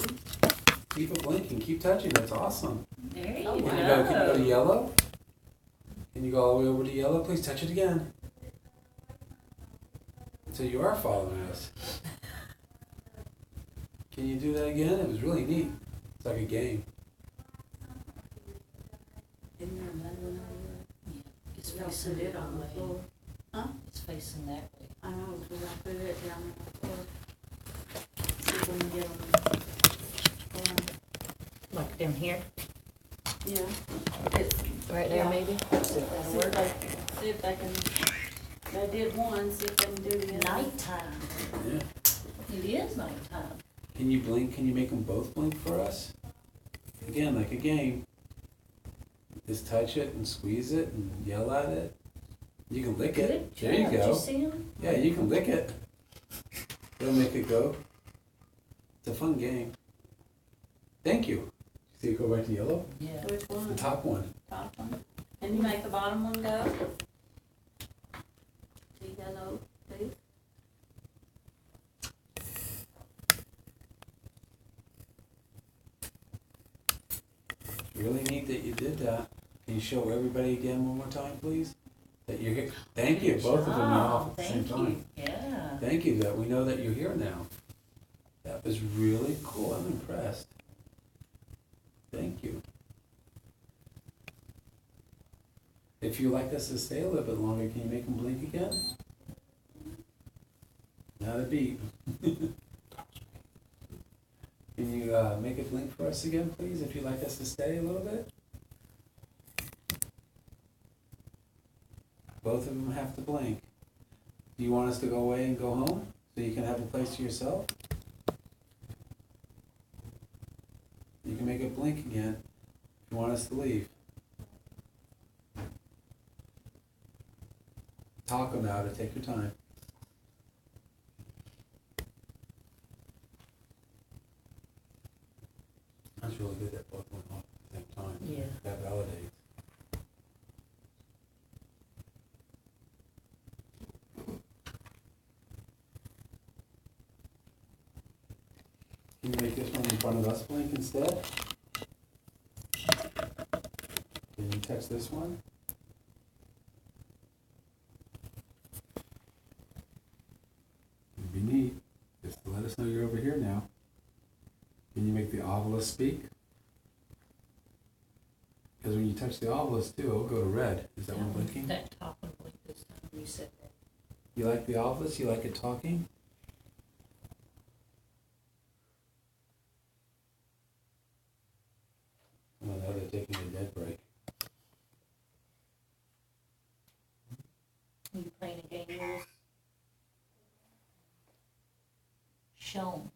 Keep it blinking, keep touching, that's awesome. There you Can go. you go to yellow? Can you go all the way over to yellow? Please touch it again. So you are following us. Can you do that again? It was really neat. It's like a game. Isn't there another one over Yeah, it's there? Y'all facing put it that on the way. floor. Huh? It's facing that way. I know, but I put it down on the floor. See if we can get them. Like down here? Yeah. It's, Right there, maybe? see if they can, they did one, see if they can do the other. Nighttime. Yeah. It is nighttime. Can you blink? Can you make them both blink for us? Again, like a game. Just touch it and squeeze it and yell at it. You can lick it. Good There you job. go. Did you see him? Yeah, you can lick it. It'll make it go. It's a fun game. Thank you. See it go back to yellow? Yeah. Which The one? top one. Top one? And you make the bottom one go? To yellow, too? Really neat that you did that. Can you show everybody again one more time, please? That you're here. Thank you. Both of them are off at the same Thank you. time. Yeah. Thank you that we know that you're here now. That was really cool. I'm impressed. Thank you. If you'd like us to stay a little bit longer, can you make them blink again? Not a beep. Can you make it blink for us again, please, if you'd like us to stay a little bit? Both of them have to blink. Do you want us to go away and go home so you can have a place to yourself? You can make it blink again if you want us to leave. Talk about it, take your time. That's really good that both went off at the same time. Yeah. That validates. Can you make this one in front of us blink instead? Can you touch this one? It'd be neat. Just to let us know you're over here now. Can you make the obelisk speak? Because when you touch the obelisk too, it'll go to red. Is that one blinking? That top one blinked this time. You said that. You like the obelisk? You like it talking? Oh, now they're taking a dead break. Are you playing a game with us? Shown.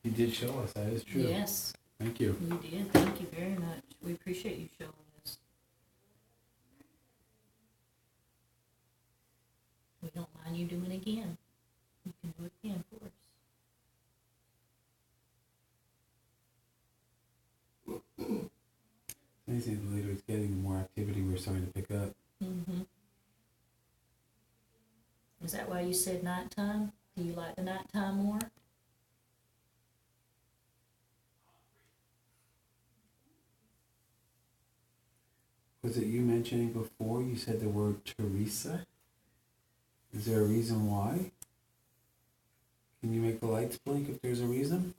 You did show us, that is true. Yes, Thank you. you did. Thank you very much. We appreciate you showing us. We don't mind you doing it again. You can do it again for us. Amazing, the later it's getting, the more activity we're starting to pick up. Mm-hmm. Is that why you said nighttime? Do you like the nighttime more? Was it you mentioning before, you said the word Teresa? Is there a reason why? Can you make the lights blink if there's a reason?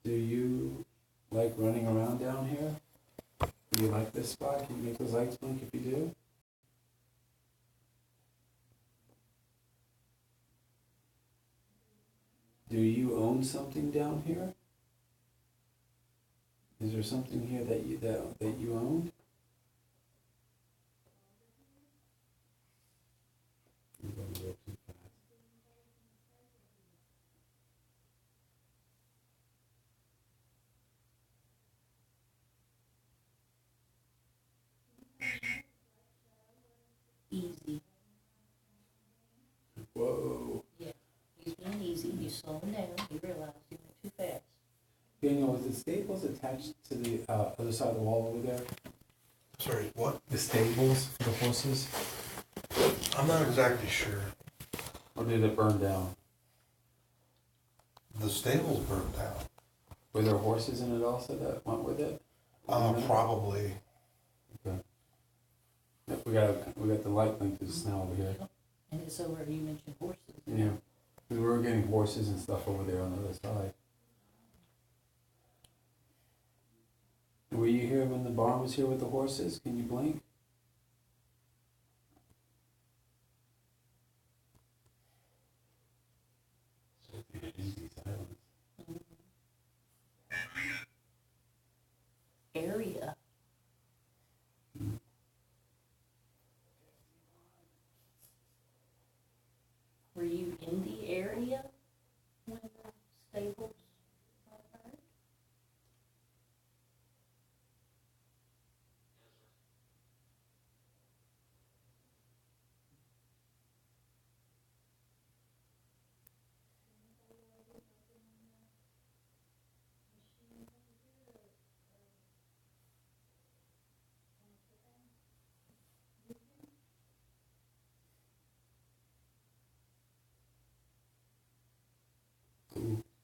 Do you like running around down here? Do you like this spot? Can you make those lights blink if you do? Do you own something down here? Is there something here that you own? You're going a little too fast. Easy. Whoa. Yeah, he's being easy. You slow him down. You realize you went too fast. Daniel, is the stables attached to the other side of the wall over there? Sorry, what? The stables for the horses? I'm not exactly sure. Or did it burn down? The stable's burnt down. Were there horses in it also that went with it? Probably. Okay. Yep, we got the light link to the snow over here. And it's over, you mentioned horses. Yeah. We were getting horses and stuff over there on the other side. Were you here when the barn was here with the horses? Can you blink? Easy silence. Area. Were you in the area when the stables were burned?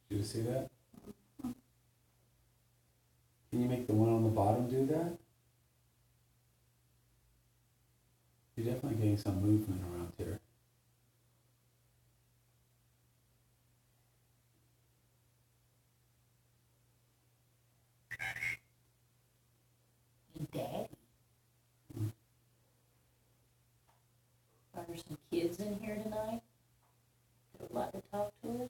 Did you see that? Can you make the one on the bottom do that? You're definitely getting some movement around here. And Daddy. Are there some kids in here tonight that would like to talk to us?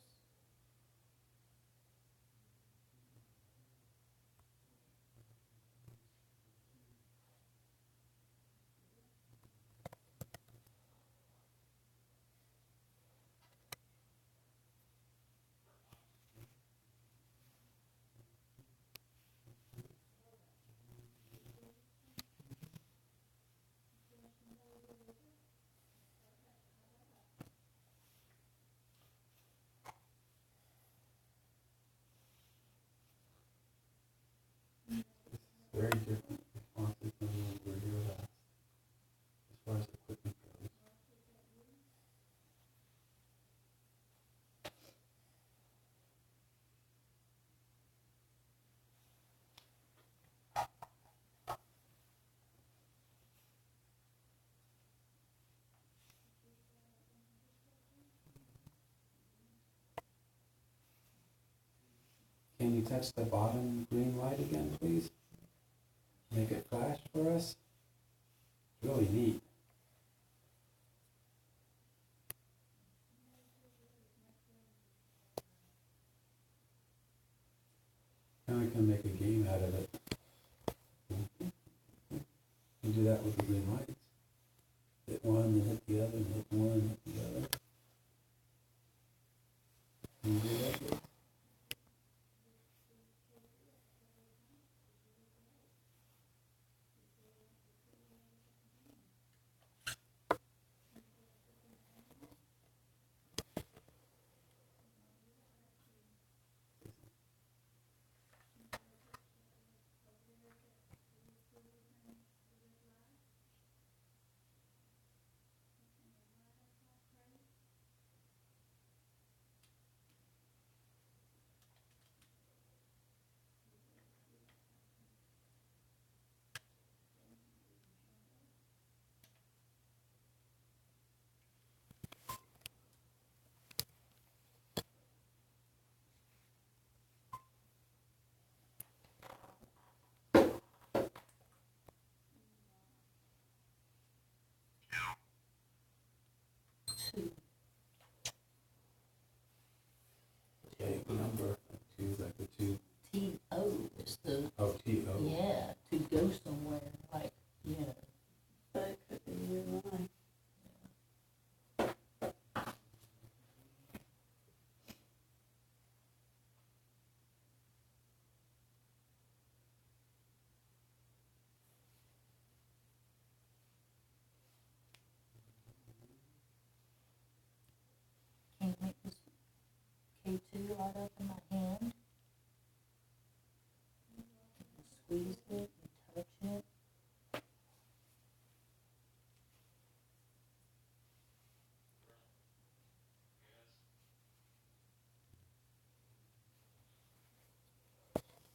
Very different responses than when we were here last, as far as equipment goes. Can you touch the bottom green light again, please? Make it flash for us. Really neat. Now we can make a game out of it. You do that with the green lights. Hit one, then hit the other, and hit one, hit the other. Can you do that, please? two. Take number two, like the two. T-O is the, Oh, T-O. yeah, to go somewhere, like, yeah. But it could be you and I. Can you make this K2 light up in my hand? Squeeze it and touch it.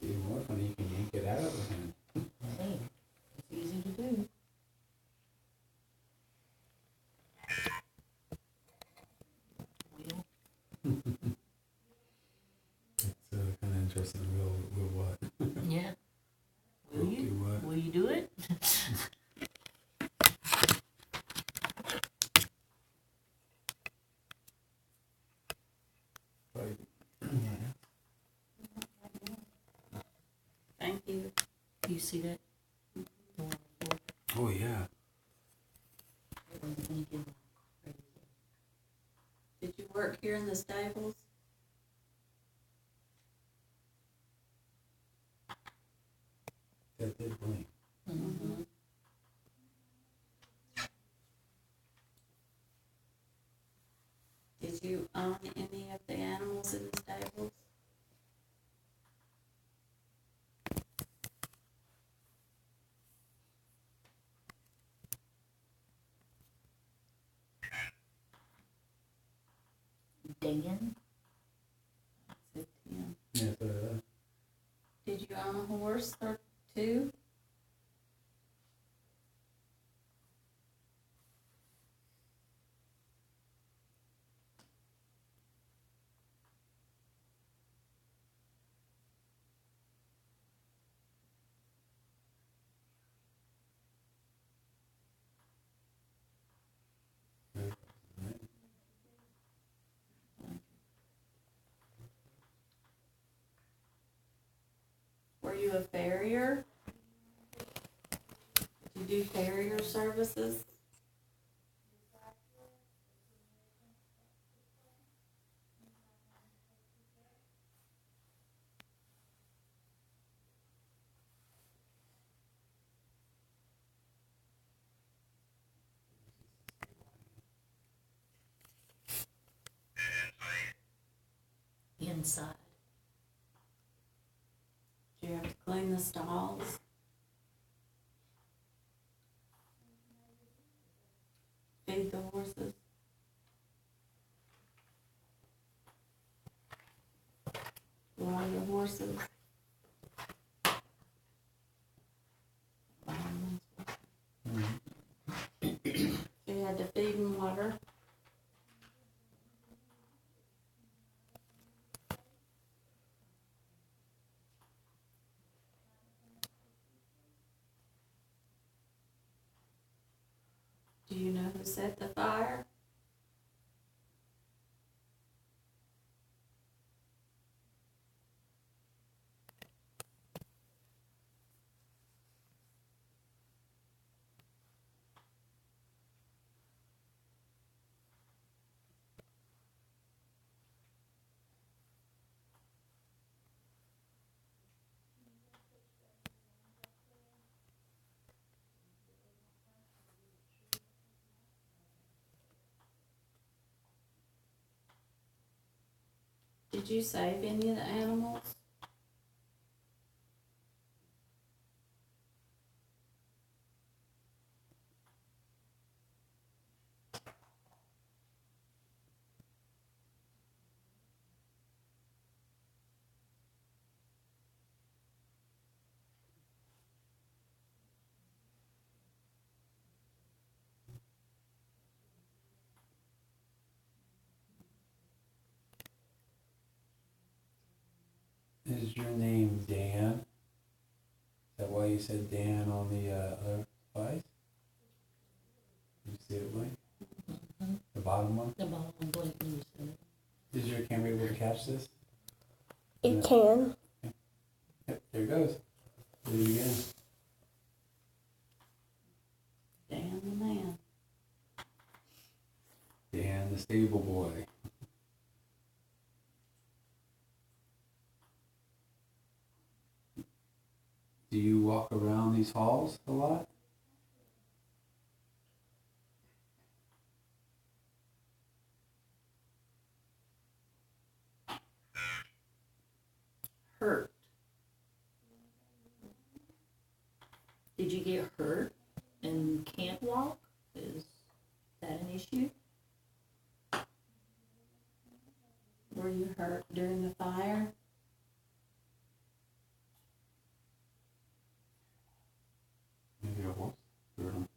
Even more funny, you can yank it out of the hand. Hey, it's easy to do. Wheel. It's kind of interesting. Will what? Yeah. Will Will you? do what? Will you do it? Right. Thank you. You see that? The one before? Oh yeah. I'm thinking crazy. Did you work here in the stables? That did blink. Mm-hmm. Did you own any of the animals in the stables? Dan? Said Tim. Yeah, so did I. Did you own a horse or two? Were you a farrier? Did you do farrier services? Inside. Did you have to clean the stalls? Feed the horses? Water your horses? You had to feed them water? Do you know who set the fire? Did you save any of the animals? Is your name Dan? Is that why you said Dan on the other device? Did you see it blink? The bottom one? Is your camera able to catch this? It can. Yep, there it goes. Do it again. Dan the man. Dan the stable boy. Do you walk around these halls a lot? Hurt. Did you get hurt and can't walk? Is that an issue? Were you hurt during the fire? Maybe a horse hurt him.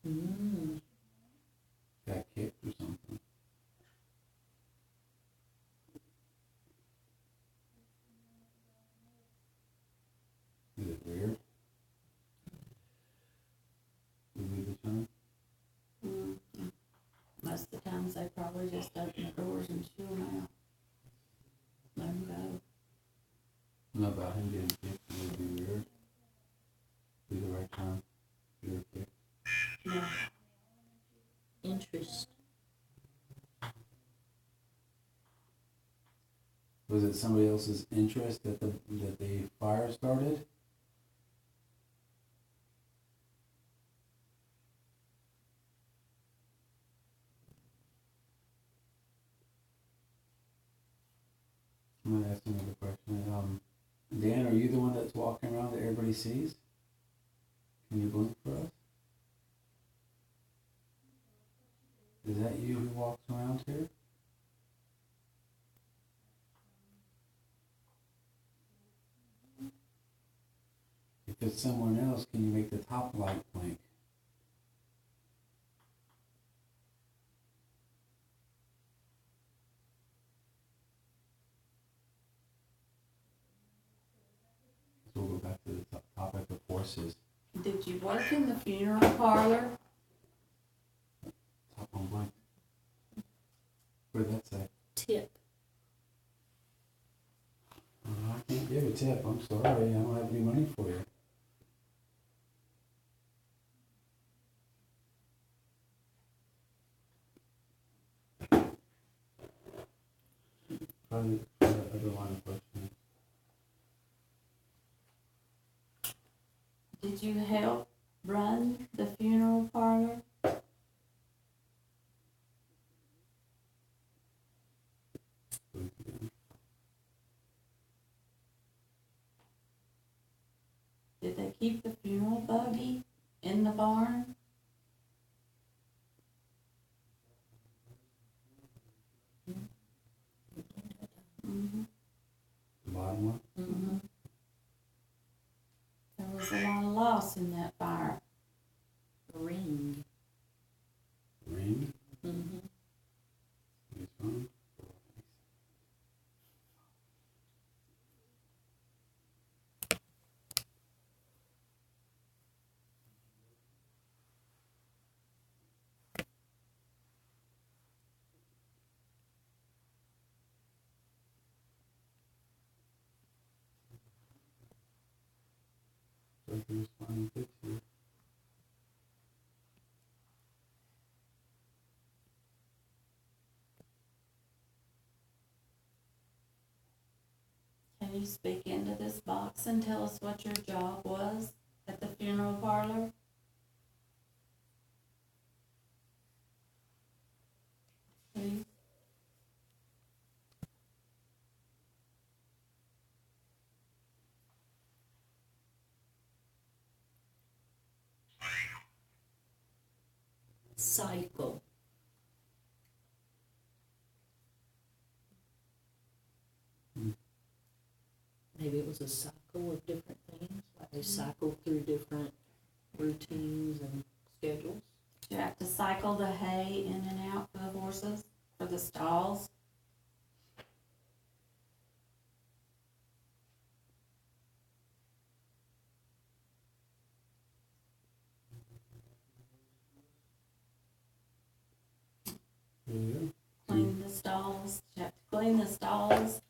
Mm. Got kicked or something. Is it weird? You leave the time? Mm. Most of the times they probably just open the doors and shoo them out. Let them go. Not about him getting kicked. It would be weird. Be the right time. You were kicked. No. Interest. Was it somebody else's interest that the fire started? I'm gonna ask another question. Dan, are you the one that's walking around that everybody sees? Can you blink for us? Is that you who walks around here? If it's someone else, can you make the top light blink? So we'll go back to the topic of horses. Did you work in the funeral parlor? Top on blank. What did that say? Tip. I can't give a tip. I'm sorry. I don't have any money for you. Probably other line of questioning. Did you help run the funeral parlor? Did they keep the funeral buggy in the barn? Mm-hmm. The bottom one? Mm-hmm. There was a lot of loss in that fire. Ring. Ring? Mm-hmm. This one? So here's one picture. Can you speak into this box and tell us what your job was at the funeral parlor? Please. Cycle. Maybe it was a cycle of different things, like they cycled through different routines and schedules. Do you have to cycle the hay in and out for the horses, for the stalls? There you go. Clean the stalls? Do you have to between the stalls?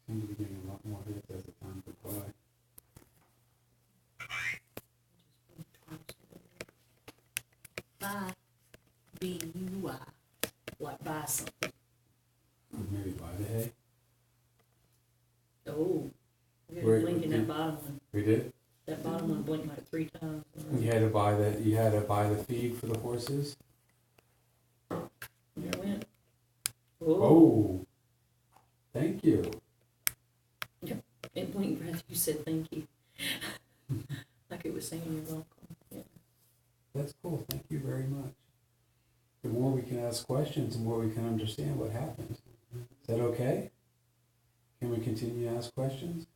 Seem to be getting a lot more hits as the time goes by. Buy, B-U-Y, like buy something. Maybe buy the hay. Oh, we got Where- a blink in did- that bottom one. We did? That bottom one blinked like 3 times. You had to buy the feed for the horses? It went. Oh, thank you. It blinked right. You said thank you. Like it was saying you're welcome. Yeah. That's cool. Thank you very much. The more we can ask questions, the more we can understand what happened. Is that okay? Can we continue to ask questions?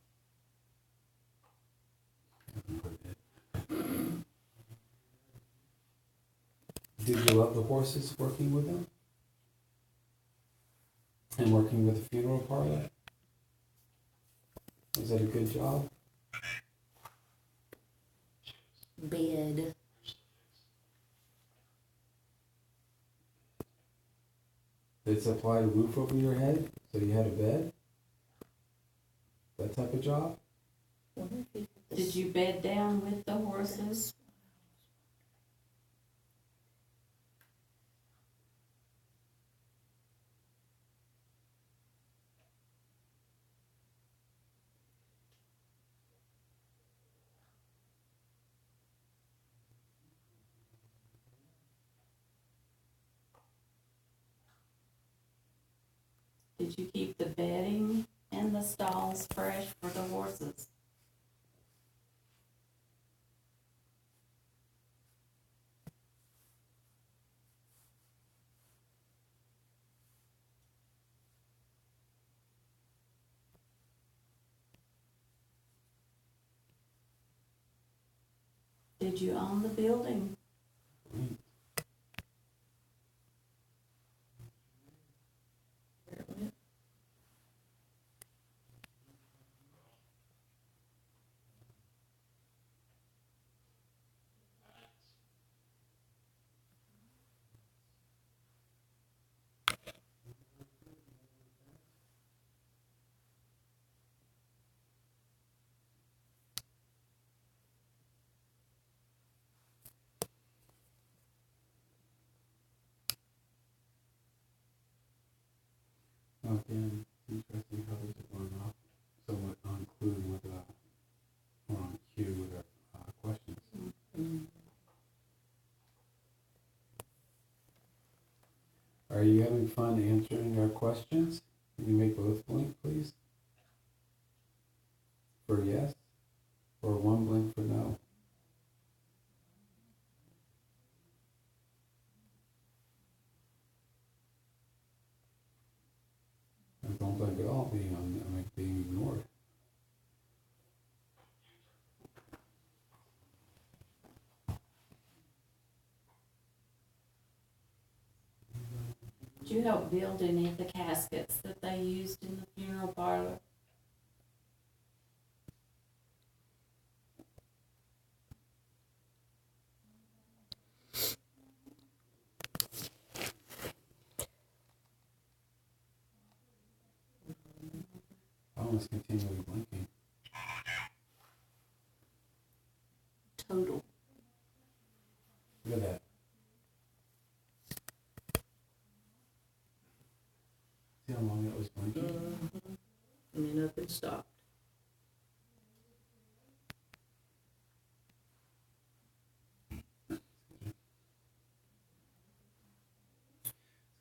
Did you love the horses working with them? And working with the funeral parlor? Was that a good job? Bed. Did it supply a roof over your head so you had a bed? That type of job? Did you bed down with the horses? Did you keep the bedding and the stalls fresh for the horses? Did you own the building? Again, interesting how these are going off somewhat on clue with or on cue with our questions. Are you having fun answering our questions? Can you make both blink, please? For yes, or one blink for no? And don't blink at all being ignored. Did you help build any of the caskets that they used in the funeral parlor? Phone is continually blinking. Total. Look at that. See how long that was blinking? And then up and stopped. It's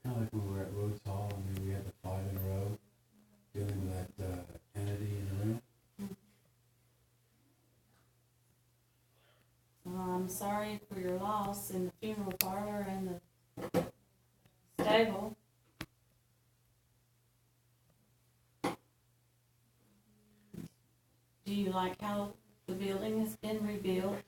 kind of like when we were at Rhodes Hall and then we had the 5 in a row dealing with that entity in the room. Well, I'm sorry for your loss in the funeral parlor and the stable. Do you like how the building has been rebuilt?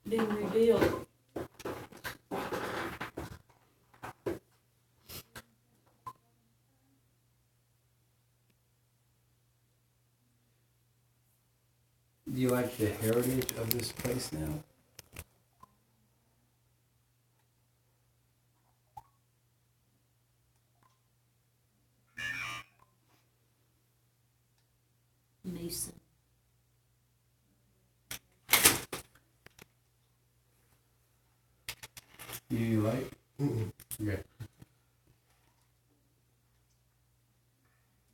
been rebuilt. Do you like the heritage of this place now? Mason. You like? Mm-mm. Okay.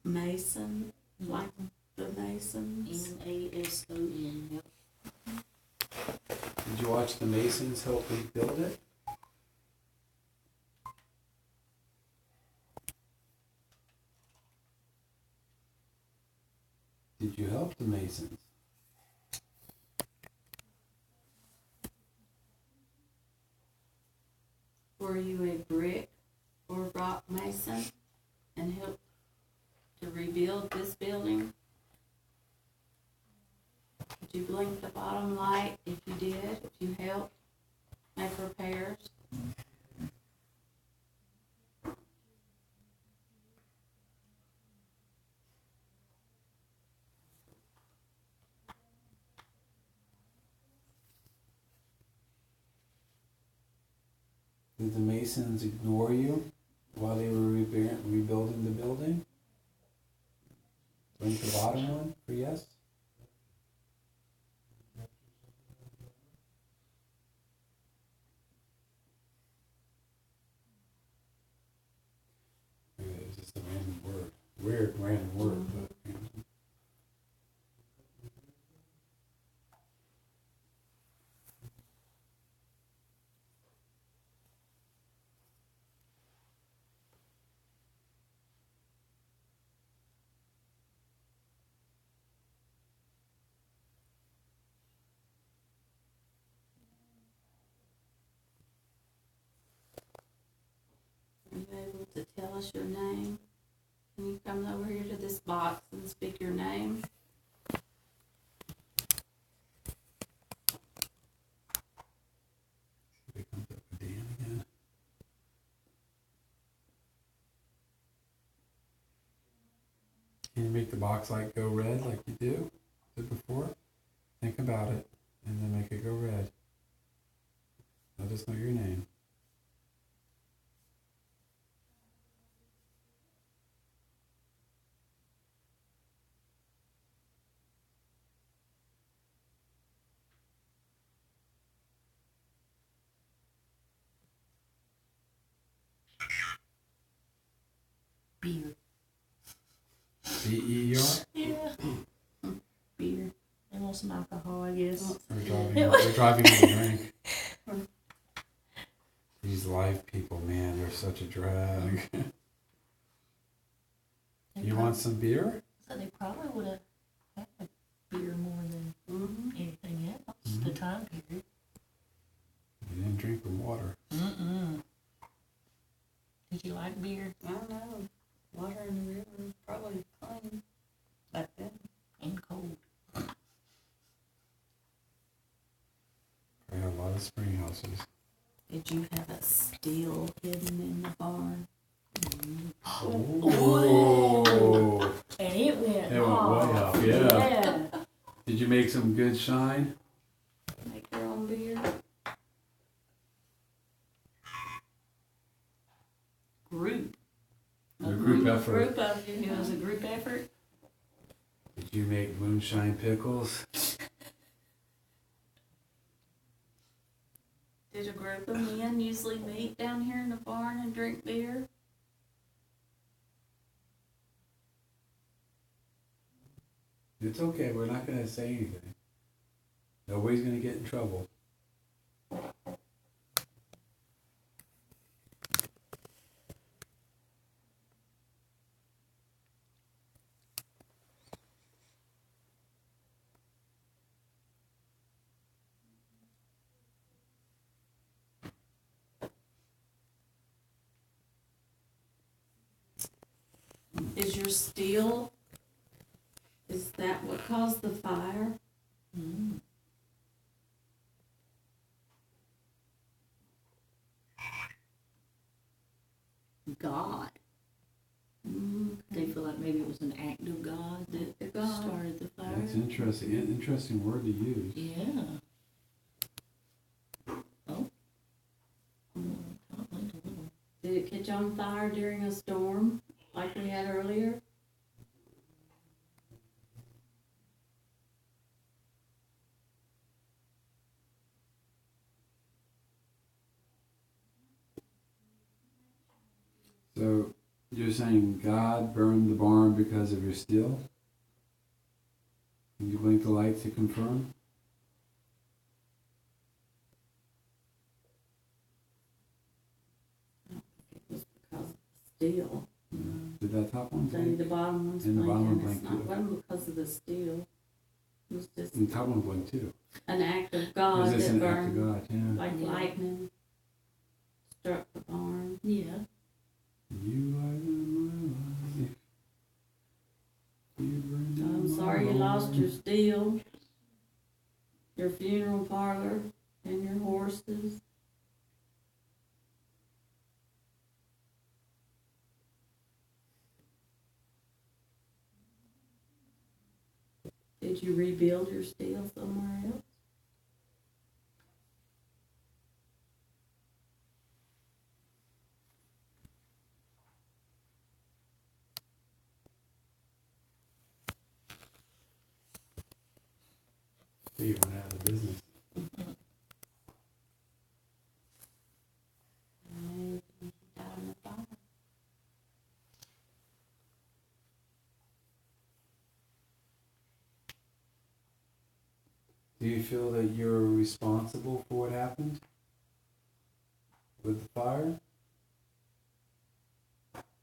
Mason, like the Masons. Mason, yep. Did you watch the Masons help rebuild it? Did you help the Masons? Were you a brick or rock mason and helped to rebuild this building? Did you blink the bottom light if you did, if you helped make repairs? Did the Masons ignore you while they were rebuilding the building? Blink the bottom one for yes? It's just a random word. Weird random word, but you know. Are you able to tell us your name? Can you come over here to this box and speak your name? It comes up with Dan again. Can you make the box light go red like you did before? Think about it and then make it go red. Let us know your name. Beer. B-E-R? Yeah. Beer. And want some alcohol, I guess. We're driving to drink. These live people, man, they're such a drag. You want some beer? So they probably would have had beer more than anything else. The time period. You didn't drink the water. Mm-mm. Did you like beer? I don't know. Water in the river is probably clean back then. And cold. I had a lot of spring houses. Did you have a steel hidden in the barn? Oh. And it went It went way up, yeah. Did you make some good shine? Make your own beer? Group. A group effort. Group of you. It was a group effort. Did you make moonshine pickles? Did a group of men usually meet down here in the barn and drink beer? It's okay, we're not going to say anything. Nobody's going to get in trouble. Is your steel, is that what caused the fire? God. They feel like maybe it was an act of God that started the fire. That's interesting. Interesting word to use. Yeah. Oh. Did it catch on fire during a storm like we had earlier? So you're saying God burned the barn because of your steel? Can you blink the light to confirm? It was because of the steel. Did that top one blink? The bottom one's And the bottom one blinking. It's blinked not too. wasn't because of the steel. It was just And the top one blinked too. an act of Is God this that an act of burned God? Yeah. like lightning struck the barn. Yeah. You are my life. You bring I'm my sorry you lost life. your steel, your funeral parlor, and your horses. Did you rebuild your steel somewhere else? You went out of business. Maybe she died in the fire. Do you feel that you're responsible for what happened with the fire?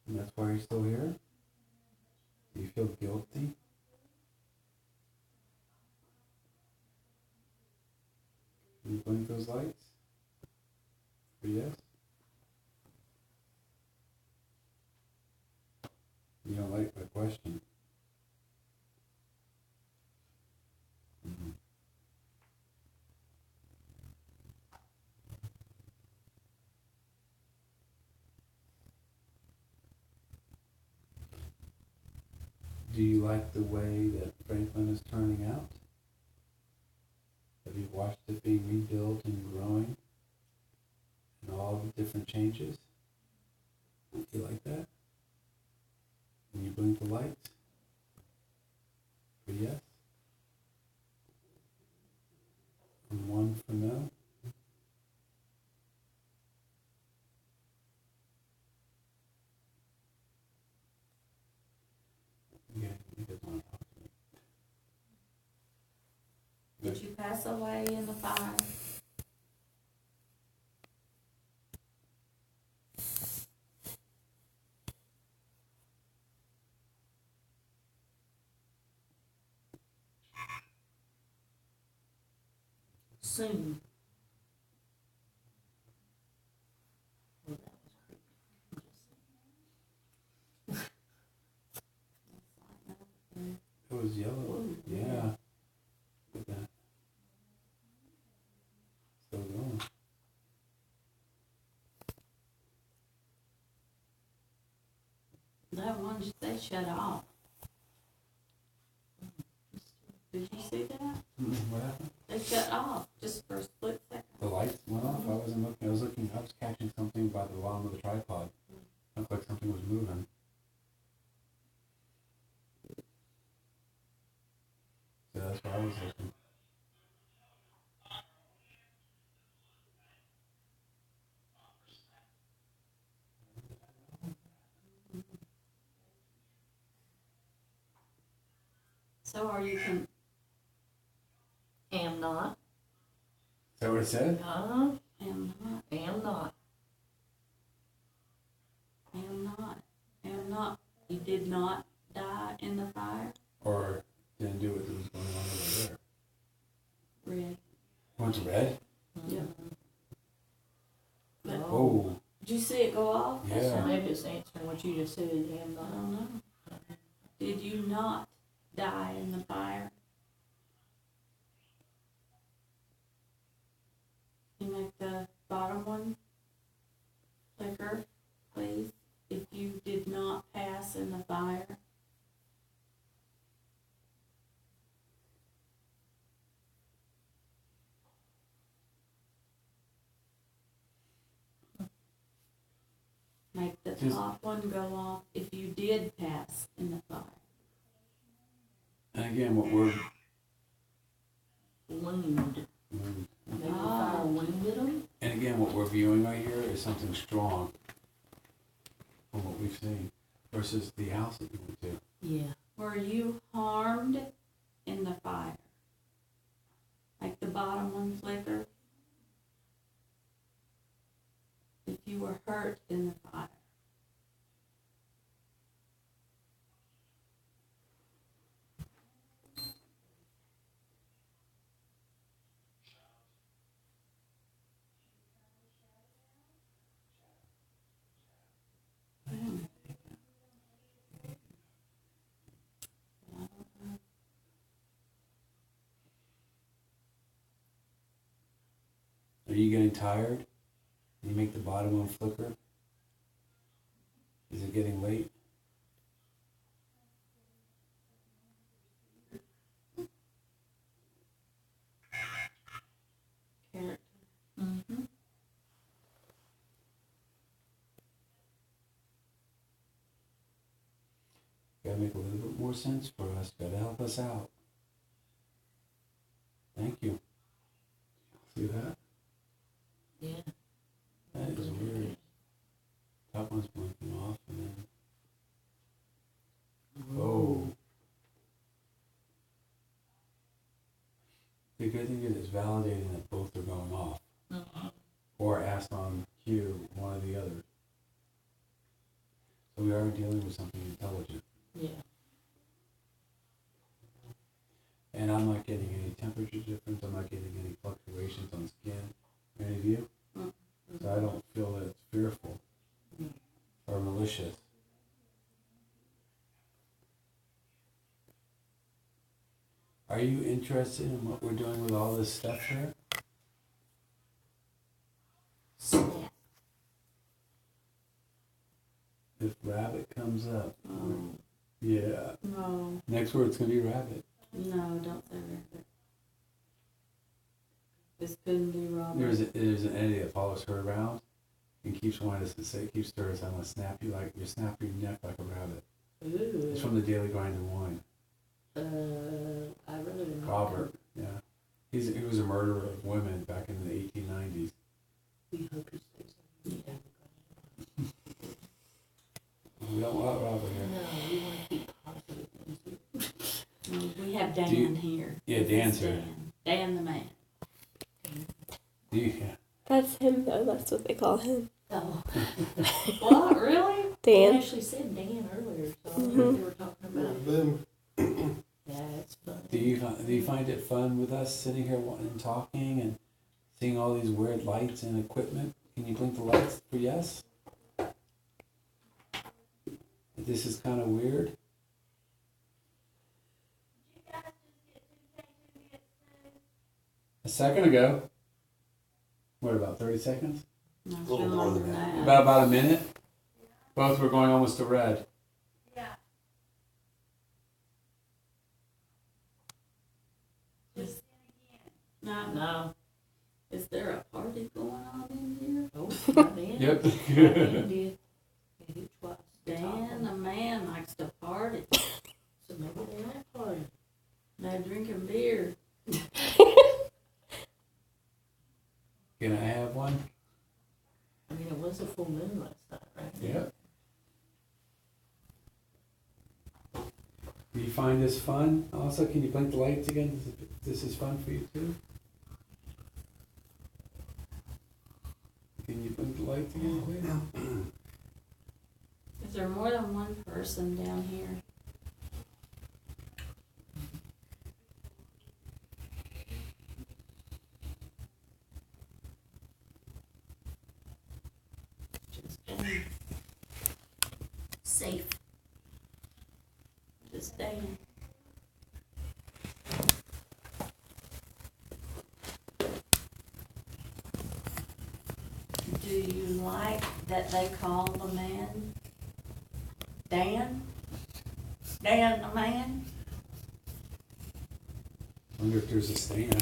And that's why you're still here? Do you feel guilty? Can you blink those lights? For yes? You don't like my question. Mhm. Do you like the way that Franklin is turning out? Have you watched it being rebuilt and growing? And all the different changes? Do you like that? Can you blink the lights? For yes? And one for no? Yeah, you guys want to talk to me. Did you pass away in the fire? Soon. It was yellow. Yeah. Look at that. Still going. That one they shut off. Did you see that? What happened? They shut off just for a split second. The lights went off. I wasn't looking. I was catching something by the bottom of the tripod. Looked like something was moving. So that's why I was looking. So are you Am not. Is that what it said? am not, Am not. am not. You did not die in the fire? Or didn't do what was going on over there? Red. One's red? Yeah. But Oh, did you see it go off? yeah. Maybe it's answering what you just said, am I not. don't know. Did you not die in the fire? Can you make the bottom one flicker, please? If Just- top one go off if you did pass in the fire? And again, what we're Wound. Maybe the fire wounded them? and again, what we're viewing right here is something strong from what we've seen versus the house that you went to. Yeah. Were you harmed in the fire? Like the bottom one flickered? If you were hurt in the fire? Are you getting tired? You make the bottom one flicker? Is it getting late? Character. Mm-hmm. Gotta make a little bit more sense for us. Gotta help us out. Thank you. See that? Yeah. That is weird. Top one's blinking off and then. Whoa. The good thing is it's validating that both are going off. Mm-hmm. Or asked on cue, one or the other. So we are dealing with something intelligent. Yeah. And I'm not getting any temperature difference. I'm not getting any fluctuations on skin. Any of you? Mm-hmm. So I don't feel that it's fearful or malicious. Are you interested in what we're doing with all this stuff here? If rabbit comes up, yeah. No, Next word's gonna be rabbit. no, don't say rabbit. This couldn't be Robert. There's an entity that follows her around and keeps wanting us to say, keeps stirring us. I'm gonna snap you like you snap your neck like a rabbit. Ooh. It's from the Daily Grind and Wine. I really didn't know. Robert, yeah. He was a murderer of women back in the 1890s. We hope he stays on. Yeah. We don't want Robert here. No, we want to keep positive things. We have Dan here. Yeah, This Dan's is here. Dan the man. Yeah. That's him, though. That's what they call him. Oh. What? Really? Dan. They actually said Dan earlier, so I don't know what they were talking about. Them. Yeah, it's funny. Do you find it fun with us sitting here and talking and seeing all these weird lights and equipment? Can you blink the lights for yes? This is kind of weird. A second ago. What, about 30 seconds? No, it's A little been more longer than that. than About a minute? Both were going almost to red. No. No. Is there a party going on in here? Oh, not Dan. Yep. Dan did. Yeah, he twice. Dan the man likes to party. So maybe they are partying. They're drinking beer. Can I have one? I mean, it was a full moon last night, right? Yep. Do you find this fun? Also, can you blink the lights again? This is fun for you too? Can you blink the lights again, please? Is there more than one person down here? Just Dan. Safe. Just Dan. Do you like that they call the man Dan? Dan the man? I wonder if there's a stand. I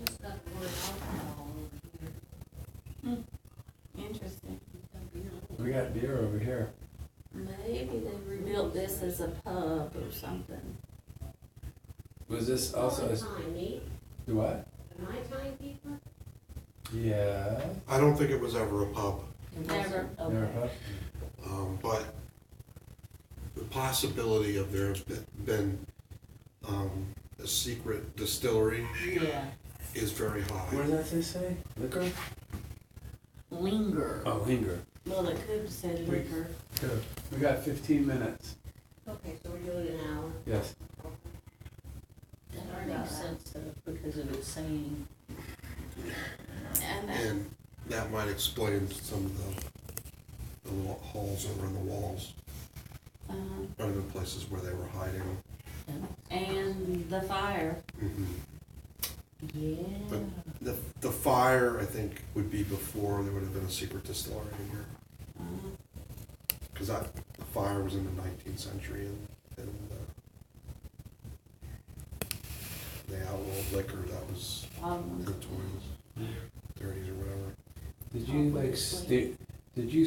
just got the word alcohol over here. Interesting. That'd be a little We got beer over here. Maybe they rebuilt this as a pub or something. Was this also a... Tiny, Do what? am I tiny people? Yeah. I don't think it was ever a pub, Never. Never Okay. pub? but the possibility of there have been a secret distillery Yeah. is very high. What does that say? Liquor? Linger. Oh, linger. Well, it could have said liquor. Good. We got 15 minutes. Okay, so we're doing an hour. Yes. That makes sense though, because of its saying. And that might explain some of the little holes that were in the walls. Might have been places where they were hiding. And the fire. Yeah. But the fire, I think, would be before there would have been a secret distillery in here. Because the fire was in the 19th century, and the outlawed liquor, that was in the 20s, 30s or whatever. Did you like did you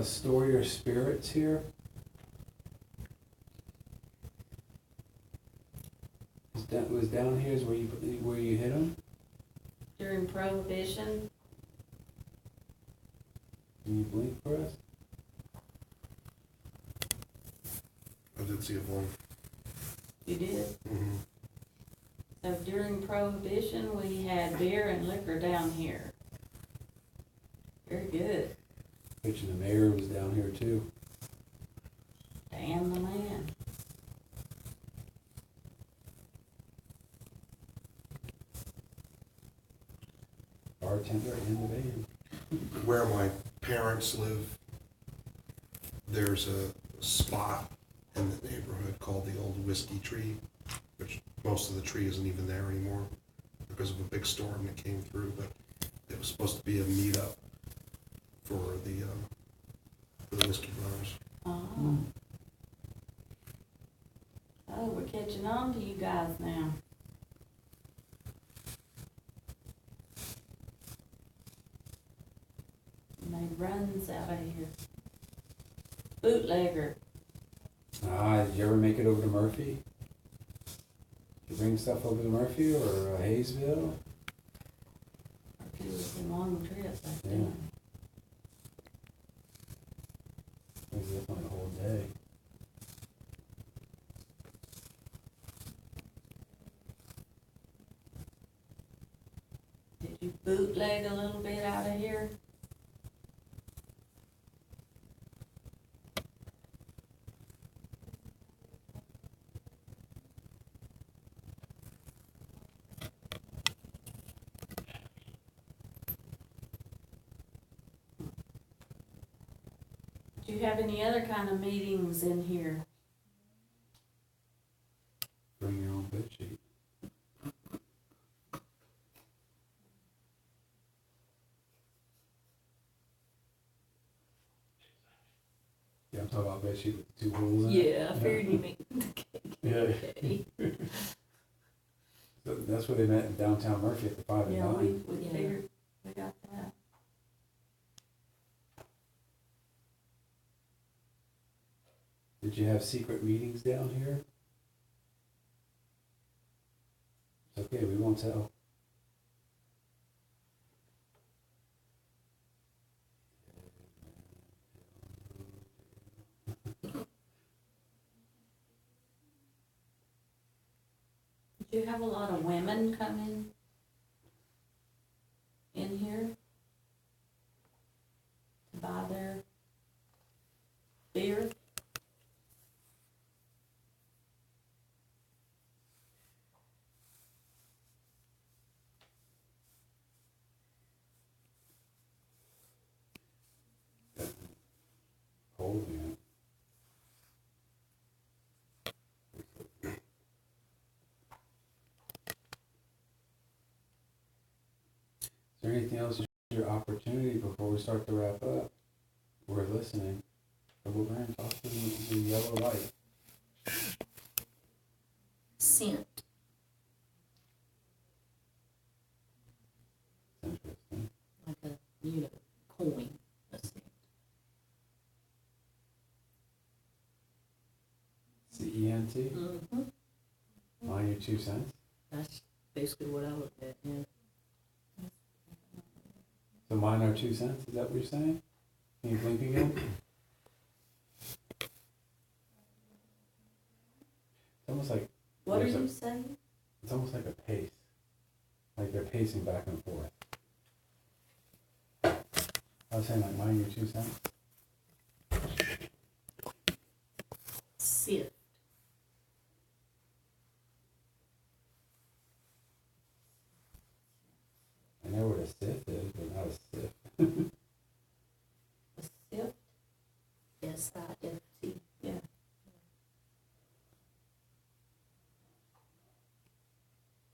store your spirits here? Was down here is where you hid them? During Prohibition, Can you blink for us? I did see a blink. you did. Mm-hmm. So during Prohibition, we had beer and liquor down here. Very good. Picture the mayor was down here too. Dan the man. Bartender and the band. Where my parents live, there's a spot in the neighborhood called the Old Whiskey Tree, which most of the tree isn't even there anymore because of a big storm that came through, but it was supposed to be a meetup for the whiskey growers. Oh. Oh, we're catching on to you guys now. Made runs out of here. Bootlegger. Did you ever make it over to Murphy? Did you bring stuff over to Murphy or Hayesville? It was a long trip back Yeah. then. It was definitely a whole day. Did you bootleg a little bit out of here? Do you have any other kind of meetings in here? Bring your own bed sheet. Yeah, I'm talking about bed sheet with 2 holes in it. Yeah, I figured you meant Yeah. okay. So that's where they met in downtown Murphy at the 5 and Yeah, 9. we figured we got that. Did you have secret meetings down here? It's okay, we won't tell. Did you have a lot of women coming in here to buy their beer? Holding it. Is there anything else, your opportunity before we start to wrap up? We're listening. Double brand, talk to the yellow light. Scent. Interesting. Like a, coin. A scent. 2 cents? That's basically what I looked at, yeah. So mine are 2 cents, is that what you're saying? Can you blink again? It's almost like, What are there's you saying? it's almost like a pace. Like they're pacing back and forth. I was saying like mine are 2 cents. Sift. I know what a sift is, but not a sift. A sift? S-I-F-T. Yeah.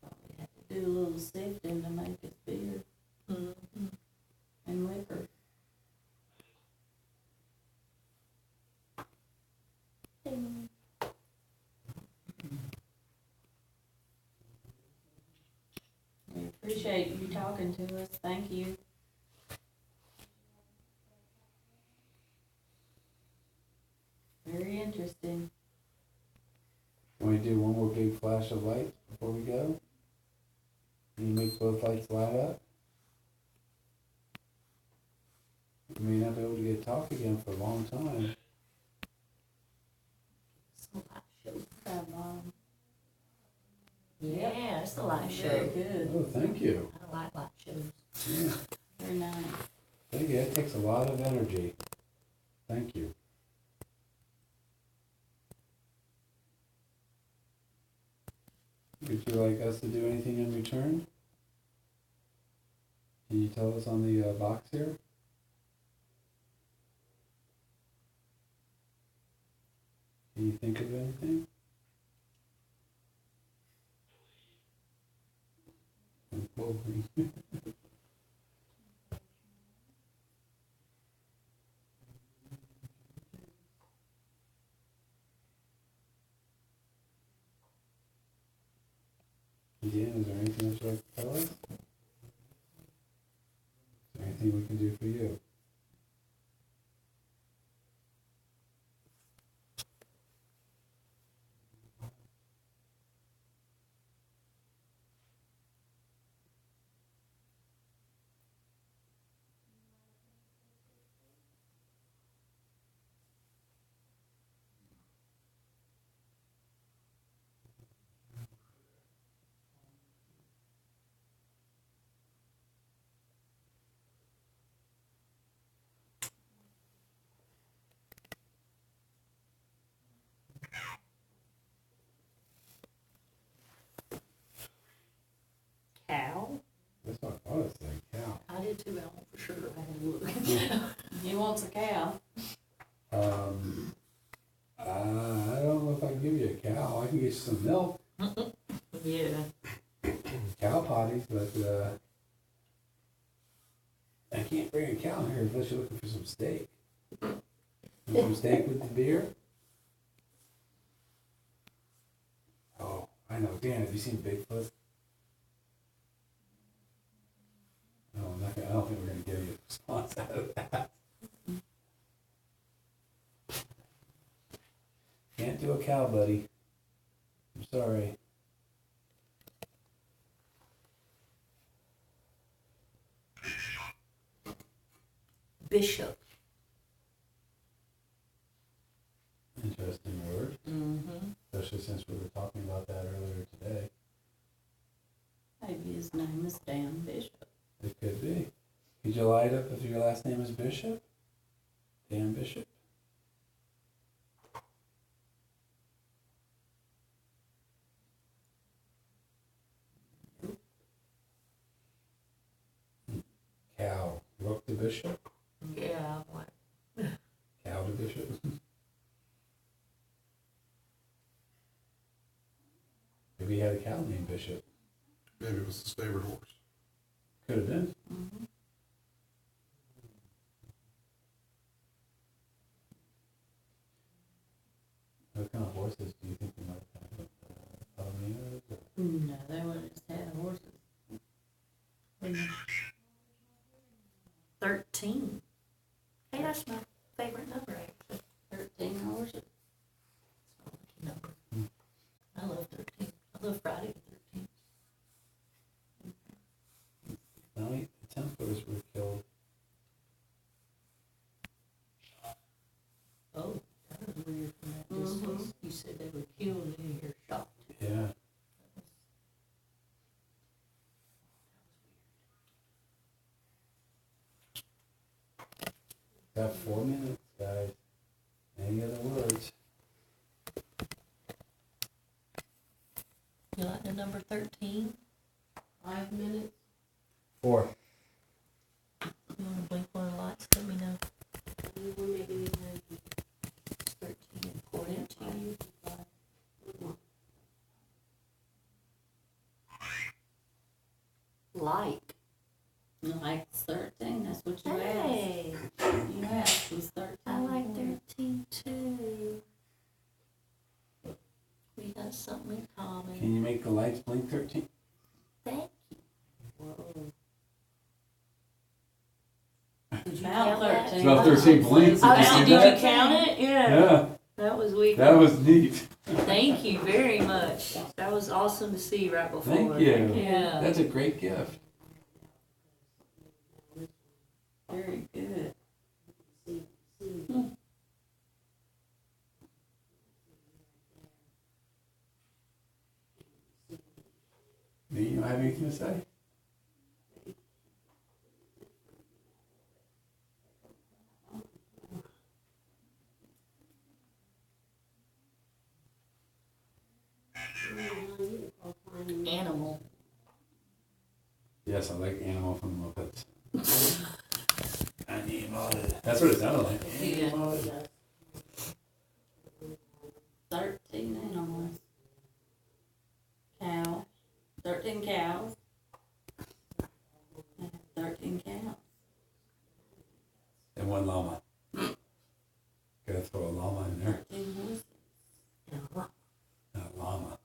Probably have to do a little sifting to make it beer. Mm-hmm. And liquor. Ding. We appreciate you talking to us. Thank you. Very interesting. Can we do one more big flash of light before we go? Can you make both lights light up? We may not be able to get to talk again for a long time. It's a live show. Yeah, it's a live show. Very good. Oh, thank you. I like live shows. Yeah. Very nice. Thank you. That takes a lot of energy. Thank you. Would you like us to do anything in return? Can you tell us on the box here? Can you think of anything? Again, is there anything else you'd like to tell us? Is there anything we can do for you? Cow? That's what I thought it said, cow. I did too, I don't for sure. I had to look. He wants a cow. I don't know if I can give you a cow. I can get you some milk. Yeah. Cow potties, but I can't bring a cow in here unless you're looking for some steak. Some steak with the beer? Oh, I know. Dan, have you seen Bigfoot? No, I don't think we're going to give you a response out of that. Can't do a cow, buddy. I'm sorry. Bishop. Interesting word. Mm-hmm. Especially since we were talking about that earlier today. Maybe his name is Dan Bishop. It could be. Could you light up if your last name is Bishop? Dan Bishop? Cow. Rook the Bishop? Yeah, what? Cow the Bishop? Maybe he had a cow named Bishop. Maybe it was his favorite horse. Could have been. Mm-hmm. What kind of horses do you think we might have? Palominos or? No, they would just had horses. 13. Hey, that's my favorite number, actually. 13 horses. That's my lucky number. I love 13. I love Friday Got 4 minutes, guys. Any other words? You like the number 13? 5 minutes. 4. You wanna blink one of the lights, let me know. We're making it 13 according to you. Like. Like 13, that's what you Hey, asked. You asked, was 13. I like 13 too. We got something in common. Can you make the lights blink 13? Thank Whoa. Did you About count that? 13. About 13 blinks. Oh, Did you so see did that? you count it? Yeah. Yeah, That was weak. that was neat. Thank you very much. That was awesome to see right before. Thank you. Yeah. That's a great gift. Very good. Do you have anything to say? Animal. Yes, I like Animal from the Muppets. Animal. That's what it sounded like. Yeah. 13 animals. Cow. 13 cows. 13 cows. And 1 llama. Gotta throw a llama in there. 13 horses. Not llama.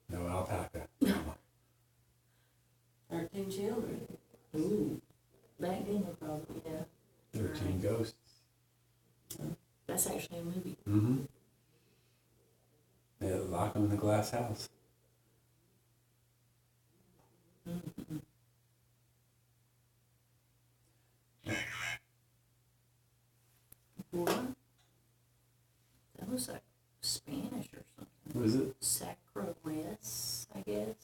No alpaca. Llama. 13 children. Ooh. Back then they probably, yeah. 13 ghosts. That's actually a movie. Mm-hmm. They lock them in the glass house. Mm-hmm. What? That was like Spanish or something. What is it? Sacroes, I guess.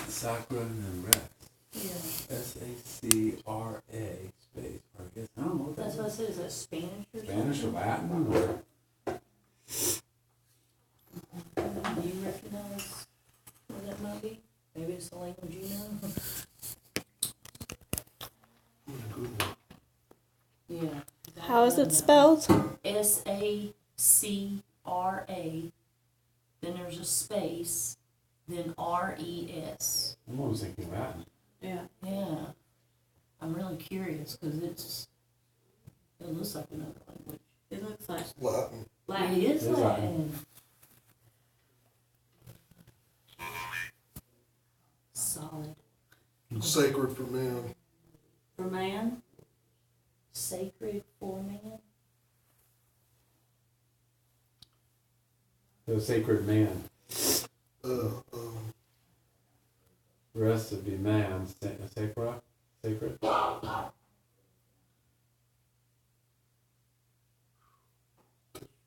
Sacra and Rex. Yeah. S-A-C-R-A space. Or I guess, I don't know what That's that what I is. said. Is that Spanish or Spanish or something? Latin or? Do you recognize what that might be? Maybe it's the language you know? Yeah. How is it spelled? S-A-C-R-A. Then there's a space. Then R-E-S. I'm always thinking Latin. Yeah. Yeah. I'm really curious because it looks like another language. It looks like Latin. Latin. It is It is Latin. Solid. Sacred for man. For man? Sacred for man? The sacred man. Uh, The rest would be man. Sacra? Sacred?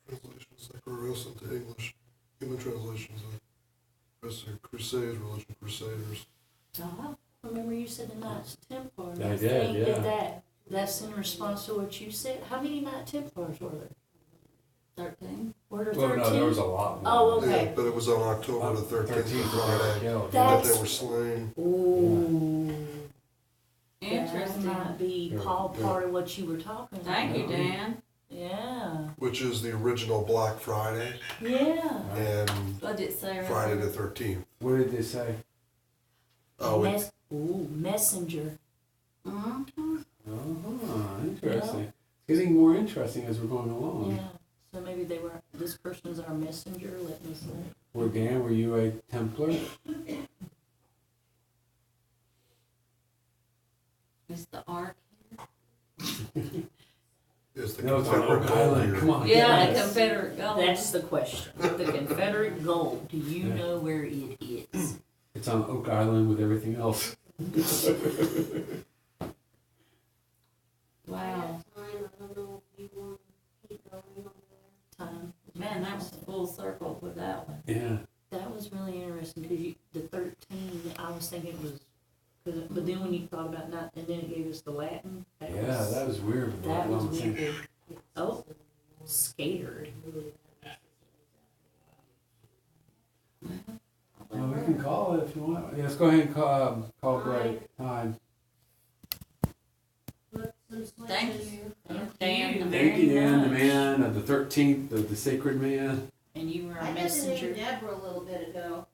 translation sacros into English. Human translations of Crusades, religion, Crusaders. Uh-huh. Remember you said the Knights Templar. I I did, think yeah. that. That's in response to what you said. How many Knight Templars were there? 13. Were there 13? Well, no, there was a lot more. Oh, okay. Yeah, but it was on October the 13th, Friday, killed. that That's- they were slain. Ooh. That Interesting. might be Yeah, all yeah. part of what you were talking about. Thank you, Dan. Yeah. Which is the original Black Friday Yeah. and What did it say right Friday there? the 13th. What did they say? Oh, it, Messenger. Mm-hmm. Oh, interesting. It's getting more interesting as we're going along. Yeah. So maybe this person is our messenger, letting us know. Well, Dan, were you a Templar? Is the ark? is the No, it's on Confederate Oak gold Island. here. Come on. Yeah, the Yes. Confederate gold. That's the question. The Confederate gold. Do you Yeah. know where it is? It's on Oak Island with everything else. Wow. I don't know if you want to keep going on there. Time. Man, that was full circle with that one. Yeah. That was really interesting because the 13, I was thinking it was but then when you thought about not, and then it gave us the Latin. That was weird. That was weird. Oh, scared. Well, we can call it if you want. Yeah, let's go ahead and call break time. Thank you. Dan, the Thank you, Dan, the much. man of the 13th, of the sacred man. And you were I a got to name messenger. Deborah a little bit ago.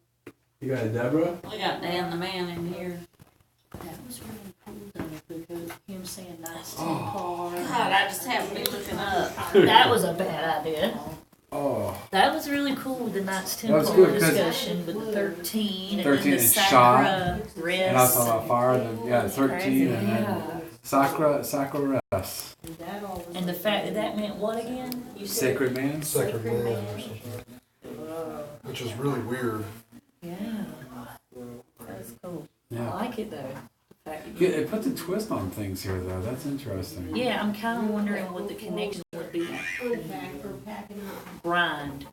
You got a Deborah? We got Dan the man in here. That was really cool though, because him saying Knights Oh. Templar. God, I just happened to be looking up. That was a bad idea. Oh. That was really cool with the Knights That was Templar good, 'cause- discussion with the 13 and 13 then the and Sacra shot. rest. And also about fire, the 13 and then Yeah. Sacra rest. And the fact that that meant what again? You said Sacred man? Sacred man or something. Which is really weird. Yeah. That's cool. I Yeah. like it though. The fact that Yeah, it puts a twist on things here, though. That's interesting. yeah, I'm kind of wondering what the connection would be. Grind.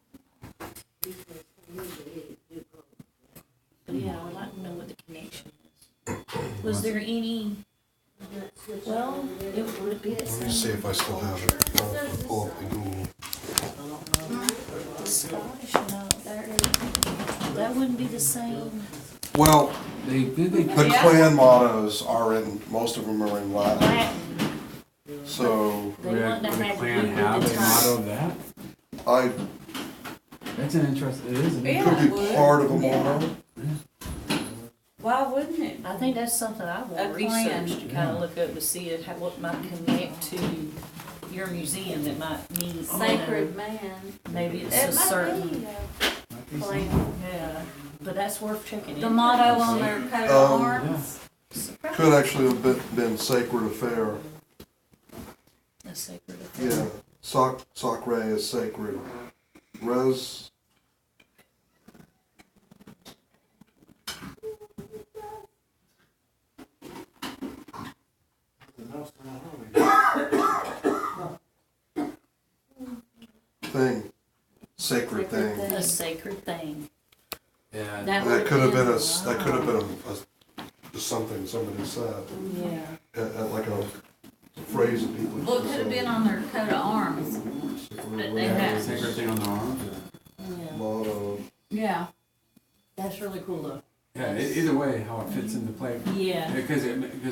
But yeah, I would like to know what the connection is. Was there any? Well, it would be the Let me see same. if I still have it. I'll pull up the Google. Scottish, no, that wouldn't be the same. Well, They the clan mottos are in, most of them are in Latin. Latin. So They would want to the have clan you have with a the motto time. of that? I That's an interesting, it is an could be part of a motto. Why wouldn't it? I think that's something I A want clan. research to kind of look up to see it, what might connect to your museum that might mean Sacred man. Maybe it's It a might certain. be Might be a something. clan. Yeah, but that's worth checking into. The motto on their coat of Um, arms. Could actually have been sacred affair. A sacred affair. Yeah, sacre is sacred. Res. Thing. Sacred thing. A sacred thing. Yeah. That could have been just something somebody said. Yeah. Like a phrase that people. Well, it could have been on their coat of arms. But they had. Sacred thing on the arms. Yeah. Motto. Yeah. That's really cool though. Yeah, either way, how it fits into play. Yeah. Because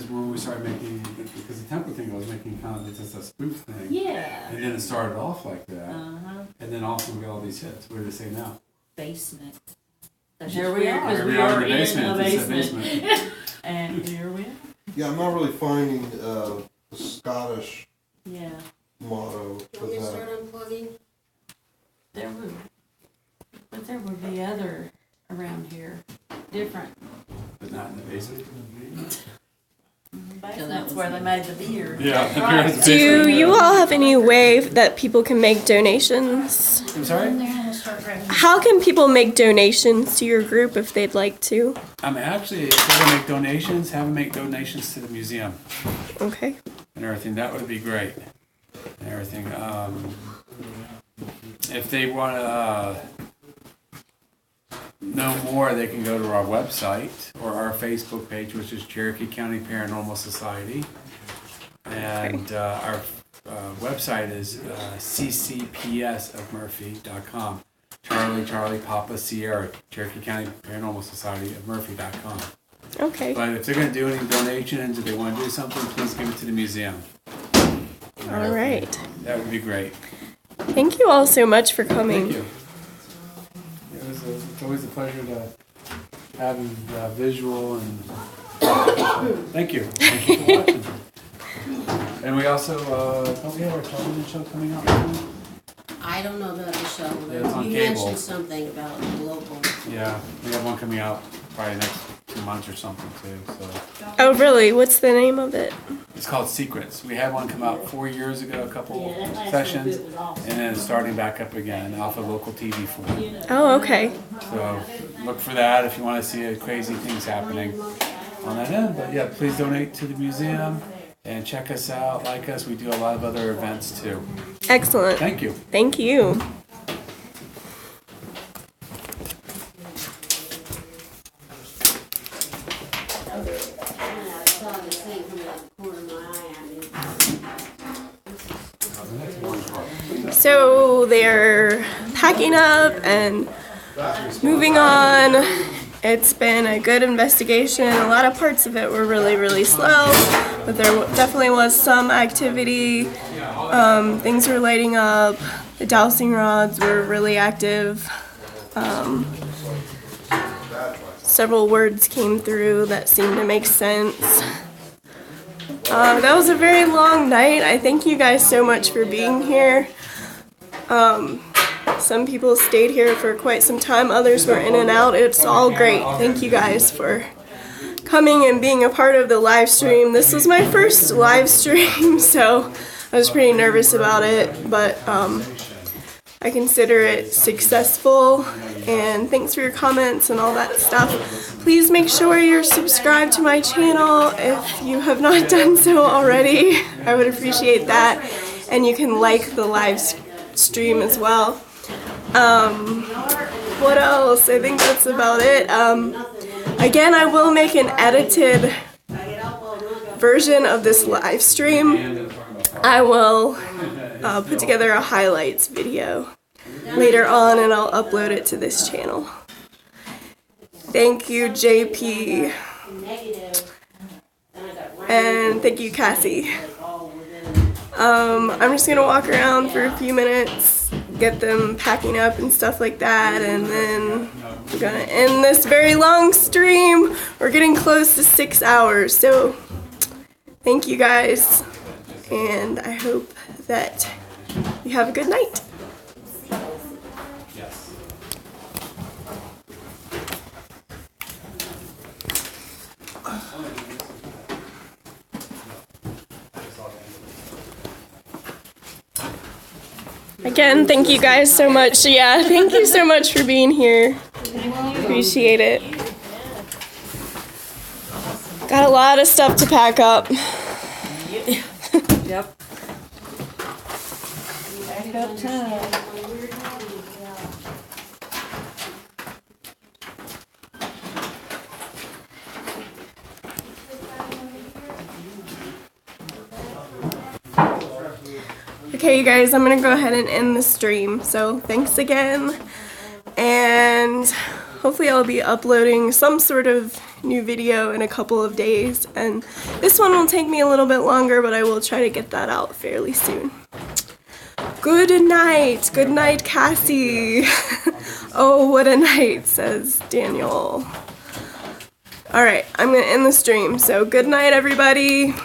when we started making, because the temple thing I was making kind of just a spoof thing. Yeah. And then it started off like that. Uh-huh. And then also we got all these hits. What do they say now? Basement. That's Here just we weird, are. 'cause Here we we are are in the in basement. a It's a basement. And here we are. Yeah, I'm not really finding the Scottish Yeah. motto You for want me to that. start unplugging? There would, but there would be other around here, different. But not in the basement. That's where they made the beer. Yeah, the Right. beer is Do you all have any way that people can make donations? I'm sorry? How can people make donations to your group if they'd like to? Actually, if they want to make donations, have them make donations to the museum Okay. and everything. That would be great. And everything. If they want to know more, they can go to our website or our Facebook page, which is Cherokee County Paranormal Society. And our website is ccpsofmurphy.com. Charlie, Papa, Sierra, Cherokee County Paranormal Society of Murphy.com. Okay. But if they're going to do any donations, if they want to do something, please give it to the museum. All right. That would be great. Thank you all so much for coming. Thank you. It's always a pleasure to have you visual and thank you. Thank you for watching. And we also don't we have our television show coming out soon? I don't know about the show. Yeah, it's on You cable. mentioned something about the local. Yeah, we have one coming out probably next 2 months or something too. So Oh, really? What's the name of it? it's called Secrets. We had one come out 4 years ago, a couple Yeah, that last sessions, little bit was awesome. and then it's starting back up again off of local TV form. Oh, okay. So look for that if you want to see crazy things happening on that end. But yeah, please donate to the museum and check us out, like us. We do a lot of other events too. Excellent. Thank you. Thank you. So they're packing up and moving on. It's been a good investigation. A lot of parts of it were really slow, but there definitely was some activity. Things were lighting up. The dowsing rods were really active. Several words came through that seemed to make sense. That was a very long night. I thank you guys so much for being here. Some people stayed here for quite some time, others were in and out. It's all great. Thank you guys for coming and being a part of the live stream. This was my first live stream, so I was pretty nervous about it, but I consider it successful, and thanks for your comments and all that stuff. Please make sure you're subscribed to my channel if you have not done so already. I would appreciate that, and you can like the live stream as well. What else? I think that's about it. Again, I will make an edited version of this live stream. I will put together a highlights video later on, and I'll upload it to this channel. Thank you, JP. And thank you, Cassie. I'm just gonna walk around for a few minutes, get them packing up and stuff like that, and then we're gonna end this very long stream. We're getting close to 6 hours, so thank you guys, and I hope that you have a good night. Again, thank you guys so much. Yeah, thank you so much for being here. Appreciate it. Got a lot of stuff to pack up. Yep. Back up time. Okay, you guys, I'm gonna go ahead and end the stream. So thanks again, and hopefully I'll be uploading some sort of new video in a couple of days, and this one will take me a little bit longer, but I will try to get that out fairly soon. Good night, Cassie. Oh, what a night, says Daniel. Alright, I'm gonna end the stream, so good night, everybody.